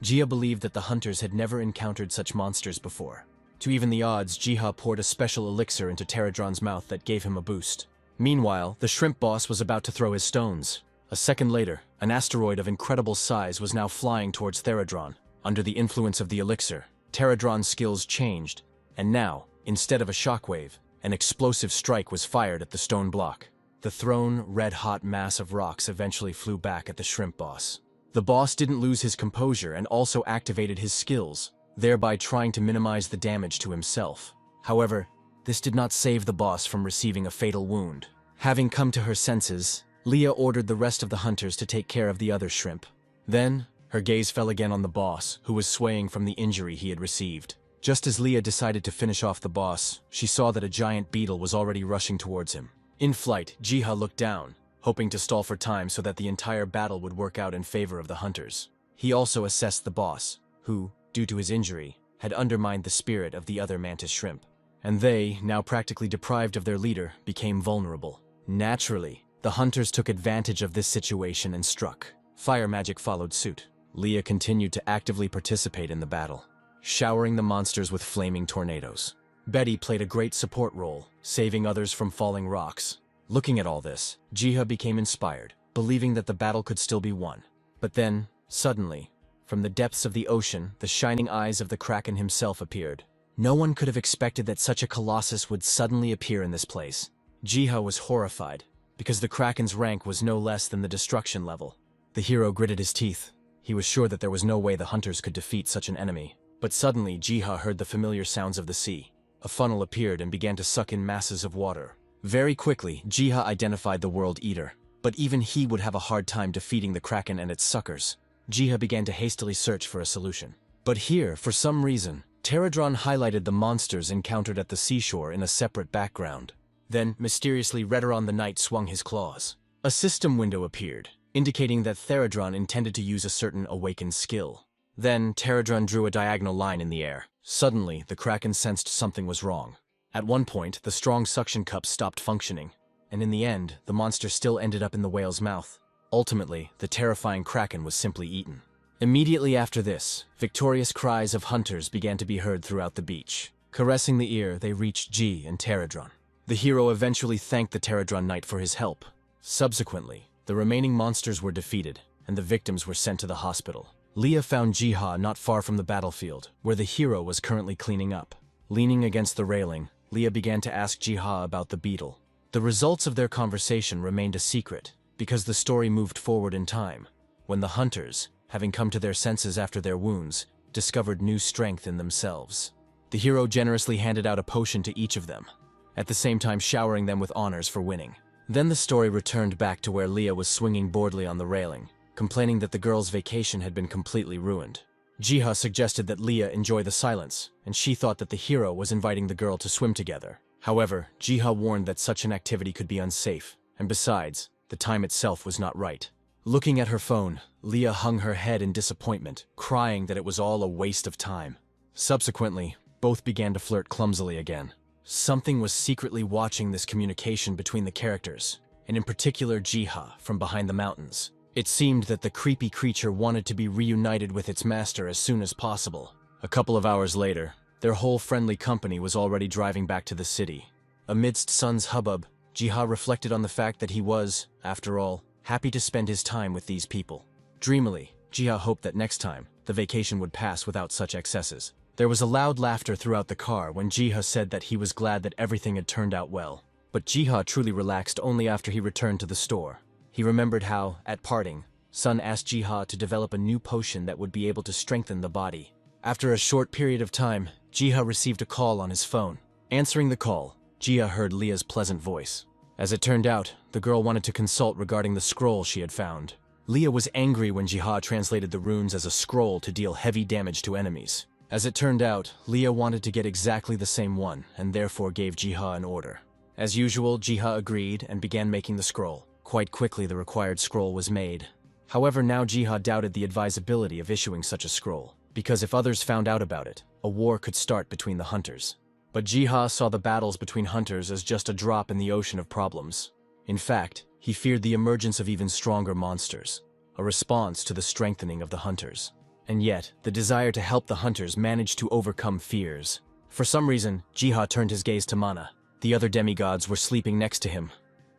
A: Jiha believed that the hunters had never encountered such monsters before. To even the odds, Jiha poured a special elixir into Pterodron's mouth that gave him a boost. Meanwhile, the shrimp boss was about to throw his stones. A second later, an asteroid of incredible size was now flying towards Pterodron. Under the influence of the elixir, Pterodron's skills changed, and now, instead of a shockwave, an explosive strike was fired at the stone block. The thrown, red-hot mass of rocks eventually flew back at the shrimp boss. The boss didn't lose his composure and also activated his skills, thereby trying to minimize the damage to himself. However, this did not save the boss from receiving a fatal wound. Having come to her senses, Leah ordered the rest of the hunters to take care of the other shrimp. Then, her gaze fell again on the boss, who was swaying from the injury he had received. Just as Leah decided to finish off the boss, she saw that a giant beetle was already rushing towards him. In flight, Jiha looked down, hoping to stall for time so that the entire battle would work out in favor of the hunters. He also assessed the boss, who, due to his injury, had undermined the spirit of the other mantis shrimp. And they, now practically deprived of their leader, became vulnerable. Naturally, the hunters took advantage of this situation and struck. Fire magic followed suit. Leah continued to actively participate in the battle, showering the monsters with flaming tornadoes. Betty played a great support role, saving others from falling rocks. Looking at all this, Jiha became inspired, believing that the battle could still be won. But then, suddenly, from the depths of the ocean, the shining eyes of the Kraken himself appeared. No one could have expected that such a colossus would suddenly appear in this place. Jiha was horrified, because the Kraken's rank was no less than the destruction level. The hero gritted his teeth. He was sure that there was no way the hunters could defeat such an enemy. But suddenly, Jiha heard the familiar sounds of the sea. A funnel appeared and began to suck in masses of water. Very quickly, Jiha identified the World Eater, but even he would have a hard time defeating the Kraken and its suckers. Jiha began to hastily search for a solution. But here, for some reason, Pterodron highlighted the monsters encountered at the seashore in a separate background. Then, mysteriously, Redoron the Knight swung his claws. A system window appeared, indicating that Pterodron intended to use a certain awakened skill. Then, Pterodron drew a diagonal line in the air. Suddenly, the Kraken sensed something was wrong. At one point, the strong suction cup stopped functioning, and in the end, the monster still ended up in the whale's mouth. Ultimately, the terrifying Kraken was simply eaten. Immediately after this, victorious cries of hunters began to be heard throughout the beach. Caressing the ear, they reached Ji and Pterodron. The hero eventually thanked the Pterodron Knight for his help. Subsequently, the remaining monsters were defeated, and the victims were sent to the hospital. Leah found Jiha not far from the battlefield, where the hero was currently cleaning up. Leaning against the railing, Leah began to ask Jiha about the beetle. The results of their conversation remained a secret, because the story moved forward in time, when the hunters, having come to their senses after their wounds, discovered new strength in themselves. The hero generously handed out a potion to each of them, at the same time showering them with honors for winning. Then the story returned back to where Leah was swinging boredly on the railing, complaining that the girl's vacation had been completely ruined. Jiha suggested that Leah enjoy the silence, and she thought that the hero was inviting the girl to swim together. However, Jiha warned that such an activity could be unsafe, and besides, the time itself was not right. Looking at her phone, Leah hung her head in disappointment, crying that it was all a waste of time. Subsequently, both began to flirt clumsily again. Something was secretly watching this communication between the characters, and in particular Jiha, from behind the mountains. It seemed that the creepy creature wanted to be reunited with its master as soon as possible. A couple of hours later, their whole friendly company was already driving back to the city. Amidst Sun's hubbub, Jiha reflected on the fact that he was, after all, happy to spend his time with these people. Dreamily, Jiha hoped that next time, the vacation would pass without such excesses. There was a loud laughter throughout the car when Jiha said that he was glad that everything had turned out well. But Jiha truly relaxed only after he returned to the store. He remembered how, at parting, Sun asked Jiha to develop a new potion that would be able to strengthen the body. After a short period of time, Jiha received a call on his phone. Answering the call, Jiha heard Leah's pleasant voice. As it turned out, the girl wanted to consult regarding the scroll she had found. Leah was angry when Jiha translated the runes as a scroll to deal heavy damage to enemies. As it turned out, Leah wanted to get exactly the same one, and therefore gave Jiha an order. As usual, Jiha agreed and began making the scroll. Quite quickly, the required scroll was made. However, now Jiha doubted the advisability of issuing such a scroll, because if others found out about it, a war could start between the hunters. But Jiha saw the battles between hunters as just a drop in the ocean of problems. In fact, he feared the emergence of even stronger monsters, a response to the strengthening of the hunters. And yet, the desire to help the hunters managed to overcome fears. For some reason, Jiha turned his gaze to Mana. The other demigods were sleeping next to him,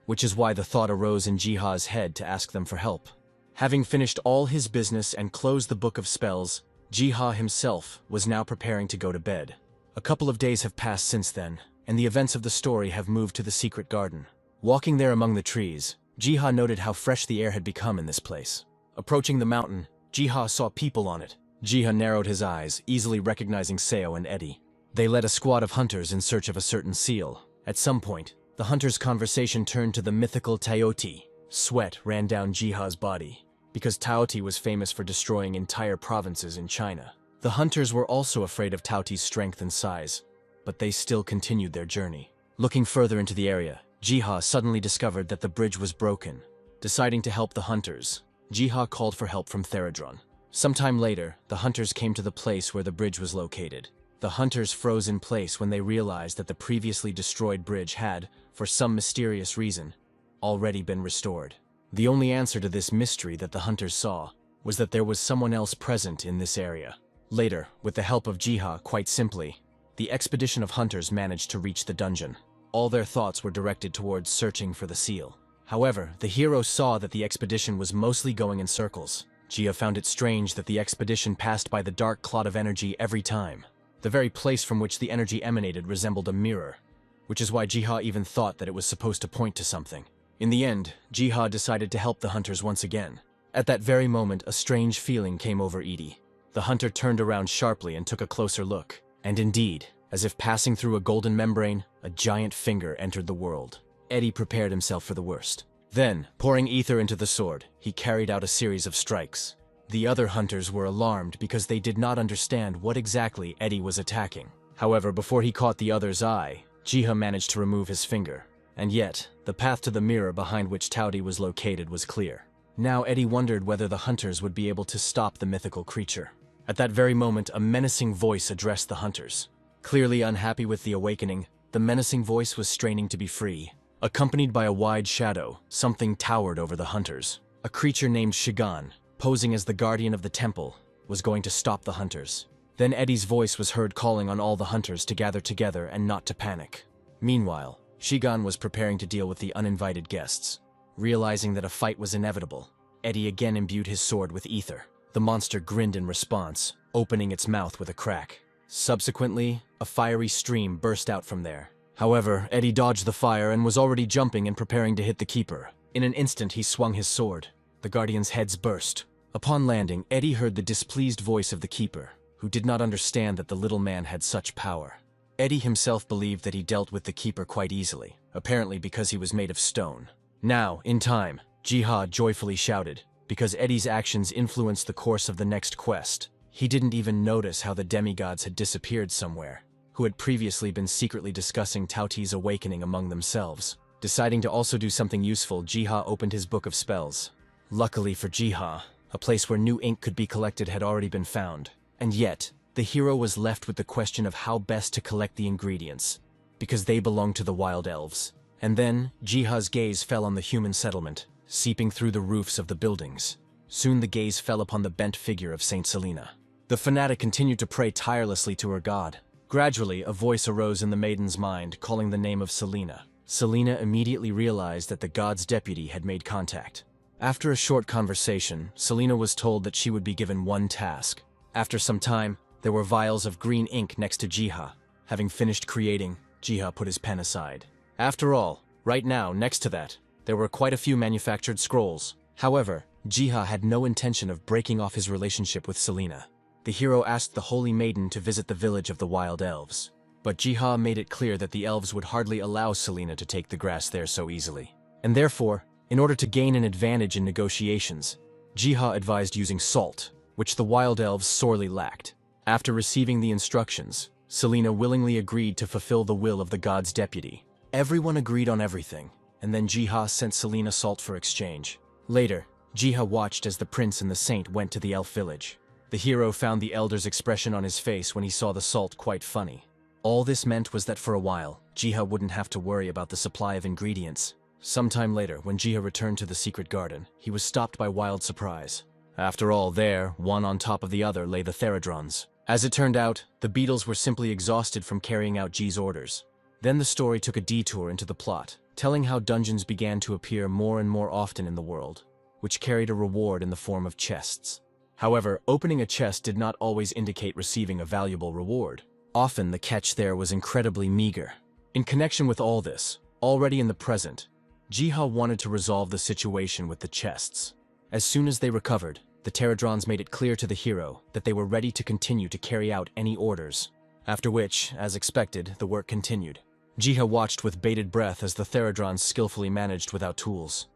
A: which is why the thought arose in Jiha's head to ask them for help. Having finished all his business and closed the book of spells, Jiha himself was now preparing to go to bed. A couple of days have passed since then, and the events of the story have moved to the secret garden. Walking there among the trees, Jiha noted how fresh the air had become in this place. Approaching the mountain, Jiha saw people on it. Jiha narrowed his eyes, easily recognizing Seo and Eddie. They led a squad of hunters in search of a certain seal. At some point, the hunters' conversation turned to the mythical Taoti. Sweat ran down Jiha's body, because Taoti was famous for destroying entire provinces in China. The hunters were also afraid of Taoti's strength and size, but they still continued their journey. Looking further into the area, Jiha suddenly discovered that the bridge was broken. Deciding to help the hunters, Jiha called for help from Pterodron. Sometime later, the hunters came to the place where the bridge was located. The hunters froze in place when they realized that the previously destroyed bridge had, for some mysterious reason, already been restored. The only answer to this mystery that the hunters saw was that there was someone else present in this area. Later, with the help of Jiha, quite simply, the expedition of hunters managed to reach the dungeon. All their thoughts were directed towards searching for the seal. However, the hero saw that the expedition was mostly going in circles. Jiha found it strange that the expedition passed by the dark clot of energy every time. The very place from which the energy emanated resembled a mirror, which is why Jiha even thought that it was supposed to point to something. In the end, Jiha decided to help the hunters once again. At that very moment, a strange feeling came over Edie. The hunter turned around sharply and took a closer look. And indeed, as if passing through a golden membrane, a giant finger entered the world. Eddie prepared himself for the worst. Then, pouring ether into the sword, he carried out a series of strikes. The other hunters were alarmed because they did not understand what exactly Eddie was attacking. However, before he caught the other's eye, Jiha managed to remove his finger. And yet, the path to the mirror behind which Taoti was located was clear. Now Eddie wondered whether the hunters would be able to stop the mythical creature. At that very moment, a menacing voice addressed the hunters. Clearly unhappy with the awakening, the menacing voice was straining to be free. Accompanied by a wide shadow, something towered over the hunters. A creature named Shigan, posing as the guardian of the temple, was going to stop the hunters. Then Eddie's voice was heard calling on all the hunters to gather together and not to panic. Meanwhile, Shigan was preparing to deal with the uninvited guests. Realizing that a fight was inevitable, Eddie again imbued his sword with ether. The monster grinned in response, opening its mouth with a crack. Subsequently, a fiery stream burst out from there. However, Eddie dodged the fire and was already jumping and preparing to hit the keeper. In an instant, he swung his sword. The guardians' heads burst. Upon landing, Eddie heard the displeased voice of the keeper, who did not understand that the little man had such power. Eddie himself believed that he dealt with the keeper quite easily, apparently because he was made of stone. Now, in time, Jiha joyfully shouted, because Eddie's actions influenced the course of the next quest. He didn't even notice how the demigods had disappeared somewhere, who had previously been secretly discussing Taoti's awakening among themselves. Deciding to also do something useful, Jiha opened his book of spells. Luckily for Jiha, a place where new ink could be collected had already been found. And yet, the hero was left with the question of how best to collect the ingredients, because they belonged to the wild elves. And then, Jiha's gaze fell on the human settlement, seeping through the roofs of the buildings. Soon the gaze fell upon the bent figure of Saint Selena. The fanatic continued to pray tirelessly to her god. Gradually, a voice arose in the maiden's mind, calling the name of Selena. Selena immediately realized that the god's deputy had made contact. After a short conversation, Selena was told that she would be given one task. After some time, there were vials of green ink next to Jiha. Having finished creating, Jiha put his pen aside. After all, right now, next to that, there were quite a few manufactured scrolls. However, Jiha had no intention of breaking off his relationship with Selena. The hero asked the holy maiden to visit the village of the wild elves. But Jiha made it clear that the elves would hardly allow Selena to take the grass there so easily. And therefore, in order to gain an advantage in negotiations, Jiha advised using salt, which the wild elves sorely lacked. After receiving the instructions, Selena willingly agreed to fulfill the will of the god's deputy. Everyone agreed on everything, and then Jiha sent Selena salt for exchange. Later, Jiha watched as the prince and the saint went to the elf village. The hero found the elder's expression on his face when he saw the salt quite funny. All this meant was that for a while, Jiha wouldn't have to worry about the supply of ingredients. Sometime later, when Jiha returned to the secret garden, he was stopped by wild surprise. After all, there, one on top of the other, lay the Theradrons. As it turned out, the beetles were simply exhausted from carrying out Ji's orders. Then the story took a detour into the plot, telling how dungeons began to appear more and more often in the world, which carried a reward in the form of chests. However, opening a chest did not always indicate receiving a valuable reward. Often the catch there was incredibly meager. In connection with all this, already in the present, Jiha wanted to resolve the situation with the chests. As soon as they recovered, the Pterodrons made it clear to the hero that they were ready to continue to carry out any orders. After which, as expected, the work continued. Jiha watched with bated breath as the Theradrons skillfully managed without tools,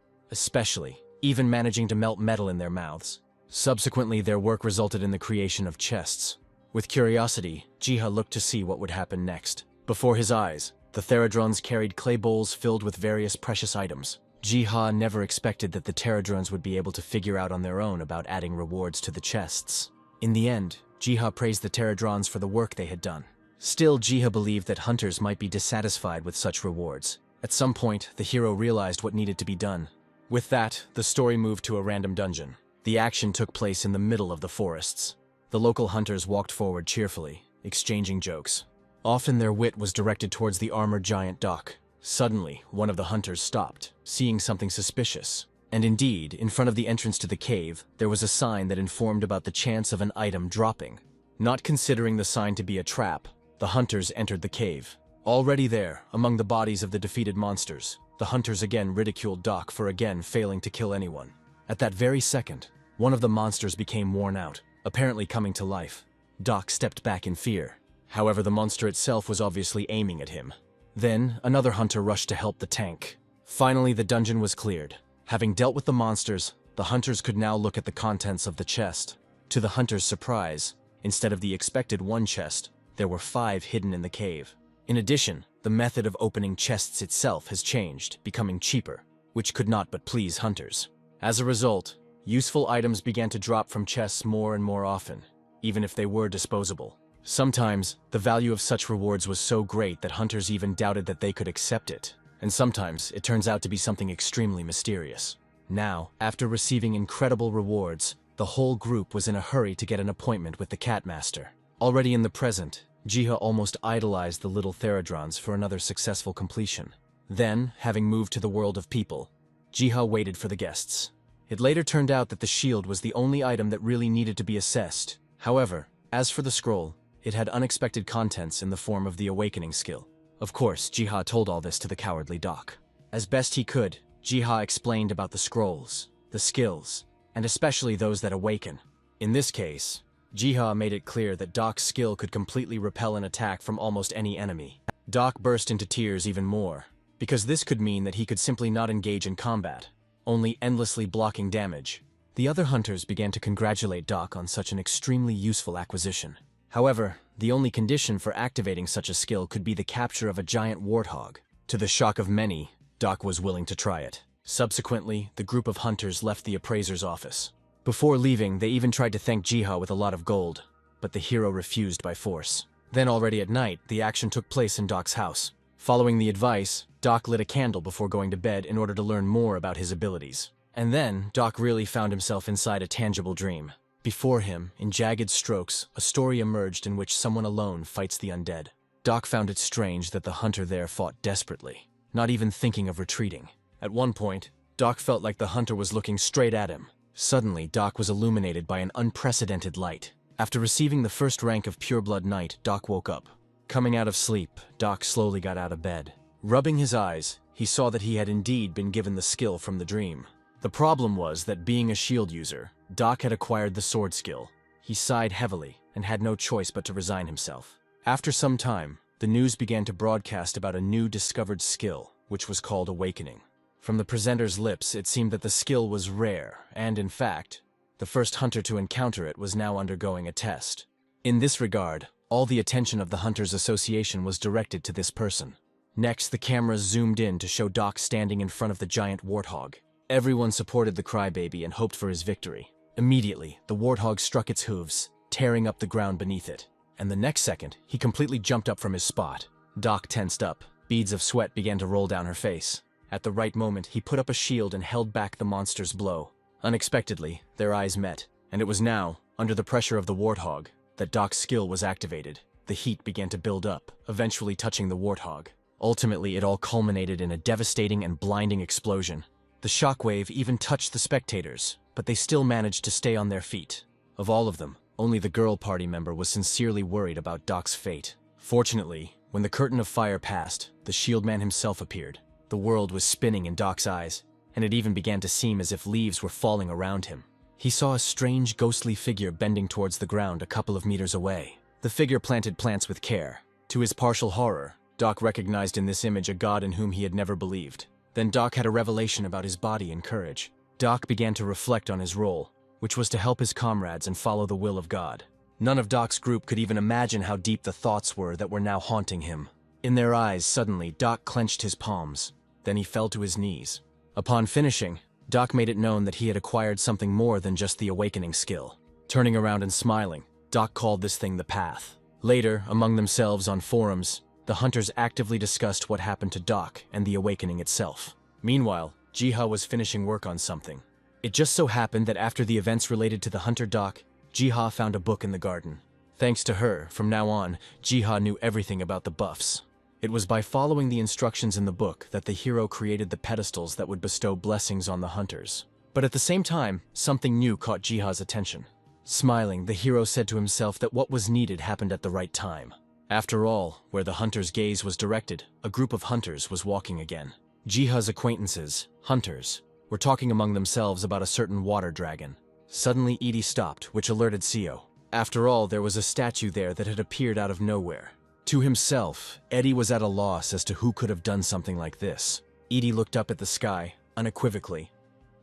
A: even managing to melt metal in their mouths. Subsequently, their work resulted in the creation of chests. With curiosity, Jiha looked to see what would happen next. Before his eyes, the Theradrons carried clay bowls filled with various precious items. Jiha never expected that the Pterodrons would be able to figure out on their own about adding rewards to the chests. In the end, Jiha praised the Pterodrons for the work they had done. Still, Jiha believed that hunters might be dissatisfied with such rewards. At some point, the hero realized what needed to be done. With that, the story moved to a random dungeon. The action took place in the middle of the forests. The local hunters walked forward cheerfully, exchanging jokes. Often their wit was directed towards the armored giant Doc. Suddenly, one of the hunters stopped, seeing something suspicious. And indeed, in front of the entrance to the cave, there was a sign that informed about the chance of an item dropping. Not considering the sign to be a trap, the hunters entered the cave. Already there, among the bodies of the defeated monsters, the hunters again ridiculed Doc for again failing to kill anyone. At that very second, one of the monsters became worn out, apparently coming to life. Doc stepped back in fear. However, the monster itself was obviously aiming at him. Then, another hunter rushed to help the tank. Finally, the dungeon was cleared. Having dealt with the monsters, the hunters could now look at the contents of the chest. To the hunters' surprise, instead of the expected one chest, there were 5 hidden in the cave. In addition, the method of opening chests itself has changed, becoming cheaper, which could not but please hunters. As a result, useful items began to drop from chests more and more often, even if they were disposable. Sometimes, the value of such rewards was so great that hunters even doubted that they could accept it, and sometimes it turns out to be something extremely mysterious. Now, after receiving incredible rewards, the whole group was in a hurry to get an appointment with the Cat Master. Already in the present, Jiha almost idolized the little Theradrons for another successful completion. Then, having moved to the world of people, Jiha waited for the guests. It later turned out that the shield was the only item that really needed to be assessed. However, as for the scroll, it had unexpected contents in the form of the awakening skill. Of course, Jiha told all this to the cowardly Doc. As best he could, Jiha explained about the scrolls, the skills, and especially those that awaken. In this case, Jiha made it clear that Doc's skill could completely repel an attack from almost any enemy. Doc burst into tears even more, because this could mean that he could simply not engage in combat, only endlessly blocking damage. The other hunters began to congratulate Doc on such an extremely useful acquisition. However, the only condition for activating such a skill could be the capture of a giant warthog. To the shock of many, Doc was willing to try it. Subsequently, the group of hunters left the appraiser's office. Before leaving, they even tried to thank Jiha with a lot of gold, but the hero refused by force. Then already at night, the action took place in Doc's house. Following the advice, Doc lit a candle before going to bed in order to learn more about his abilities. And then, Doc really found himself inside a tangible dream. Before him, in jagged strokes, a story emerged in which someone alone fights the undead. Doc found it strange that the hunter there fought desperately, not even thinking of retreating. At one point, Doc felt like the hunter was looking straight at him. Suddenly, Doc was illuminated by an unprecedented light. After receiving the first rank of Pureblood Knight, Doc woke up. Coming out of sleep, Doc slowly got out of bed. Rubbing his eyes, he saw that he had indeed been given the skill from the dream. The problem was that being a shield user, Doc had acquired the sword skill. He sighed heavily and had no choice but to resign himself. After some time, the news began to broadcast about a new discovered skill, which was called Awakening. From the presenter's lips, it seemed that the skill was rare, and in fact, the first hunter to encounter it was now undergoing a test. In this regard, all the attention of the Hunters Association was directed to this person. Next, the cameras zoomed in to show Doc standing in front of the giant warthog. Everyone supported the crybaby and hoped for his victory. Immediately, the warthog struck its hooves, tearing up the ground beneath it. And the next second, he completely jumped up from his spot. Doc tensed up. Beads of sweat began to roll down her face. At the right moment, he put up a shield and held back the monster's blow. Unexpectedly, their eyes met, and it was now, under the pressure of the warthog, that Doc's skill was activated. The heat began to build up, eventually touching the warthog. Ultimately, it all culminated in a devastating and blinding explosion. The shockwave even touched the spectators, but they still managed to stay on their feet. Of all of them, only the girl party member was sincerely worried about Doc's fate. Fortunately, when the curtain of fire passed, the shield man himself appeared. The world was spinning in Doc's eyes, and it even began to seem as if leaves were falling around him. He saw a strange, ghostly figure bending towards the ground a couple of meters away. The figure planted plants with care. To his partial horror, Doc recognized in this image a god in whom he had never believed. Then Doc had a revelation about his body and courage. Doc began to reflect on his role, which was to help his comrades and follow the will of God. None of Doc's group could even imagine how deep the thoughts were that were now haunting him. In their eyes, suddenly, Doc clenched his palms. Then he fell to his knees. Upon finishing, Doc made it known that he had acquired something more than just the awakening skill. Turning around and smiling, Doc called this thing the Path. Later, among themselves on forums, the hunters actively discussed what happened to Doc and the awakening itself. Meanwhile, Jiha was finishing work on something. It just so happened that after the events related to the hunter Doc, Jiha found a book in the garden. Thanks to her, from now on, Jiha knew everything about the buffs. It was by following the instructions in the book that the hero created the pedestals that would bestow blessings on the hunters. But at the same time, something new caught Jiha's attention. Smiling, the hero said to himself that what was needed happened at the right time. After all, where the hunter's gaze was directed, a group of hunters was walking again. Jiha's acquaintances, hunters, were talking among themselves about a certain water dragon. Suddenly Edie stopped, which alerted Seo. After all, there was a statue there that had appeared out of nowhere. To himself, Eddie was at a loss as to who could have done something like this. Edie looked up at the sky, unequivocally,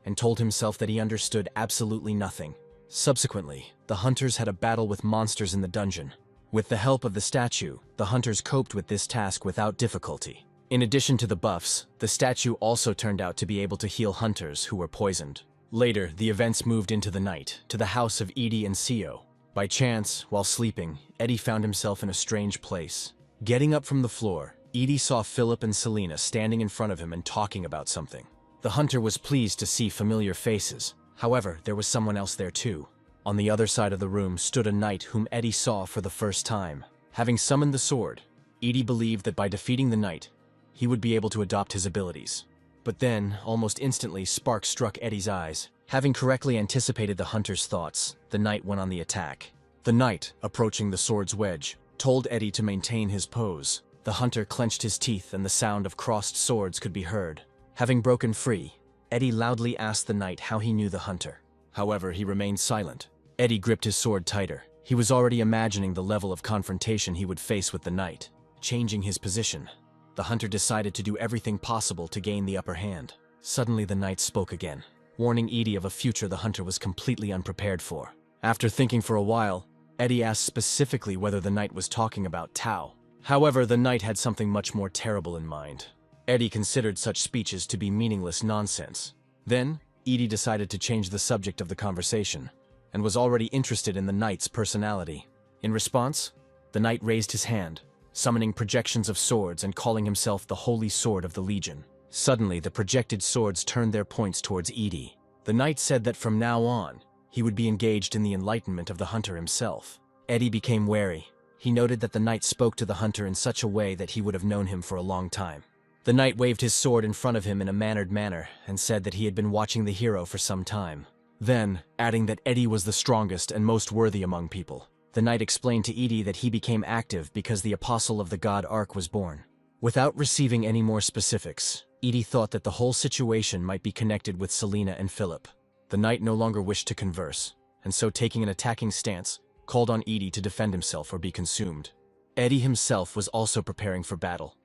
A: and told himself that he understood absolutely nothing. Subsequently, the hunters had a battle with monsters in the dungeon. With the help of the statue, the hunters coped with this task without difficulty. In addition to the buffs, the statue also turned out to be able to heal hunters who were poisoned. Later, the events moved into the night, to the house of Edie and Seo. By chance, while sleeping, Eddie found himself in a strange place. Getting up from the floor, Edie saw Philip and Selena standing in front of him and talking about something. The hunter was pleased to see familiar faces. However, there was someone else there too. On the other side of the room stood a knight whom Eddie saw for the first time. Having summoned the sword, Eddie believed that by defeating the knight, he would be able to adopt his abilities. But then, almost instantly, sparks struck Eddie's eyes. Having correctly anticipated the hunter's thoughts, the knight went on the attack. The knight, approaching the sword's wedge, told Eddie to maintain his pose. The hunter clenched his teeth and the sound of crossed swords could be heard. Having broken free, Eddie loudly asked the knight how he knew the hunter. However, he remained silent. Eddie gripped his sword tighter. He was already imagining the level of confrontation he would face with the knight. Changing his position, the hunter decided to do everything possible to gain the upper hand. Suddenly the knight spoke again, warning Eddie of a future the hunter was completely unprepared for. After thinking for a while, Eddie asked specifically whether the knight was talking about Tao. However, the knight had something much more terrible in mind. Eddie considered such speeches to be meaningless nonsense. Then, Eddie decided to change the subject of the conversation, and was already interested in the knight's personality. In response, the knight raised his hand, summoning projections of swords and calling himself the Holy Sword of the Legion. Suddenly, the projected swords turned their points towards Eddie. The knight said that from now on, he would be engaged in the enlightenment of the hunter himself. Eddie became wary. He noted that the knight spoke to the hunter in such a way that he would have known him for a long time. The knight waved his sword in front of him in a mannered manner and said that he had been watching the hero for some time. Then, adding that Eddie was the strongest and most worthy among people, the knight explained to Eddie that he became active because the apostle of the god Ark was born. Without receiving any more specifics, Eddie thought that the whole situation might be connected with Selena and Philip. The knight no longer wished to converse, and so taking an attacking stance, called on Eddie to defend himself or be consumed. Eddie himself was also preparing for battle,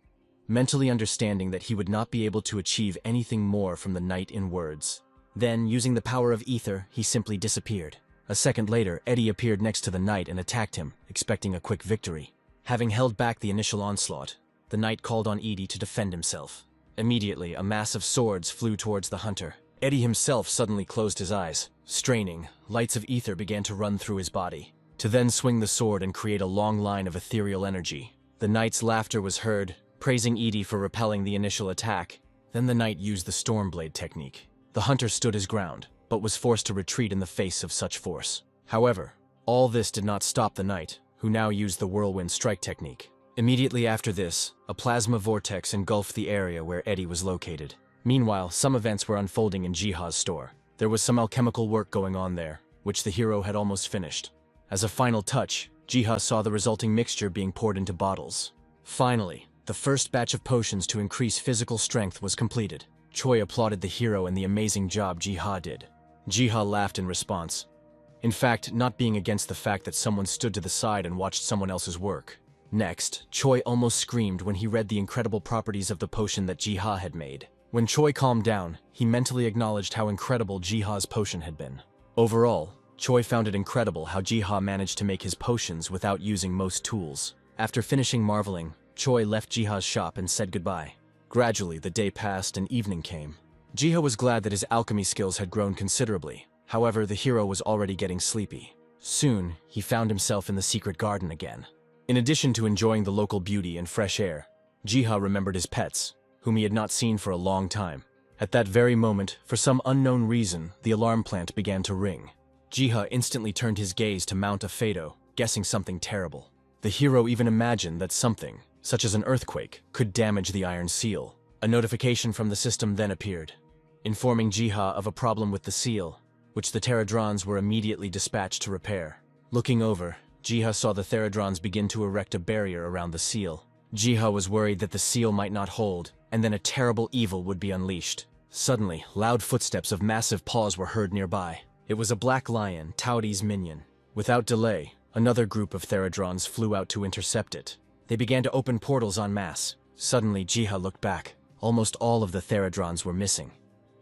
A: mentally understanding that he would not be able to achieve anything more from the knight in words. Then, using the power of ether, he simply disappeared. A second later, Eddie appeared next to the knight and attacked him, expecting a quick victory. Having held back the initial onslaught, the knight called on Eddie to defend himself. Immediately, a mass of swords flew towards the hunter. Eddie himself suddenly closed his eyes. Straining, lights of ether began to run through his body, to then swing the sword and create a long line of ethereal energy. The knight's laughter was heard, praising Eddie for repelling the initial attack. Then the knight used the Stormblade technique. The hunter stood his ground, but was forced to retreat in the face of such force. However, all this did not stop the knight, who now used the Whirlwind Strike technique. Immediately after this, a plasma vortex engulfed the area where Eddie was located. Meanwhile, some events were unfolding in Jiha's store. There was some alchemical work going on there, which the hero had almost finished. As a final touch, Jiha saw the resulting mixture being poured into bottles. Finally, the first batch of potions to increase physical strength was completed. Choi applauded the hero and the amazing job Jiha did. Jiha laughed in response. In fact, not being against the fact that someone stood to the side and watched someone else's work. Next, Choi almost screamed when he read the incredible properties of the potion that Jiha had made. When Choi calmed down, he mentally acknowledged how incredible Jiha's potion had been. Overall, Choi found it incredible how Jiha managed to make his potions without using most tools. After finishing marveling, Choi left Jiha's shop and said goodbye. Gradually, the day passed and evening came. Jiha was glad that his alchemy skills had grown considerably. However, the hero was already getting sleepy. Soon, he found himself in the secret garden again. In addition to enjoying the local beauty and fresh air, Jiha remembered his pets, whom he had not seen for a long time. At that very moment, for some unknown reason, the alarm plant began to ring. Jiha instantly turned his gaze to Mount Afado, guessing something terrible. The hero even imagined that something, such as an earthquake, could damage the iron seal. A notification from the system then appeared, informing Jiha of a problem with the seal, which the Pterodrons were immediately dispatched to repair. Looking over, Jiha saw the Pterodrons begin to erect a barrier around the seal. Jiha was worried that the seal might not hold, and then a terrible evil would be unleashed. Suddenly, loud footsteps of massive paws were heard nearby. It was a black lion, Taodi's minion. Without delay, another group of Pterodrons flew out to intercept it. They began to open portals en masse. Suddenly, Jiha looked back. Almost all of the Pterodrons were missing,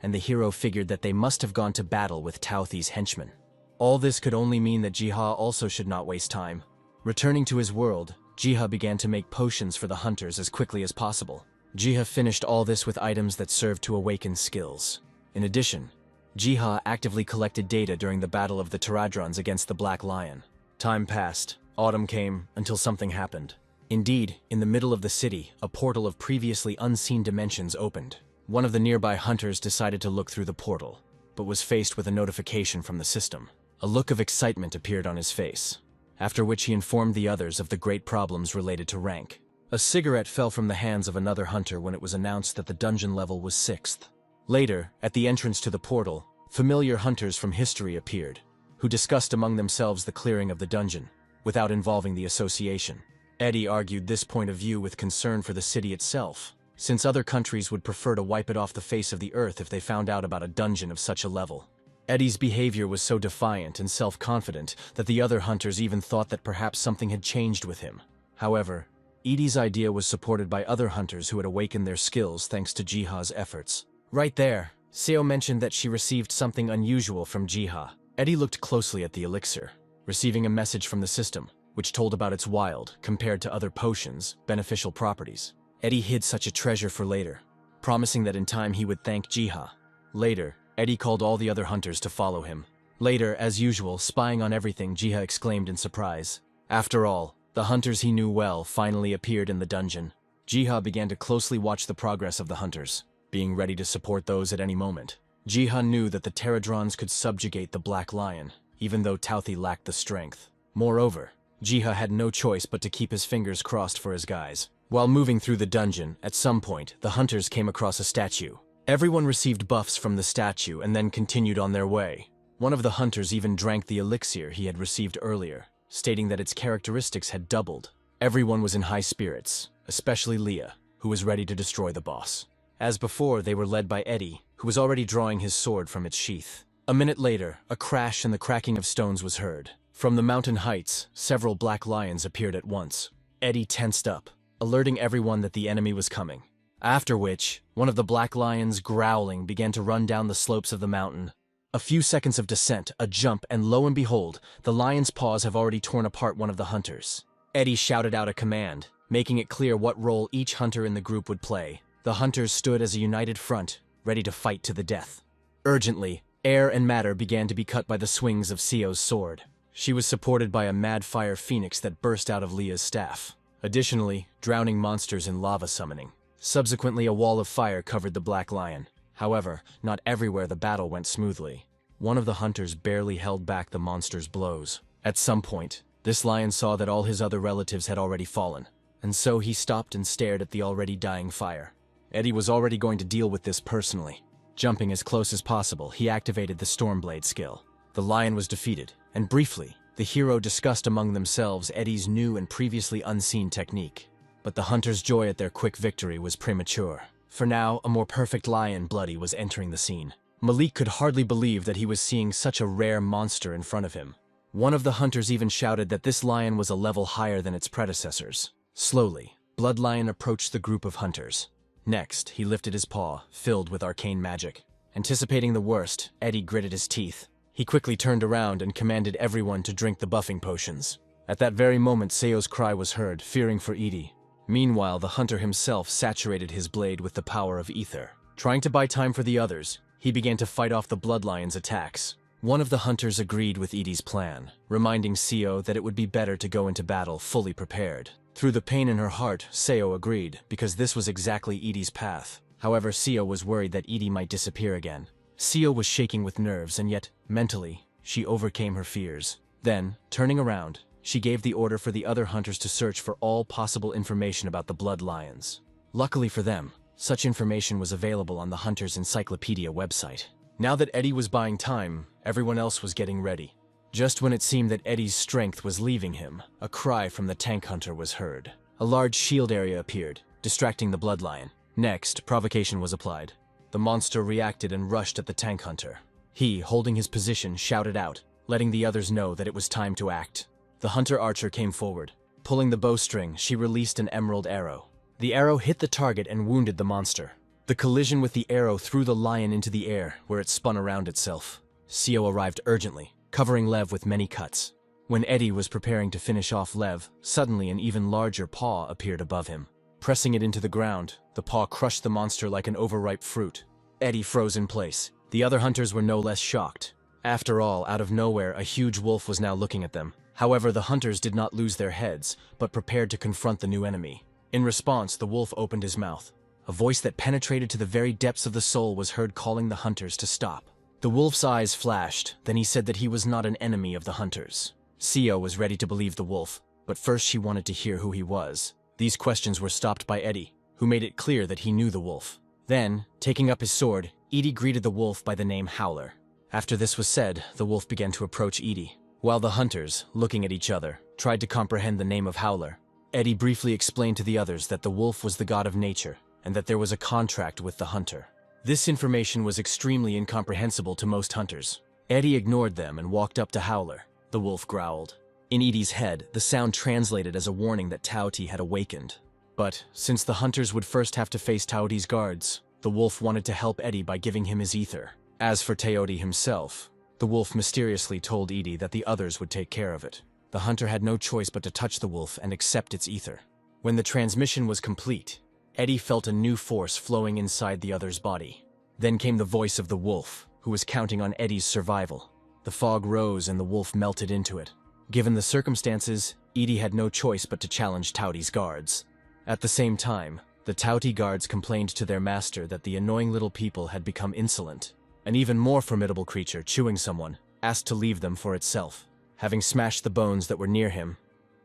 A: and the hero figured that they must have gone to battle with Taothi's henchmen. All this could only mean that Jiha also should not waste time. Returning to his world, Jiha began to make potions for the hunters as quickly as possible. Jiha finished all this with items that served to awaken skills. In addition, Jiha actively collected data during the battle of the Pterodrons against the Black Lion. Time passed, autumn came, until something happened. Indeed, in the middle of the city, a portal of previously unseen dimensions opened. One of the nearby hunters decided to look through the portal, but was faced with a notification from the system. A look of excitement appeared on his face, after which he informed the others of the great problems related to rank. A cigarette fell from the hands of another hunter when it was announced that the dungeon level was 6th. Later, at the entrance to the portal, familiar hunters from history appeared, who discussed among themselves the clearing of the dungeon, without involving the association. Eddie argued this point of view with concern for the city itself, since other countries would prefer to wipe it off the face of the earth if they found out about a dungeon of such a level. Eddie's behavior was so defiant and self-confident that the other hunters even thought that perhaps something had changed with him. However, Edie's idea was supported by other hunters who had awakened their skills thanks to Jiha's efforts. Right there, Seo mentioned that she received something unusual from Jiha. Eddie looked closely at the elixir, receiving a message from the system, which told about its wild, compared to other potions, beneficial properties. Eddie hid such a treasure for later, promising that in time he would thank Jiha. Later, Eddie called all the other hunters to follow him. Later, as usual, spying on everything, Jiha exclaimed in surprise. After all, the hunters he knew well finally appeared in the dungeon. Jiha began to closely watch the progress of the hunters, being ready to support those at any moment. Jiha knew that the Pterodrons could subjugate the Black Lion, even though Tauthi lacked the strength. Moreover, Jiha had no choice but to keep his fingers crossed for his guys. While moving through the dungeon, at some point, the hunters came across a statue. Everyone received buffs from the statue and then continued on their way. One of the hunters even drank the elixir he had received earlier, stating that its characteristics had doubled. Everyone was in high spirits, especially Leah, who was ready to destroy the boss. As before, they were led by Eddie, who was already drawing his sword from its sheath. A minute later, a crash and the cracking of stones was heard. From the mountain heights, several black lions appeared at once. Eddie tensed up, alerting everyone that the enemy was coming. After which, one of the black lions, growling, began to run down the slopes of the mountain. A few seconds of descent, a jump, and lo and behold, the lion's paws have already torn apart one of the hunters. Eddie shouted out a command, making it clear what role each hunter in the group would play. The hunters stood as a united front, ready to fight to the death. Urgently, air and matter began to be cut by the swings of Seo's sword. She was supported by a mad fire phoenix that burst out of Leah's staff. Additionally, drowning monsters in lava summoning. Subsequently, a wall of fire covered the black lion. However, not everywhere the battle went smoothly. One of the hunters barely held back the monster's blows. At some point, this lion saw that all his other relatives had already fallen, and so he stopped and stared at the already dying fire. Eddie was already going to deal with this personally. Jumping as close as possible, he activated the Stormblade skill. The lion was defeated, and briefly, the hero discussed among themselves Eddie's new and previously unseen technique. But the hunter's joy at their quick victory was premature. For now, a more perfect lion, Bloody, was entering the scene. Malik could hardly believe that he was seeing such a rare monster in front of him. One of the hunters even shouted that this lion was a level higher than its predecessors. Slowly, Blood Lion approached the group of hunters. Next, he lifted his paw, filled with arcane magic. Anticipating the worst, Eddie gritted his teeth. He quickly turned around and commanded everyone to drink the buffing potions. At that very moment, Seo's cry was heard, fearing for Edie. Meanwhile, the hunter himself saturated his blade with the power of ether. Trying to buy time for the others, he began to fight off the Blood Lion's attacks. One of the hunters agreed with Edie's plan, reminding Seo that it would be better to go into battle fully prepared. Through the pain in her heart, Seo agreed, because this was exactly Edie's path. However, Seo was worried that Edie might disappear again. Seo was shaking with nerves, and yet, mentally, she overcame her fears. Then, turning around, she gave the order for the other hunters to search for all possible information about the Blood Lions. Luckily for them, such information was available on the Hunter's Encyclopedia website. Now that Eddie was buying time, everyone else was getting ready. Just when it seemed that Eddie's strength was leaving him, a cry from the tank hunter was heard. A large shield area appeared, distracting the Blood Lion. Next, provocation was applied. The monster reacted and rushed at the tank hunter. He, holding his position, shouted out, letting the others know that it was time to act. The hunter archer came forward. Pulling the bowstring, she released an emerald arrow. The arrow hit the target and wounded the monster. The collision with the arrow threw the lion into the air, where it spun around itself. Seo arrived urgently, covering Lev with many cuts. When Eddie was preparing to finish off Lev, suddenly an even larger paw appeared above him. Pressing it into the ground, the paw crushed the monster like an overripe fruit. Eddie froze in place. The other hunters were no less shocked. After all, out of nowhere, a huge wolf was now looking at them. However, the hunters did not lose their heads, but prepared to confront the new enemy. In response, the wolf opened his mouth. A voice that penetrated to the very depths of the soul was heard calling the hunters to stop. The wolf's eyes flashed, then he said that he was not an enemy of the hunters. Seo was ready to believe the wolf, but first she wanted to hear who he was. These questions were stopped by Eddie, who made it clear that he knew the wolf. Then, taking up his sword, Edie greeted the wolf by the name Howler. After this was said, the wolf began to approach Edie. While the hunters, looking at each other, tried to comprehend the name of Howler, Eddie briefly explained to the others that the wolf was the god of nature, and that there was a contract with the hunter. This information was extremely incomprehensible to most hunters. Eddie ignored them and walked up to Howler. The wolf growled. In Edie's head, the sound translated as a warning that Taoti had awakened. But, since the hunters would first have to face Taoti's guards, the wolf wanted to help Eddie by giving him his ether. As for Taoti himself, the wolf mysteriously told Edie that the others would take care of it. The hunter had no choice but to touch the wolf and accept its ether. When the transmission was complete, Eddie felt a new force flowing inside the other's body. Then came the voice of the wolf, who was counting on Eddie's survival. The fog rose and the wolf melted into it. Given the circumstances, Edie had no choice but to challenge Taoti's guards. At the same time, the Taoti guards complained to their master that the annoying little people had become insolent. An even more formidable creature, chewing someone, asked to leave them for itself. Having smashed the bones that were near him,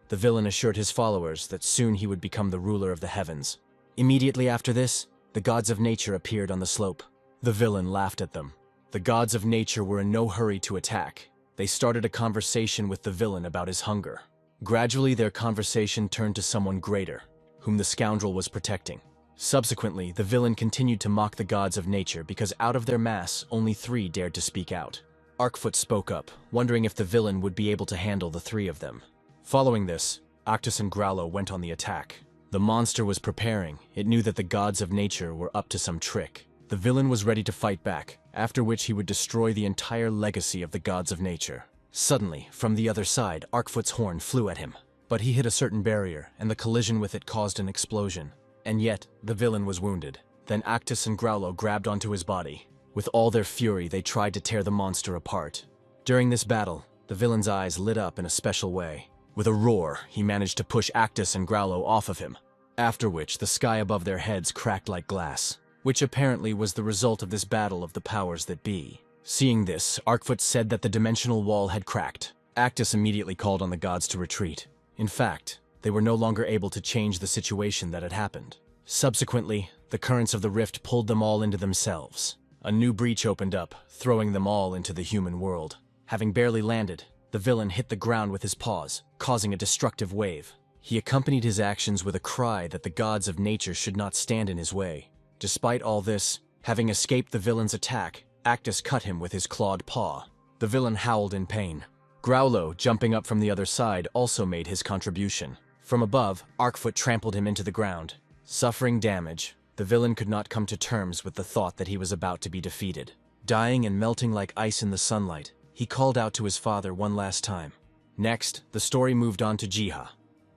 A: the villain assured his followers that soon he would become the ruler of the heavens. Immediately after this, the gods of nature appeared on the slope. The villain laughed at them. The gods of nature were in no hurry to attack. They started a conversation with the villain about his hunger. Gradually, their conversation turned to someone greater, whom the scoundrel was protecting. Subsequently, the villain continued to mock the gods of nature because out of their mass, only 3 dared to speak out. Arkfoot spoke up, wondering if the villain would be able to handle the 3 of them. Following this, Octus and Growlo went on the attack. The monster was preparing. It knew that the gods of nature were up to some trick. The villain was ready to fight back, after which he would destroy the entire legacy of the gods of nature. Suddenly, from the other side, Arkfoot's horn flew at him. But he hit a certain barrier, and the collision with it caused an explosion. And yet, the villain was wounded. Then Octus and Growlo grabbed onto his body. With all their fury, they tried to tear the monster apart. During this battle, the villain's eyes lit up in a special way. With a roar, he managed to push Octus and Growlo off of him. After which, the sky above their heads cracked like glass, which apparently was the result of this battle of the powers that be. Seeing this, Arkfoot said that the dimensional wall had cracked. Octus immediately called on the gods to retreat. In fact, they were no longer able to change the situation that had happened. Subsequently, the currents of the rift pulled them all into themselves. A new breach opened up, throwing them all into the human world. Having barely landed, the villain hit the ground with his paws, causing a destructive wave. He accompanied his actions with a cry that the gods of nature should not stand in his way. Despite all this, having escaped the villain's attack, Octus cut him with his clawed paw. The villain howled in pain. Growlo, jumping up from the other side, also made his contribution. From above, Arkfoot trampled him into the ground. Suffering damage, the villain could not come to terms with the thought that he was about to be defeated. Dying and melting like ice in the sunlight, he called out to his father one last time. Next, the story moved on to Jiha,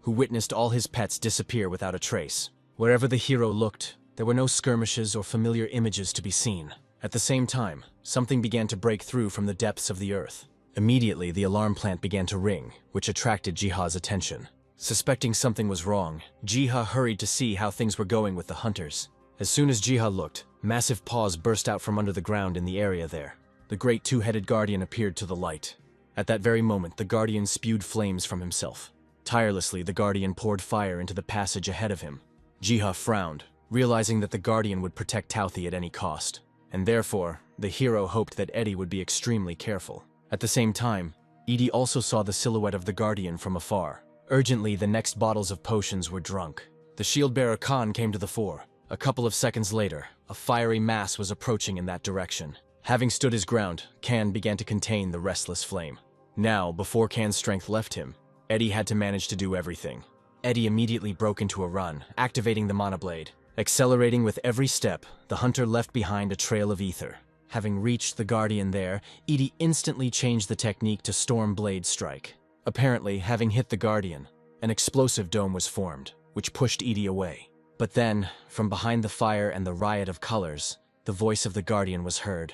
A: who witnessed all his pets disappear without a trace. Wherever the hero looked, there were no skirmishes or familiar images to be seen. At the same time, something began to break through from the depths of the earth. Immediately, the alarm plant began to ring, which attracted Jiha's attention. Suspecting something was wrong, Jiha hurried to see how things were going with the hunters. As soon as Jiha looked, massive paws burst out from under the ground in the area there. The great 2-headed guardian appeared to the light. At that very moment, the guardian spewed flames from himself. Tirelessly, the guardian poured fire into the passage ahead of him. Jiha frowned, realizing that the guardian would protect Tauthi at any cost. And therefore, the hero hoped that Eddie would be extremely careful. At the same time, Edie also saw the silhouette of the guardian from afar. Urgently, the next bottles of potions were drunk. The shield-bearer Khan came to the fore. A couple of seconds later, a fiery mass was approaching in that direction. Having stood his ground, Khan began to contain the restless flame. Now, before Khan's strength left him, Eddie had to manage to do everything. Eddie immediately broke into a run, activating the mana blade. Accelerating with every step, the hunter left behind a trail of ether. Having reached the guardian there, Edie instantly changed the technique to Storm Blade Strike. Apparently, having hit the guardian, an explosive dome was formed, which pushed Edie away. But then, from behind the fire and the riot of colors, the voice of the guardian was heard,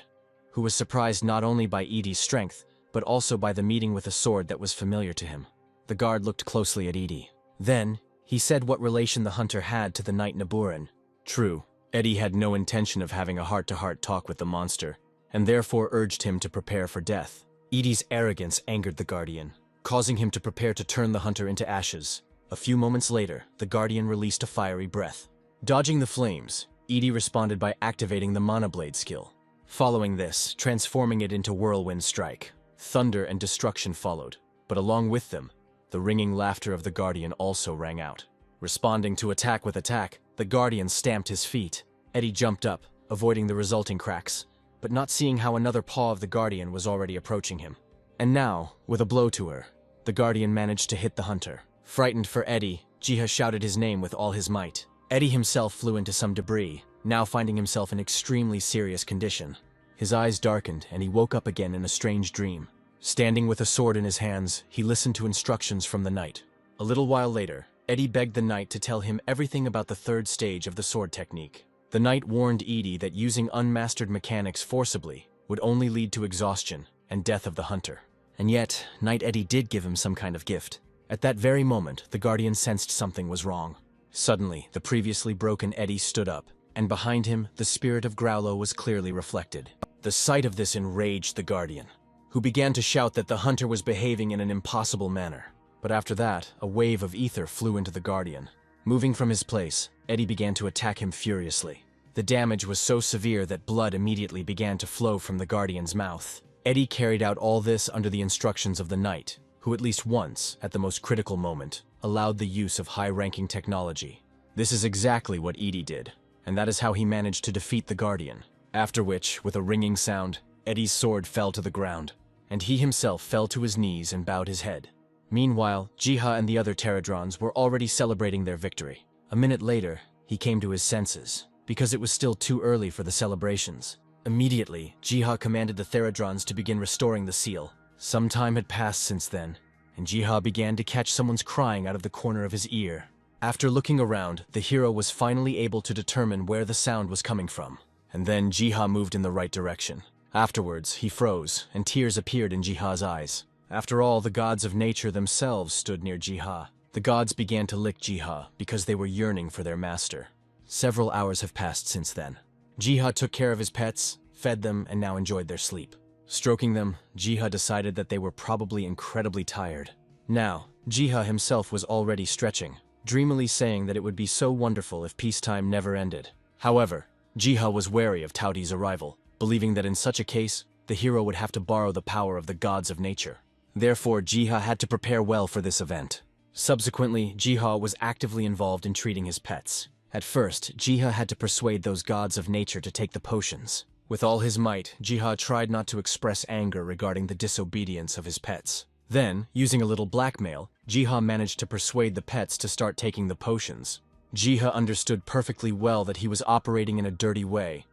A: who was surprised not only by Edie's strength, but also by the meeting with a sword that was familiar to him. The guard looked closely at Edie. Then, he said what relation the hunter had to the knight Naburan. True, Eddie had no intention of having a heart-to-heart talk with the monster, and therefore urged him to prepare for death. Edie's arrogance angered the Guardian, causing him to prepare to turn the hunter into ashes. A few moments later, the Guardian released a fiery breath. Dodging the flames, Edie responded by activating the Mana Blade skill. Following this, transforming it into Whirlwind Strike. Thunder and destruction followed, but along with them, the ringing laughter of the Guardian also rang out. Responding to attack with attack, the Guardian stamped his feet. Eddie jumped up, avoiding the resulting cracks, but not seeing how another paw of the Guardian was already approaching him. And now, with a blow to her, the Guardian managed to hit the hunter. Frightened for Eddie, Jiha shouted his name with all his might. Eddie himself flew into some debris, now finding himself in extremely serious condition. His eyes darkened, and he woke up again in a strange dream. Standing with a sword in his hands, he listened to instructions from the knight. A little while later, Eddie begged the knight to tell him everything about the third stage of the sword technique. The knight warned Edie that using unmastered mechanics forcibly would only lead to exhaustion and death of the hunter. And yet, Knight Eddie did give him some kind of gift. At that very moment, the Guardian sensed something was wrong. Suddenly, the previously broken Eddie stood up, and behind him, the spirit of Growlo was clearly reflected. The sight of this enraged the Guardian, who began to shout that the hunter was behaving in an impossible manner. But after that, a wave of ether flew into the Guardian. Moving from his place, Eddie began to attack him furiously. The damage was so severe that blood immediately began to flow from the Guardian's mouth. Eddie carried out all this under the instructions of the knight, who at least once, at the most critical moment, allowed the use of high-ranking technology. This is exactly what Edie did, and that is how he managed to defeat the Guardian. After which, with a ringing sound, Eddie's sword fell to the ground, and he himself fell to his knees and bowed his head. Meanwhile, Jiha and the other Pterodrons were already celebrating their victory. A minute later, he came to his senses, because it was still too early for the celebrations. Immediately, Jiha commanded the Pterodrons to begin restoring the seal. Some time had passed since then, and Jiha began to catch someone's crying out of the corner of his ear. After looking around, the hero was finally able to determine where the sound was coming from. And then Jiha moved in the right direction. Afterwards, he froze, and tears appeared in Jiha's eyes. After all, the gods of nature themselves stood near Jiha. The gods began to lick Jiha because they were yearning for their master. Several hours have passed since then. Jiha took care of his pets, fed them, and now enjoyed their sleep. Stroking them, Jiha decided that they were probably incredibly tired. Now, Jiha himself was already stretching, dreamily saying that it would be so wonderful if peacetime never ended. However, Jiha was wary of Tauti's arrival, believing that in such a case, the hero would have to borrow the power of the gods of nature. Therefore, Jiha had to prepare well for this event. Subsequently, Jiha was actively involved in treating his pets. At first, Jiha had to persuade those gods of nature to take the potions. With all his might, Jiha tried not to express anger regarding the disobedience of his pets. Then, using a little blackmail, Jiha managed to persuade the pets to start taking the potions. Jiha understood perfectly well that he was operating in a dirty way,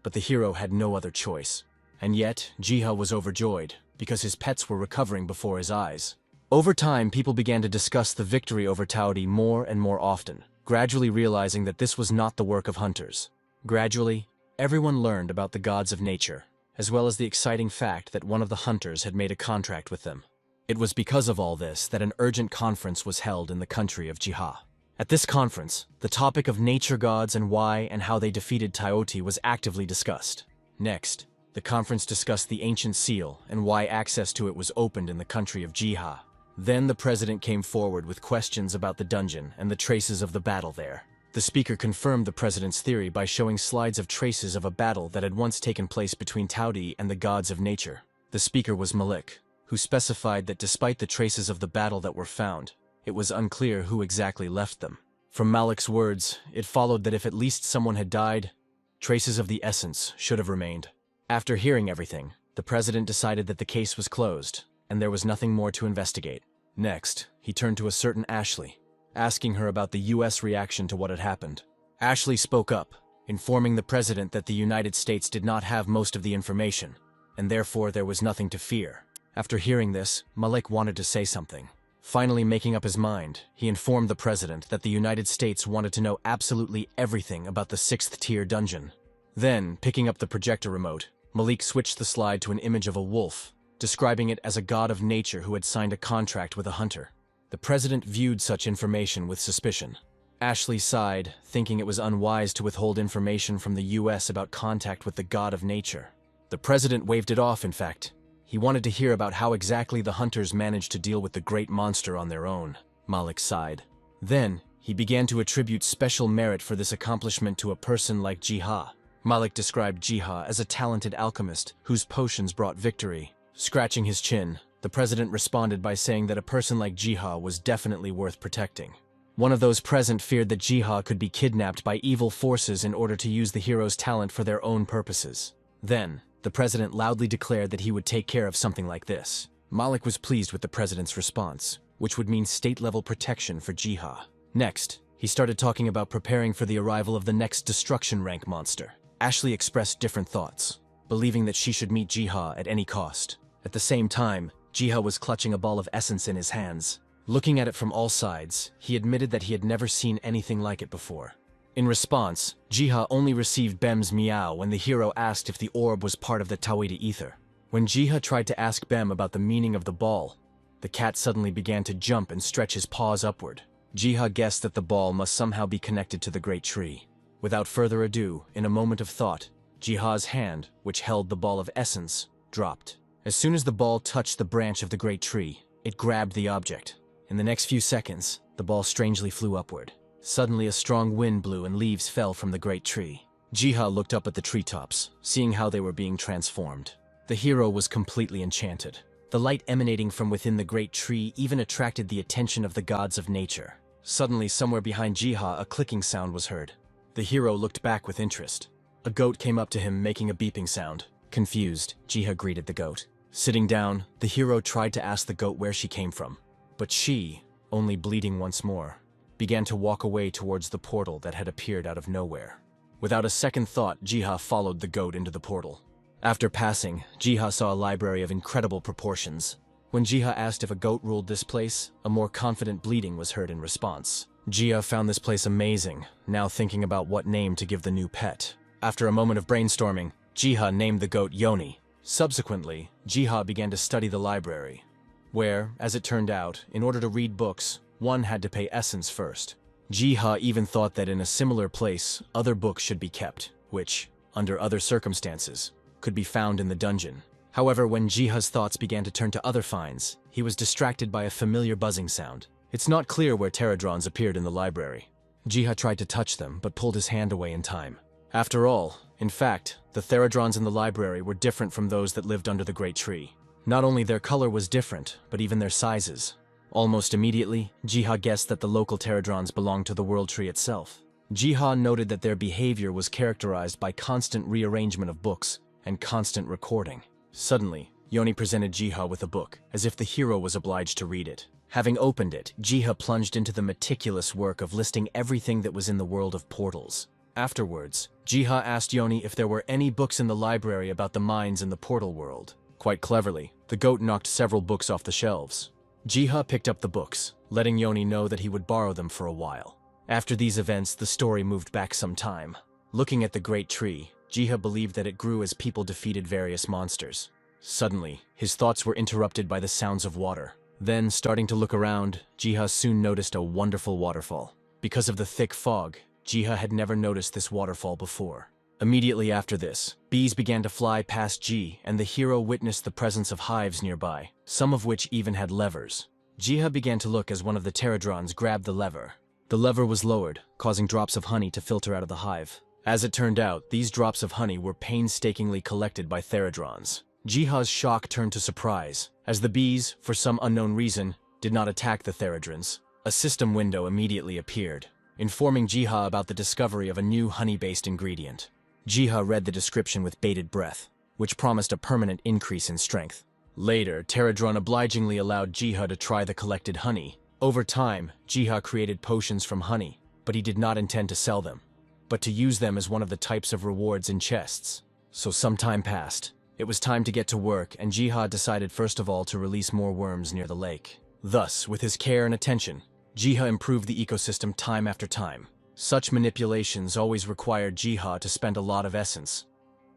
A: but the hero had no other choice. And yet, Jiha was overjoyed, because his pets were recovering before his eyes. Over time, people began to discuss the victory over Tauti more and more often, gradually realizing that this was not the work of hunters. Gradually, everyone learned about the gods of nature, as well as the exciting fact that one of the hunters had made a contract with them. It was because of all this that an urgent conference was held in the country of Jiha. At this conference, the topic of nature gods and why and how they defeated Tauti was actively discussed. Next, the conference discussed the ancient seal and why access to it was opened in the country of Jiha. Then the president came forward with questions about the dungeon and the traces of the battle there. The speaker confirmed the president's theory by showing slides of traces of a battle that had once taken place between Tauti and the gods of nature. The speaker was Malik, who specified that despite the traces of the battle that were found, it was unclear who exactly left them. From Malik's words, it followed that if at least someone had died, traces of the essence should have remained. After hearing everything, the president decided that the case was closed, and there was nothing more to investigate. Next, he turned to a certain Ashley, asking her about the U.S. reaction to what had happened. Ashley spoke up, informing the president that the United States did not have most of the information, and therefore there was nothing to fear. After hearing this, Malik wanted to say something. Finally making up his mind, he informed the president that the United States wanted to know absolutely everything about the 6th-tier dungeon. Then, picking up the projector remote, Malik switched the slide to an image of a wolf, describing it as a god of nature who had signed a contract with a hunter. The president viewed such information with suspicion. Ashley sighed, thinking it was unwise to withhold information from the U.S. about contact with the god of nature. The president waved it off, in fact. He wanted to hear about how exactly the hunters managed to deal with the great monster on their own. Malik sighed. Then, he began to attribute special merit for this accomplishment to a person like Jiha. Malik described Jiha as a talented alchemist whose potions brought victory. Scratching his chin, the president responded by saying that a person like Jiha was definitely worth protecting. One of those present feared that Jiha could be kidnapped by evil forces in order to use the hero's talent for their own purposes. Then, the president loudly declared that he would take care of something like this. Malik was pleased with the president's response, which would mean state-level protection for Jiha. Next, he started talking about preparing for the arrival of the next destruction rank monster. Ashley expressed different thoughts, believing that she should meet Jiha at any cost. At the same time, Jiha was clutching a ball of essence in his hands. Looking at it from all sides, he admitted that he had never seen anything like it before. In response, Jiha only received Bem's meow when the hero asked if the orb was part of the Tawhidi ether. When Jiha tried to ask Bem about the meaning of the ball, the cat suddenly began to jump and stretch his paws upward. Jiha guessed that the ball must somehow be connected to the great tree. Without further ado, in a moment of thought, Jiha's hand, which held the ball of essence, dropped. As soon as the ball touched the branch of the great tree, it grabbed the object. In the next few seconds, the ball strangely flew upward. Suddenly a strong wind blew and leaves fell from the great tree. Jiha looked up at the treetops, seeing how they were being transformed. The hero was completely enchanted. The light emanating from within the great tree even attracted the attention of the gods of nature. Suddenly, somewhere behind Jiha, a clicking sound was heard. The hero looked back with interest. A goat came up to him, making a beeping sound. Confused, Jiha greeted the goat. Sitting down, the hero tried to ask the goat where she came from. But she, only bleeding once more, began to walk away towards the portal that had appeared out of nowhere. Without a second thought, Jiha followed the goat into the portal. After passing, Jiha saw a library of incredible proportions. When Jiha asked if a goat ruled this place, a more confident bleating was heard in response. Jiha found this place amazing, now thinking about what name to give the new pet. After a moment of brainstorming, Jiha named the goat Yoni. Subsequently, Jiha began to study the library, where, as it turned out, in order to read books, one had to pay essence first. Jiha even thought that in a similar place, other books should be kept, which, under other circumstances, could be found in the dungeon. However, when Jiha's thoughts began to turn to other finds, he was distracted by a familiar buzzing sound. It's not clear where pterodrons appeared in the library. Jiha tried to touch them, but pulled his hand away in time. After all, in fact, the pterodrons in the library were different from those that lived under the great tree. Not only their color was different, but even their sizes. Almost immediately, Jiha guessed that the local pterodrons belonged to the world tree itself. Jiha noted that their behavior was characterized by constant rearrangement of books and constant recording. Suddenly, Yoni presented Jiha with a book, as if the hero was obliged to read it. Having opened it, Jiha plunged into the meticulous work of listing everything that was in the world of portals. Afterwards, Jiha asked Yoni if there were any books in the library about the mines in the portal world. Quite cleverly, the goat knocked several books off the shelves. Jiha picked up the books, letting Yoni know that he would borrow them for a while. After these events, the story moved back some time. Looking at the great tree, Jiha believed that it grew as people defeated various monsters. Suddenly, his thoughts were interrupted by the sounds of water. Then, starting to look around, Jiha soon noticed a wonderful waterfall. Because of the thick fog, Jiha had never noticed this waterfall before. Immediately after this, bees began to fly past Ji, and the hero witnessed the presence of hives nearby, some of which even had levers. Jiha began to look as one of the pterodrons grabbed the lever. The lever was lowered, causing drops of honey to filter out of the hive. As it turned out, these drops of honey were painstakingly collected by pterodrons. Jiha's shock turned to surprise, as the bees, for some unknown reason, did not attack the pterodrons. A system window immediately appeared, informing Jiha about the discovery of a new honey-based ingredient. Jiha read the description with bated breath, which promised a permanent increase in strength. Later, Pterodron obligingly allowed Jiha to try the collected honey. Over time, Jiha created potions from honey, but he did not intend to sell them, but to use them as one of the types of rewards in chests. So some time passed. It was time to get to work, and Jiha decided first of all to release more worms near the lake. Thus, with his care and attention, Jiha improved the ecosystem time after time. Such manipulations always required Jiha to spend a lot of essence.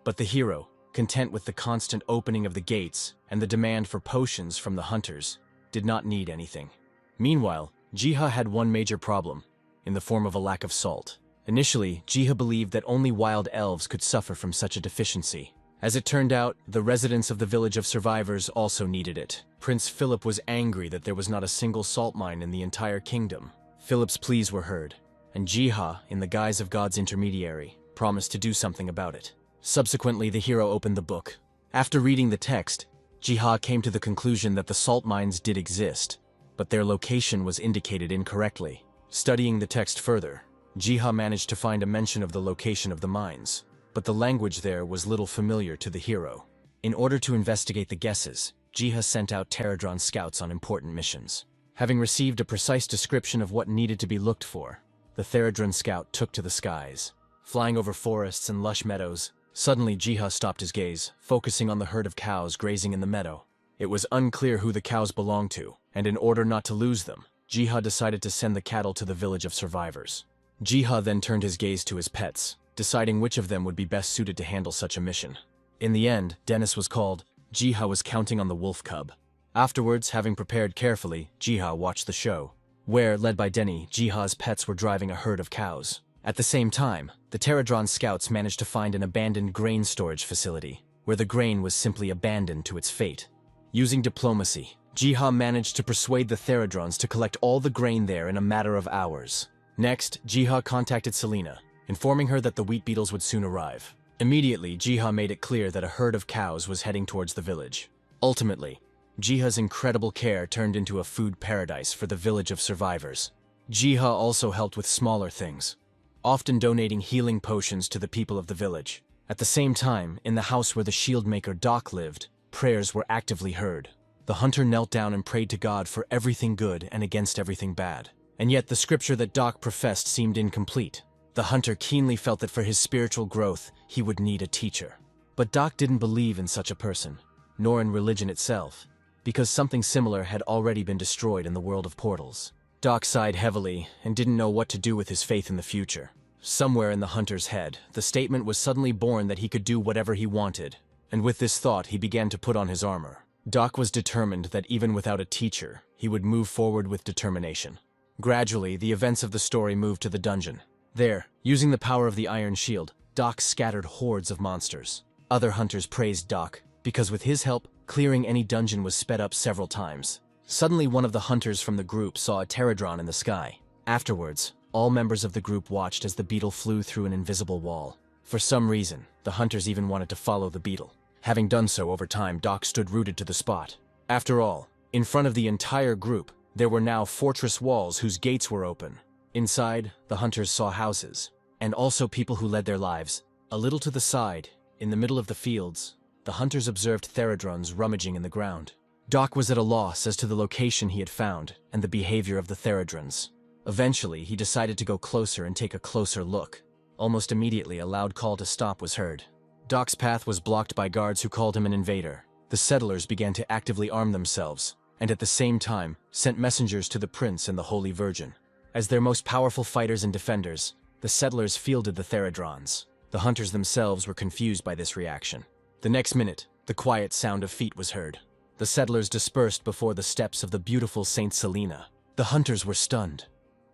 A: But the hero, content with the constant opening of the gates and the demand for potions from the hunters, did not need anything. Meanwhile, Jiha had one major problem, in the form of a lack of salt. Initially, Jiha believed that only wild elves could suffer from such a deficiency. As it turned out, the residents of the village of survivors also needed it. Prince Philip was angry that there was not a single salt mine in the entire kingdom. Philip's pleas were heard, and Jiha, in the guise of God's intermediary, promised to do something about it. Subsequently, the hero opened the book. After reading the text, Jiha came to the conclusion that the salt mines did exist, but their location was indicated incorrectly. Studying the text further, Jiha managed to find a mention of the location of the mines, but the language there was little familiar to the hero. In order to investigate the guesses, Jiha sent out Pterodron scouts on important missions. Having received a precise description of what needed to be looked for, the Pterodron scout took to the skies. Flying over forests and lush meadows, suddenly Jiha stopped his gaze, focusing on the herd of cows grazing in the meadow. It was unclear who the cows belonged to, and in order not to lose them, Jiha decided to send the cattle to the village of survivors. Jiha then turned his gaze to his pets, deciding which of them would be best suited to handle such a mission. In the end, Dennis was called. Jiha was counting on the wolf cub. Afterwards, having prepared carefully, Jiha watched the show, where, led by Denny, Jiha's pets were driving a herd of cows. At the same time, the Pterodron scouts managed to find an abandoned grain storage facility, where the grain was simply abandoned to its fate. Using diplomacy, Jiha managed to persuade the Pterodrons to collect all the grain there in a matter of hours. Next, Jiha contacted Selena, informing her that the wheat beetles would soon arrive. Immediately, Jiha made it clear that a herd of cows was heading towards the village. Ultimately, Jiha's incredible care turned into a food paradise for the village of survivors. Jiha also helped with smaller things, often donating healing potions to the people of the village. At the same time, in the house where the shield maker Doc lived, prayers were actively heard. The hunter knelt down and prayed to God for everything good and against everything bad. And yet the scripture that Doc professed seemed incomplete. The hunter keenly felt that for his spiritual growth, he would need a teacher. But Doc didn't believe in such a person, nor in religion itself, because something similar had already been destroyed in the world of portals. Doc sighed heavily and didn't know what to do with his faith in the future. Somewhere in the hunter's head, the statement was suddenly born that he could do whatever he wanted, and with this thought he began to put on his armor. Doc was determined that even without a teacher, he would move forward with determination. Gradually, the events of the story moved to the dungeon. There, using the power of the Iron Shield, Doc scattered hordes of monsters. Other hunters praised Doc, because with his help, clearing any dungeon was sped up several times. Suddenly, one of the hunters from the group saw a Pterodron in the sky. Afterwards, all members of the group watched as the beetle flew through an invisible wall. For some reason, the hunters even wanted to follow the beetle. Having done so over time, Doc stood rooted to the spot. After all, in front of the entire group, there were now fortress walls whose gates were open. Inside, the hunters saw houses, and also people who led their lives. A little to the side, in the middle of the fields, the hunters observed Pterodrons rummaging in the ground. Doc was at a loss as to the location he had found and the behavior of the Pterodrons. Eventually, he decided to go closer and take a closer look. Almost immediately, a loud call to stop was heard. Doc's path was blocked by guards who called him an invader. The settlers began to actively arm themselves, and at the same time, sent messengers to the Prince and the Holy Virgin. As their most powerful fighters and defenders, the settlers fielded the Pterodrons. The hunters themselves were confused by this reaction. The next minute, the quiet sound of feet was heard. The settlers dispersed before the steps of the beautiful Saint Selena. The hunters were stunned.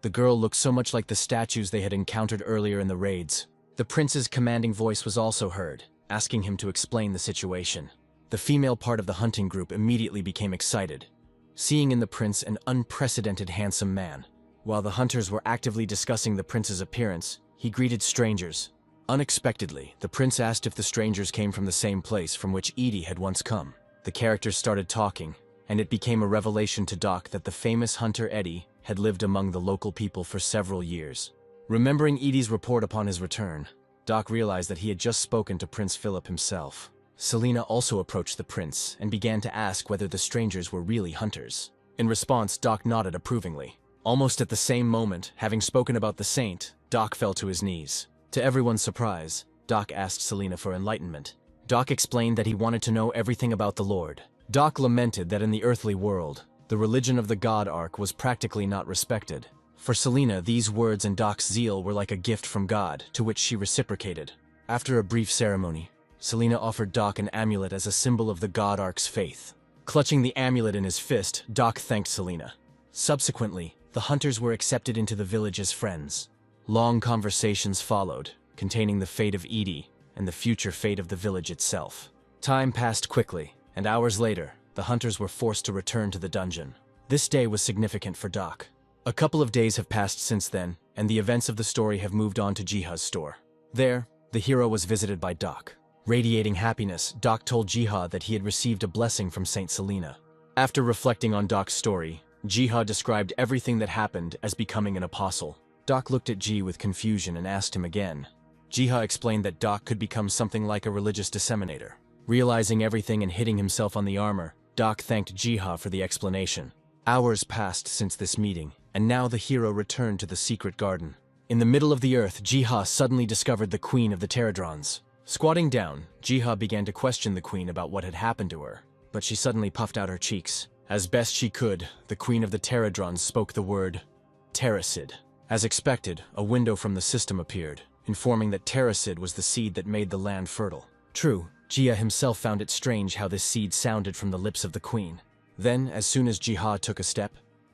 A: The girl looked so much like the statues they had encountered earlier in the raids. The prince's commanding voice was also heard, asking him to explain the situation. The female part of the hunting group immediately became excited, seeing in the prince an unprecedented handsome man. While the hunters were actively discussing the prince's appearance, he greeted strangers. Unexpectedly, the prince asked if the strangers came from the same place from which Edie had once come. The characters started talking, and it became a revelation to Doc that the famous hunter Eddie had lived among the local people for several years. Remembering Edie's report upon his return, Doc realized that he had just spoken to Prince Philip himself. Selena also approached the prince and began to ask whether the strangers were really hunters. In response, Doc nodded approvingly. Almost at the same moment, having spoken about the saint, Doc fell to his knees. To everyone's surprise, Doc asked Selena for enlightenment. Doc explained that he wanted to know everything about the Lord. Doc lamented that in the earthly world, the religion of the God Ark was practically not respected. For Selena, these words and Doc's zeal were like a gift from God, to which she reciprocated. After a brief ceremony, Selena offered Doc an amulet as a symbol of the God Ark's faith. Clutching the amulet in his fist, Doc thanked Selena. Subsequently, the hunters were accepted into the village as friends. Long conversations followed, containing the fate of Edie, and the future fate of the village itself. Time passed quickly, and hours later, the hunters were forced to return to the dungeon. This day was significant for Doc. A couple of days have passed since then, and the events of the story have moved on to Jiha's store. There, the hero was visited by Doc. Radiating happiness, Doc told Jiha that he had received a blessing from Saint Selena. After reflecting on Doc's story, Jiha described everything that happened as becoming an apostle. Doc looked at Ji with confusion and asked him again. Jiha explained that Doc could become something like a religious disseminator. Realizing everything and hitting himself on the armor, Doc thanked Jiha for the explanation. Hours passed since this meeting, and now the hero returned to the secret garden. In the middle of the earth, Jiha suddenly discovered the queen of the Pterodrons. Squatting down, Jiha began to question the queen about what had happened to her, but she suddenly puffed out her cheeks. As best she could, the queen of the Pterodrons spoke the word Terracid. As expected, a window from the system appeared, informing that Terracid was the seed that made the land fertile. True, Jiha himself found it strange how this seed sounded from the lips of the queen. Then, as soon as Jiha took a step,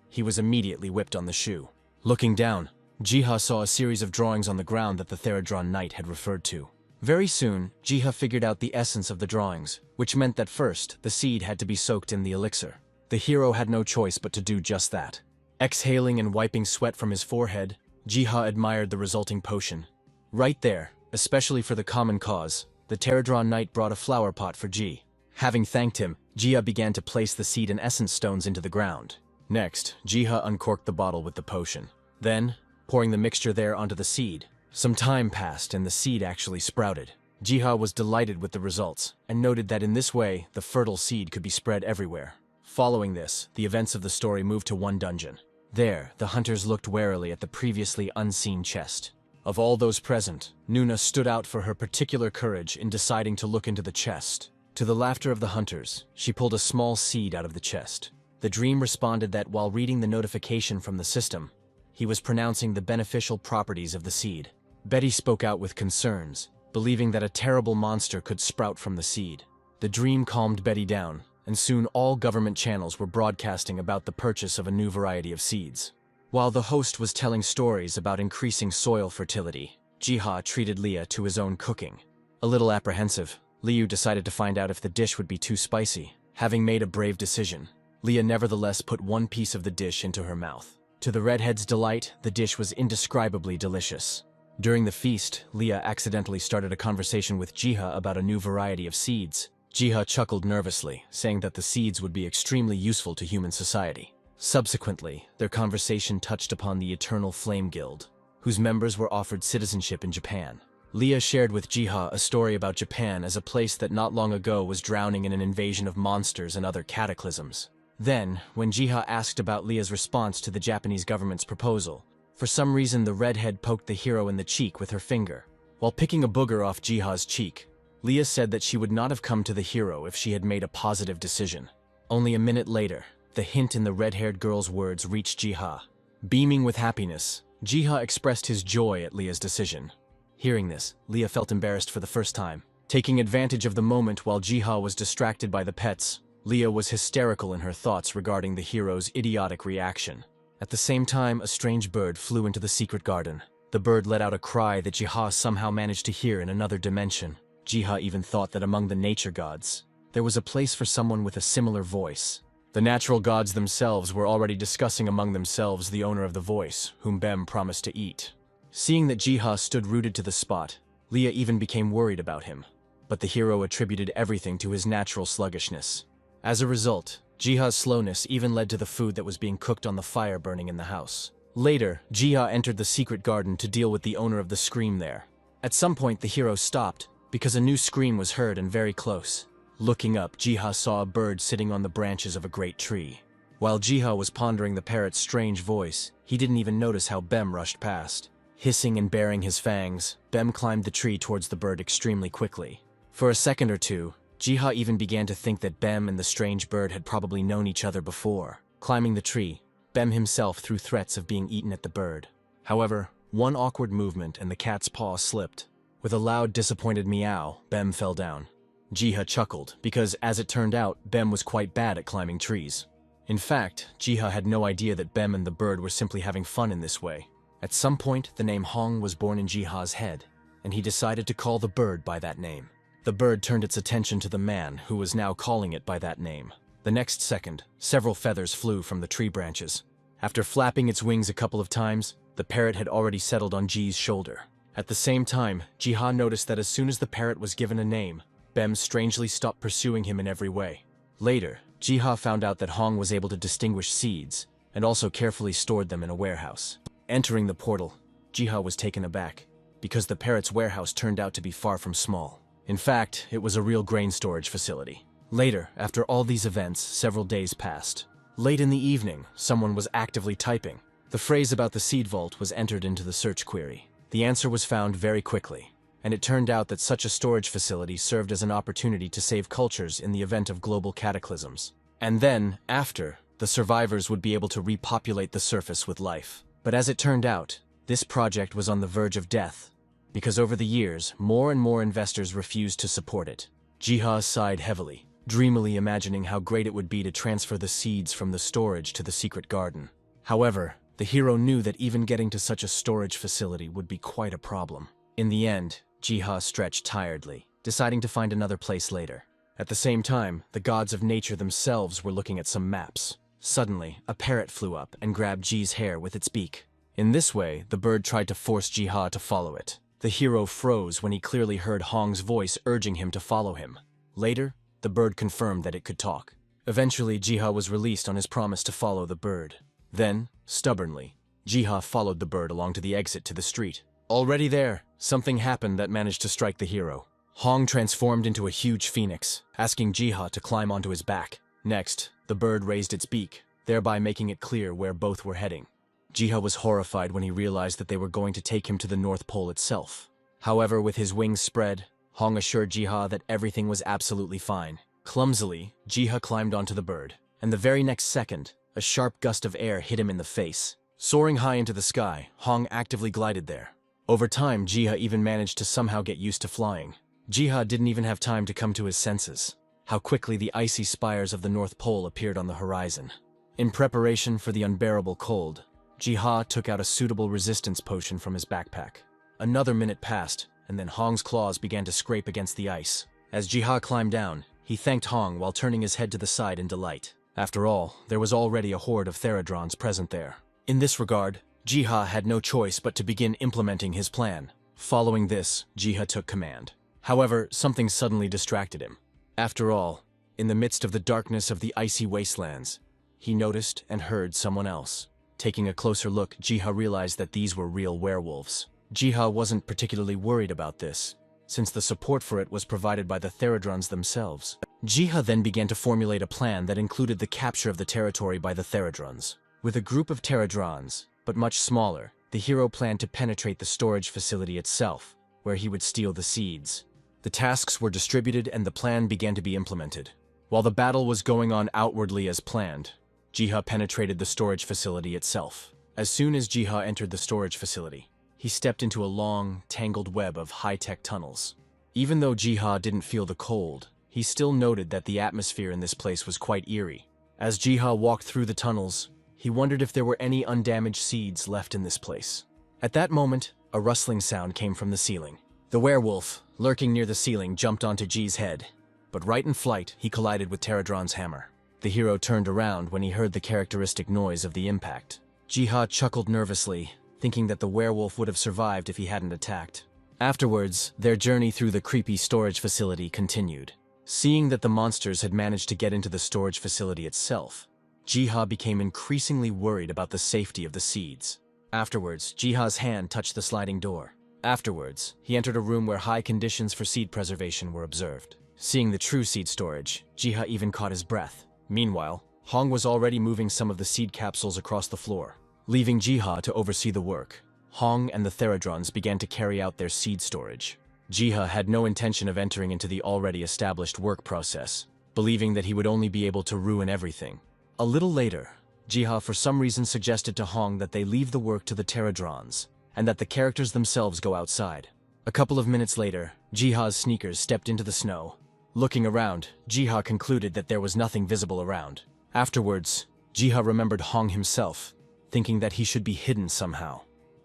A: he was immediately whipped on the shoe. Looking down, Jiha saw a series of drawings on the ground that the Pterodron knight had referred to. Very soon, Jiha figured out the essence of the drawings, which meant that first, the seed had to be soaked in the elixir. The hero had no choice but to do just that. Exhaling and wiping sweat from his forehead, Jiha admired the resulting potion. Right there, especially for the common cause, the Pterodron knight brought a flower pot for Ji. Having thanked him, Jiha began to place the seed and essence stones into the ground. Next, Jiha uncorked the bottle with the potion. Then, pouring the mixture there onto the seed. Some time passed and the seed actually sprouted. Jiha was delighted with the results, and noted that in this way, the fertile seed could be spread everywhere. Following this, the events of the story moved to one dungeon. There, the hunters looked warily at the previously unseen chest. Of all those present, Nuna stood out for her particular courage in deciding to look into the chest. To the laughter of the hunters, she pulled a small seed out of the chest. The dream responded that while reading the notification from the system, he was pronouncing the beneficial properties of the seed. Betty spoke out with concerns, believing that a terrible monster could sprout from the seed. The dream calmed Betty down, and soon all government channels were broadcasting about the purchase of a new variety of seeds. While the host was telling stories about increasing soil fertility, Jiha treated Leah to his own cooking. A little apprehensive, Liu decided to find out if the dish would be too spicy. Having made a brave decision, Leah nevertheless put one piece of the dish into her mouth. To the redhead's delight, the dish was indescribably delicious. During the feast, Leah accidentally started a conversation with Jiha about a new variety of seeds. Jiha chuckled nervously, saying that the seeds would be extremely useful to human society. Subsequently, their conversation touched upon the Eternal Flame Guild, whose members were offered citizenship in Japan. Leah shared with Jiha a story about Japan as a place that not long ago was drowning in an invasion of monsters and other cataclysms. Then, when Jiha asked about Leah's response to the Japanese government's proposal, for some reason the redhead poked the hero in the cheek with her finger. While picking a booger off Jiha's cheek, Leah said that she would not have come to the hero if she had made a positive decision. Only a minute later, the hint in the red-haired girl's words reached Jiha. Beaming with happiness, Jiha expressed his joy at Leah's decision. Hearing this, Leah felt embarrassed for the first time. Taking advantage of the moment while Jiha was distracted by the pets, Leah was hysterical in her thoughts regarding the hero's idiotic reaction. At the same time, a strange bird flew into the secret garden. The bird let out a cry that Jiha somehow managed to hear in another dimension. Jiha even thought that among the nature gods, there was a place for someone with a similar voice. The natural gods themselves were already discussing among themselves the owner of the voice, whom Bem promised to eat. Seeing that Jiha stood rooted to the spot, Leah even became worried about him. But the hero attributed everything to his natural sluggishness. As a result, Jiha's slowness even led to the food that was being cooked on the fire burning in the house. Later, Jiha entered the secret garden to deal with the owner of the scream there. At some point, the hero stopped, because a new scream was heard and very close. Looking up, Jiha saw a bird sitting on the branches of a great tree. While Jiha was pondering the parrot's strange voice, he didn't even notice how Bem rushed past. Hissing and baring his fangs, Bem climbed the tree towards the bird extremely quickly. For a second or two, Jiha even began to think that Bem and the strange bird had probably known each other before. Climbing the tree, Bem himself threw threats of being eaten at the bird. However, one awkward movement and the cat's paw slipped. With a loud, disappointed meow, Bem fell down. Jiha chuckled, because as it turned out, Bem was quite bad at climbing trees. In fact, Jiha had no idea that Bem and the bird were simply having fun in this way. At some point, the name Hong was born in Jiha's head. and he decided to call the bird by that name. The bird turned its attention to the man, who was now calling it by that name. The next second, several feathers flew from the tree branches. After flapping its wings a couple of times, the parrot had already settled on Ji's shoulder. At the same time, Jiha noticed that as soon as the parrot was given a name, Bem strangely stopped pursuing him in every way. Later, Jiha found out that Hong was able to distinguish seeds, and also carefully stored them in a warehouse. Entering the portal, Jiha was taken aback, because the parrot's warehouse turned out to be far from small. In fact, it was a real grain storage facility. Later, after all these events, several days passed. Late in the evening, someone was actively typing. The phrase about the seed vault was entered into the search query. The answer was found very quickly, and it turned out that such a storage facility served as an opportunity to save cultures in the event of global cataclysms. And then, after, the survivors would be able to repopulate the surface with life. But as it turned out, this project was on the verge of death, because over the years, more and more investors refused to support it. Jiha sighed heavily, dreamily imagining how great it would be to transfer the seeds from the storage to the secret garden. However, the hero knew that even getting to such a storage facility would be quite a problem. In the end, Jiha stretched tiredly, deciding to find another place later. At the same time, the gods of nature themselves were looking at some maps. Suddenly, a parrot flew up and grabbed Ji's hair with its beak. In this way, the bird tried to force Jiha to follow it. The hero froze when he clearly heard Hong's voice urging him to follow him. Later, the bird confirmed that it could talk. Eventually, Jiha was released on his promise to follow the bird. Then, stubbornly, Jiha followed the bird along to the exit to the street. Already there, something happened that managed to strike the hero. Hong transformed into a huge phoenix, asking Jiha to climb onto his back. Next, the bird raised its beak, thereby making it clear where both were heading. Jiha was horrified when he realized that they were going to take him to the North Pole itself. However, with his wings spread, Hong assured Jiha that everything was absolutely fine. Clumsily, Jiha climbed onto the bird, and the very next second, a sharp gust of air hit him in the face. Soaring high into the sky, Hong actively glided there. Over time, Jiha even managed to somehow get used to flying. Jiha didn't even have time to come to his senses. How quickly the icy spires of the North Pole appeared on the horizon. In preparation for the unbearable cold, Jiha took out a suitable resistance potion from his backpack. Another minute passed, and then Hong's claws began to scrape against the ice. As Jiha climbed down, he thanked Hong while turning his head to the side in delight. After all, there was already a horde of Theradrons present there. In this regard, Jiha had no choice but to begin implementing his plan. Following this, Jiha took command. However, something suddenly distracted him. After all, in the midst of the darkness of the icy wastelands, he noticed and heard someone else. Taking a closer look, Jiha realized that these were real werewolves. Jiha wasn't particularly worried about this, since the support for it was provided by the Theradrons themselves. Jiha then began to formulate a plan that included the capture of the territory by the Theradrons. With a group of Theradrons, but much smaller, the hero planned to penetrate the storage facility itself, where he would steal the seeds. The tasks were distributed and the plan began to be implemented. While the battle was going on outwardly as planned, Jiha penetrated the storage facility itself. As soon as Jiha entered the storage facility, he stepped into a long, tangled web of high-tech tunnels. Even though Jiha didn't feel the cold, he still noted that the atmosphere in this place was quite eerie. As Jiha walked through the tunnels, he wondered if there were any undamaged seeds left in this place. At that moment, a rustling sound came from the ceiling. The werewolf, lurking near the ceiling, jumped onto Ji's head, but right in flight, he collided with Theradron's hammer. The hero turned around when he heard the characteristic noise of the impact. Jiha chuckled nervously, thinking that the werewolf would have survived if he hadn't attacked. Afterwards, their journey through the creepy storage facility continued. Seeing that the monsters had managed to get into the storage facility itself, Jiha became increasingly worried about the safety of the seeds. Afterwards, Jiha's hand touched the sliding door. Afterwards, he entered a room where high conditions for seed preservation were observed. Seeing the true seed storage, Jiha even caught his breath. Meanwhile, Hong was already moving some of the seed capsules across the floor. Leaving Jiha to oversee the work, Hong and the Theradrons began to carry out their seed storage. Jiha had no intention of entering into the already established work process, believing that he would only be able to ruin everything. A little later, Jiha for some reason suggested to Hong that they leave the work to the Theradrons, and that the characters themselves go outside. A couple of minutes later, Jiha's sneakers stepped into the snow. Looking around, Jiha concluded that there was nothing visible around. Afterwards, Jiha remembered Hong himself, thinking that he should be hidden somehow.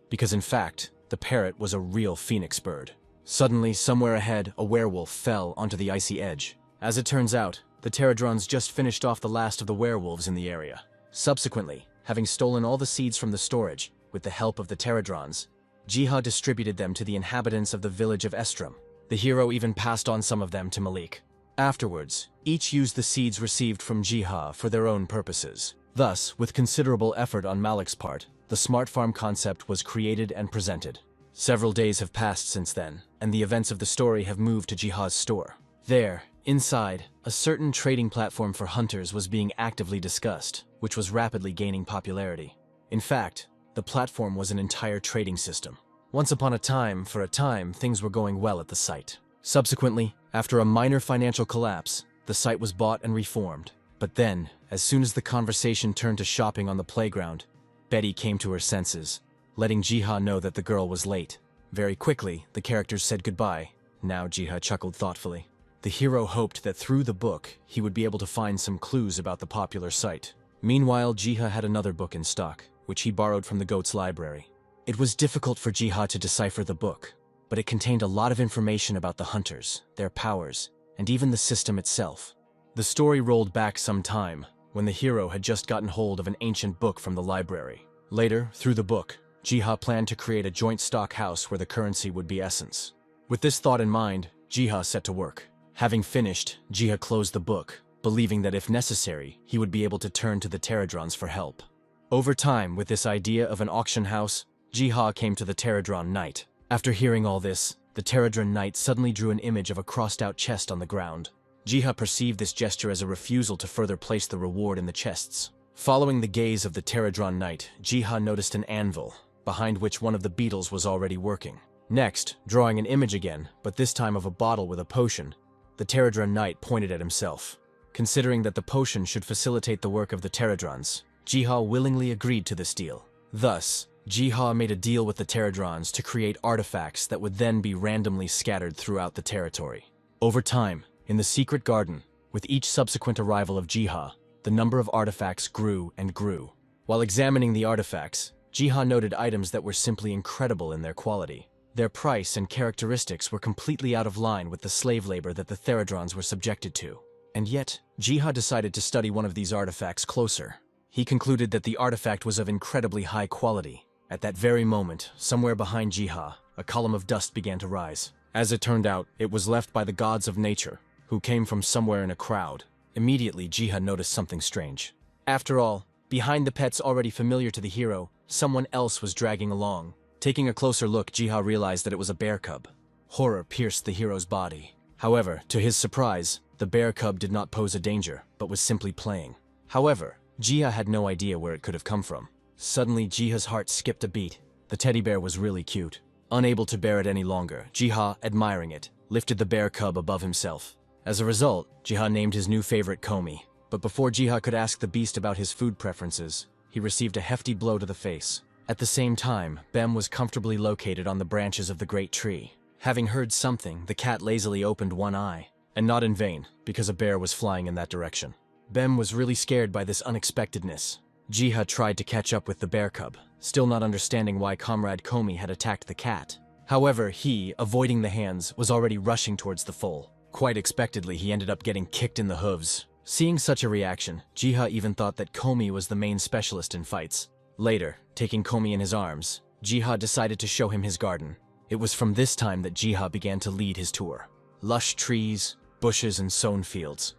A: Because in fact, the parrot was a real phoenix bird. Suddenly, somewhere ahead, a werewolf fell onto the icy edge. As it turns out, the Pterodrons just finished off the last of the werewolves in the area. Subsequently, having stolen all the seeds from the storage, with the help of the Pterodrons, Jiha distributed them to the inhabitants of the village of Estrom. The hero even passed on some of them to Malik. Afterwards, each used the seeds received from Jiha for their own purposes. Thus, with considerable effort on Malik's part, the smart farm concept was created and presented. Several days have passed since then, and the events of the story have moved to Jiha's store. There, inside, a certain trading platform for hunters was being actively discussed, which was rapidly gaining popularity. In fact, the platform was an entire trading system. Once upon a time, things were going well at the site. Subsequently, after a minor financial collapse, the site was bought and reformed. But then, as soon as the conversation turned to shopping on the playground, Betty came to her senses, letting Jiha know that the girl was late. Very quickly, the characters said goodbye. Now Jiha chuckled thoughtfully. The hero hoped that through the book, he would be able to find some clues about the popular site. Meanwhile, Jiha had another book in stock, which he borrowed from the goat's library. It was difficult for Jiha to decipher the book, but it contained a lot of information about the hunters, their powers, and even the system itself. The story rolled back some time, when the hero had just gotten hold of an ancient book from the library. Later, through the book, Jiha planned to create a joint stock house where the currency would be essence. With this thought in mind, Jiha set to work. Having finished, Jiha closed the book, believing that if necessary, he would be able to turn to the Pterodrons for help. Over time, with this idea of an auction house, Jiha came to the Pterodron Knight. After hearing all this, the Pterodron Knight suddenly drew an image of a crossed-out chest on the ground. Jiha perceived this gesture as a refusal to further place the reward in the chests. Following the gaze of the Pterodron Knight, Jiha noticed an anvil, behind which one of the beetles was already working. Next, drawing an image again, but this time of a bottle with a potion, the Pterodron Knight pointed at himself. Considering that the potion should facilitate the work of the Pterodrons, Jiha willingly agreed to this deal. Thus, Jiha made a deal with the Pterodrons to create artifacts that would then be randomly scattered throughout the territory. Over time, in the secret garden, with each subsequent arrival of Jiha, the number of artifacts grew and grew. While examining the artifacts, Jiha noted items that were simply incredible in their quality. Their price and characteristics were completely out of line with the slave labor that the Pterodrons were subjected to. And yet, Jiha decided to study one of these artifacts closer. He concluded that the artifact was of incredibly high quality. At that very moment, somewhere behind Jiha, a column of dust began to rise. As it turned out, it was left by the gods of nature, who came from somewhere in a crowd. Immediately, Jiha noticed something strange. After all, behind the pets already familiar to the hero, someone else was dragging along. Taking a closer look, Jiha realized that it was a bear cub. Horror pierced the hero's body. However, to his surprise, the bear cub did not pose a danger, but was simply playing. However, Jiha had no idea where it could have come from. Suddenly, Jiha's heart skipped a beat. The teddy bear was really cute. Unable to bear it any longer, Jiha, admiring it, lifted the bear cub above himself. As a result, Jiha named his new favorite Komi. But before Jiha could ask the beast about his food preferences, he received a hefty blow to the face. At the same time, Bem was comfortably located on the branches of the great tree. Having heard something, the cat lazily opened one eye. And not in vain, because a bear was flying in that direction. Bem was really scared by this unexpectedness. Jiha tried to catch up with the bear cub, still not understanding why Comrade Komi had attacked the cat. However, he, avoiding the hands, was already rushing towards the foal. Quite expectedly, he ended up getting kicked in the hooves. Seeing such a reaction, Jiha even thought that Komi was the main specialist in fights. Later, taking Komi in his arms, Jiha decided to show him his garden. It was from this time that Jiha began to lead his tour. Lush trees, bushes, and sown fields.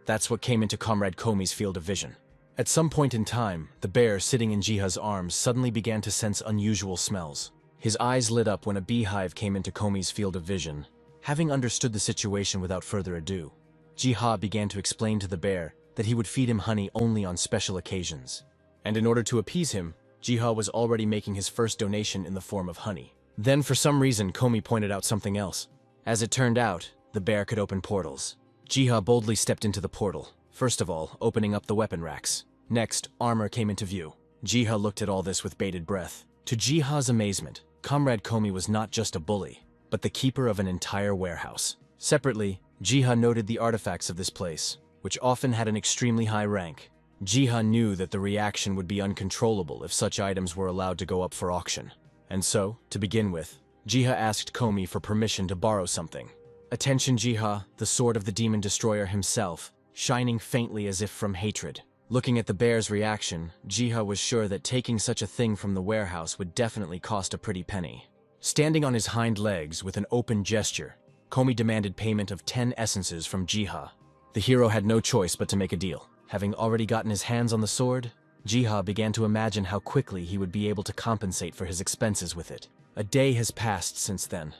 A: That's what came into Comrade Komi's field of vision. At some point in time, the bear sitting in Jiha's arms suddenly began to sense unusual smells. His eyes lit up when a beehive came into Komi's field of vision. Having understood the situation without further ado, Jiha began to explain to the bear that he would feed him honey only on special occasions. And in order to appease him, Jiha was already making his first donation in the form of honey. Then for some reason, Komi pointed out something else. As it turned out, the bear could open portals. Jiha boldly stepped into the portal, first of all, opening up the weapon racks. Next, armor came into view. Jiha looked at all this with bated breath. To Jiha's amazement, Comrade Komi was not just a bully, but the keeper of an entire warehouse. Separately, Jiha noted the artifacts of this place, which often had an extremely high rank. Jiha knew that the reaction would be uncontrollable if such items were allowed to go up for auction. And so, to begin with, Jiha asked Komi for permission to borrow something. Attention Jiha, the sword of the demon destroyer himself, shining faintly as if from hatred. Looking at the bear's reaction, Jiha was sure that taking such a thing from the warehouse would definitely cost a pretty penny. Standing on his hind legs with an open gesture, Komi demanded payment of 10 essences from Jiha. The hero had no choice but to make a deal. Having already gotten his hands on the sword, Jiha began to imagine how quickly he would be able to compensate for his expenses with it. A day has passed since then,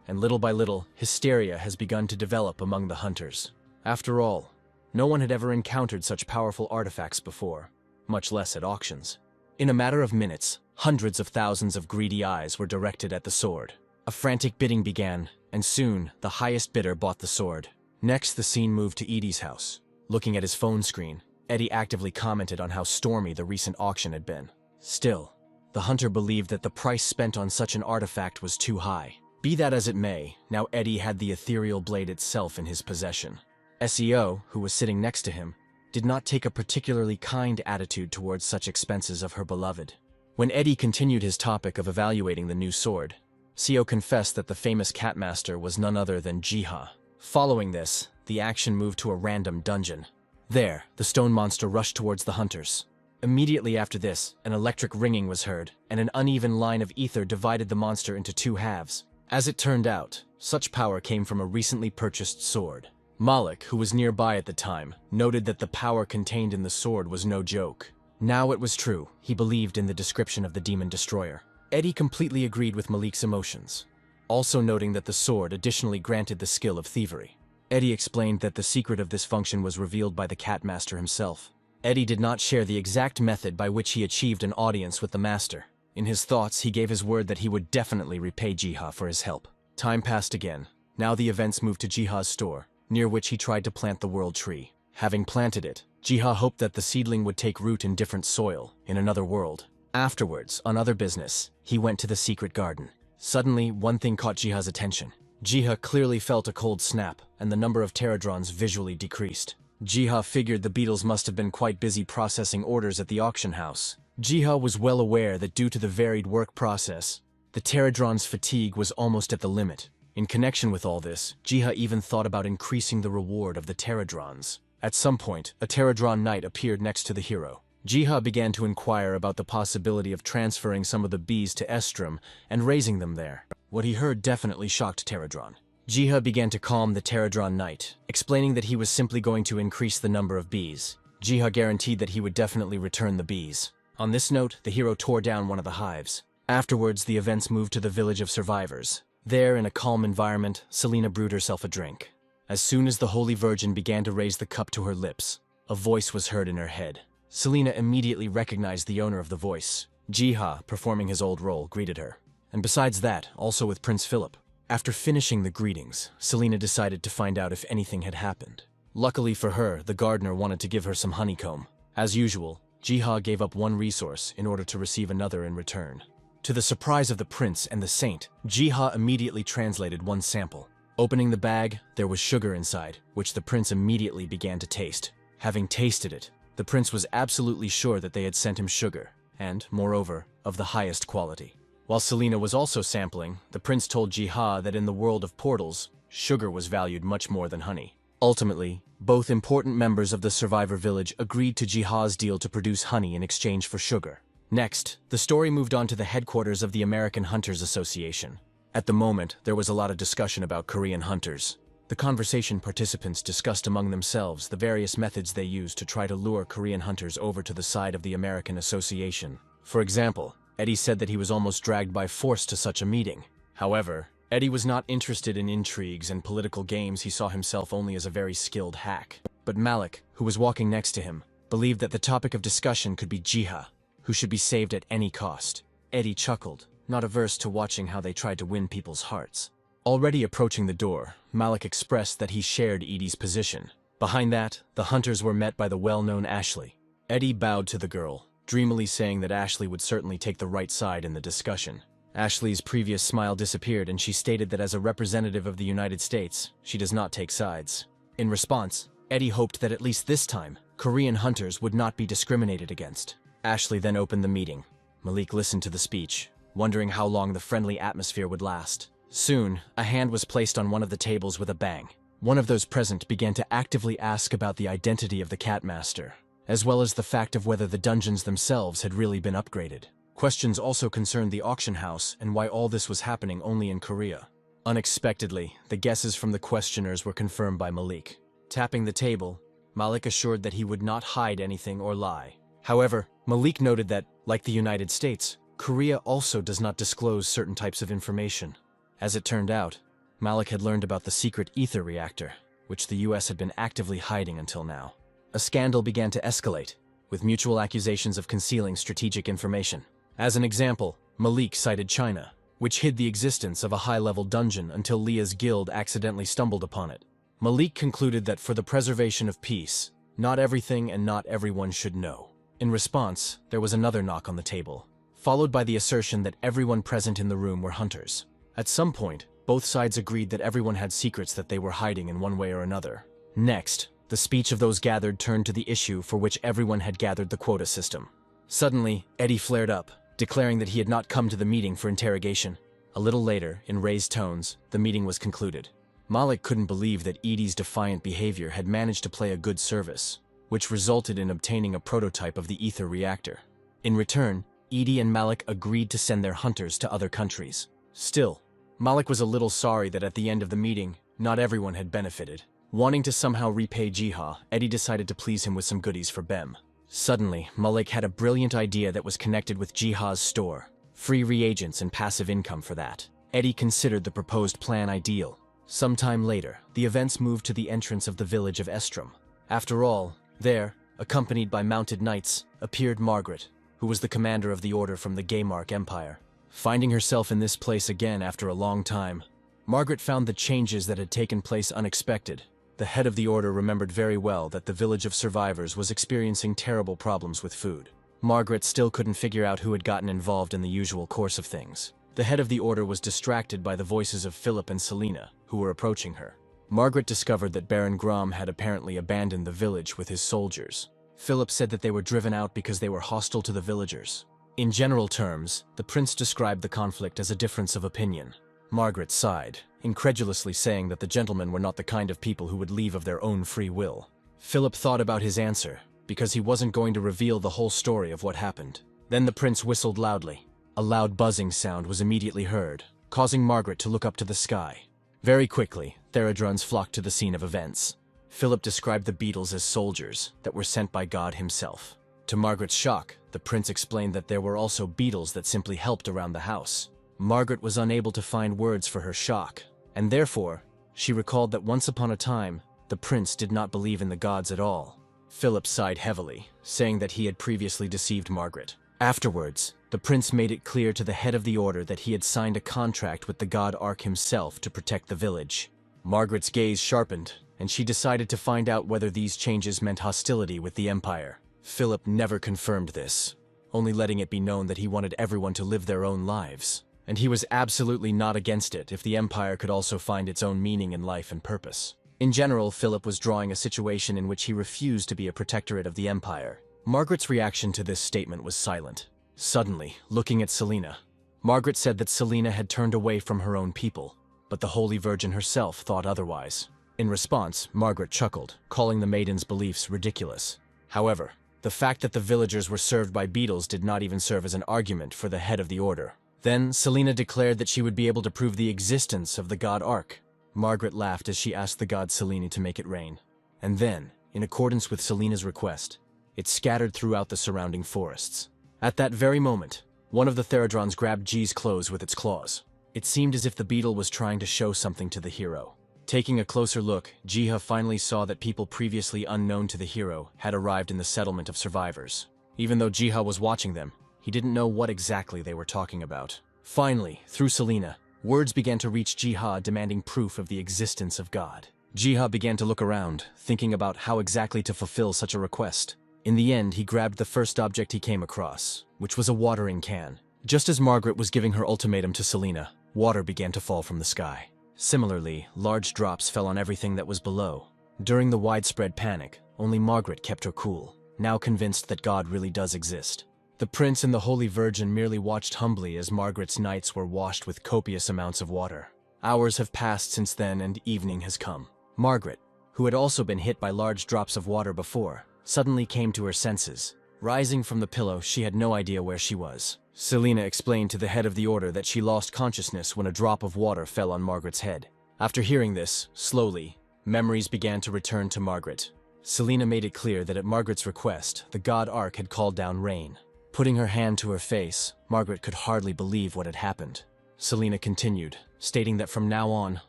A: and little by little, hysteria has begun to develop among the hunters. After all, no one had ever encountered such powerful artifacts before, much less at auctions. In a matter of minutes, hundreds of thousands of greedy eyes were directed at the sword. A frantic bidding began, and soon, the highest bidder bought the sword. Next, the scene moved to Edie's house. Looking at his phone screen, Eddie actively commented on how stormy the recent auction had been. Still, the hunter believed that the price spent on such an artifact was too high. Be that as it may, now Eddie had the ethereal blade itself in his possession. SEO, who was sitting next to him, did not take a particularly kind attitude towards such expenses of her beloved. When Eddie continued his topic of evaluating the new sword, CO confessed that the famous Catmaster was none other than Jiha. Following this, the action moved to a random dungeon. There, the stone monster rushed towards the hunters. Immediately after this, an electric ringing was heard, and an uneven line of ether divided the monster into two halves. As it turned out, such power came from a recently purchased sword. Malik, who was nearby at the time, noted that the power contained in the sword was no joke. Now it was true, he believed in the description of the demon destroyer. Eddie completely agreed with Malik's emotions, also noting that the sword additionally granted the skill of thievery. Eddie explained that the secret of this function was revealed by the Catmaster himself. Eddie did not share the exact method by which he achieved an audience with the master. In his thoughts, he gave his word that he would definitely repay Jiha for his help. Time passed again. Now the events moved to Jiha's store, near which he tried to plant the world tree. Having planted it, Jiha hoped that the seedling would take root in different soil, in another world. Afterwards, on other business, he went to the secret garden. Suddenly, one thing caught Jiha's attention. Jiha clearly felt a cold snap, and the number of pterodrons visually decreased. Jiha figured the beetles must have been quite busy processing orders at the auction house. Jiha was well aware that due to the varied work process, the pterodron's fatigue was almost at the limit. In connection with all this, Jiha even thought about increasing the reward of the pterodrons. At some point, a pterodron knight appeared next to the hero. Jiha began to inquire about the possibility of transferring some of the bees to Estrum and raising them there. What he heard definitely shocked Pterodron. Jiha began to calm the Pterodron knight, explaining that he was simply going to increase the number of bees. Jiha guaranteed that he would definitely return the bees. On this note, the hero tore down one of the hives. Afterwards, the events moved to the village of survivors. There, in a calm environment, Selena brewed herself a drink. As soon as the Holy Virgin began to raise the cup to her lips, a voice was heard in her head. Selena immediately recognized the owner of the voice. Jiha, performing his old role, greeted her. And besides that, also with Prince Philip. After finishing the greetings, Selena decided to find out if anything had happened. Luckily for her, the gardener wanted to give her some honeycomb. As usual, Jiha gave up one resource in order to receive another in return. To the surprise of the prince and the saint, Jiha immediately translated one sample. Opening the bag, there was sugar inside, which the prince immediately began to taste. Having tasted it, the prince was absolutely sure that they had sent him sugar, and, moreover, of the highest quality. While Selena was also sampling, the prince told Jiha that in the world of portals, sugar was valued much more than honey. Ultimately, both important members of the survivor village agreed to Jiha's deal to produce honey in exchange for sugar. Next, the story moved on to the headquarters of the American Hunters Association. At the moment, there was a lot of discussion about Korean hunters. The conversation participants discussed among themselves the various methods they used to try to lure Korean hunters over to the side of the American Association. For example, Eddie said that he was almost dragged by force to such a meeting. However, Eddie was not interested in intrigues and political games. He saw himself only as a very skilled hack. But Malik, who was walking next to him, believed that the topic of discussion could be Jiha, who should be saved at any cost. Eddie chuckled, not averse to watching how they tried to win people's hearts. Already approaching the door, Malik expressed that he shared Edie's position. Behind that, the hunters were met by the well-known Ashley. Eddie bowed to the girl, dreamily saying that Ashley would certainly take the right side in the discussion. Ashley's previous smile disappeared and she stated that as a representative of the United States, she does not take sides. In response, Eddie hoped that at least this time, Korean hunters would not be discriminated against. Ashley then opened the meeting. Malik listened to the speech, wondering how long the friendly atmosphere would last. Soon, a hand was placed on one of the tables with a bang. One of those present began to actively ask about the identity of the Cat Master, as well as the fact of whether the dungeons themselves had really been upgraded. Questions also concerned the auction house and why all this was happening only in Korea. Unexpectedly, the guesses from the questioners were confirmed by Malik. Tapping the table, Malik assured that he would not hide anything or lie. However, Malik noted that, like the United States, Korea also does not disclose certain types of information. As it turned out, Malik had learned about the secret ether reactor, which the US had been actively hiding until now. A scandal began to escalate, with mutual accusations of concealing strategic information. As an example, Malik cited China, which hid the existence of a high-level dungeon until Leah's guild accidentally stumbled upon it. Malik concluded that for the preservation of peace, not everything and not everyone should know. In response, there was another knock on the table, followed by the assertion that everyone present in the room were hunters. At some point, both sides agreed that everyone had secrets that they were hiding in one way or another. Next, the speech of those gathered turned to the issue for which everyone had gathered, the quota system. Suddenly, Eddie flared up, declaring that he had not come to the meeting for interrogation. A little later, in raised tones, the meeting was concluded. Malik couldn't believe that Edie's defiant behavior had managed to play a good service, which resulted in obtaining a prototype of the ether reactor. In return, Edie and Malik agreed to send their hunters to other countries. Still, Malik was a little sorry that at the end of the meeting, not everyone had benefited. Wanting to somehow repay Jiha, Eddie decided to please him with some goodies for Bem. Suddenly, Malik had a brilliant idea that was connected with Jiha's store. Free reagents and passive income for that. Eddie considered the proposed plan ideal. Sometime later, the events moved to the entrance of the village of Estrom. After all, there, accompanied by mounted knights, appeared Margaret, who was the commander of the order from the Gaymark Empire. Finding herself in this place again after a long time, Margaret found the changes that had taken place unexpected. The head of the order remembered very well that the village of survivors was experiencing terrible problems with food. Margaret still couldn't figure out who had gotten involved in the usual course of things. The head of the order was distracted by the voices of Philip and Selena, who were approaching her. Margaret discovered that Baron Grom had apparently abandoned the village with his soldiers. Philip said that they were driven out because they were hostile to the villagers. In general terms, the prince described the conflict as a difference of opinion. Margaret sighed, incredulously saying that the gentlemen were not the kind of people who would leave of their own free will. Philip thought about his answer, because he wasn't going to reveal the whole story of what happened. Then the prince whistled loudly. A loud buzzing sound was immediately heard, causing Margaret to look up to the sky. Very quickly, Theradruns flocked to the scene of events. Philip described the beetles as soldiers that were sent by God himself. To Margaret's shock, the prince explained that there were also beetles that simply helped around the house. Margaret was unable to find words for her shock, and therefore, she recalled that once upon a time, the prince did not believe in the gods at all. Philip sighed heavily, saying that he had previously deceived Margaret. Afterwards, the prince made it clear to the head of the order that he had signed a contract with the god Ark himself to protect the village. Margaret's gaze sharpened, and she decided to find out whether these changes meant hostility with the Empire. Philip never confirmed this, only letting it be known that he wanted everyone to live their own lives. And he was absolutely not against it if the Empire could also find its own meaning in life and purpose. In general, Philip was drawing a situation in which he refused to be a protectorate of the Empire. Margaret's reaction to this statement was silent. Suddenly, looking at Selena, Margaret said that Selena had turned away from her own people, but the Holy Virgin herself thought otherwise. In response, Margaret chuckled, calling the maiden's beliefs ridiculous. However, the fact that the villagers were served by beetles did not even serve as an argument for the head of the order. Then, Selena declared that she would be able to prove the existence of the god Ark. Margaret laughed as she asked the god Selene to make it rain. And then, in accordance with Selena's request, it scattered throughout the surrounding forests. At that very moment, one of the Theradrons grabbed G's clothes with its claws. It seemed as if the beetle was trying to show something to the hero. Taking a closer look, Jiha finally saw that people previously unknown to the hero had arrived in the settlement of survivors. Even though Jiha was watching them, he didn't know what exactly they were talking about. Finally, through Selena, words began to reach Jiha demanding proof of the existence of God. Jiha began to look around, thinking about how exactly to fulfill such a request. In the end, he grabbed the first object he came across, which was a watering can. Just as Margaret was giving her ultimatum to Selena, water began to fall from the sky. Similarly, large drops fell on everything that was below. During the widespread panic, only Margaret kept her cool, now convinced that God really does exist. The prince and the Holy Virgin merely watched humbly as Margaret's nights were washed with copious amounts of water. Hours have passed since then and evening has come. Margaret, who had also been hit by large drops of water before, suddenly came to her senses. Rising from the pillow, she had no idea where she was. Selina explained to the head of the order that she lost consciousness when a drop of water fell on Margaret's head. After hearing this, slowly, memories began to return to Margaret. Selina made it clear that at Margaret's request, the god Ark had called down rain. Putting her hand to her face, Margaret could hardly believe what had happened. Selina continued, stating that from now on,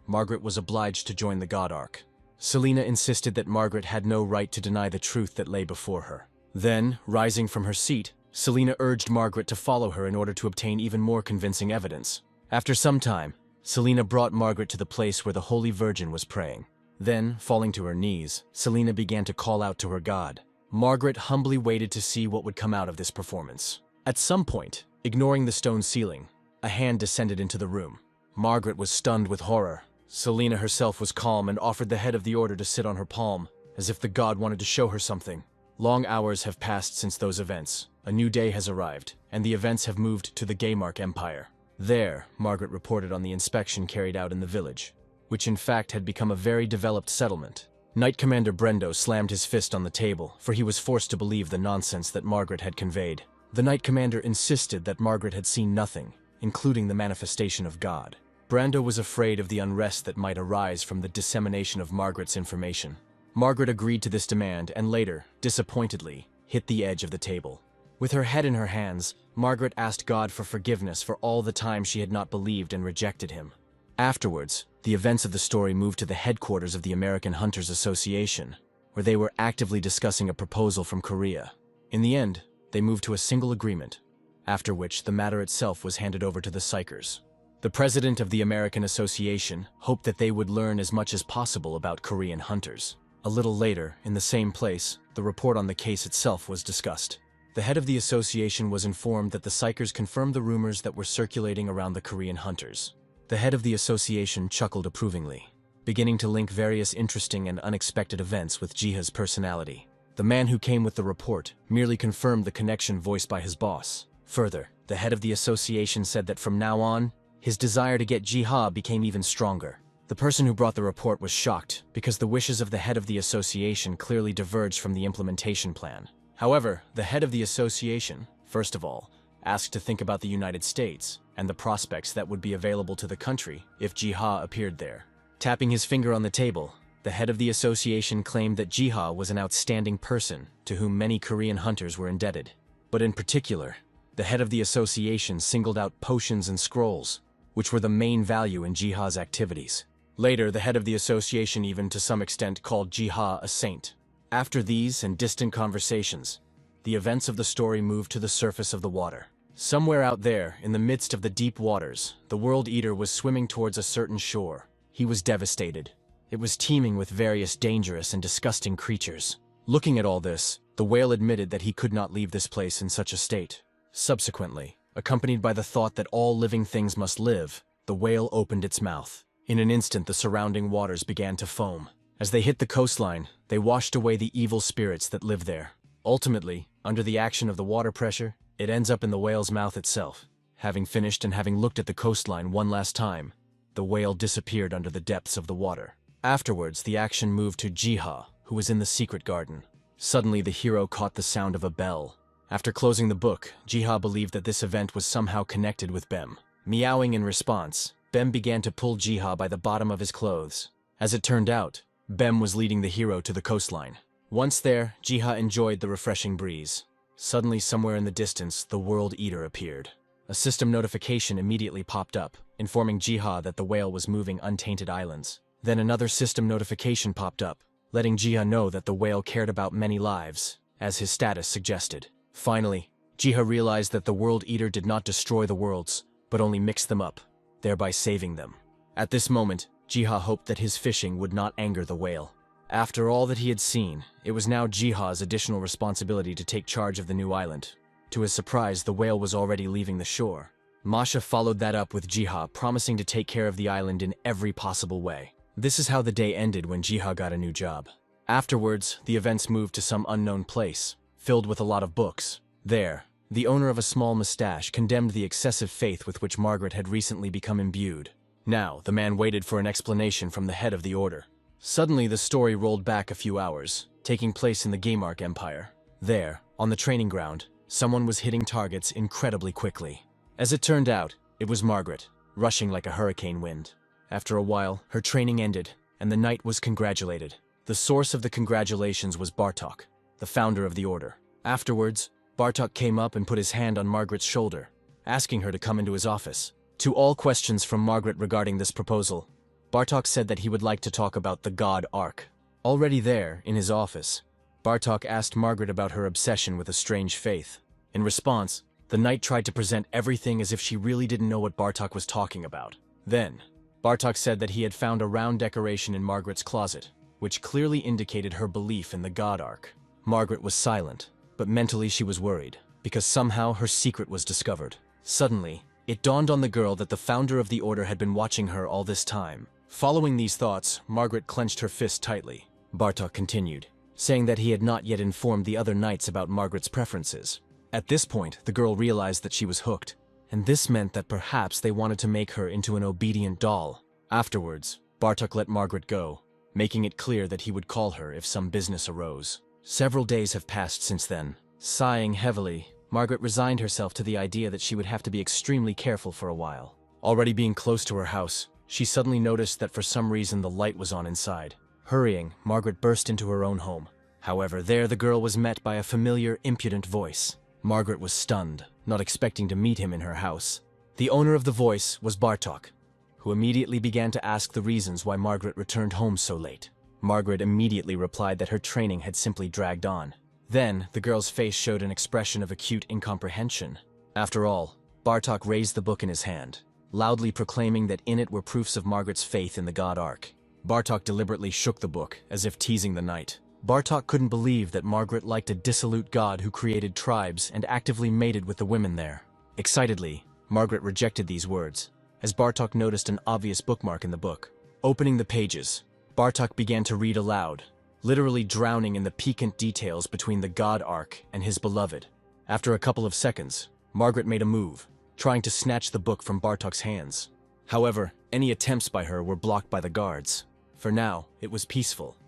A: Margaret was obliged to join the god Ark. Selina insisted that Margaret had no right to deny the truth that lay before her. Then, rising from her seat, Selina urged Margaret to follow her in order to obtain even more convincing evidence. After some time, Selina brought Margaret to the place where the Holy Virgin was praying. Then, falling to her knees, Selina began to call out to her god. Margaret humbly waited to see what would come out of this performance. At some point, ignoring the stone ceiling, a hand descended into the room. Margaret was stunned with horror. Selina herself was calm and offered the head of the order to sit on her palm, as if the god wanted to show her something. Long hours have passed since those events. A new day has arrived, and the events have moved to the Gaymark Empire. There, Margaret reported on the inspection carried out in the village, which in fact had become a very developed settlement. Knight Commander Brendo slammed his fist on the table, for he was forced to believe the nonsense that Margaret had conveyed. The Knight Commander insisted that Margaret had seen nothing, including the manifestation of God. Brando was afraid of the unrest that might arise from the dissemination of Margaret's information. Margaret agreed to this demand and later, disappointedly, hit the edge of the table. With her head in her hands, Margaret asked God for forgiveness for all the time she had not believed and rejected him. Afterwards, the events of the story moved to the headquarters of the American Hunters Association, where they were actively discussing a proposal from Korea. In the end, they moved to a single agreement, after which the matter itself was handed over to the Psychers. The president of the American Association hoped that they would learn as much as possible about Korean hunters. A little later, in the same place, the report on the case itself was discussed. The head of the association was informed that the Psychers confirmed the rumors that were circulating around the Korean hunters. The head of the association chuckled approvingly, beginning to link various interesting and unexpected events with Jiha's personality. The man who came with the report merely confirmed the connection voiced by his boss. Further, the head of the association said that from now on, his desire to get Jiha became even stronger. The person who brought the report was shocked because the wishes of the head of the association clearly diverged from the implementation plan. However, the head of the association, first of all, asked to think about the United States and the prospects that would be available to the country if Jiha appeared there. Tapping his finger on the table, the head of the association claimed that Jiha was an outstanding person to whom many Korean hunters were indebted. But in particular, the head of the association singled out potions and scrolls, which were the main value in Jiha's activities. Later, the head of the association even to some extent called Jiha a saint. After these and distant conversations, the events of the story moved to the surface of the water. Somewhere out there, in the midst of the deep waters, the World Eater was swimming towards a certain shore. He was devastated. It was teeming with various dangerous and disgusting creatures. Looking at all this, the whale admitted that he could not leave this place in such a state. Subsequently, accompanied by the thought that all living things must live, the whale opened its mouth. In an instant, the surrounding waters began to foam. As they hit the coastline, they washed away the evil spirits that lived there. Ultimately, under the action of the water pressure, it ends up in the whale's mouth itself. Having finished and having looked at the coastline one last time, the whale disappeared under the depths of the water. Afterwards, the action moved to Jiha, who was in the secret garden. Suddenly, the hero caught the sound of a bell. After closing the book, Jiha believed that this event was somehow connected with Bem. Meowing in response, Bem began to pull Jiha by the bottom of his clothes. As it turned out, Bem was leading the hero to the coastline. Once there, Jiha enjoyed the refreshing breeze. Suddenly, somewhere in the distance, the World Eater appeared. A system notification immediately popped up, informing Jiha that the whale was moving untainted islands. Then another system notification popped up, letting Jiha know that the whale cared about many lives, as his status suggested. Finally, Jiha realized that the World Eater did not destroy the worlds, but only mixed them up, thereby saving them. At this moment, Jiha hoped that his fishing would not anger the whale. After all that he had seen, it was now Jiha's additional responsibility to take charge of the new island. To his surprise, the whale was already leaving the shore. Masha followed that up with Jiha, promising to take care of the island in every possible way. This is how the day ended when Jiha got a new job. Afterwards, the events moved to some unknown place, filled with a lot of books. There, The owner of a small mustache condemned the excessive faith with which Margaret had recently become imbued. Now, the man waited for an explanation from the head of the order. Suddenly, the story rolled back a few hours, taking place in the Gamark Empire. There, on the training ground, someone was hitting targets incredibly quickly. As it turned out, it was Margaret, rushing like a hurricane wind. After a while, her training ended, and the knight was congratulated. The source of the congratulations was Bartok, the founder of the order. Afterwards, Bartok came up and put his hand on Margaret's shoulder, asking her to come into his office. To all questions from Margaret regarding this proposal, Bartok said that he would like to talk about the God Arc. Already there, in his office, Bartok asked Margaret about her obsession with a strange faith. In response, the knight tried to present everything as if she really didn't know what Bartok was talking about. Then, Bartok said that he had found a round decoration in Margaret's closet, which clearly indicated her belief in the God Arc. Margaret was silent, but mentally she was worried, because somehow her secret was discovered. Suddenly, it dawned on the girl that the founder of the order had been watching her all this time. Following these thoughts, Margaret clenched her fist tightly. Bartok continued, saying that he had not yet informed the other knights about Margaret's preferences. At this point, the girl realized that she was hooked, and this meant that perhaps they wanted to make her into an obedient doll. Afterwards, Bartok let Margaret go, making it clear that he would call her if some business arose. Several days have passed since then. Sighing heavily, Margaret resigned herself to the idea that she would have to be extremely careful for a while. Already being close to her house, she suddenly noticed that for some reason the light was on inside. Hurrying, Margaret burst into her own home. However, there the girl was met by a familiar, impudent voice. Margaret was stunned, not expecting to meet him in her house. The owner of the voice was Bartok, who immediately began to ask the reasons why Margaret returned home so late. Margaret immediately replied that her training had simply dragged on. Then, the girl's face showed an expression of acute incomprehension. After all, Bartok raised the book in his hand, loudly proclaiming that in it were proofs of Margaret's faith in the God Arc. Bartok deliberately shook the book, as if teasing the knight. Bartok couldn't believe that Margaret liked a dissolute god who created tribes and actively mated with the women there. Excitedly, Margaret rejected these words, as Bartok noticed an obvious bookmark in the book. Opening the pages, Bartok began to read aloud, literally drowning in the piquant details between the God Arc and his beloved. After a couple of seconds, Margaret made a move, trying to snatch the book from Bartok's hands. However, any attempts by her were blocked by the guards. For now, it was peaceful.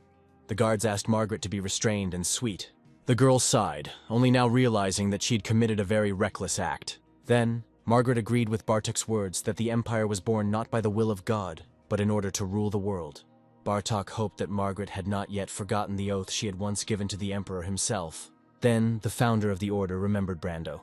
A: The guards asked Margaret to be restrained and sweet. The girl sighed, only now realizing that she'd committed a very reckless act. Then, Margaret agreed with Bartok's words that the Empire was born not by the will of God, but in order to rule the world. Bartok hoped that Margaret had not yet forgotten the oath she had once given to the Emperor himself. Then, the founder of the Order remembered Brando.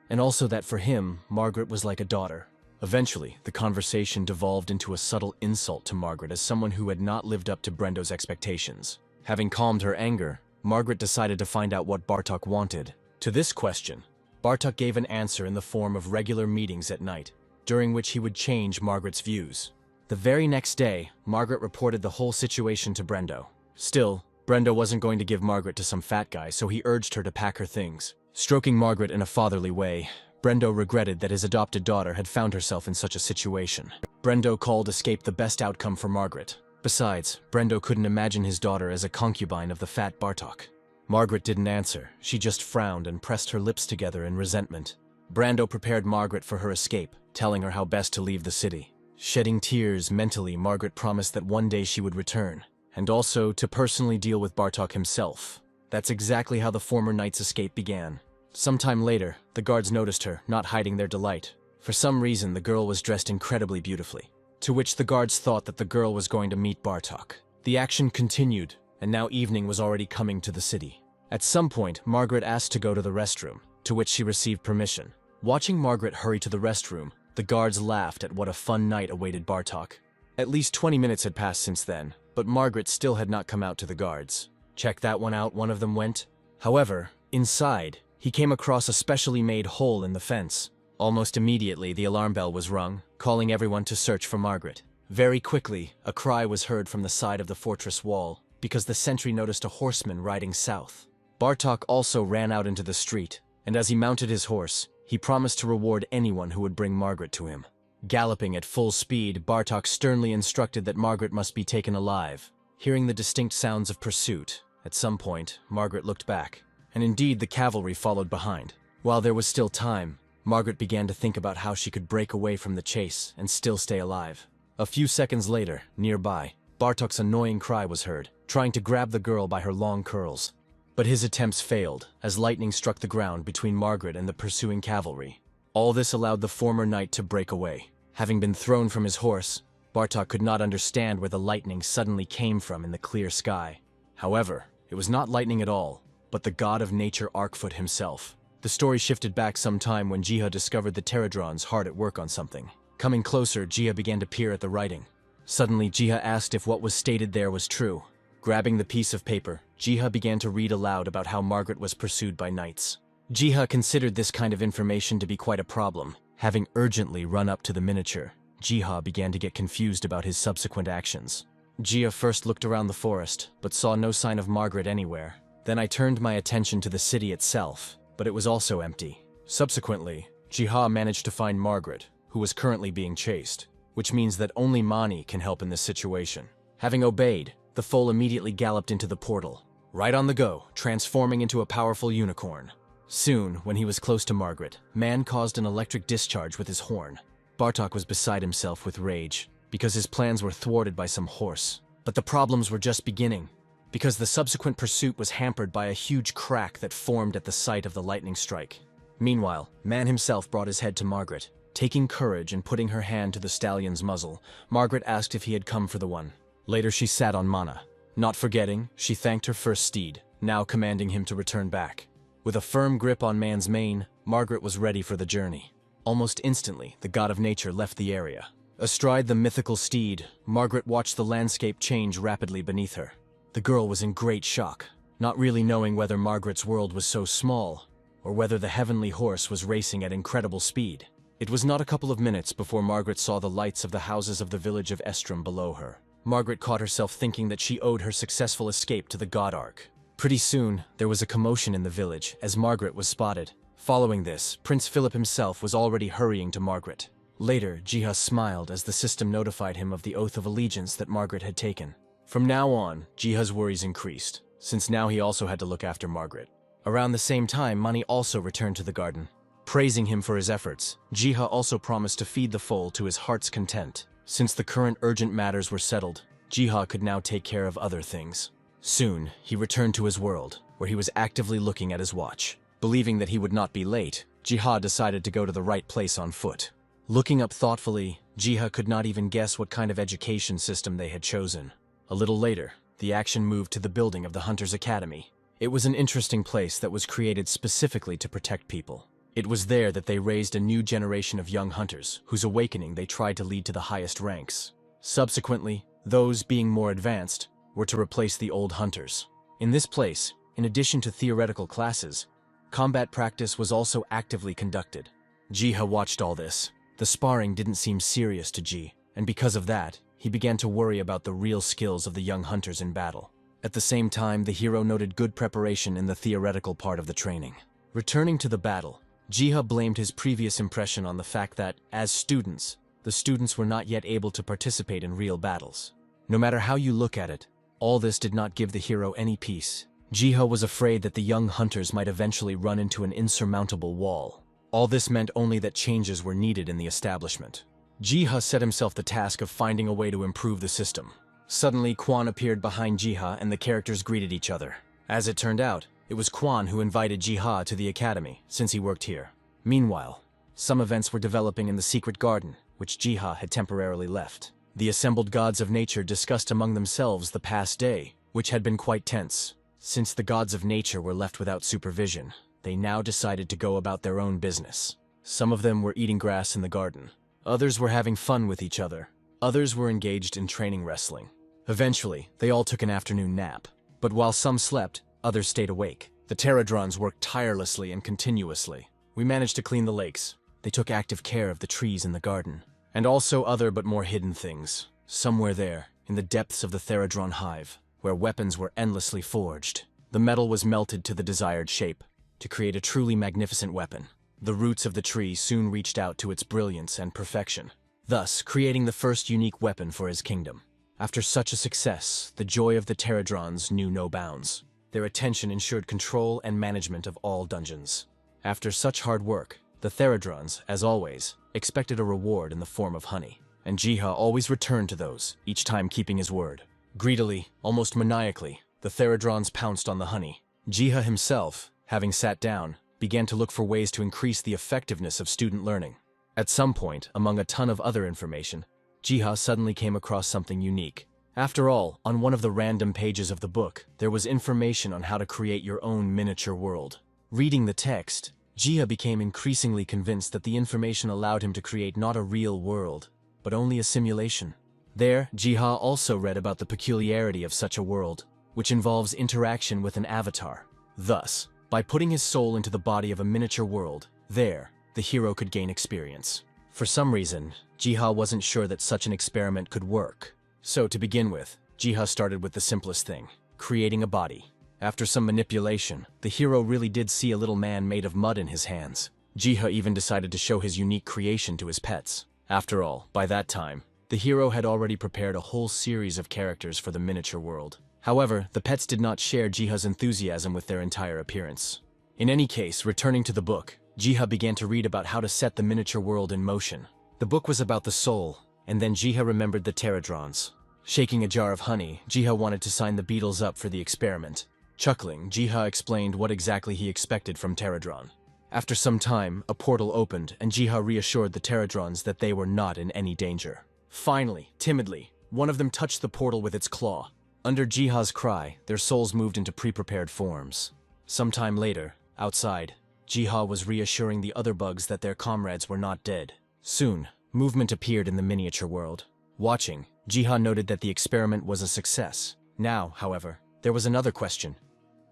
A: And also that for him, Margaret was like a daughter. Eventually, the conversation devolved into a subtle insult to Margaret as someone who had not lived up to Brando's expectations. Having calmed her anger, Margaret decided to find out what Bartok wanted. To this question, Bartok gave an answer in the form of regular meetings at night, during which he would change Margaret's views. The very next day, Margaret reported the whole situation to Brando. Still, Brando wasn't going to give Margaret to some fat guy, so he urged her to pack her things. Stroking Margaret in a fatherly way, Brando regretted that his adopted daughter had found herself in such a situation. Brando called escape the best outcome for Margaret. Besides, Brando couldn't imagine his daughter as a concubine of the fat Bartok. Margaret didn't answer. She just frowned and pressed her lips together in resentment. Brando prepared Margaret for her escape, telling her how best to leave the city. Shedding tears mentally, Margaret promised that one day she would return, and also to personally deal with Bartok himself. That's exactly how the former knight's escape began. Sometime later, the guards noticed her, not hiding their delight. For some reason, the girl was dressed incredibly beautifully, to which the guards thought that the girl was going to meet Bartok. The action continued, and now evening was already coming to the city. At some point, Margaret asked to go to the restroom, to which she received permission. Watching Margaret hurry to the restroom, the guards laughed at what a fun night awaited Bartok. At least 20 minutes had passed since then, but Margaret still had not come out to the guards. Check that one out, one of them went. However, inside, he came across a specially made hole in the fence. Almost immediately, the alarm bell was rung, calling everyone to search for Margaret. Very quickly, a cry was heard from the side of the fortress wall, because the sentry noticed a horseman riding south. Bartok also ran out into the street, and as he mounted his horse, he promised to reward anyone who would bring Margaret to him. Galloping at full speed, Bartok sternly instructed that Margaret must be taken alive. Hearing the distinct sounds of pursuit, at some point, Margaret looked back, and indeed the cavalry followed behind. While there was still time, Margaret began to think about how she could break away from the chase and still stay alive. A few seconds later, nearby, Bartok's annoying cry was heard, trying to grab the girl by her long curls. But his attempts failed, as lightning struck the ground between Margaret and the pursuing cavalry. All this allowed the former knight to break away. Having been thrown from his horse, Bartok could not understand where the lightning suddenly came from in the clear sky. However, it was not lightning at all, but the god of nature Arkfoot himself. The story shifted back some time when Jiha discovered the Pterodrons hard at work on something. Coming closer, Jiha began to peer at the writing. Suddenly, Jiha asked if what was stated there was true. Grabbing the piece of paper, Jiha began to read aloud about how Margaret was pursued by knights. Jiha considered this kind of information to be quite a problem. Having urgently run up to the miniature, Jiha began to get confused about his subsequent actions. Jiha first looked around the forest, but saw no sign of Margaret anywhere. Then I turned my attention to the city itself, but it was also empty. Subsequently, Jiha managed to find Margaret, who was currently being chased, which means that only Mani can help in this situation. Having obeyed, the foal immediately galloped into the portal, right on the go, transforming into a powerful unicorn. Soon, when he was close to Margaret, Man caused an electric discharge with his horn. Bartok was beside himself with rage, because his plans were thwarted by some horse. But the problems were just beginning, because the subsequent pursuit was hampered by a huge crack that formed at the site of the lightning strike. Meanwhile, Man himself brought his head to Margaret. Taking courage and putting her hand to the stallion's muzzle, Margaret asked if he had come for the one. Later she sat on Mana. Not forgetting, she thanked her first steed, now commanding him to return back. With a firm grip on Man's mane, Margaret was ready for the journey. Almost instantly, the god of nature left the area. Astride the mythical steed, Margaret watched the landscape change rapidly beneath her. The girl was in great shock, not really knowing whether Margaret's world was so small, or whether the heavenly horse was racing at incredible speed. It was not a couple of minutes before Margaret saw the lights of the houses of the village of Estrom below her. Margaret caught herself thinking that she owed her successful escape to the god Ark. Pretty soon, there was a commotion in the village as Margaret was spotted. Following this, Prince Philip himself was already hurrying to Margaret. Later, Jiha smiled as the system notified him of the oath of allegiance that Margaret had taken. From now on, Jiha's worries increased, since now he also had to look after Margaret. Around the same time, Mani also returned to the garden. Praising him for his efforts, Jiha also promised to feed the foal to his heart's content. Since the current urgent matters were settled, Jiha could now take care of other things. Soon, he returned to his world, where he was actively looking at his watch. Believing that he would not be late, Jiha decided to go to the right place on foot. Looking up thoughtfully, Jiha could not even guess what kind of education system they had chosen. A little later, the action moved to the building of the Hunter's Academy. It was an interesting place that was created specifically to protect people. It was there that they raised a new generation of young hunters, whose awakening they tried to lead to the highest ranks. Subsequently, those being more advanced were to replace the old hunters. In this place, in addition to theoretical classes, combat practice was also actively conducted. Jiha watched all this. The sparring didn't seem serious to Ji, and because of that, he began to worry about the real skills of the young hunters in battle. At the same time, the hero noted good preparation in the theoretical part of the training. Returning to the battle, Jiha blamed his previous impression on the fact that, as students, the students were not yet able to participate in real battles. No matter how you look at it, all this did not give the hero any peace. Jiha was afraid that the young hunters might eventually run into an insurmountable wall. All this meant only that changes were needed in the establishment. Jiha set himself the task of finding a way to improve the system. Suddenly, Quan appeared behind Jiha and the characters greeted each other. As it turned out, it was Quan who invited Jiha to the academy, since he worked here. Meanwhile, some events were developing in the secret garden, which Jiha had temporarily left. The assembled gods of nature discussed among themselves the past day, which had been quite tense. Since the gods of nature were left without supervision, they now decided to go about their own business. Some of them were eating grass in the garden. Others were having fun with each other. Others were engaged in training wrestling. Eventually, they all took an afternoon nap. But while some slept, others stayed awake. The Pterodrons worked tirelessly and continuously. We managed to clean the lakes. They took active care of the trees in the garden. And also other but more hidden things. Somewhere there, in the depths of the Pterodron hive, where weapons were endlessly forged, the metal was melted to the desired shape, to create a truly magnificent weapon. The roots of the tree soon reached out to its brilliance and perfection, thus creating the first unique weapon for his kingdom. After such a success, the joy of the Pterodrons knew no bounds. Their attention ensured control and management of all dungeons. After such hard work, the Theradrons, as always, expected a reward in the form of honey, and Jiha always returned to those, each time keeping his word. Greedily, almost maniacally, the Theradrons pounced on the honey. Jiha himself, having sat down, began to look for ways to increase the effectiveness of student learning. At some point, among a ton of other information, Jiha suddenly came across something unique. After all, on one of the random pages of the book, there was information on how to create your own miniature world. Reading the text, Jiha became increasingly convinced that the information allowed him to create not a real world, but only a simulation. There, Jiha also read about the peculiarity of such a world, which involves interaction with an avatar. Thus, by putting his soul into the body of a miniature world, there, the hero could gain experience. For some reason, Jiha wasn't sure that such an experiment could work. So to begin with, Jiha started with the simplest thing, creating a body. After some manipulation, the hero really did see a little man made of mud in his hands. Jiha even decided to show his unique creation to his pets. After all, by that time, the hero had already prepared a whole series of characters for the miniature world. However, the pets did not share Jiha's enthusiasm with their entire appearance. In any case, returning to the book, Jiha began to read about how to set the miniature world in motion. The book was about the soul, and then Jiha remembered the Theradrons. Shaking a jar of honey, Jiha wanted to sign the beetles up for the experiment. Chuckling, Jiha explained what exactly he expected from Theradron. After some time, a portal opened, and Jiha reassured the Theradrons that they were not in any danger. Finally, timidly, one of them touched the portal with its claw. Under Jiha's cry, their souls moved into pre-prepared forms. Sometime later, outside, Jiha was reassuring the other bugs that their comrades were not dead. Soon, movement appeared in the miniature world. Watching, Jiha noted that the experiment was a success. Now, however, there was another question.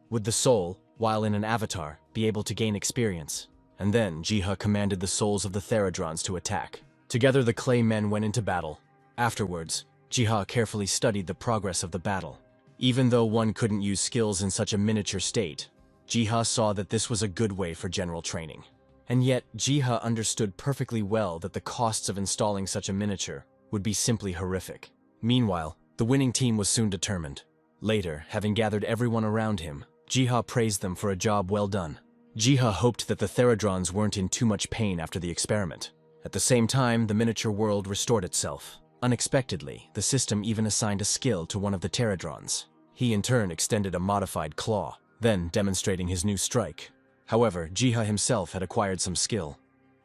A: Would the soul, while in an avatar, be able to gain experience? And then Jiha commanded the souls of the Theradrons to attack. Together the clay men went into battle. Afterwards, Jiha carefully studied the progress of the battle. Even though one couldn't use skills in such a miniature state, Jiha saw that this was a good way for general training. And yet, Jiha understood perfectly well that the costs of installing such a miniature would be simply horrific. Meanwhile, the winning team was soon determined. Later, having gathered everyone around him, Jiha praised them for a job well done. Jiha hoped that the Theradrons weren't in too much pain after the experiment. At the same time, the miniature world restored itself. Unexpectedly, the system even assigned a skill to one of the Theradrons. He in turn extended a modified claw, then demonstrating his new strike. However, Jiha himself had acquired some skill,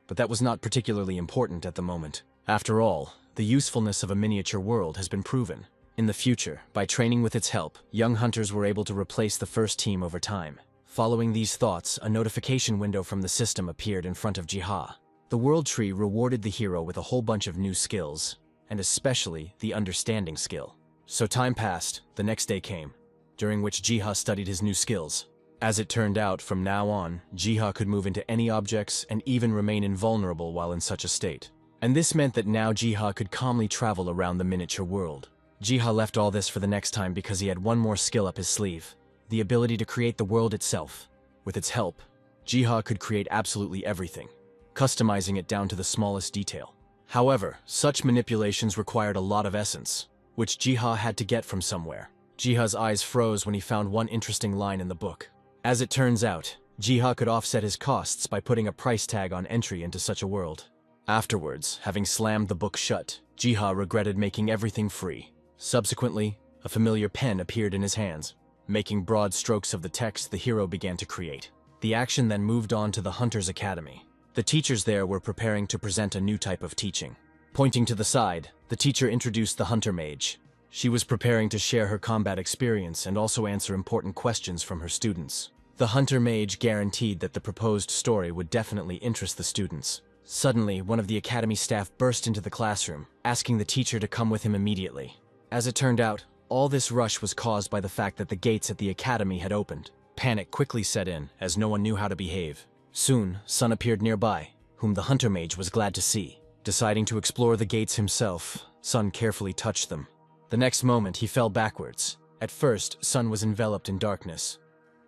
A: but that was not particularly important at the moment. After all, the usefulness of a miniature world has been proven. In the future, by training with its help, young hunters were able to replace the first team over time. Following these thoughts, a notification window from the system appeared in front of Jiha. The world tree rewarded the hero with a whole bunch of new skills, and especially the understanding skill. So time passed, the next day came, during which Jiha studied his new skills. As it turned out, from now on, Jiha could move into any objects and even remain invulnerable while in such a state. And this meant that now Jiha could calmly travel around the miniature world. Jiha left all this for the next time because he had one more skill up his sleeve, the ability to create the world itself. With its help, Jiha could create absolutely everything, customizing it down to the smallest detail. However, such manipulations required a lot of essence, which Jiha had to get from somewhere. Jiha's eyes froze when he found one interesting line in the book. As it turns out, Jiha could offset his costs by putting a price tag on entry into such a world. Afterwards, having slammed the book shut, Jiha regretted making everything free. Subsequently, a familiar pen appeared in his hands. Making broad strokes of the text the hero began to create. The action then moved on to the Hunter's Academy. The teachers there were preparing to present a new type of teaching. Pointing to the side, the teacher introduced the Hunter Mage. She was preparing to share her combat experience and also answer important questions from her students. The Hunter Mage guaranteed that the proposed story would definitely interest the students. Suddenly, one of the academy staff burst into the classroom, asking the teacher to come with him immediately. As it turned out, all this rush was caused by the fact that the gates at the academy had opened. Panic quickly set in, as no one knew how to behave. Soon, Sun appeared nearby, whom the Hunter Mage was glad to see. Deciding to explore the gates himself, Sun carefully touched them. The next moment, he fell backwards. At first, Sun was enveloped in darkness,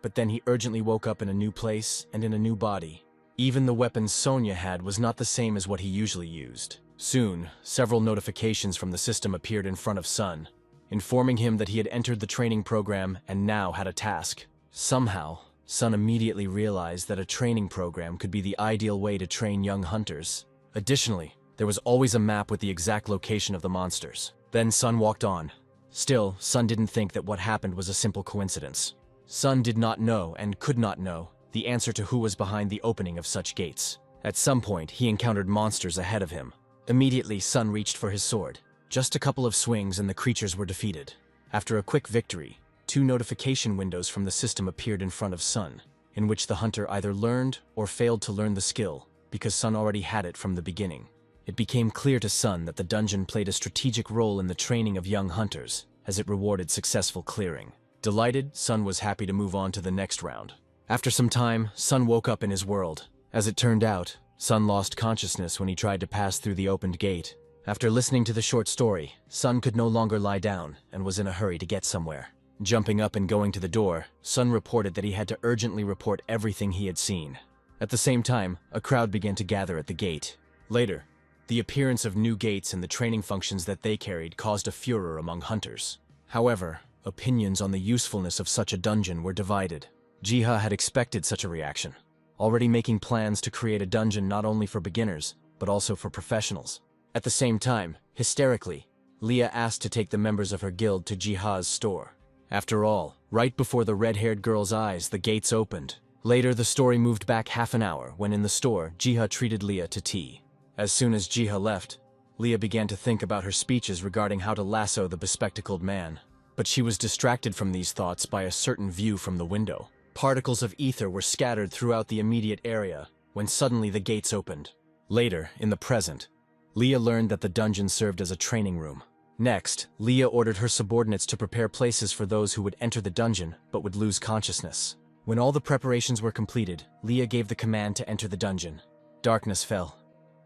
A: but then he urgently woke up in a new place and in a new body. Even the weapon Sonya had was not the same as what he usually used. Soon, several notifications from the system appeared in front of Sun, informing him that he had entered the training program and now had a task. Somehow, Sun immediately realized that a training program could be the ideal way to train young hunters. Additionally, there was always a map with the exact location of the monsters. Then Sun walked on. Still, Sun didn't think that what happened was a simple coincidence. Sun did not know and could not know the answer to who was behind the opening of such gates. At some point, he encountered monsters ahead of him. Immediately, Sun reached for his sword. Just a couple of swings and the creatures were defeated. After a quick victory, 2 notification windows from the system appeared in front of Sun, in which the hunter either learned or failed to learn the skill, because Sun already had it from the beginning. It became clear to Sun that the dungeon played a strategic role in the training of young hunters, as it rewarded successful clearing. Delighted, Sun was happy to move on to the next round. After some time, Sun woke up in his world. As it turned out, Sun lost consciousness when he tried to pass through the opened gate. After listening to the short story, Sun could no longer lie down and was in a hurry to get somewhere. Jumping up and going to the door, Sun reported that he had to urgently report everything he had seen. At the same time, a crowd began to gather at the gate. Later, the appearance of new gates and the training functions that they carried caused a furor among hunters. However, opinions on the usefulness of such a dungeon were divided. Jiha had expected such a reaction, already making plans to create a dungeon not only for beginners, but also for professionals. At the same time, hysterically, Leah asked to take the members of her guild to Jiha's store. After all, right before the red-haired girl's eyes, the gates opened. Later, the story moved back half an hour when in the store, Jiha treated Leah to tea. As soon as Jiha left, Leah began to think about her speeches regarding how to lasso the bespectacled man. But she was distracted from these thoughts by a certain view from the window. Particles of ether were scattered throughout the immediate area when suddenly the gates opened. Later, in the present, Leah learned that the dungeon served as a training room. Next, Leah ordered her subordinates to prepare places for those who would enter the dungeon but would lose consciousness. When all the preparations were completed, Leah gave the command to enter the dungeon. Darkness fell,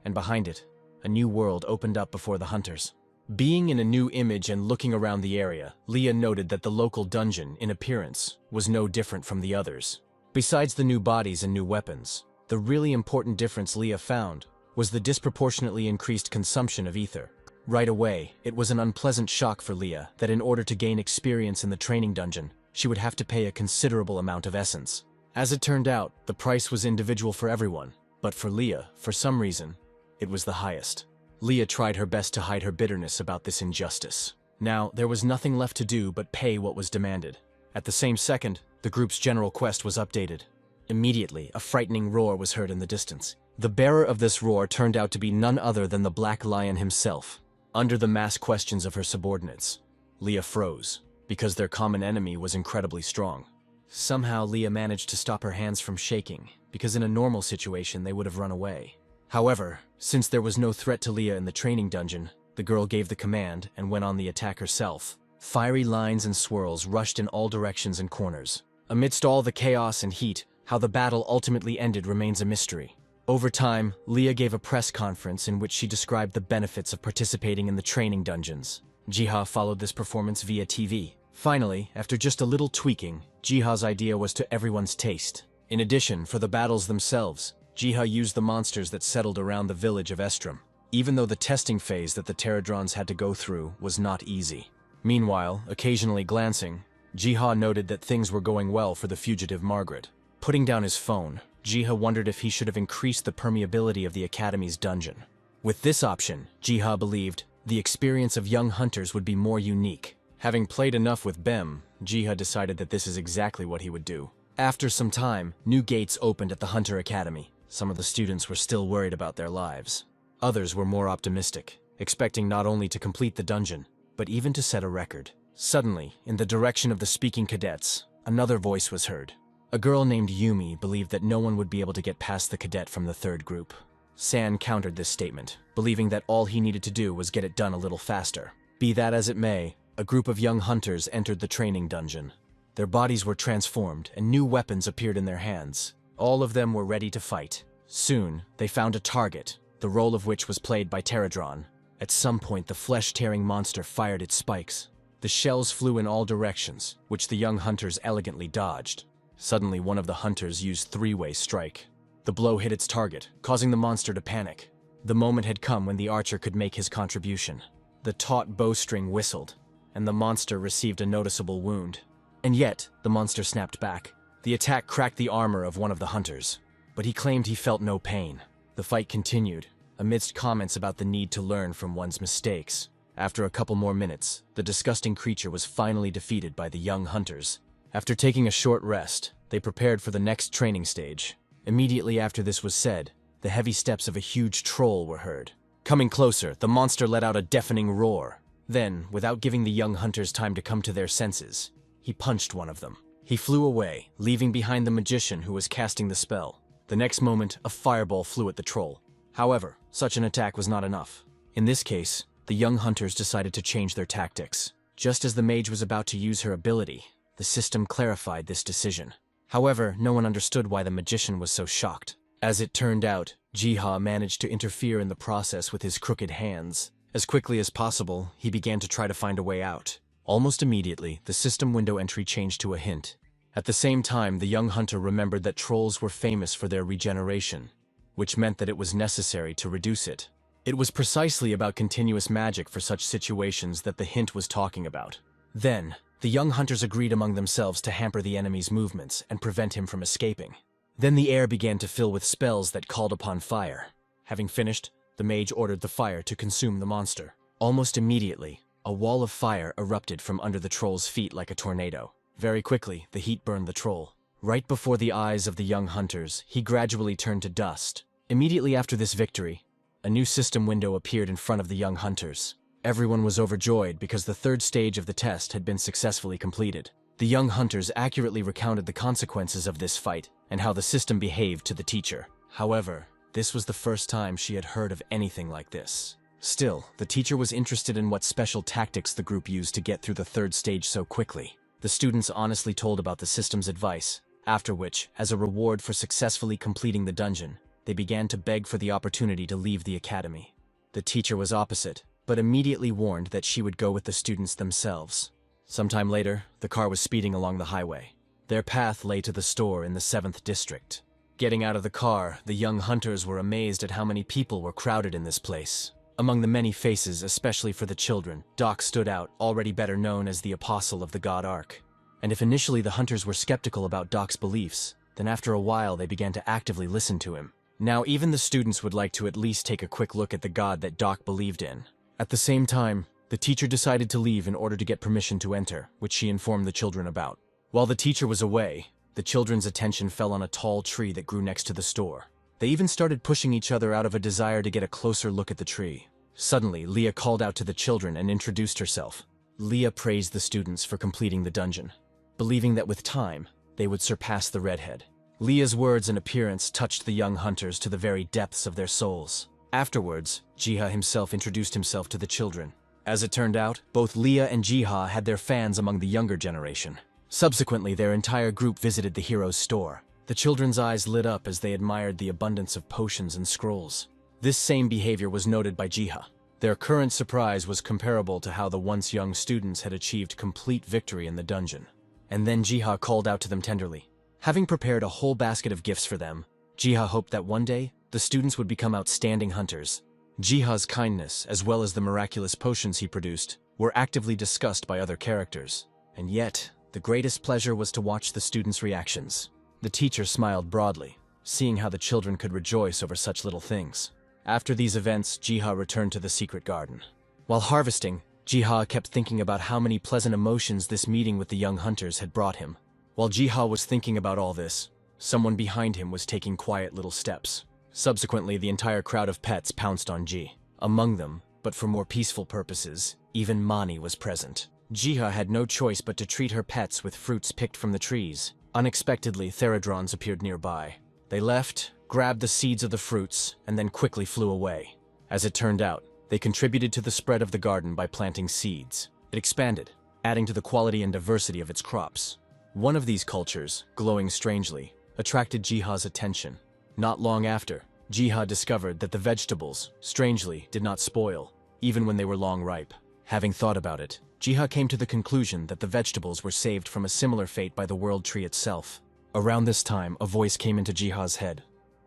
A: and behind it, a new world opened up before the hunters. Being in a new image and looking around the area, Leah noted that the local dungeon, in appearance, was no different from the others. Besides the new bodies and new weapons, the really important difference Leah found was the disproportionately increased consumption of ether. Right away, it was an unpleasant shock for Leah that in order to gain experience in the training dungeon, she would have to pay a considerable amount of essence. As it turned out, the price was individual for everyone, but for Leah, for some reason, it was the highest. Leah tried her best to hide her bitterness about this injustice. Now, there was nothing left to do but pay what was demanded. At the same second, the group's general quest was updated. Immediately, a frightening roar was heard in the distance. The bearer of this roar turned out to be none other than the Black Lion himself. Under the mass questions of her subordinates, Leah froze, because their common enemy was incredibly strong. Somehow, Leah managed to stop her hands from shaking, because in a normal situation they would have run away. However, since there was no threat to Leah in the training dungeon, the girl gave the command and went on the attack herself. Fiery lines and swirls rushed in all directions and corners. Amidst all the chaos and heat, how the battle ultimately ended remains a mystery. Over time, Leah gave a press conference in which she described the benefits of participating in the training dungeons. Jiha followed this performance via TV. Finally, after just a little tweaking, Jiha's idea was to everyone's taste. In addition, for the battles themselves, Jiha used the monsters that settled around the village of Estrom, even though the testing phase that the Pterodrons had to go through was not easy. Meanwhile, occasionally glancing, Jiha noted that things were going well for the fugitive Margaret. Putting down his phone, Jiha wondered if he should have increased the permeability of the Academy's dungeon. With this option, Jiha believed the experience of young hunters would be more unique. Having played enough with Bem, Jiha decided that this is exactly what he would do. After some time, new gates opened at the Hunter Academy. Some of the students were still worried about their lives. Others were more optimistic, expecting not only to complete the dungeon, but even to set a record. Suddenly, in the direction of the speaking cadets, another voice was heard. A girl named Yumi believed that no one would be able to get past the cadet from the third group. San countered this statement, believing that all he needed to do was get it done a little faster. Be that as it may, a group of young hunters entered the training dungeon. Their bodies were transformed, and new weapons appeared in their hands. All of them were ready to fight. Soon, they found a target, the role of which was played by Pterodron. At some point, the flesh-tearing monster fired its spikes. The shells flew in all directions, which the young hunters elegantly dodged. Suddenly, one of the hunters used three-way strike. The blow hit its target, causing the monster to panic. The moment had come when the archer could make his contribution. The taut bowstring whistled, and the monster received a noticeable wound. And yet, the monster snapped back. The attack cracked the armor of one of the hunters, but he claimed he felt no pain. The fight continued, amidst comments about the need to learn from one's mistakes. After a couple more minutes, the disgusting creature was finally defeated by the young hunters. After taking a short rest, they prepared for the next training stage. Immediately after this was said, the heavy steps of a huge troll were heard. Coming closer, the monster let out a deafening roar. Then, without giving the young hunters time to come to their senses, he punched one of them. He flew away, leaving behind the magician who was casting the spell. The next moment, a fireball flew at the troll. However, such an attack was not enough. In this case, the young hunters decided to change their tactics. Just as the mage was about to use her ability, the system clarified this decision. However, no one understood why the magician was so shocked. As it turned out, Jiha managed to interfere in the process with his crooked hands. As quickly as possible, he began to try to find a way out. Almost immediately, the system window entry changed to a hint. At the same time, the young hunter remembered that trolls were famous for their regeneration, which meant that it was necessary to reduce it. It was precisely about continuous magic for such situations that the hint was talking about. Then, the young hunters agreed among themselves to hamper the enemy's movements and prevent him from escaping. Then the air began to fill with spells that called upon fire. Having finished, the mage ordered the fire to consume the monster. Almost immediately, a wall of fire erupted from under the troll's feet like a tornado. Very quickly, the heat burned the troll. Right before the eyes of the young hunters, he gradually turned to dust. Immediately after this victory, a new system window appeared in front of the young hunters. Everyone was overjoyed because the third stage of the test had been successfully completed. The young hunters accurately recounted the consequences of this fight and how the system behaved to the teacher. However, this was the first time she had heard of anything like this. Still, the teacher was interested in what special tactics the group used to get through the third stage so quickly. The students honestly told about the system's advice, after which, as a reward for successfully completing the dungeon, they began to beg for the opportunity to leave the academy. The teacher was opposite, but immediately warned that she would go with the students themselves. Sometime later, the car was speeding along the highway. Their path lay to the store in the 7th district. Getting out of the car, the young hunters were amazed at how many people were crowded in this place. Among the many faces, especially for the children, Doc stood out, already better known as the Apostle of the God Ark. And if initially the hunters were skeptical about Doc's beliefs, then after a while they began to actively listen to him. Now even the students would like to at least take a quick look at the god that Doc believed in. At the same time, the teacher decided to leave in order to get permission to enter, which she informed the children about. While the teacher was away, the children's attention fell on a tall tree that grew next to the store. They even started pushing each other out of a desire to get a closer look at the tree. Suddenly, Leah called out to the children and introduced herself. Leah praised the students for completing the dungeon, believing that with time, they would surpass the redhead. Leah's words and appearance touched the young hunters to the very depths of their souls. Afterwards, Jiha himself introduced himself to the children. As it turned out, both Leah and Jiha had their fans among the younger generation. Subsequently, their entire group visited the hero's store. The children's eyes lit up as they admired the abundance of potions and scrolls. This same behavior was noted by Jiha. Their current surprise was comparable to how the once young students had achieved complete victory in the dungeon. And then Jiha called out to them tenderly. Having prepared a whole basket of gifts for them, Jiha hoped that one day, the students would become outstanding hunters. Jiha's kindness, as well as the miraculous potions he produced, were actively discussed by other characters. And yet, the greatest pleasure was to watch the students' reactions. The teacher smiled broadly, seeing how the children could rejoice over such little things. After these events, Jiha returned to the secret garden. While harvesting, Jiha kept thinking about how many pleasant emotions this meeting with the young hunters had brought him. While Jiha was thinking about all this, someone behind him was taking quiet little steps. Subsequently, the entire crowd of pets pounced on Ji. Among them, but for more peaceful purposes, even Mani was present. Jiha had no choice but to treat her pets with fruits picked from the trees. Unexpectedly, Theradrons appeared nearby. They left, grabbed the seeds of the fruits, and then quickly flew away. As it turned out, they contributed to the spread of the garden by planting seeds. It expanded, adding to the quality and diversity of its crops. One of these cultures, glowing strangely, attracted Jiha's attention. Not long after, Jiha discovered that the vegetables, strangely, did not spoil, even when they were long ripe. Having thought about it, Jiha came to the conclusion that the vegetables were saved from a similar fate by the world tree itself. Around this time, a voice came into Jiha's head,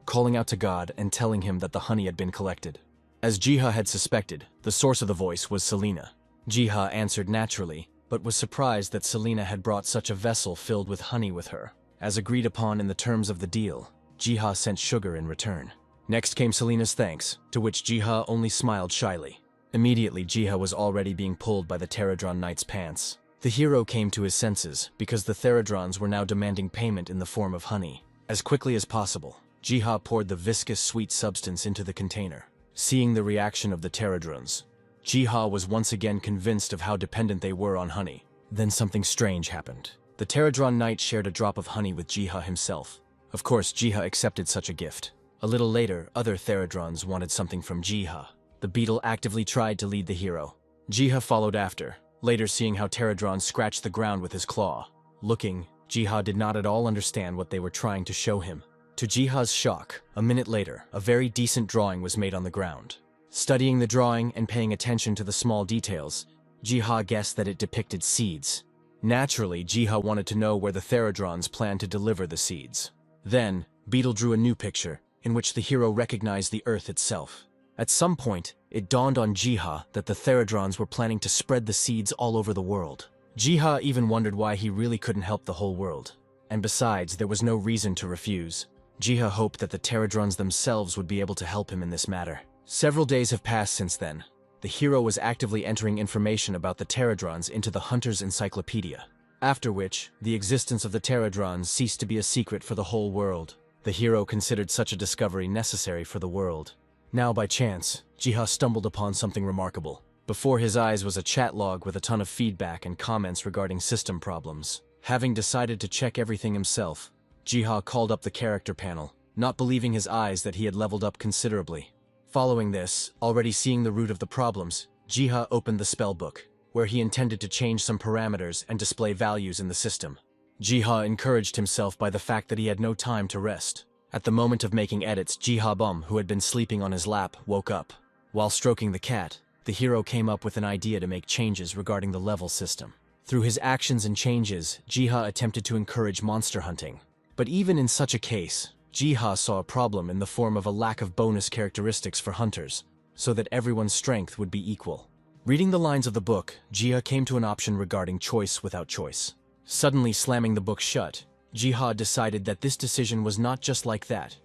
A: calling out to God and telling him that the honey had been collected. As Jiha had suspected, the source of the voice was Selena. Jiha answered naturally, but was surprised that Selena had brought such a vessel filled with honey with her. As agreed upon in the terms of the deal, Jiha sent sugar in return. Next came Selena's thanks, to which Jiha only smiled shyly. Immediately, Jiha was already being pulled by the Pterodron Knight's pants. The hero came to his senses, because the Pterodrons were now demanding payment in the form of honey. As quickly as possible, Jiha poured the viscous sweet substance into the container. Seeing the reaction of the Pterodrons, Jiha was once again convinced of how dependent they were on honey. Then something strange happened. The Pterodron Knight shared a drop of honey with Jiha himself. Of course, Jiha accepted such a gift. A little later, other Pterodrons wanted something from Jiha. The beetle actively tried to lead the hero. Jiha followed after, later seeing how Pterodron scratched the ground with his claw. Looking, Jiha did not at all understand what they were trying to show him. To Jiha's shock, a minute later, a very decent drawing was made on the ground. Studying the drawing and paying attention to the small details, Jiha guessed that it depicted seeds. Naturally, Jiha wanted to know where the Pterodrons planned to deliver the seeds. Then, Beetle drew a new picture, in which the hero recognized the Earth itself. At some point, it dawned on Jiha that the Pterodrons were planning to spread the seeds all over the world. Jiha even wondered why he really couldn't help the whole world. And besides, there was no reason to refuse. Jiha hoped that the Pterodrons themselves would be able to help him in this matter. Several days have passed since then. The hero was actively entering information about the Pterodrons into the Hunter's Encyclopedia. After which, the existence of the Pterodrons ceased to be a secret for the whole world. The hero considered such a discovery necessary for the world. Now, by chance, Jiha stumbled upon something remarkable. Before his eyes was a chat log with a ton of feedback and comments regarding system problems. Having decided to check everything himself, Jiha called up the character panel, not believing his eyes that he had leveled up considerably. Following this, already seeing the root of the problems, Jiha opened the spell book, where he intended to change some parameters and display values in the system. Jiha encouraged himself by the fact that he had no time to rest. At the moment of making edits, Jiha Bum, who had been sleeping on his lap, woke up. While stroking the cat, the hero came up with an idea to make changes regarding the level system. Through his actions and changes, Jiha attempted to encourage monster hunting. But even in such a case, Jiha saw a problem in the form of a lack of bonus characteristics for hunters, so that everyone's strength would be equal. Reading the lines of the book, Jiha came to an option regarding choice without choice. Suddenly slamming the book shut, Jiha decided that this decision was not just like that.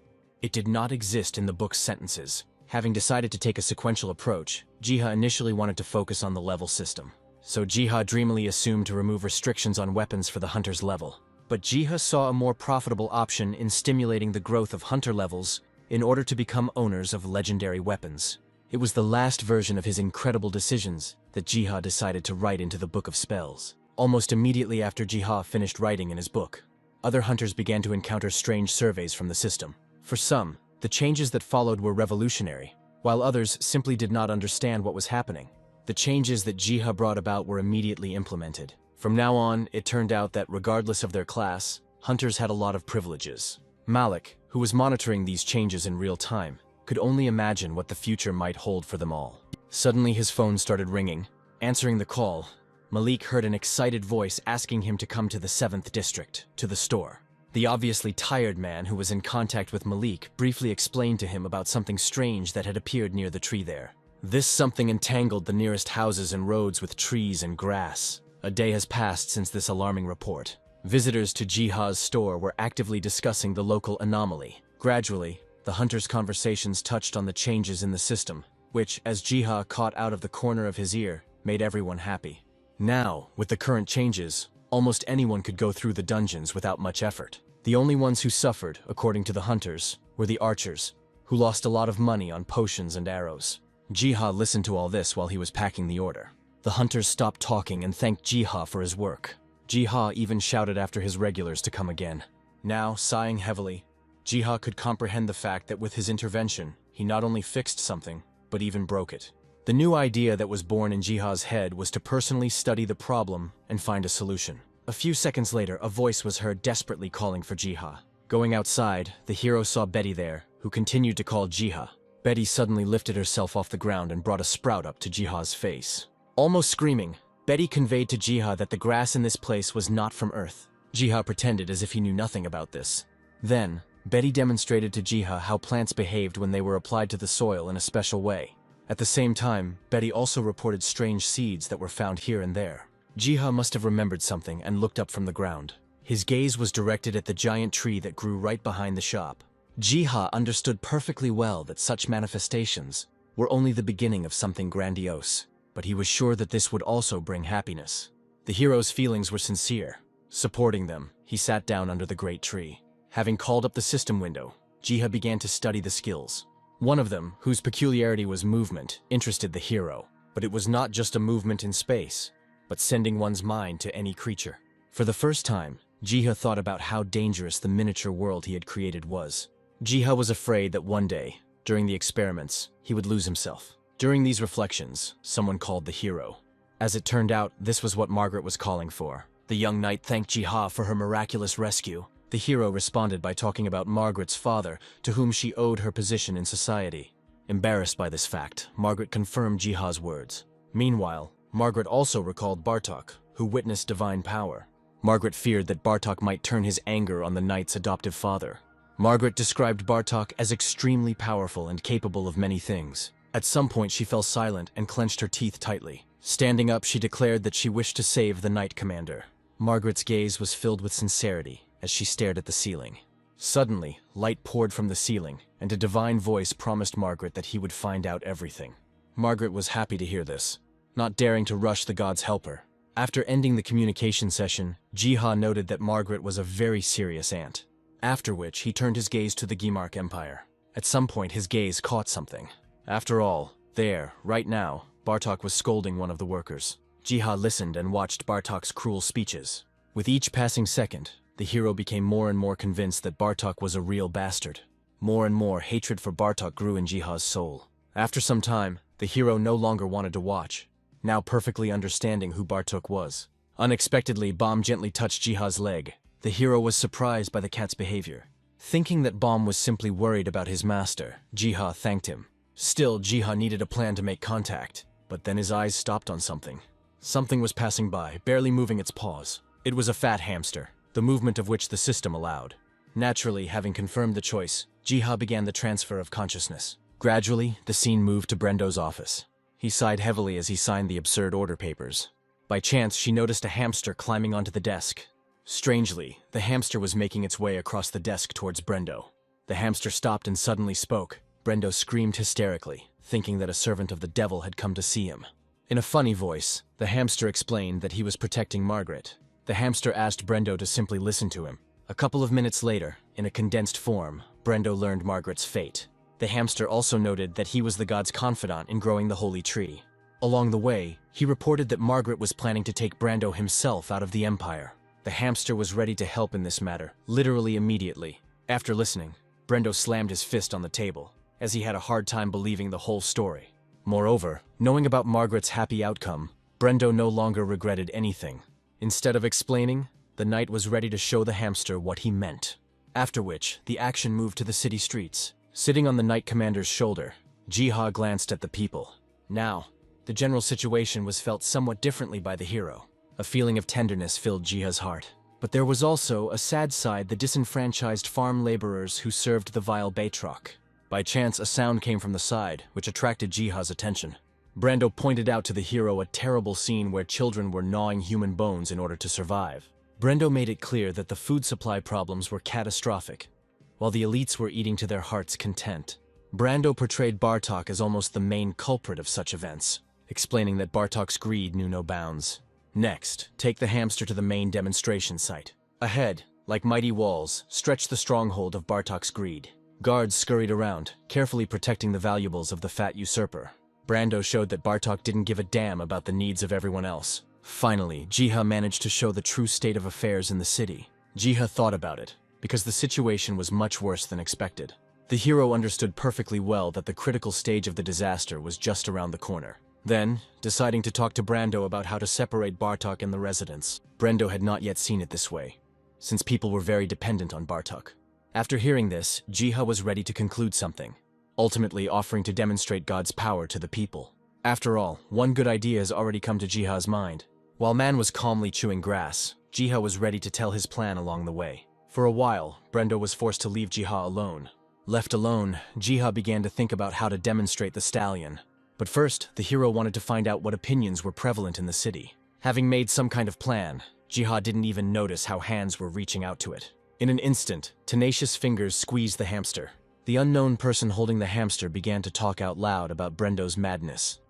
A: It did not exist in the book's sentences. Having decided to take a sequential approach, Jiha initially wanted to focus on the level system. So Jiha dreamily assumed to remove restrictions on weapons for the hunter's level. But Jiha saw a more profitable option in stimulating the growth of hunter levels in order to become owners of legendary weapons. It was the last version of his incredible decisions that Jiha decided to write into the Book of Spells. Almost immediately after Jiha finished writing in his book, other hunters began to encounter strange surveys from the system. For some, the changes that followed were revolutionary, while others simply did not understand what was happening. The changes that Jiha brought about were immediately implemented. From now on, it turned out that regardless of their class, hunters had a lot of privileges. Malik, who was monitoring these changes in real time, could only imagine what the future might hold for them all. Suddenly his phone started ringing. Answering the call, Malik heard an excited voice asking him to come to the 7th district, to the store. The obviously tired man who was in contact with Malik briefly explained to him about something strange that had appeared near the tree there. This something entangled the nearest houses and roads with trees and grass. A day has passed since this alarming report. Visitors to Jiha's store were actively discussing the local anomaly. Gradually, the hunters' conversations touched on the changes in the system, which, as Jiha caught out of the corner of his ear, made everyone happy. Now, with the current changes, almost anyone could go through the dungeons without much effort. The only ones who suffered, according to the hunters, were the archers, who lost a lot of money on potions and arrows. Jiha listened to all this while he was packing the order. The hunters stopped talking and thanked Jiha for his work. Jiha even shouted after his regulars to come again. Now, sighing heavily, Jiha could comprehend the fact that with his intervention, he not only fixed something, but even broke it. The new idea that was born in Jiha's head was to personally study the problem and find a solution. A few seconds later, a voice was heard desperately calling for Jiha. Going outside, the hero saw Betty there, who continued to call Jiha. Betty suddenly lifted herself off the ground and brought a sprout up to Jiha's face. Almost screaming, Betty conveyed to Jiha that the grass in this place was not from Earth. Jiha pretended as if he knew nothing about this. Then, Betty demonstrated to Jiha how plants behaved when they were applied to the soil in a special way. At the same time, Betty also reported strange seeds that were found here and there. Jiha must have remembered something and looked up from the ground. His gaze was directed at the giant tree that grew right behind the shop. Jiha understood perfectly well that such manifestations were only the beginning of something grandiose, but he was sure that this would also bring happiness. The hero's feelings were sincere. Supporting them, he sat down under the great tree. Having called up the system window, Jiha began to study the skills. One of them, whose peculiarity was movement, interested the hero, but it was not just a movement in space, but sending one's mind to any creature. For the first time, Jiha thought about how dangerous the miniature world he had created was. Jiha was afraid that one day, during the experiments, he would lose himself. During these reflections, someone called the hero. As it turned out, this was what Margaret was calling for. The young knight thanked Jiha for her miraculous rescue. The hero responded by talking about Margaret's father, to whom she owed her position in society. Embarrassed by this fact, Margaret confirmed Jiha's words. Meanwhile, Margaret also recalled Bartok, who witnessed divine power. Margaret feared that Bartok might turn his anger on the knight's adoptive father. Margaret described Bartok as extremely powerful and capable of many things. At some point, she fell silent and clenched her teeth tightly. Standing up, she declared that she wished to save the knight commander. Margaret's gaze was filled with sincerity as she stared at the ceiling. Suddenly, light poured from the ceiling, and a divine voice promised Margaret that he would find out everything. Margaret was happy to hear this, not daring to rush the god's helper. After ending the communication session, Jiha noted that Margaret was a very serious aunt. After which, he turned his gaze to the Gimark Empire. At some point, his gaze caught something. After all, there, right now, Bartok was scolding one of the workers. Jiha listened and watched Bartok's cruel speeches. With each passing second, the hero became more and more convinced that Bartok was a real bastard. More and more, hatred for Bartok grew in Jiha's soul. After some time, the hero no longer wanted to watch, now perfectly understanding who Bartok was. Unexpectedly, Bomb gently touched Jiha's leg. The hero was surprised by the cat's behavior. Thinking that Bomb was simply worried about his master, Jiha thanked him. Still, Jiha needed a plan to make contact, but then his eyes stopped on something. Something was passing by, barely moving its paws. It was a fat hamster, the movement of which the system allowed. Naturally, having confirmed the choice, Jiha began the transfer of consciousness. Gradually, the scene moved to Brendo's office. He sighed heavily as he signed the absurd order papers. By chance, she noticed a hamster climbing onto the desk. Strangely, the hamster was making its way across the desk towards Brendo. The hamster stopped and suddenly spoke. Brendo screamed hysterically, thinking that a servant of the devil had come to see him. In a funny voice, the hamster explained that he was protecting Margaret. The hamster asked Brendo to simply listen to him. A couple of minutes later, in a condensed form, Brendo learned Margaret's fate. The hamster also noted that he was the god's confidant in growing the holy tree. Along the way, he reported that Margaret was planning to take Brendo himself out of the empire. The hamster was ready to help in this matter, literally immediately. After listening, Brendo slammed his fist on the table, as he had a hard time believing the whole story. Moreover, knowing about Margaret's happy outcome, Brendo no longer regretted anything. Instead of explaining, the knight was ready to show the hamster what he meant. After which, the action moved to the city streets. Sitting on the knight commander's shoulder, Jiha glanced at the people. Now, the general situation was felt somewhat differently by the hero. A feeling of tenderness filled Jiha's heart. But there was also a sad side: the disenfranchised farm laborers who served the vile Baitrok. By chance, a sound came from the side, which attracted Jiha's attention. Brando pointed out to the hero a terrible scene where children were gnawing human bones in order to survive. Brendo made it clear that the food supply problems were catastrophic, while the elites were eating to their heart's content. Brando portrayed Bartok as almost the main culprit of such events, explaining that Bartok's greed knew no bounds. Next, take the hamster to the main demonstration site. Ahead, like mighty walls, stretched the stronghold of Bartok's greed. Guards scurried around, carefully protecting the valuables of the fat usurper. Brando showed that Bartok didn't give a damn about the needs of everyone else. Finally, Jiha managed to show the true state of affairs in the city. Jiha thought about it, because the situation was much worse than expected. The hero understood perfectly well that the critical stage of the disaster was just around the corner. Then, deciding to talk to Brando about how to separate Bartok and the residents. Brando had not yet seen it this way, since people were very dependent on Bartok. After hearing this, Jiha was ready to conclude something, ultimately offering to demonstrate God's power to the people. After all, one good idea has already come to Jiha's mind. While Man was calmly chewing grass, Jiha was ready to tell his plan along the way. For a while, Brendo was forced to leave Jiha alone. Left alone, Jiha began to think about how to demonstrate the stallion. But first, the hero wanted to find out what opinions were prevalent in the city. Having made some kind of plan, Jiha didn't even notice how hands were reaching out to it. In an instant, tenacious fingers squeezed the hamster. The unknown person holding the hamster began to talk out loud about Brendo's madness,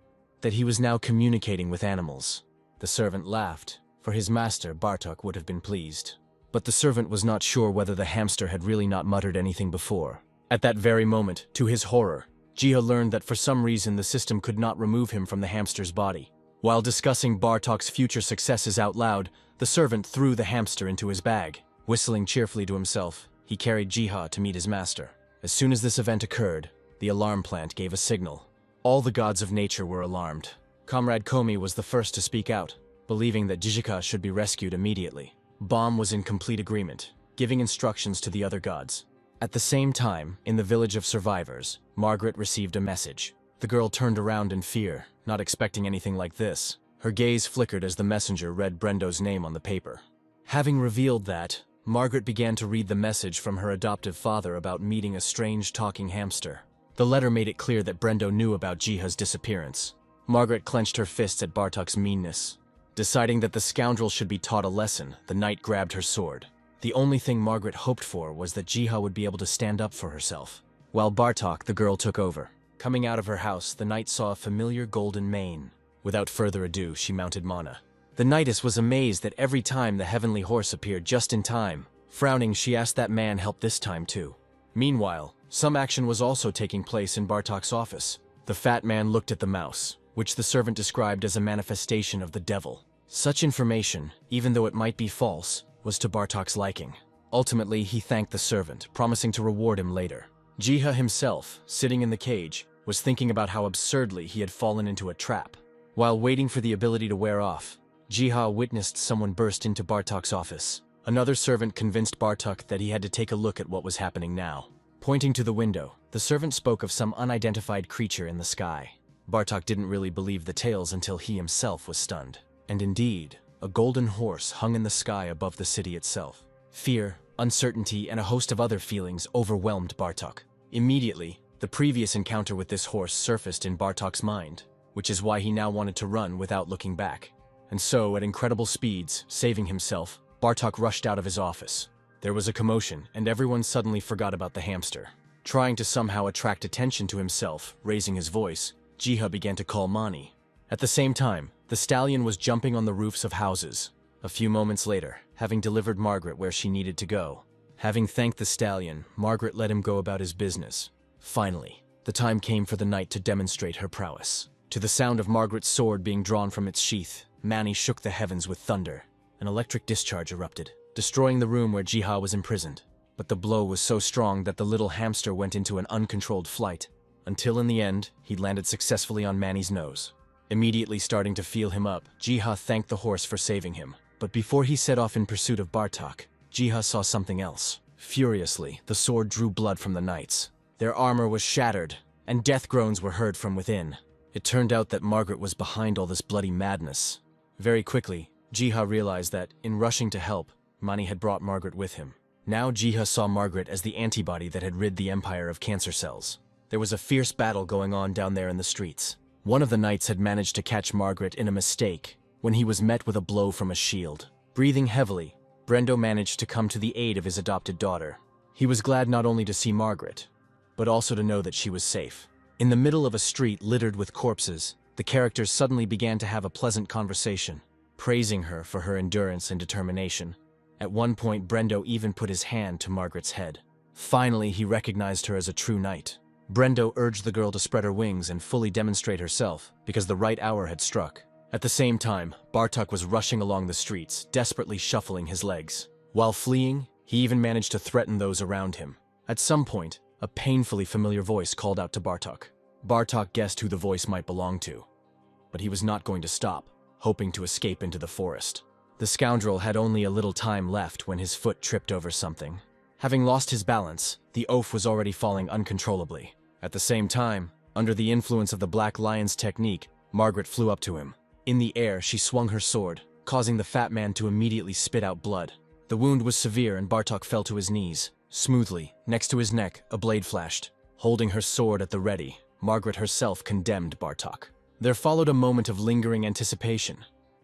A: that he was now communicating with animals. The servant laughed, for his master, Bartok, would have been pleased. But the servant was not sure whether the hamster had really not muttered anything before. At that very moment, to his horror, Jiha learned that for some reason the system could not remove him from the hamster's body. While discussing Bartok's future successes out loud, the servant threw the hamster into his bag. Whistling cheerfully to himself, he carried Jiha to meet his master. As soon as this event occurred, the alarm plant gave a signal. All the gods of nature were alarmed. Comrade Komi was the first to speak out, believing that Jijika should be rescued immediately. Bomb was in complete agreement, giving instructions to the other gods. At the same time, in the village of survivors, Margaret received a message. The girl turned around in fear, not expecting anything like this. Her gaze flickered as the messenger read Brendo's name on the paper. Having revealed that, Margaret began to read the message from her adoptive father about meeting a strange talking hamster. The letter made it clear that Brendo knew about Jiha's disappearance. Margaret clenched her fists at Bartok's meanness. Deciding that the scoundrel should be taught a lesson, the knight grabbed her sword. The only thing Margaret hoped for was that Jiha would be able to stand up for herself. While Bartok, the girl, took over. Coming out of her house, the knight saw a familiar golden mane. Without further ado, she mounted Mana. The knightess was amazed that every time the heavenly horse appeared just in time. Frowning, she asked that man help this time too. Meanwhile, some action was also taking place in Bartok's office. The fat man looked at the mouse, which the servant described as a manifestation of the devil. Such information, even though it might be false, was to Bartok's liking. Ultimately, he thanked the servant, promising to reward him later. Jiha himself, sitting in the cage, was thinking about how absurdly he had fallen into a trap. While waiting for the ability to wear off, Jiha witnessed someone burst into Bartok's office. Another servant convinced Bartok that he had to take a look at what was happening now. Pointing to the window, the servant spoke of some unidentified creature in the sky. Bartok didn't really believe the tales until he himself was stunned. And indeed, a golden horse hung in the sky above the city itself. Fear, uncertainty, and a host of other feelings overwhelmed Bartok. Immediately, the previous encounter with this horse surfaced in Bartok's mind, which is why he now wanted to run without looking back. And so, at incredible speeds, saving himself, Bartok rushed out of his office. There was a commotion, and everyone suddenly forgot about the hamster. Trying to somehow attract attention to himself, raising his voice, Jiha began to call Mani. At the same time, the stallion was jumping on the roofs of houses. A few moments later, having delivered Margaret where she needed to go. Having thanked the stallion, Margaret let him go about his business. Finally, the time came for the knight to demonstrate her prowess. To the sound of Margaret's sword being drawn from its sheath, Mani shook the heavens with thunder. An electric discharge erupted, destroying the room where Jiha was imprisoned. But the blow was so strong that the little hamster went into an uncontrolled flight, until in the end, he landed successfully on Mani's nose. Immediately starting to feel him up, Jiha thanked the horse for saving him. But before he set off in pursuit of Bartok, Jiha saw something else. Furiously, the sword drew blood from the knights. Their armor was shattered, and death groans were heard from within. It turned out that Margaret was behind all this bloody madness. Very quickly, Jiha realized that, in rushing to help, Mani had brought Margaret with him. Now Jiha saw Margaret as the antibody that had rid the Empire of cancer cells. There was a fierce battle going on down there in the streets. One of the knights had managed to catch Margaret in a mistake when he was met with a blow from a shield. Breathing heavily, Brendo managed to come to the aid of his adopted daughter. He was glad not only to see Margaret, but also to know that she was safe. In the middle of a street littered with corpses, the characters suddenly began to have a pleasant conversation, praising her for her endurance and determination. At one point, Brendo even put his hand to Margaret's head. Finally, he recognized her as a true knight. Brendo urged the girl to spread her wings and fully demonstrate herself, because the right hour had struck. At the same time, Bartok was rushing along the streets, desperately shuffling his legs. While fleeing, he even managed to threaten those around him. At some point, a painfully familiar voice called out to Bartok. Bartok guessed who the voice might belong to, but he was not going to stop, hoping to escape into the forest. The scoundrel had only a little time left when his foot tripped over something. Having lost his balance, the oaf was already falling uncontrollably. At the same time, under the influence of the Black Lion's technique, Margaret flew up to him. In the air, she swung her sword, causing the fat man to immediately spit out blood. The wound was severe and Bartok fell to his knees. Smoothly, next to his neck, a blade flashed. Holding her sword at the ready, Margaret herself condemned Bartok. There followed a moment of lingering anticipation.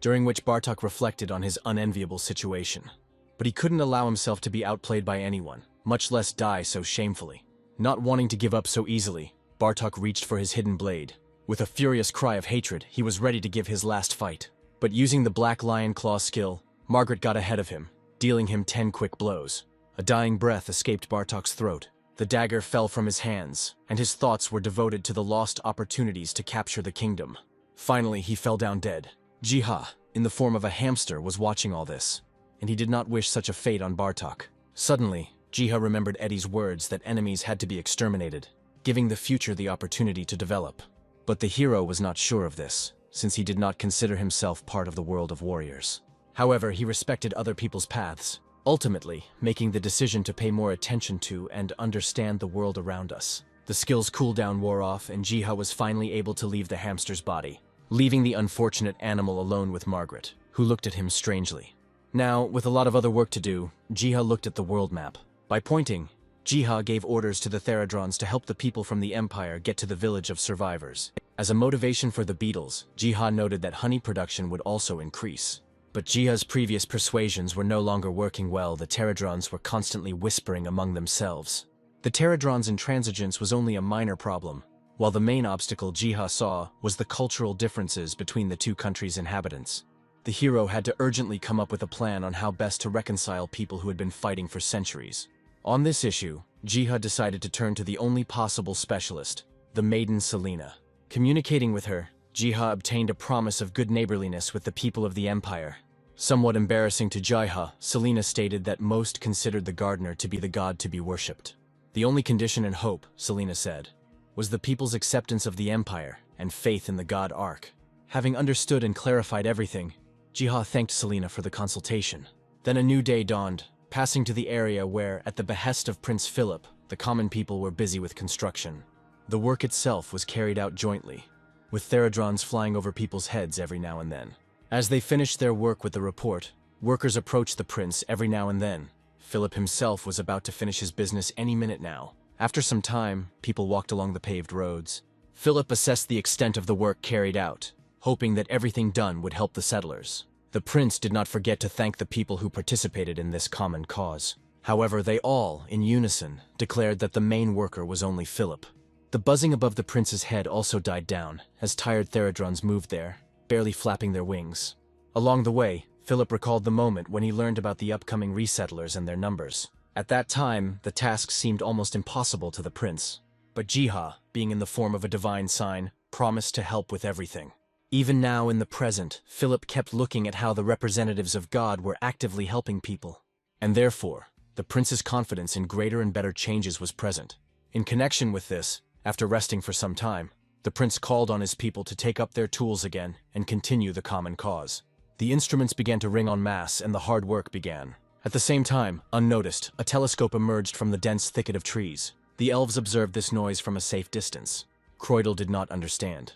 A: during which Bartok reflected on his unenviable situation. But he couldn't allow himself to be outplayed by anyone, much less die so shamefully. Not wanting to give up so easily, Bartok reached for his hidden blade. With a furious cry of hatred, he was ready to give his last fight. But using the Black Lion Claw skill, Margaret got ahead of him, dealing him 10 quick blows. A dying breath escaped Bartok's throat. The dagger fell from his hands, and his thoughts were devoted to the lost opportunities to capture the kingdom. Finally, he fell down dead. Jiha, in the form of a hamster, was watching all this, and he did not wish such a fate on Bartok. Suddenly, Jiha remembered Eddie's words that enemies had to be exterminated, giving the future the opportunity to develop. But the hero was not sure of this, since he did not consider himself part of the world of warriors. However, he respected other people's paths, ultimately making the decision to pay more attention to and understand the world around us. The skill's cooldown wore off, and Jiha was finally able to leave the hamster's body, leaving the unfortunate animal alone with Margaret, who looked at him strangely. Now, with a lot of other work to do, Jiha looked at the world map. By pointing, Jiha gave orders to the Theradrons to help the people from the Empire get to the village of survivors. As a motivation for the beetles, Jiha noted that honey production would also increase. But Jiha's previous persuasions were no longer working well. The Pterodrons were constantly whispering among themselves. The Pterodrons' intransigence was only a minor problem, while the main obstacle Jiha saw was the cultural differences between the two countries' inhabitants. The hero had to urgently come up with a plan on how best to reconcile people who had been fighting for centuries. On this issue, Jiha decided to turn to the only possible specialist, the maiden Selena. Communicating with her, Jiha obtained a promise of good neighborliness with the people of the Empire. Somewhat embarrassing to Jiha, Selena stated that most considered the gardener to be the god to be worshipped. The only condition and hope, Selena said, was the people's acceptance of the Empire and faith in the god Ark. Having understood and clarified everything, Jiha thanked Selena for the consultation. Then a new day dawned, passing to the area where, at the behest of Prince Philip, the common people were busy with construction. The work itself was carried out jointly, with Theradrons flying over people's heads every now and then. As they finished their work with the report, workers approached the prince every now and then. Philip himself was about to finish his business any minute now. After some time, people walked along the paved roads. Philip assessed the extent of the work carried out, hoping that everything done would help the settlers. The prince did not forget to thank the people who participated in this common cause. However, they all, in unison, declared that the main worker was only Philip. The buzzing above the prince's head also died down, as tired Theradrons moved there, barely flapping their wings. Along the way, Philip recalled the moment when he learned about the upcoming resettlers and their numbers. At that time, the task seemed almost impossible to the prince. But Jiha, being in the form of a divine sign, promised to help with everything. Even now in the present, Philip kept looking at how the representatives of God were actively helping people. And therefore, the prince's confidence in greater and better changes was present. In connection with this, after resting for some time, the prince called on his people to take up their tools again and continue the common cause. The instruments began to ring en masse and the hard work began. At the same time, unnoticed, a telescope emerged from the dense thicket of trees. The elves observed this noise from a safe distance. Croydel did not understand,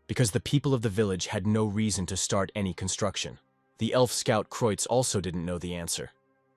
A: because the people of the village had no reason to start any construction. The elf scout Kreutz also didn't know the answer,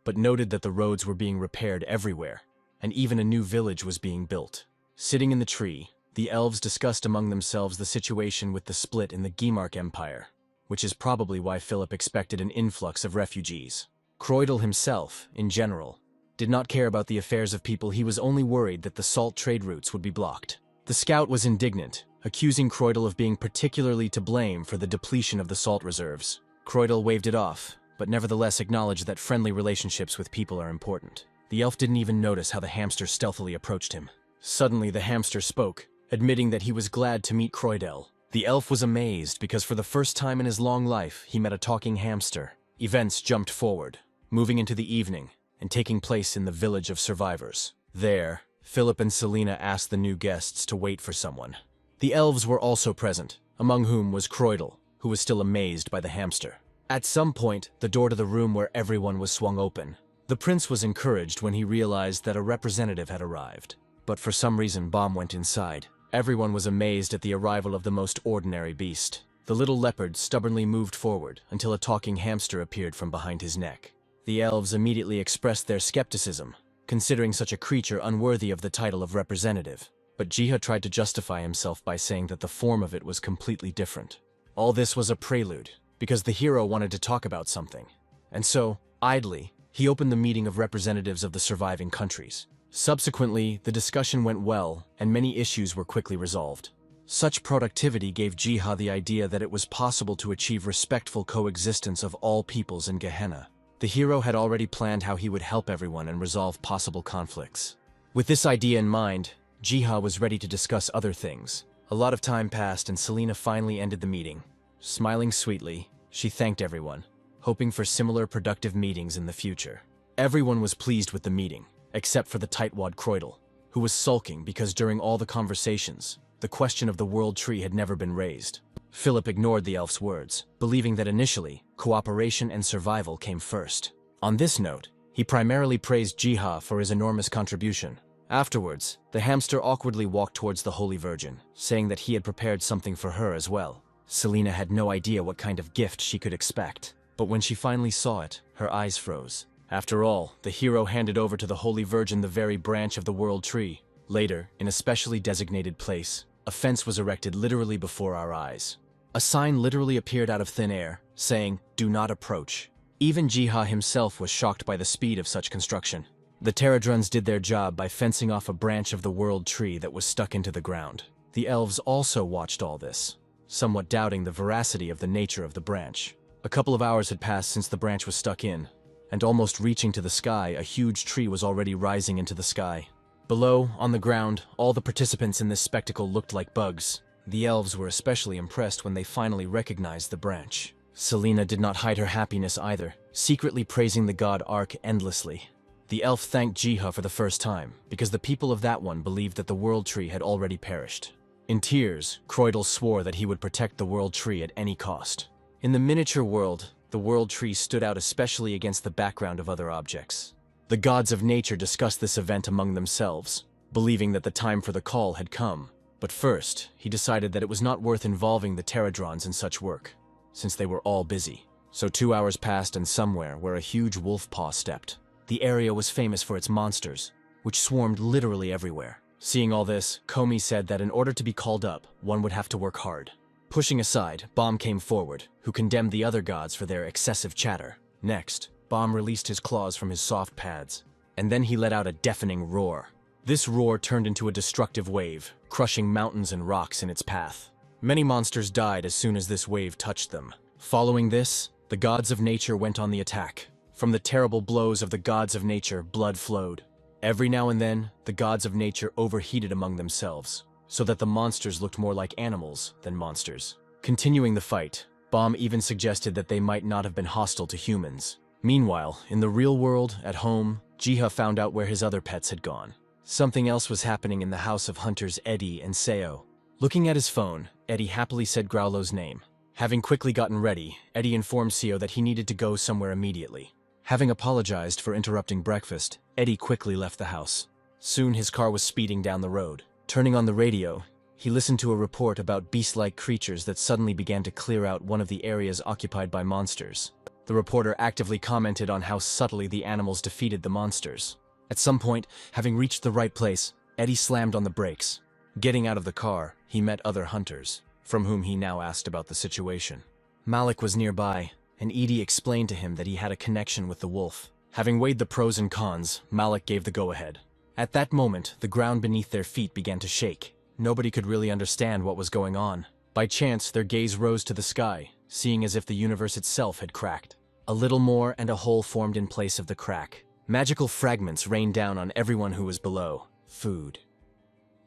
A: but noted that the roads were being repaired everywhere, and even a new village was being built. Sitting in the tree, the elves discussed among themselves the situation with the split in the Gimark Empire, which is probably why Philip expected an influx of refugees. Croydel himself, in general, did not care about the affairs of people. He was only worried that the salt trade routes would be blocked. The scout was indignant, accusing Croydel of being particularly to blame for the depletion of the salt reserves. Croydel waved it off, but nevertheless acknowledged that friendly relationships with people are important. The elf didn't even notice how the hamster stealthily approached him. Suddenly the hamster spoke, admitting that he was glad to meet Croydel. The elf was amazed because for the first time in his long life he met a talking hamster. Events jumped forward, moving into the evening and taking place in the village of survivors. There, Philip and Selena asked the new guests to wait for someone. The elves were also present, among whom was Croydel, who was still amazed by the hamster. At some point, the door to the room where everyone was swung open. The prince was encouraged when he realized that a representative had arrived. But for some reason, Bomb went inside. Everyone was amazed at the arrival of the most ordinary beast. The little leopard stubbornly moved forward until a talking hamster appeared from behind his neck. The elves immediately expressed their skepticism, considering such a creature unworthy of the title of representative. But Jiha tried to justify himself by saying that the form of it was completely different. All this was a prelude. because the hero wanted to talk about something. And so, idly, he opened the meeting of representatives of the surviving countries. Subsequently, the discussion went well, and many issues were quickly resolved. Such productivity gave Jiha the idea that it was possible to achieve respectful coexistence of all peoples in Gehenna. The hero had already planned how he would help everyone and resolve possible conflicts. With this idea in mind, Jiha was ready to discuss other things. A lot of time passed and Selena finally ended the meeting. Smiling sweetly, she thanked everyone, hoping for similar productive meetings in the future. Everyone was pleased with the meeting, except for the tightwad Croydle, who was sulking because during all the conversations, the question of the world tree had never been raised. Philip ignored the elf's words, believing that initially, cooperation and survival came first. On this note, he primarily praised Jiha for his enormous contribution. Afterwards, the hamster awkwardly walked towards the Holy Virgin, saying that he had prepared something for her as well. Selena had no idea what kind of gift she could expect, but when she finally saw it, her eyes froze. After all, the hero handed over to the Holy Virgin the very branch of the world tree. Later, in a specially designated place, a fence was erected literally before our eyes. A sign literally appeared out of thin air, saying, "Do not approach." Even Jiha himself was shocked by the speed of such construction. The Pterodrons did their job by fencing off a branch of the world tree that was stuck into the ground. The elves also watched all this, somewhat doubting the veracity of the nature of the branch. A couple of hours had passed since the branch was stuck in, and almost reaching to the sky, a huge tree was already rising into the sky. Below, on the ground, all the participants in this spectacle looked like bugs. The elves were especially impressed when they finally recognized the branch. Selena did not hide her happiness either, secretly praising the god Ark endlessly. The elf thanked Jiha for the first time, because the people of that one believed that the world tree had already perished. In tears, Croydle swore that he would protect the world tree at any cost. In the miniature world, the world tree stood out especially against the background of other objects. The gods of nature discussed this event among themselves, believing that the time for the call had come. But first, he decided that it was not worth involving the Pterodrons in such work, since they were all busy. So 2 hours passed and somewhere where a huge wolf paw stepped. The area was famous for its monsters, which swarmed literally everywhere. Seeing all this, Komi said that in order to be called up, one would have to work hard. Pushing aside, Baum came forward, who condemned the other gods for their excessive chatter. Next, Baum released his claws from his soft pads, and then he let out a deafening roar. This roar turned into a destructive wave, crushing mountains and rocks in its path. Many monsters died as soon as this wave touched them. Following this, the gods of nature went on the attack. From the terrible blows of the gods of nature, blood flowed. Every now and then, the gods of nature overheated among themselves, so that the monsters looked more like animals than monsters. Continuing the fight, Baum even suggested that they might not have been hostile to humans. Meanwhile, in the real world, at home, Jiha found out where his other pets had gone. Something else was happening in the house of hunters Eddie and Seo. Looking at his phone, Eddie happily said Growlo's name. Having quickly gotten ready, Eddie informed Seo that he needed to go somewhere immediately. Having apologized for interrupting breakfast, Eddie quickly left the house. Soon his car was speeding down the road. Turning on the radio, he listened to a report about beast-like creatures that suddenly began to clear out one of the areas occupied by monsters. The reporter actively commented on how subtly the animals defeated the monsters. At some point, having reached the right place, Eddie slammed on the brakes. Getting out of the car, he met other hunters, from whom he now asked about the situation. Malik was nearby, and Edie explained to him that he had a connection with the wolf. Having weighed the pros and cons, Malik gave the go-ahead. At that moment, the ground beneath their feet began to shake. Nobody could really understand what was going on. By chance, their gaze rose to the sky, seeing as if the universe itself had cracked. A little more and a hole formed in place of the crack. Magical fragments rained down on everyone who was below. Food.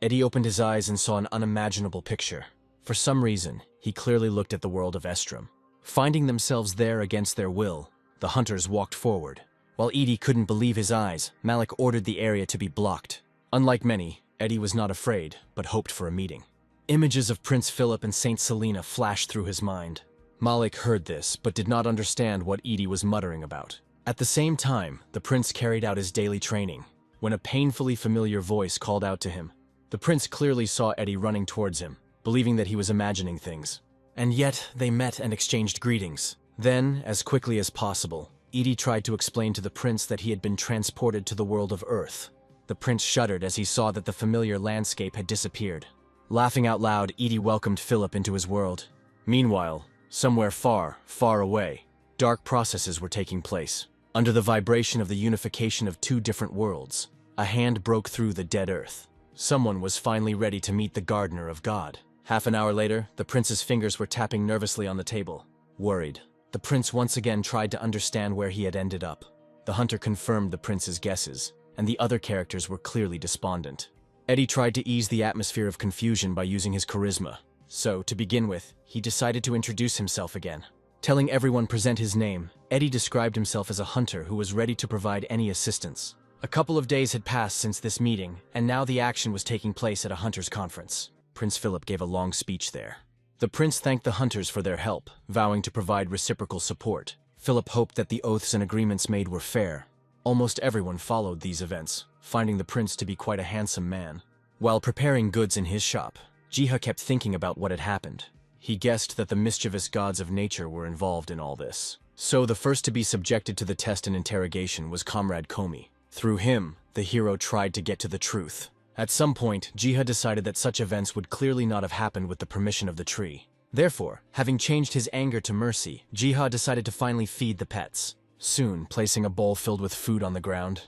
A: Eddie opened his eyes and saw an unimaginable picture. For some reason, he clearly looked at the world of Estrom. Finding themselves there against their will, the hunters walked forward. While Edie couldn't believe his eyes, Malik ordered the area to be blocked. Unlike many, Eddie was not afraid, but hoped for a meeting. Images of Prince Philip and Saint Selena flashed through his mind. Malik heard this, but did not understand what Edie was muttering about. At the same time, the prince carried out his daily training, when a painfully familiar voice called out to him. The prince clearly saw Eddie running towards him, believing that he was imagining things. And yet, they met and exchanged greetings. Then, as quickly as possible, Edie tried to explain to the prince that he had been transported to the world of Earth. The prince shuddered as he saw that the familiar landscape had disappeared. Laughing out loud, Edie welcomed Philip into his world. Meanwhile, Somewhere far, far away, dark processes were taking place. Under the vibration of the unification of two different worlds, a hand broke through the dead earth. Someone was finally ready to meet the gardener of God. Half an hour later, the prince's fingers were tapping nervously on the table. Worried, the prince once again tried to understand where he had ended up. The hunter confirmed the prince's guesses, and the other characters were clearly despondent. Eddie tried to ease the atmosphere of confusion by using his charisma. So, to begin with, he decided to introduce himself again. Telling everyone present his name, Eddie described himself as a hunter who was ready to provide any assistance. A couple of days had passed since this meeting, and now the action was taking place at a hunters' conference. Prince Philip gave a long speech there. The prince thanked the hunters for their help, vowing to provide reciprocal support. Philip hoped that the oaths and agreements made were fair. Almost everyone followed these events, finding the prince to be quite a handsome man. While preparing goods in his shop, Jiha kept thinking about what had happened. He guessed that the mischievous gods of nature were involved in all this. So the first to be subjected to the test and interrogation was Comrade Komi. Through him, the hero tried to get to the truth. At some point, Jiha decided that such events would clearly not have happened with the permission of the tree. Therefore, having changed his anger to mercy, Jiha decided to finally feed the pets. Soon, placing a bowl filled with food on the ground,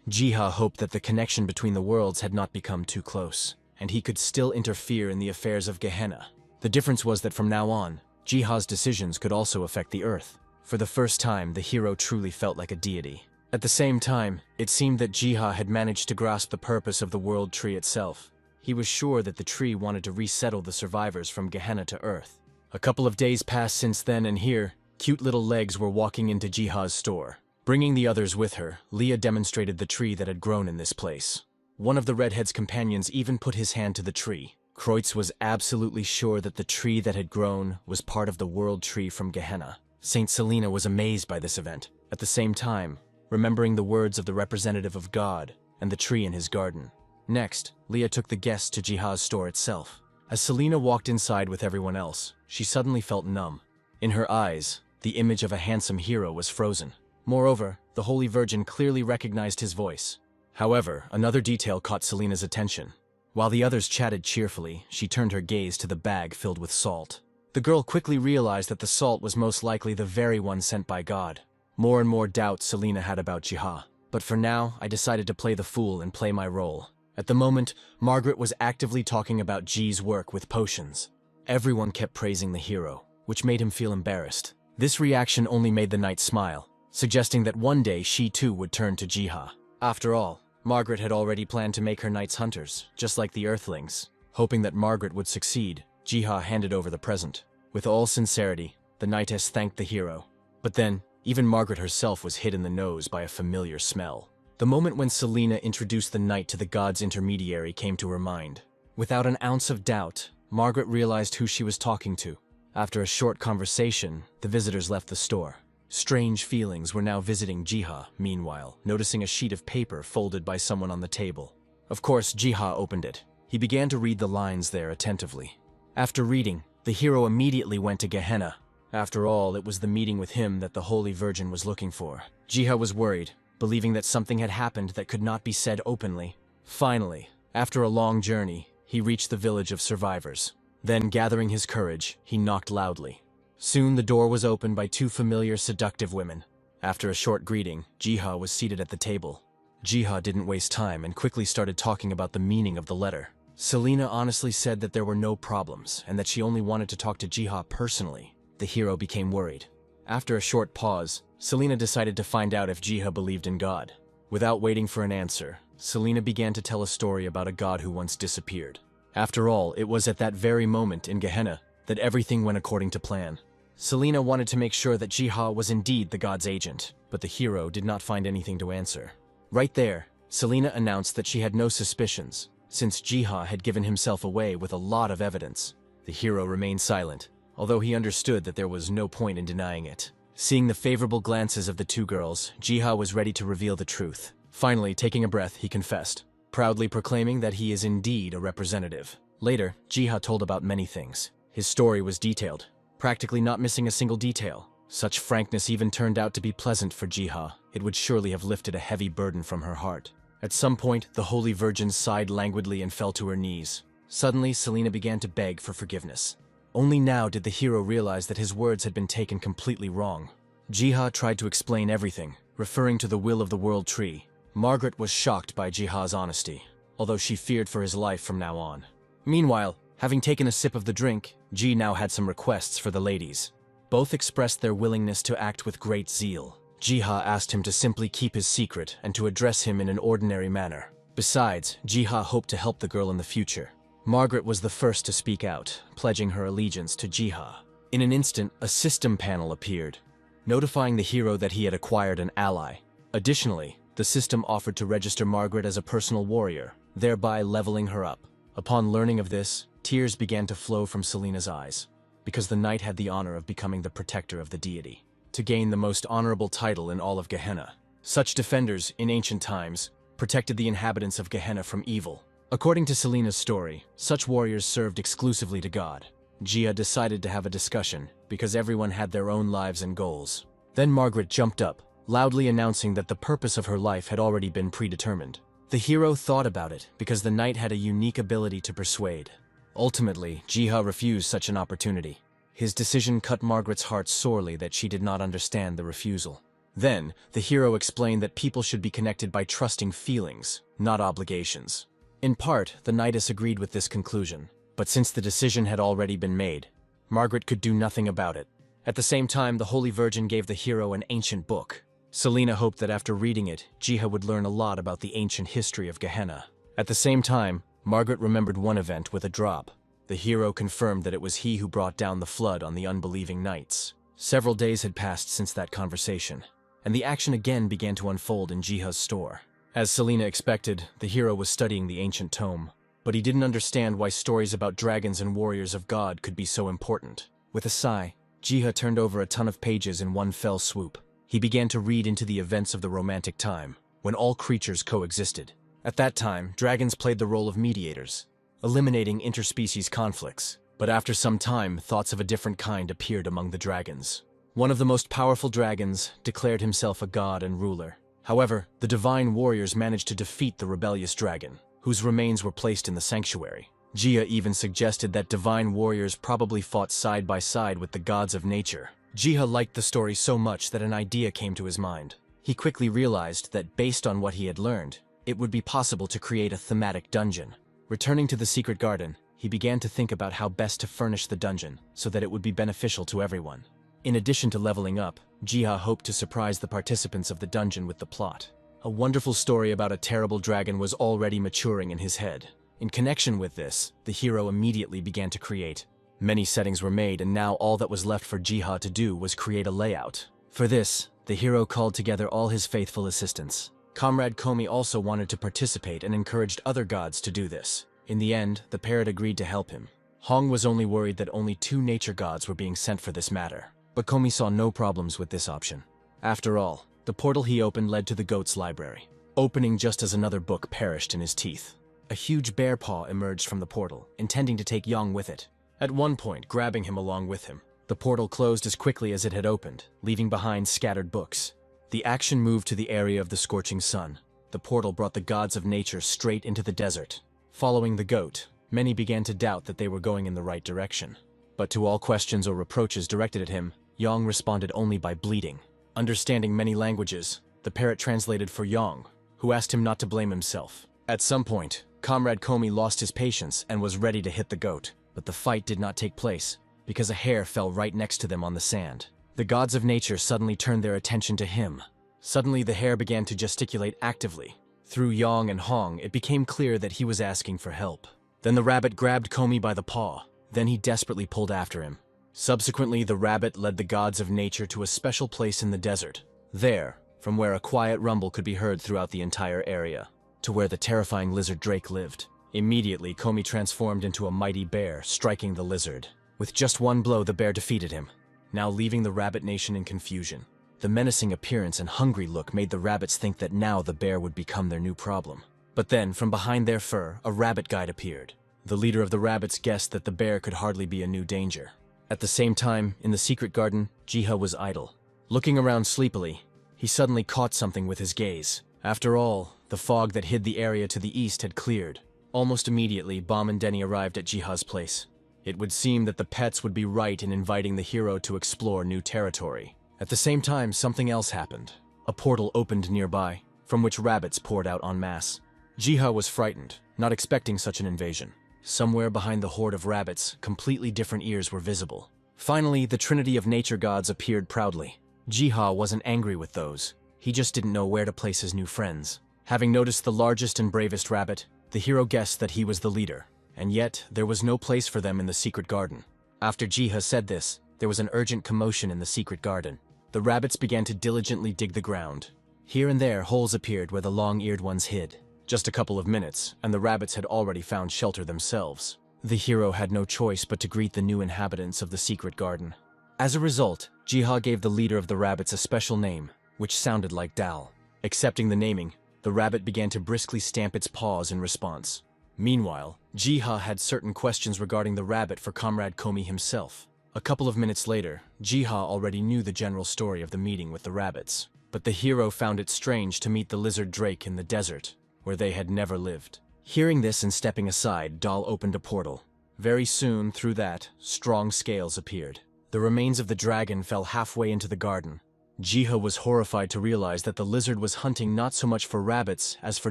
A: Jiha hoped that the connection between the worlds had not become too close, and he could still interfere in the affairs of Gehenna. The difference was that from now on, Jiha's decisions could also affect the earth. For the first time, the hero truly felt like a deity. At the same time, it seemed that Jiha had managed to grasp the purpose of the world tree itself. He was sure that the tree wanted to resettle the survivors from Gehenna to Earth. A couple of days passed since then, and here, cute little legs were walking into Jiha's store. Bringing the others with her, Leah demonstrated the tree that had grown in this place. One of the redhead's companions even put his hand to the tree. Kreutz was absolutely sure that the tree that had grown was part of the world tree from Gehenna. Saint Selena was amazed by this event. At the same time, remembering the words of the representative of God and the tree in his garden. Next, Leah took the guests to Jiha's store itself. As Selena walked inside with everyone else, she suddenly felt numb. In her eyes, the image of a handsome hero was frozen. Moreover, the Holy Virgin clearly recognized his voice. However, another detail caught Selena's attention. While the others chatted cheerfully, she turned her gaze to the bag filled with salt. The girl quickly realized that the salt was most likely the very one sent by God. More and more doubts Selena had about Jiha. But for now, I decided to play the fool and play my role. At the moment, Margaret was actively talking about G's work with potions. Everyone kept praising the hero, which made him feel embarrassed. This reaction only made the knight smile, suggesting that one day she too would turn to Jiha. After all, Margaret had already planned to make her knights hunters, just like the Earthlings. Hoping that Margaret would succeed, Jiha handed over the present. With all sincerity, the knightess thanked the hero. But then, even Margaret herself was hit in the nose by a familiar smell. The moment when Selena introduced the knight to the god's intermediary came to her mind. Without an ounce of doubt, Margaret realized who she was talking to. After a short conversation, the visitors left the store. Strange feelings were now visiting Jiha, meanwhile, noticing a sheet of paper folded by someone on the table. Of course, Jiha opened it. He began to read the lines there attentively. After reading, the hero immediately went to Gehenna. After all, it was the meeting with him that the Holy Virgin was looking for. Jiha was worried, believing that something had happened that could not be said openly. Finally, after a long journey, he reached the village of survivors. Then, gathering his courage, he knocked loudly. Soon the door was opened by two familiar, seductive women. After a short greeting, Jiha was seated at the table. Jiha didn't waste time and quickly started talking about the meaning of the letter. Selena honestly said that there were no problems and that she only wanted to talk to Jiha personally. The hero became worried. After a short pause, Selena decided to find out if Jiha believed in God. Without waiting for an answer, Selena began to tell a story about a god who once disappeared. After all, it was at that very moment in Gehenna that everything went according to plan. Selena wanted to make sure that Jiha was indeed the god's agent, but the hero did not find anything to answer. Right there, Selena announced that she had no suspicions, since Jiha had given himself away with a lot of evidence. The hero remained silent, although he understood that there was no point in denying it. Seeing the favorable glances of the two girls, Jiha was ready to reveal the truth. Finally, taking a breath, he confessed, proudly proclaiming that he is indeed a representative. Later, Jiha told about many things. His story was detailed, practically not missing a single detail. Such frankness even turned out to be pleasant for Jiha. It would surely have lifted a heavy burden from her heart. At some point, the Holy Virgin sighed languidly and fell to her knees. Suddenly, Selena began to beg for forgiveness. Only now did the hero realize that his words had been taken completely wrong. Jiha tried to explain everything, referring to the will of the world tree. Margaret was shocked by Jiha's honesty, although she feared for his life from now on. Meanwhile, having taken a sip of the drink, Ji now had some requests for the ladies. Both expressed their willingness to act with great zeal. Jiha asked him to simply keep his secret and to address him in an ordinary manner. Besides, Jiha hoped to help the girl in the future. Margaret was the first to speak out, pledging her allegiance to Jiha. In an instant, a system panel appeared, notifying the hero that he had acquired an ally. Additionally, the system offered to register Margaret as a personal warrior, thereby leveling her up. Upon learning of this, tears began to flow from Selena's eyes, because the knight had the honor of becoming the protector of the deity, to gain the most honorable title in all of Gehenna. Such defenders, in ancient times, protected the inhabitants of Gehenna from evil. According to Selena's story, such warriors served exclusively to God. Jia decided to have a discussion, because everyone had their own lives and goals. Then Margaret jumped up, loudly announcing that the purpose of her life had already been predetermined. The hero thought about it, because the knight had a unique ability to persuade. Ultimately, Jiha refused such an opportunity. His decision cut Margaret's heart sorely that she did not understand the refusal. Then, the hero explained that people should be connected by trusting feelings, not obligations. In part, the knightess agreed with this conclusion, but since the decision had already been made, Margaret could do nothing about it. At the same time, the Holy Virgin gave the hero an ancient book. Selena hoped that after reading it, Jiha would learn a lot about the ancient history of Gehenna. At the same time, Margaret remembered one event with a drop. The hero confirmed that it was he who brought down the flood on the unbelieving knights. Several days had passed since that conversation, and the action again began to unfold in Jiha's store. As Selena expected, the hero was studying the ancient tome, but he didn't understand why stories about dragons and warriors of God could be so important. With a sigh, Jiha turned over a ton of pages in one fell swoop. He began to read into the events of the romantic time, when all creatures coexisted. At that time, dragons played the role of mediators, eliminating interspecies conflicts. But after some time, thoughts of a different kind appeared among the dragons. One of the most powerful dragons declared himself a god and ruler. However, the divine warriors managed to defeat the rebellious dragon, whose remains were placed in the sanctuary. Jia even suggested that divine warriors probably fought side by side with the gods of nature. Jiha liked the story so much that an idea came to his mind. He quickly realized that based on what he had learned, it would be possible to create a thematic dungeon. Returning to the secret garden, he began to think about how best to furnish the dungeon so that it would be beneficial to everyone. In addition to leveling up, Jiha hoped to surprise the participants of the dungeon with the plot. A wonderful story about a terrible dragon was already maturing in his head. In connection with this, the hero immediately began to create. Many settings were made, and now all that was left for Jiha to do was create a layout. For this, the hero called together all his faithful assistants. Comrade Komi also wanted to participate and encouraged other gods to do this. In the end, the parrot agreed to help him. Hong was only worried that only 2 nature gods were being sent for this matter, but Komi saw no problems with this option. After all, the portal he opened led to the goat's library, opening just as another book perished in his teeth. A huge bear paw emerged from the portal, intending to take Yang with it, at one point grabbing him along with him. The portal closed as quickly as it had opened, leaving behind scattered books. The action moved to the area of the scorching sun. The portal brought the gods of nature straight into the desert. Following the goat, many began to doubt that they were going in the right direction. But to all questions or reproaches directed at him, Yang responded only by bleating. Understanding many languages, the parrot translated for Yang, who asked him not to blame himself. At some point, Comrade Komi lost his patience and was ready to hit the goat, but the fight did not take place, because a hare fell right next to them on the sand. The gods of nature suddenly turned their attention to him. Suddenly the hare began to gesticulate actively. Through Yang and Hong, it became clear that he was asking for help. Then the rabbit grabbed Komi by the paw. Then he desperately pulled after him. Subsequently, the rabbit led the gods of nature to a special place in the desert. There, from where a quiet rumble could be heard throughout the entire area, to where the terrifying lizard drake lived. Immediately, Komi transformed into a mighty bear, striking the lizard. With just one blow, the bear defeated him, now leaving the rabbit nation in confusion. The menacing appearance and hungry look made the rabbits think that now the bear would become their new problem. But then, from behind their fur, a rabbit guide appeared. The leader of the rabbits guessed that the bear could hardly be a new danger. At the same time, in the secret garden, Jiha was idle. Looking around sleepily, he suddenly caught something with his gaze. After all, the fog that hid the area to the east had cleared. Almost immediately, Bom and Denny arrived at Jiha's place. It would seem that the pets would be right in inviting the hero to explore new territory. At the same time, something else happened. A portal opened nearby, from which rabbits poured out en masse. Jiha was frightened, not expecting such an invasion. Somewhere behind the horde of rabbits, completely different ears were visible. Finally, the trinity of nature gods appeared proudly. Jiha wasn't angry with those. He just didn't know where to place his new friends. Having noticed the largest and bravest rabbit, the hero guessed that he was the leader. And yet, there was no place for them in the secret garden. After Jiha said this, there was an urgent commotion in the secret garden. The rabbits began to diligently dig the ground. Here and there, holes appeared where the long-eared ones hid. Just a couple of minutes, and the rabbits had already found shelter themselves. The hero had no choice but to greet the new inhabitants of the secret garden. As a result, Jiha gave the leader of the rabbits a special name, which sounded like Dal. Accepting the naming, the rabbit began to briskly stamp its paws in response. Meanwhile, Jiha had certain questions regarding the rabbit for Comrade Komi himself. A couple of minutes later, Jiha already knew the general story of the meeting with the rabbits. But the hero found it strange to meet the lizard drake in the desert, where they had never lived. Hearing this and stepping aside, Dal opened a portal. Very soon, through that, strong scales appeared. The remains of the dragon fell halfway into the garden. Jiha was horrified to realize that the lizard was hunting not so much for rabbits as for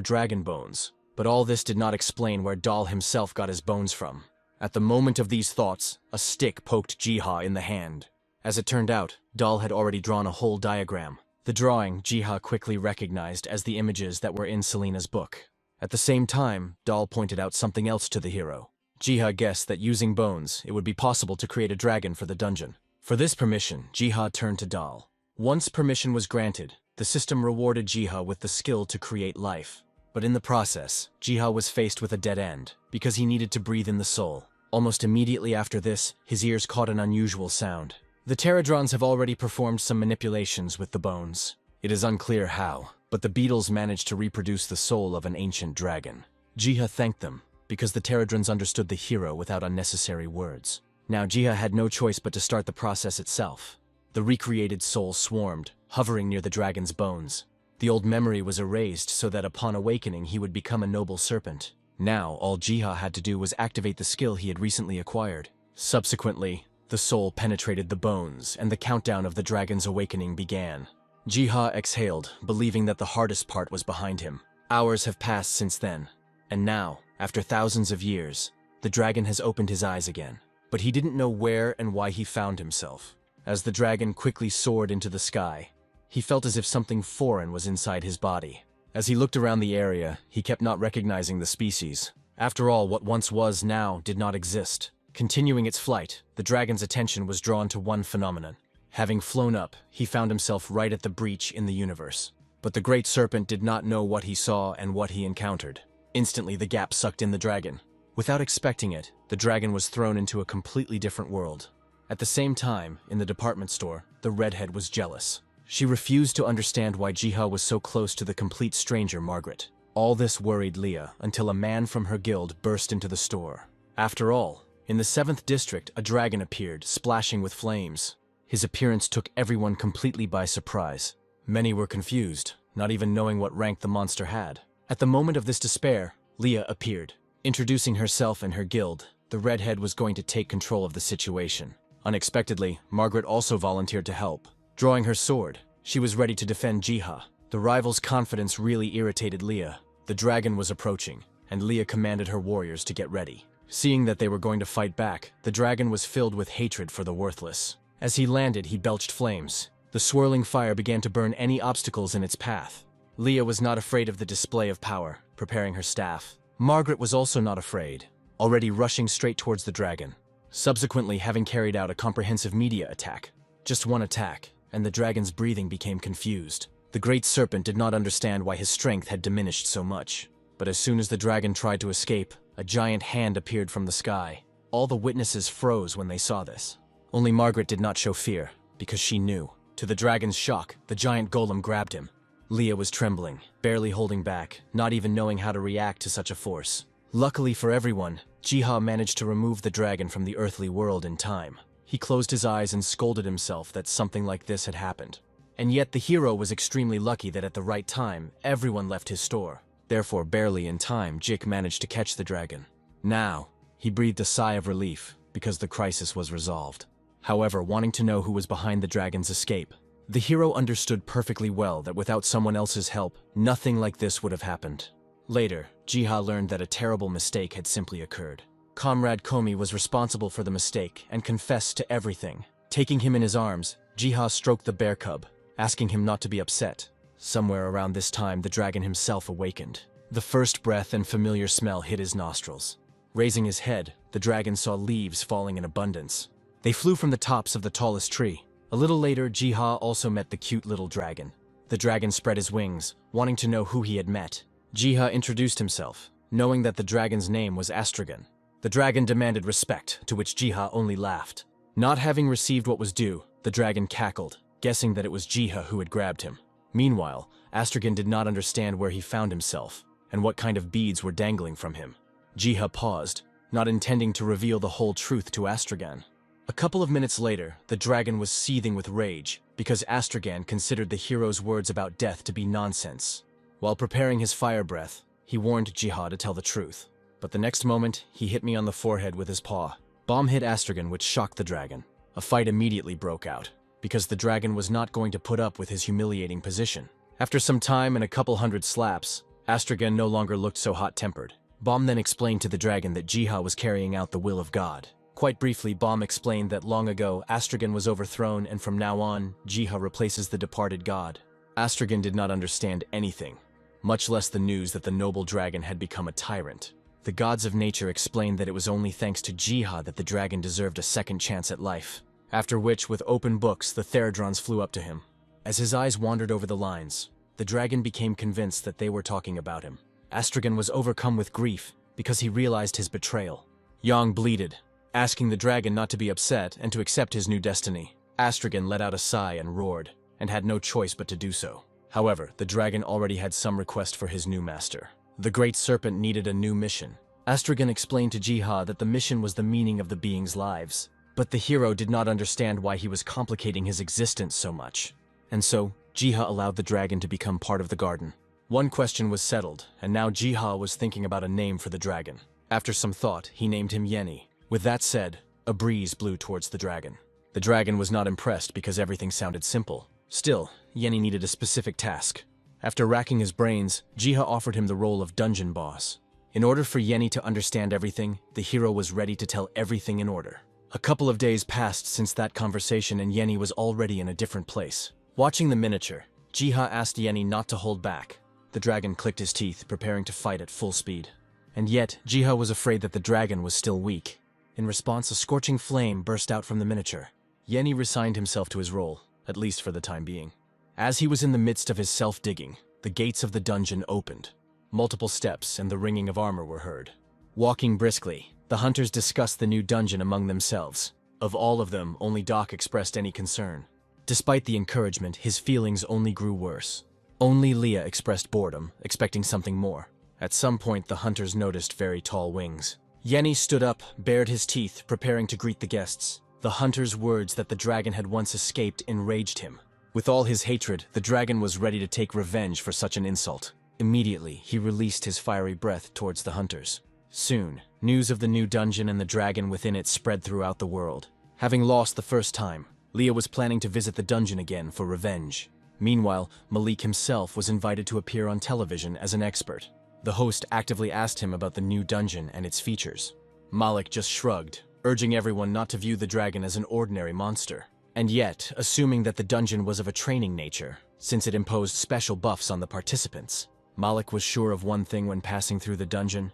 A: dragon bones. But all this did not explain where Dal himself got his bones from. At the moment of these thoughts, a stick poked Jiha in the hand. As it turned out, Dal had already drawn a whole diagram. The drawing Jiha quickly recognized as the images that were in Selena's book. At the same time, Dal pointed out something else to the hero. Jiha guessed that using bones, it would be possible to create a dragon for the dungeon. For this permission, Jiha turned to Dal. Once permission was granted, the system rewarded Jiha with the skill to create life. But in the process, Jiha was faced with a dead end, because he needed to breathe in the soul. Almost immediately after this, his ears caught an unusual sound. The Pterodrons have already performed some manipulations with the bones. It is unclear how, but the beetles managed to reproduce the soul of an ancient dragon. Jiha thanked them, because the Pterodrons understood the hero without unnecessary words. Now Jiha had no choice but to start the process itself. The recreated soul swarmed, hovering near the dragon's bones. The old memory was erased so that upon awakening he would become a noble serpent. Now, all Jiha had to do was activate the skill he had recently acquired. Subsequently, the soul penetrated the bones, and the countdown of the dragon's awakening began. Jiha exhaled, believing that the hardest part was behind him. Hours have passed since then, and now, after thousands of years, the dragon has opened his eyes again. But he didn't know where and why he found himself. As the dragon quickly soared into the sky, he felt as if something foreign was inside his body. As he looked around the area, he kept not recognizing the species. After all, what once was now did not exist. Continuing its flight, the dragon's attention was drawn to one phenomenon. Having flown up, he found himself right at the breach in the universe. But the great serpent did not know what he saw and what he encountered. Instantly, the gap sucked in the dragon. Without expecting it, the dragon was thrown into a completely different world. At the same time, in the department store, the redhead was jealous. She refused to understand why Jiha was so close to the complete stranger Margaret. All this worried Leah until a man from her guild burst into the store. After all, in the 7th district, a dragon appeared, splashing with flames. His appearance took everyone completely by surprise. Many were confused, not even knowing what rank the monster had. At the moment of this despair, Leah appeared. Introducing herself and her guild, the redhead was going to take control of the situation. Unexpectedly, Margaret also volunteered to help. Drawing her sword, she was ready to defend Jiha. The rival's confidence really irritated Leah. The dragon was approaching, and Leah commanded her warriors to get ready. Seeing that they were going to fight back, the dragon was filled with hatred for the worthless. As he landed, he belched flames. The swirling fire began to burn any obstacles in its path. Leah was not afraid of the display of power, preparing her staff. Margaret was also not afraid, already rushing straight towards the dragon. Subsequently, having carried out a comprehensive media attack. Just one attack, and the dragon's breathing became confused. The great serpent did not understand why his strength had diminished so much. But as soon as the dragon tried to escape, a giant hand appeared from the sky. All the witnesses froze when they saw this. Only Margaret did not show fear, because she knew. To the dragon's shock, the giant golem grabbed him. Leah was trembling, barely holding back, not even knowing how to react to such a force. Luckily for everyone, Jiha managed to remove the dragon from the earthly world in time. He closed his eyes and scolded himself that something like this had happened. And yet the hero was extremely lucky that at the right time, everyone left his store. Therefore, barely in time, Jik managed to catch the dragon. Now, he breathed a sigh of relief, because the crisis was resolved. However, wanting to know who was behind the dragon's escape, the hero understood perfectly well that without someone else's help, nothing like this would have happened. Later, Jiha learned that a terrible mistake had simply occurred. Comrade Komi was responsible for the mistake and confessed to everything. Taking him in his arms, Jiha stroked the bear cub, asking him not to be upset. Somewhere around this time, the dragon himself awakened. The first breath and familiar smell hit his nostrils. Raising his head, the dragon saw leaves falling in abundance. They flew from the tops of the tallest tree. A little later, Jiha also met the cute little dragon. The dragon spread his wings, wanting to know who he had met. Jiha introduced himself, knowing that the dragon's name was Astragon. The dragon demanded respect, to which Jiha only laughed. Not having received what was due, the dragon cackled, guessing that it was Jiha who had grabbed him. Meanwhile, Astragon did not understand where he found himself, and what kind of beads were dangling from him. Jiha paused, not intending to reveal the whole truth to Astragon. A couple of minutes later, the dragon was seething with rage, because Astragon considered the hero's words about death to be nonsense. While preparing his fire breath, he warned Jiha to tell the truth. But the next moment, he hit me on the forehead with his paw. Bomb hit Astragon, which shocked the dragon. A fight immediately broke out, because the dragon was not going to put up with his humiliating position. After some time and a couple hundred slaps, Astragon no longer looked so hot-tempered. Bomb then explained to the dragon that Jiha was carrying out the will of God. Quite briefly, Bomb explained that long ago, Astragon was overthrown and from now on, Jiha replaces the departed god. Astragon did not understand anything, much less the news that the noble dragon had become a tyrant. The gods of nature explained that it was only thanks to Jiha that the dragon deserved a second chance at life. After which, with open books, the Theradrons flew up to him. As his eyes wandered over the lines, the dragon became convinced that they were talking about him. Astragon was overcome with grief because he realized his betrayal. Yang bleated, asking the dragon not to be upset and to accept his new destiny. Astragon let out a sigh and roared, and had no choice but to do so. However, the dragon already had some request for his new master. The great serpent needed a new mission. Astragon explained to Jiha that the mission was the meaning of the beings' lives, but the hero did not understand why he was complicating his existence so much. And so, Jiha allowed the dragon to become part of the garden. One question was settled, and now Jiha was thinking about a name for the dragon. After some thought, he named him Yeni. With that said, a breeze blew towards the dragon. The dragon was not impressed because everything sounded simple. Still, Yeni needed a specific task. After racking his brains, Jiha offered him the role of dungeon boss. In order for Yeni to understand everything, the hero was ready to tell everything in order. A couple of days passed since that conversation and Yeni was already in a different place. Watching the miniature, Jiha asked Yeni not to hold back. The dragon clicked his teeth, preparing to fight at full speed. And yet, Jiha was afraid that the dragon was still weak. In response, a scorching flame burst out from the miniature. Yeni resigned himself to his role, at least for the time being. As he was in the midst of his self-digging, the gates of the dungeon opened. Multiple steps and the ringing of armor were heard. Walking briskly, the hunters discussed the new dungeon among themselves. Of all of them, only Doc expressed any concern. Despite the encouragement, his feelings only grew worse. Only Leah expressed boredom, expecting something more. At some point, the hunters noticed very tall wings. Yeni stood up, bared his teeth, preparing to greet the guests. The hunter's words that the dragon had once escaped enraged him. With all his hatred, the dragon was ready to take revenge for such an insult. Immediately, he released his fiery breath towards the hunters. Soon, news of the new dungeon and the dragon within it spread throughout the world. Having lost the first time, Leah was planning to visit the dungeon again for revenge. Meanwhile, Malik himself was invited to appear on television as an expert. The host actively asked him about the new dungeon and its features. Malik just shrugged, urging everyone not to view the dragon as an ordinary monster. And yet, assuming that the dungeon was of a training nature, since it imposed special buffs on the participants, Malik was sure of one thing when passing through the dungeon.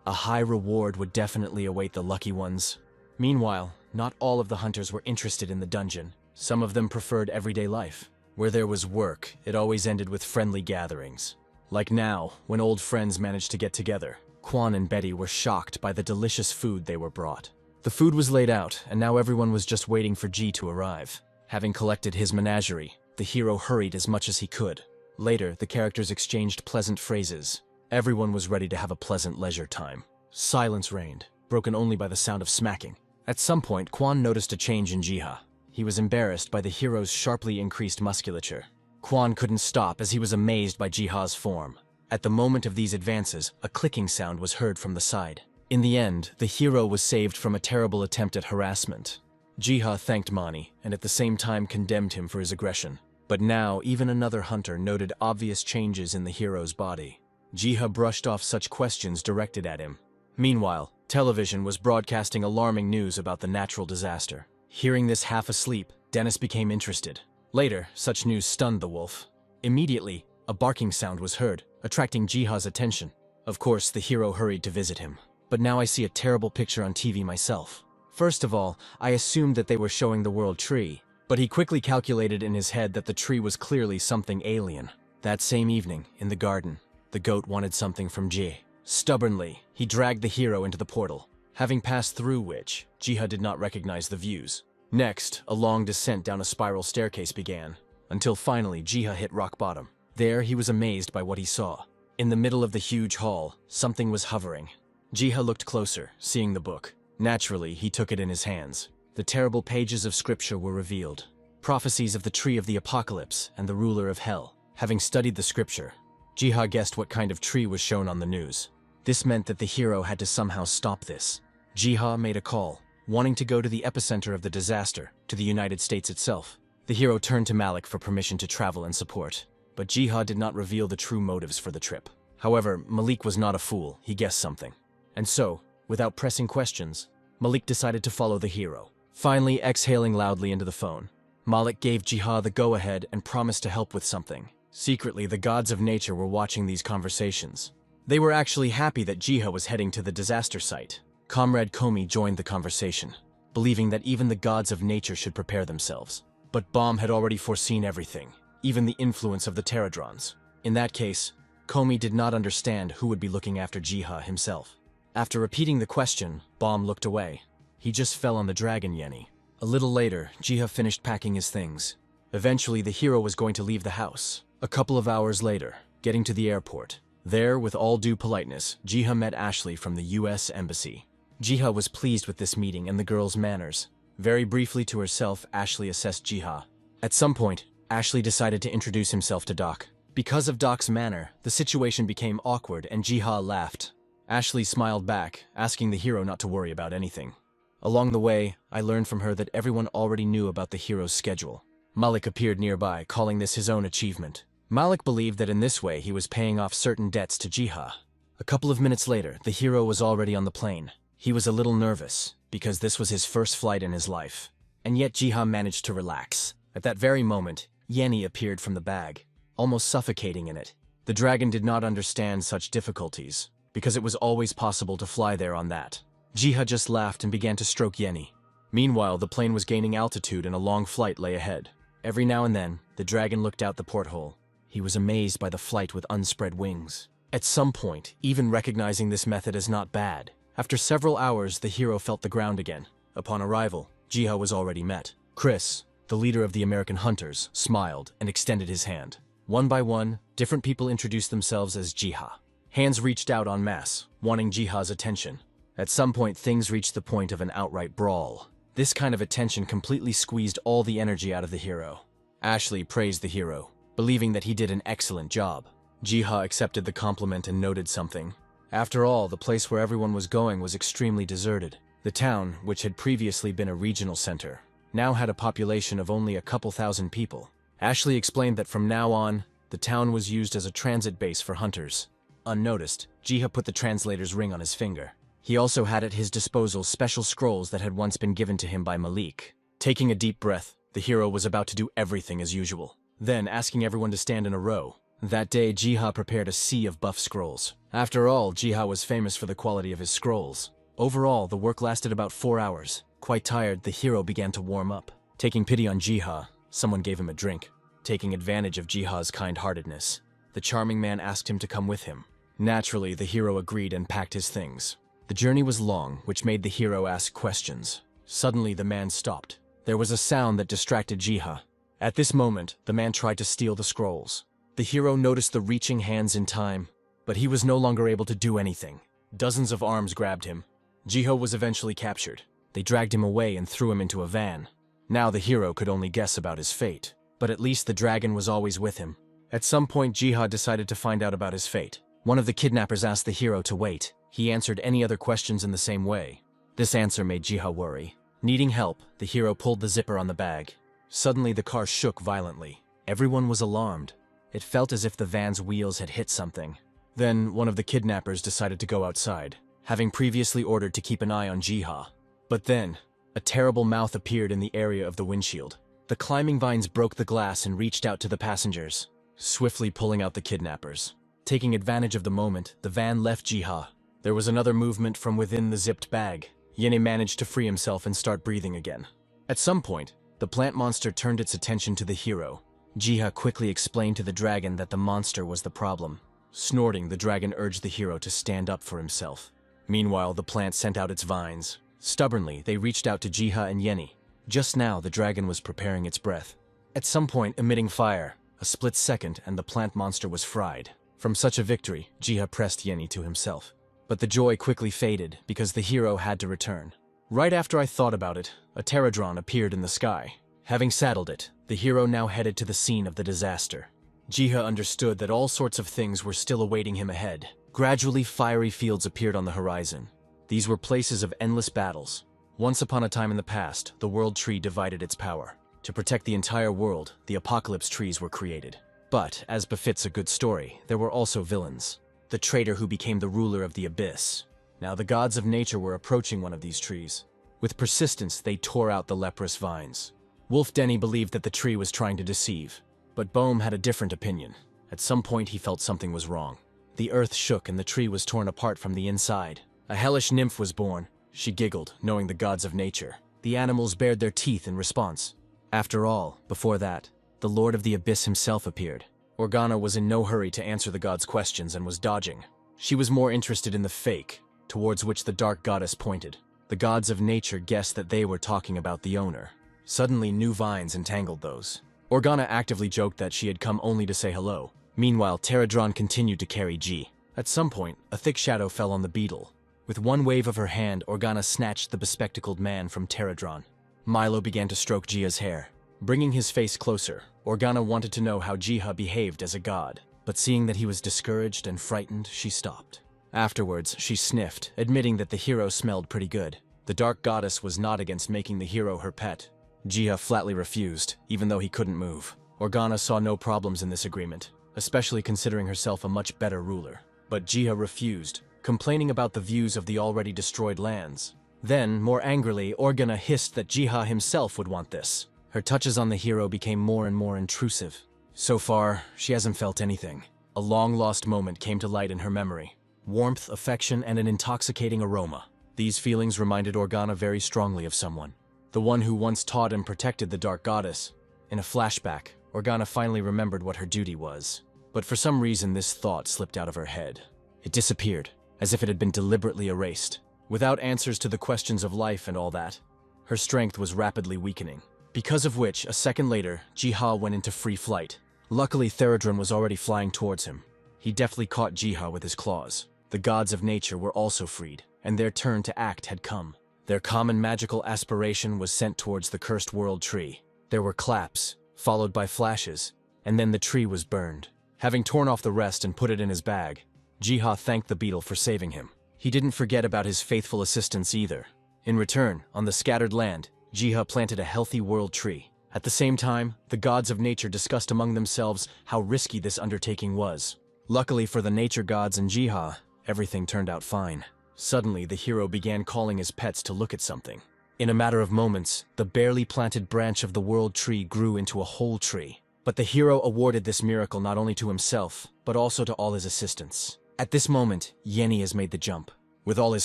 A: A high reward would definitely await the lucky ones. Meanwhile, not all of the hunters were interested in the dungeon. Some of them preferred everyday life. Where there was work, it always ended with friendly gatherings. Like now, when old friends managed to get together, Quan and Betty were shocked by the delicious food they were brought. The food was laid out, and now everyone was just waiting for G to arrive. Having collected his menagerie, the hero hurried as much as he could. Later, the characters exchanged pleasant phrases. Everyone was ready to have a pleasant leisure time. Silence reigned, broken only by the sound of smacking. At some point, Quan noticed a change in Jiha. He was embarrassed by the hero's sharply increased musculature. Quan couldn't stop as he was amazed by Jiha's form. At the moment of these advances, a clicking sound was heard from the side. In the end, the hero was saved from a terrible attempt at harassment. Jiha thanked Mani and at the same time condemned him for his aggression. But now, even another hunter noted obvious changes in the hero's body. Jiha brushed off such questions directed at him. Meanwhile, television was broadcasting alarming news about the natural disaster. Hearing this half asleep, Dennis became interested. Later, such news stunned the wolf. Immediately, a barking sound was heard, attracting Jiha's attention. Of course, the hero hurried to visit him. But now I see a terrible picture on TV myself. First of all, I assumed that they were showing the world tree, but he quickly calculated in his head that the tree was clearly something alien. That same evening, in the garden, the goat wanted something from Ji. Stubbornly, he dragged the hero into the portal, having passed through which, Jiha did not recognize the views. Next, a long descent down a spiral staircase began, until finally Jiha hit rock bottom. There, he was amazed by what he saw. In the middle of the huge hall, something was hovering. Jiha looked closer, seeing the book. Naturally, he took it in his hands. The terrible pages of scripture were revealed. Prophecies of the tree of the apocalypse and the ruler of hell. Having studied the scripture, Jiha guessed what kind of tree was shown on the news. This meant that the hero had to somehow stop this. Jiha made a call, wanting to go to the epicenter of the disaster, to the United States itself. The hero turned to Malik for permission to travel and support, but Jiha did not reveal the true motives for the trip. However, Malik was not a fool, he guessed something. And so, without pressing questions, Malik decided to follow the hero. Finally, exhaling loudly into the phone, Malik gave Jiha the go-ahead and promised to help with something. Secretly, the gods of nature were watching these conversations. They were actually happy that Jiha was heading to the disaster site. Comrade Komi joined the conversation, believing that even the gods of nature should prepare themselves. But Bomb had already foreseen everything, even the influence of the Pterodrons. In that case, Komi did not understand who would be looking after Jiha himself. After repeating the question, Bomb looked away. He just fell on the dragon Yenny. A little later, Jiha finished packing his things. Eventually, the hero was going to leave the house. A couple of hours later, getting to the airport. There, with all due politeness, Jiha met Ashley from the US Embassy. Jiha was pleased with this meeting and the girl's manners. Very briefly to herself, Ashley assessed Jiha. At some point, Ashley decided to introduce himself to Doc. Because of Doc's manner, the situation became awkward and Jiha laughed. Ashley smiled back, asking the hero not to worry about anything. Along the way, I learned from her that everyone already knew about the hero's schedule. Malik appeared nearby, calling this his own achievement. Malik believed that in this way he was paying off certain debts to Jiha. A couple of minutes later, the hero was already on the plane. He was a little nervous, because this was his first flight in his life. And yet Jiha managed to relax. At that very moment, Yenny appeared from the bag, almost suffocating in it. The dragon did not understand such difficulties, because it was always possible to fly there on that. Jiha just laughed and began to stroke Yenny. Meanwhile, the plane was gaining altitude and a long flight lay ahead. Every now and then, the dragon looked out the porthole. He was amazed by the flight with unspread wings. At some point, even recognizing this method as not bad, after several hours, the hero felt the ground again. Upon arrival, Jiha was already met. Chris, the leader of the American hunters, smiled and extended his hand. One by one, different people introduced themselves as Jiha. Hands reached out en masse, wanting Jiha's attention. At some point, things reached the point of an outright brawl. This kind of attention completely squeezed all the energy out of the hero. Ashley praised the hero, believing that he did an excellent job. Jiha accepted the compliment and noted something. After all, the place where everyone was going was extremely deserted. The town, which had previously been a regional center, now had a population of only a couple thousand people. Ashley explained that from now on, the town was used as a transit base for hunters. Unnoticed, Jiha put the translator's ring on his finger. He also had at his disposal special scrolls that had once been given to him by Malik. Taking a deep breath, the hero was about to do everything as usual. Then, asking everyone to stand in a row. That day, Jiha prepared a sea of buff scrolls. After all, Jiha was famous for the quality of his scrolls. Overall, the work lasted about 4 hours. Quite tired, the hero began to warm up. Taking pity on Jiha, someone gave him a drink. Taking advantage of Jiha's kind-heartedness, the charming man asked him to come with him. Naturally, the hero agreed and packed his things. The journey was long, which made the hero ask questions. Suddenly, the man stopped. There was a sound that distracted Jiha. At this moment, the man tried to steal the scrolls. The hero noticed the reaching hands in time, but he was no longer able to do anything. Dozens of arms grabbed him. Jiha was eventually captured. They dragged him away and threw him into a van. Now the hero could only guess about his fate, but at least the dragon was always with him. At some point, Jiha decided to find out about his fate. One of the kidnappers asked the hero to wait. he answered any other questions in the same way. This answer made Jiha worry. Needing help, the hero pulled the zipper on the bag. Suddenly, the car shook violently. Everyone was alarmed. It felt as if the van's wheels had hit something. Then, one of the kidnappers decided to go outside, having previously ordered to keep an eye on Jiha. But then, a terrible mouth appeared in the area of the windshield. The climbing vines broke the glass and reached out to the passengers, swiftly pulling out the kidnappers. Taking advantage of the moment, the van left Jiha. There was another movement from within the zipped bag. Yene managed to free himself and start breathing again. At some point, the plant monster turned its attention to the hero. Jiha quickly explained to the dragon that the monster was the problem. Snorting, the dragon urged the hero to stand up for himself. Meanwhile, the plant sent out its vines. Stubbornly, they reached out to Jiha and Yene. Just now, the dragon was preparing its breath. At some point, emitting fire. A split second, and the plant monster was fried. From such a victory, Jiha pressed Yene to himself. But the joy quickly faded because the hero had to return. Right after I thought about it, a pterodron appeared in the sky. Having saddled it, the hero now headed to the scene of the disaster. Jiha understood that all sorts of things were still awaiting him ahead. Gradually, fiery fields appeared on the horizon. These were places of endless battles. Once upon a time in the past, the World Tree divided its power. To protect the entire world, the Apocalypse Trees were created. But, as befits a good story, there were also villains. The traitor who became the ruler of the Abyss. Now the gods of nature were approaching one of these trees. With persistence, they tore out the leprous vines. Wolf Denny believed that the tree was trying to deceive. But Bohm had a different opinion. At some point, he felt something was wrong. The earth shook and the tree was torn apart from the inside. A hellish nymph was born. She giggled, knowing the gods of nature. The animals bared their teeth in response. After all, before that, the Lord of the Abyss himself appeared. Organa was in no hurry to answer the gods' questions and was dodging. She was more interested in the fake, towards which the dark goddess pointed. The gods of nature guessed that they were talking about the owner. Suddenly, new vines entangled those. Organa actively joked that she had come only to say hello. Meanwhile, Pterodron continued to carry G. At some point, a thick shadow fell on the beetle. With one wave of her hand, Organa snatched the bespectacled man from Pterodron. Milo began to stroke Jiha's hair. Bringing his face closer, Organa wanted to know how Jiha behaved as a god, but seeing that he was discouraged and frightened, she stopped. Afterwards, she sniffed, admitting that the hero smelled pretty good. The dark goddess was not against making the hero her pet. Jiha flatly refused, even though he couldn't move. Organa saw no problems in this agreement, especially considering herself a much better ruler. But Jiha refused, complaining about the views of the already destroyed lands. Then, more angrily, Organa hissed that Jiha himself would want this. Her touches on the hero became more and more intrusive. So far, she hasn't felt anything. A long-lost moment came to light in her memory. Warmth, affection, and an intoxicating aroma. These feelings reminded Organa very strongly of someone. The one who once taught and protected the Dark Goddess. In a flashback, Organa finally remembered what her duty was. But for some reason, this thought slipped out of her head. It disappeared, as if it had been deliberately erased. Without answers to the questions of life and all that, her strength was rapidly weakening. Because of which, a second later, Jiha went into free flight. Luckily, Therodron was already flying towards him. He deftly caught Jiha with his claws. The gods of nature were also freed, and their turn to act had come. Their common magical aspiration was sent towards the cursed world tree. There were claps, followed by flashes, and then the tree was burned. Having torn off the rest and put it in his bag, Jiha thanked the beetle for saving him. He didn't forget about his faithful assistants either. In return, on the scattered land, Jiha planted a healthy world tree. At the same time, the gods of nature discussed among themselves how risky this undertaking was. Luckily for the nature gods and Jiha, everything turned out fine. Suddenly, the hero began calling his pets to look at something. In a matter of moments, the barely planted branch of the world tree grew into a whole tree. But the hero awarded this miracle not only to himself, but also to all his assistants. At this moment, Yene has made the jump. With all his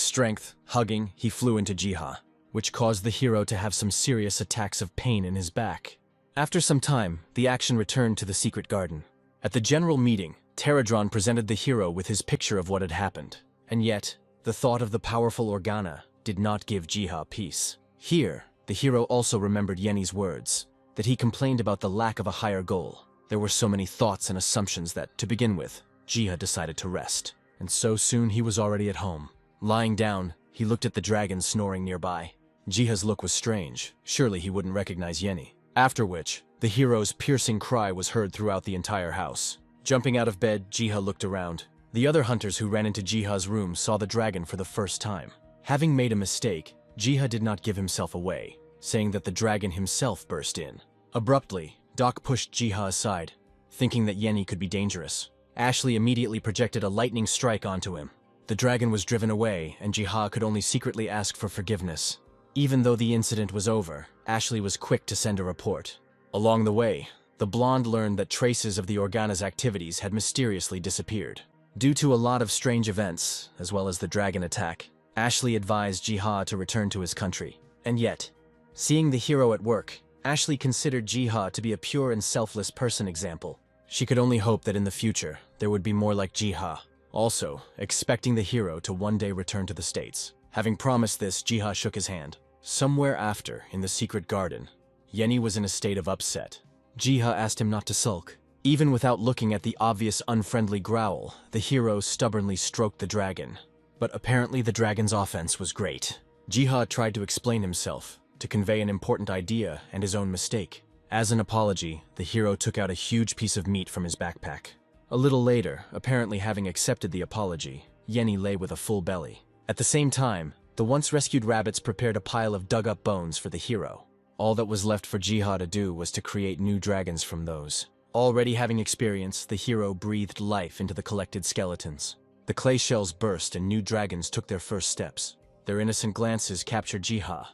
A: strength, hugging, he flew into Jiha, which caused the hero to have some serious attacks of pain in his back. After some time, the action returned to the secret garden. At the general meeting, Pterodron presented the hero with his picture of what had happened. And yet, the thought of the powerful Organa did not give Jiha peace. Here, the hero also remembered Yene's words, that he complained about the lack of a higher goal. There were so many thoughts and assumptions that, to begin with, Jiha decided to rest. And so soon he was already at home. Lying down, he looked at the dragon snoring nearby. Jiha's look was strange. Surely he wouldn't recognize Yene. After which, the hero's piercing cry was heard throughout the entire house. Jumping out of bed, Jiha looked around. The other hunters who ran into Jiha's room saw the dragon for the first time. Having made a mistake, Jiha did not give himself away, saying that the dragon himself burst in. Abruptly, Doc pushed Jiha aside, thinking that Yenny could be dangerous. Ashley immediately projected a lightning strike onto him. The dragon was driven away, and Jiha could only secretly ask for forgiveness. Even though the incident was over, Ashley was quick to send a report. Along the way, the blonde learned that traces of the Organa's activities had mysteriously disappeared. Due to a lot of strange events, as well as the dragon attack, Ashley advised Jiha to return to his country. And yet, seeing the hero at work, Ashley considered Jiha to be a pure and selfless person example. She could only hope that in the future, there would be more like Jiha. Also, expecting the hero to one day return to the States. Having promised this, Jiha shook his hand. Somewhere after, in the secret garden, Yenny was in a state of upset. Jiha asked him not to sulk. Even without looking at the obvious unfriendly growl, the hero stubbornly stroked the dragon. But apparently the dragon's offense was great. Jiha tried to explain himself, to convey an important idea and his own mistake. As an apology, the hero took out a huge piece of meat from his backpack. A little later, apparently having accepted the apology, Yenny lay with a full belly. At the same time, the once rescued rabbits prepared a pile of dug-up bones for the hero. All that was left for Jiha to do was to create new dragons from those. Already having experience, the hero breathed life into the collected skeletons. The clay shells burst and new dragons took their first steps. Their innocent glances captured Jiha,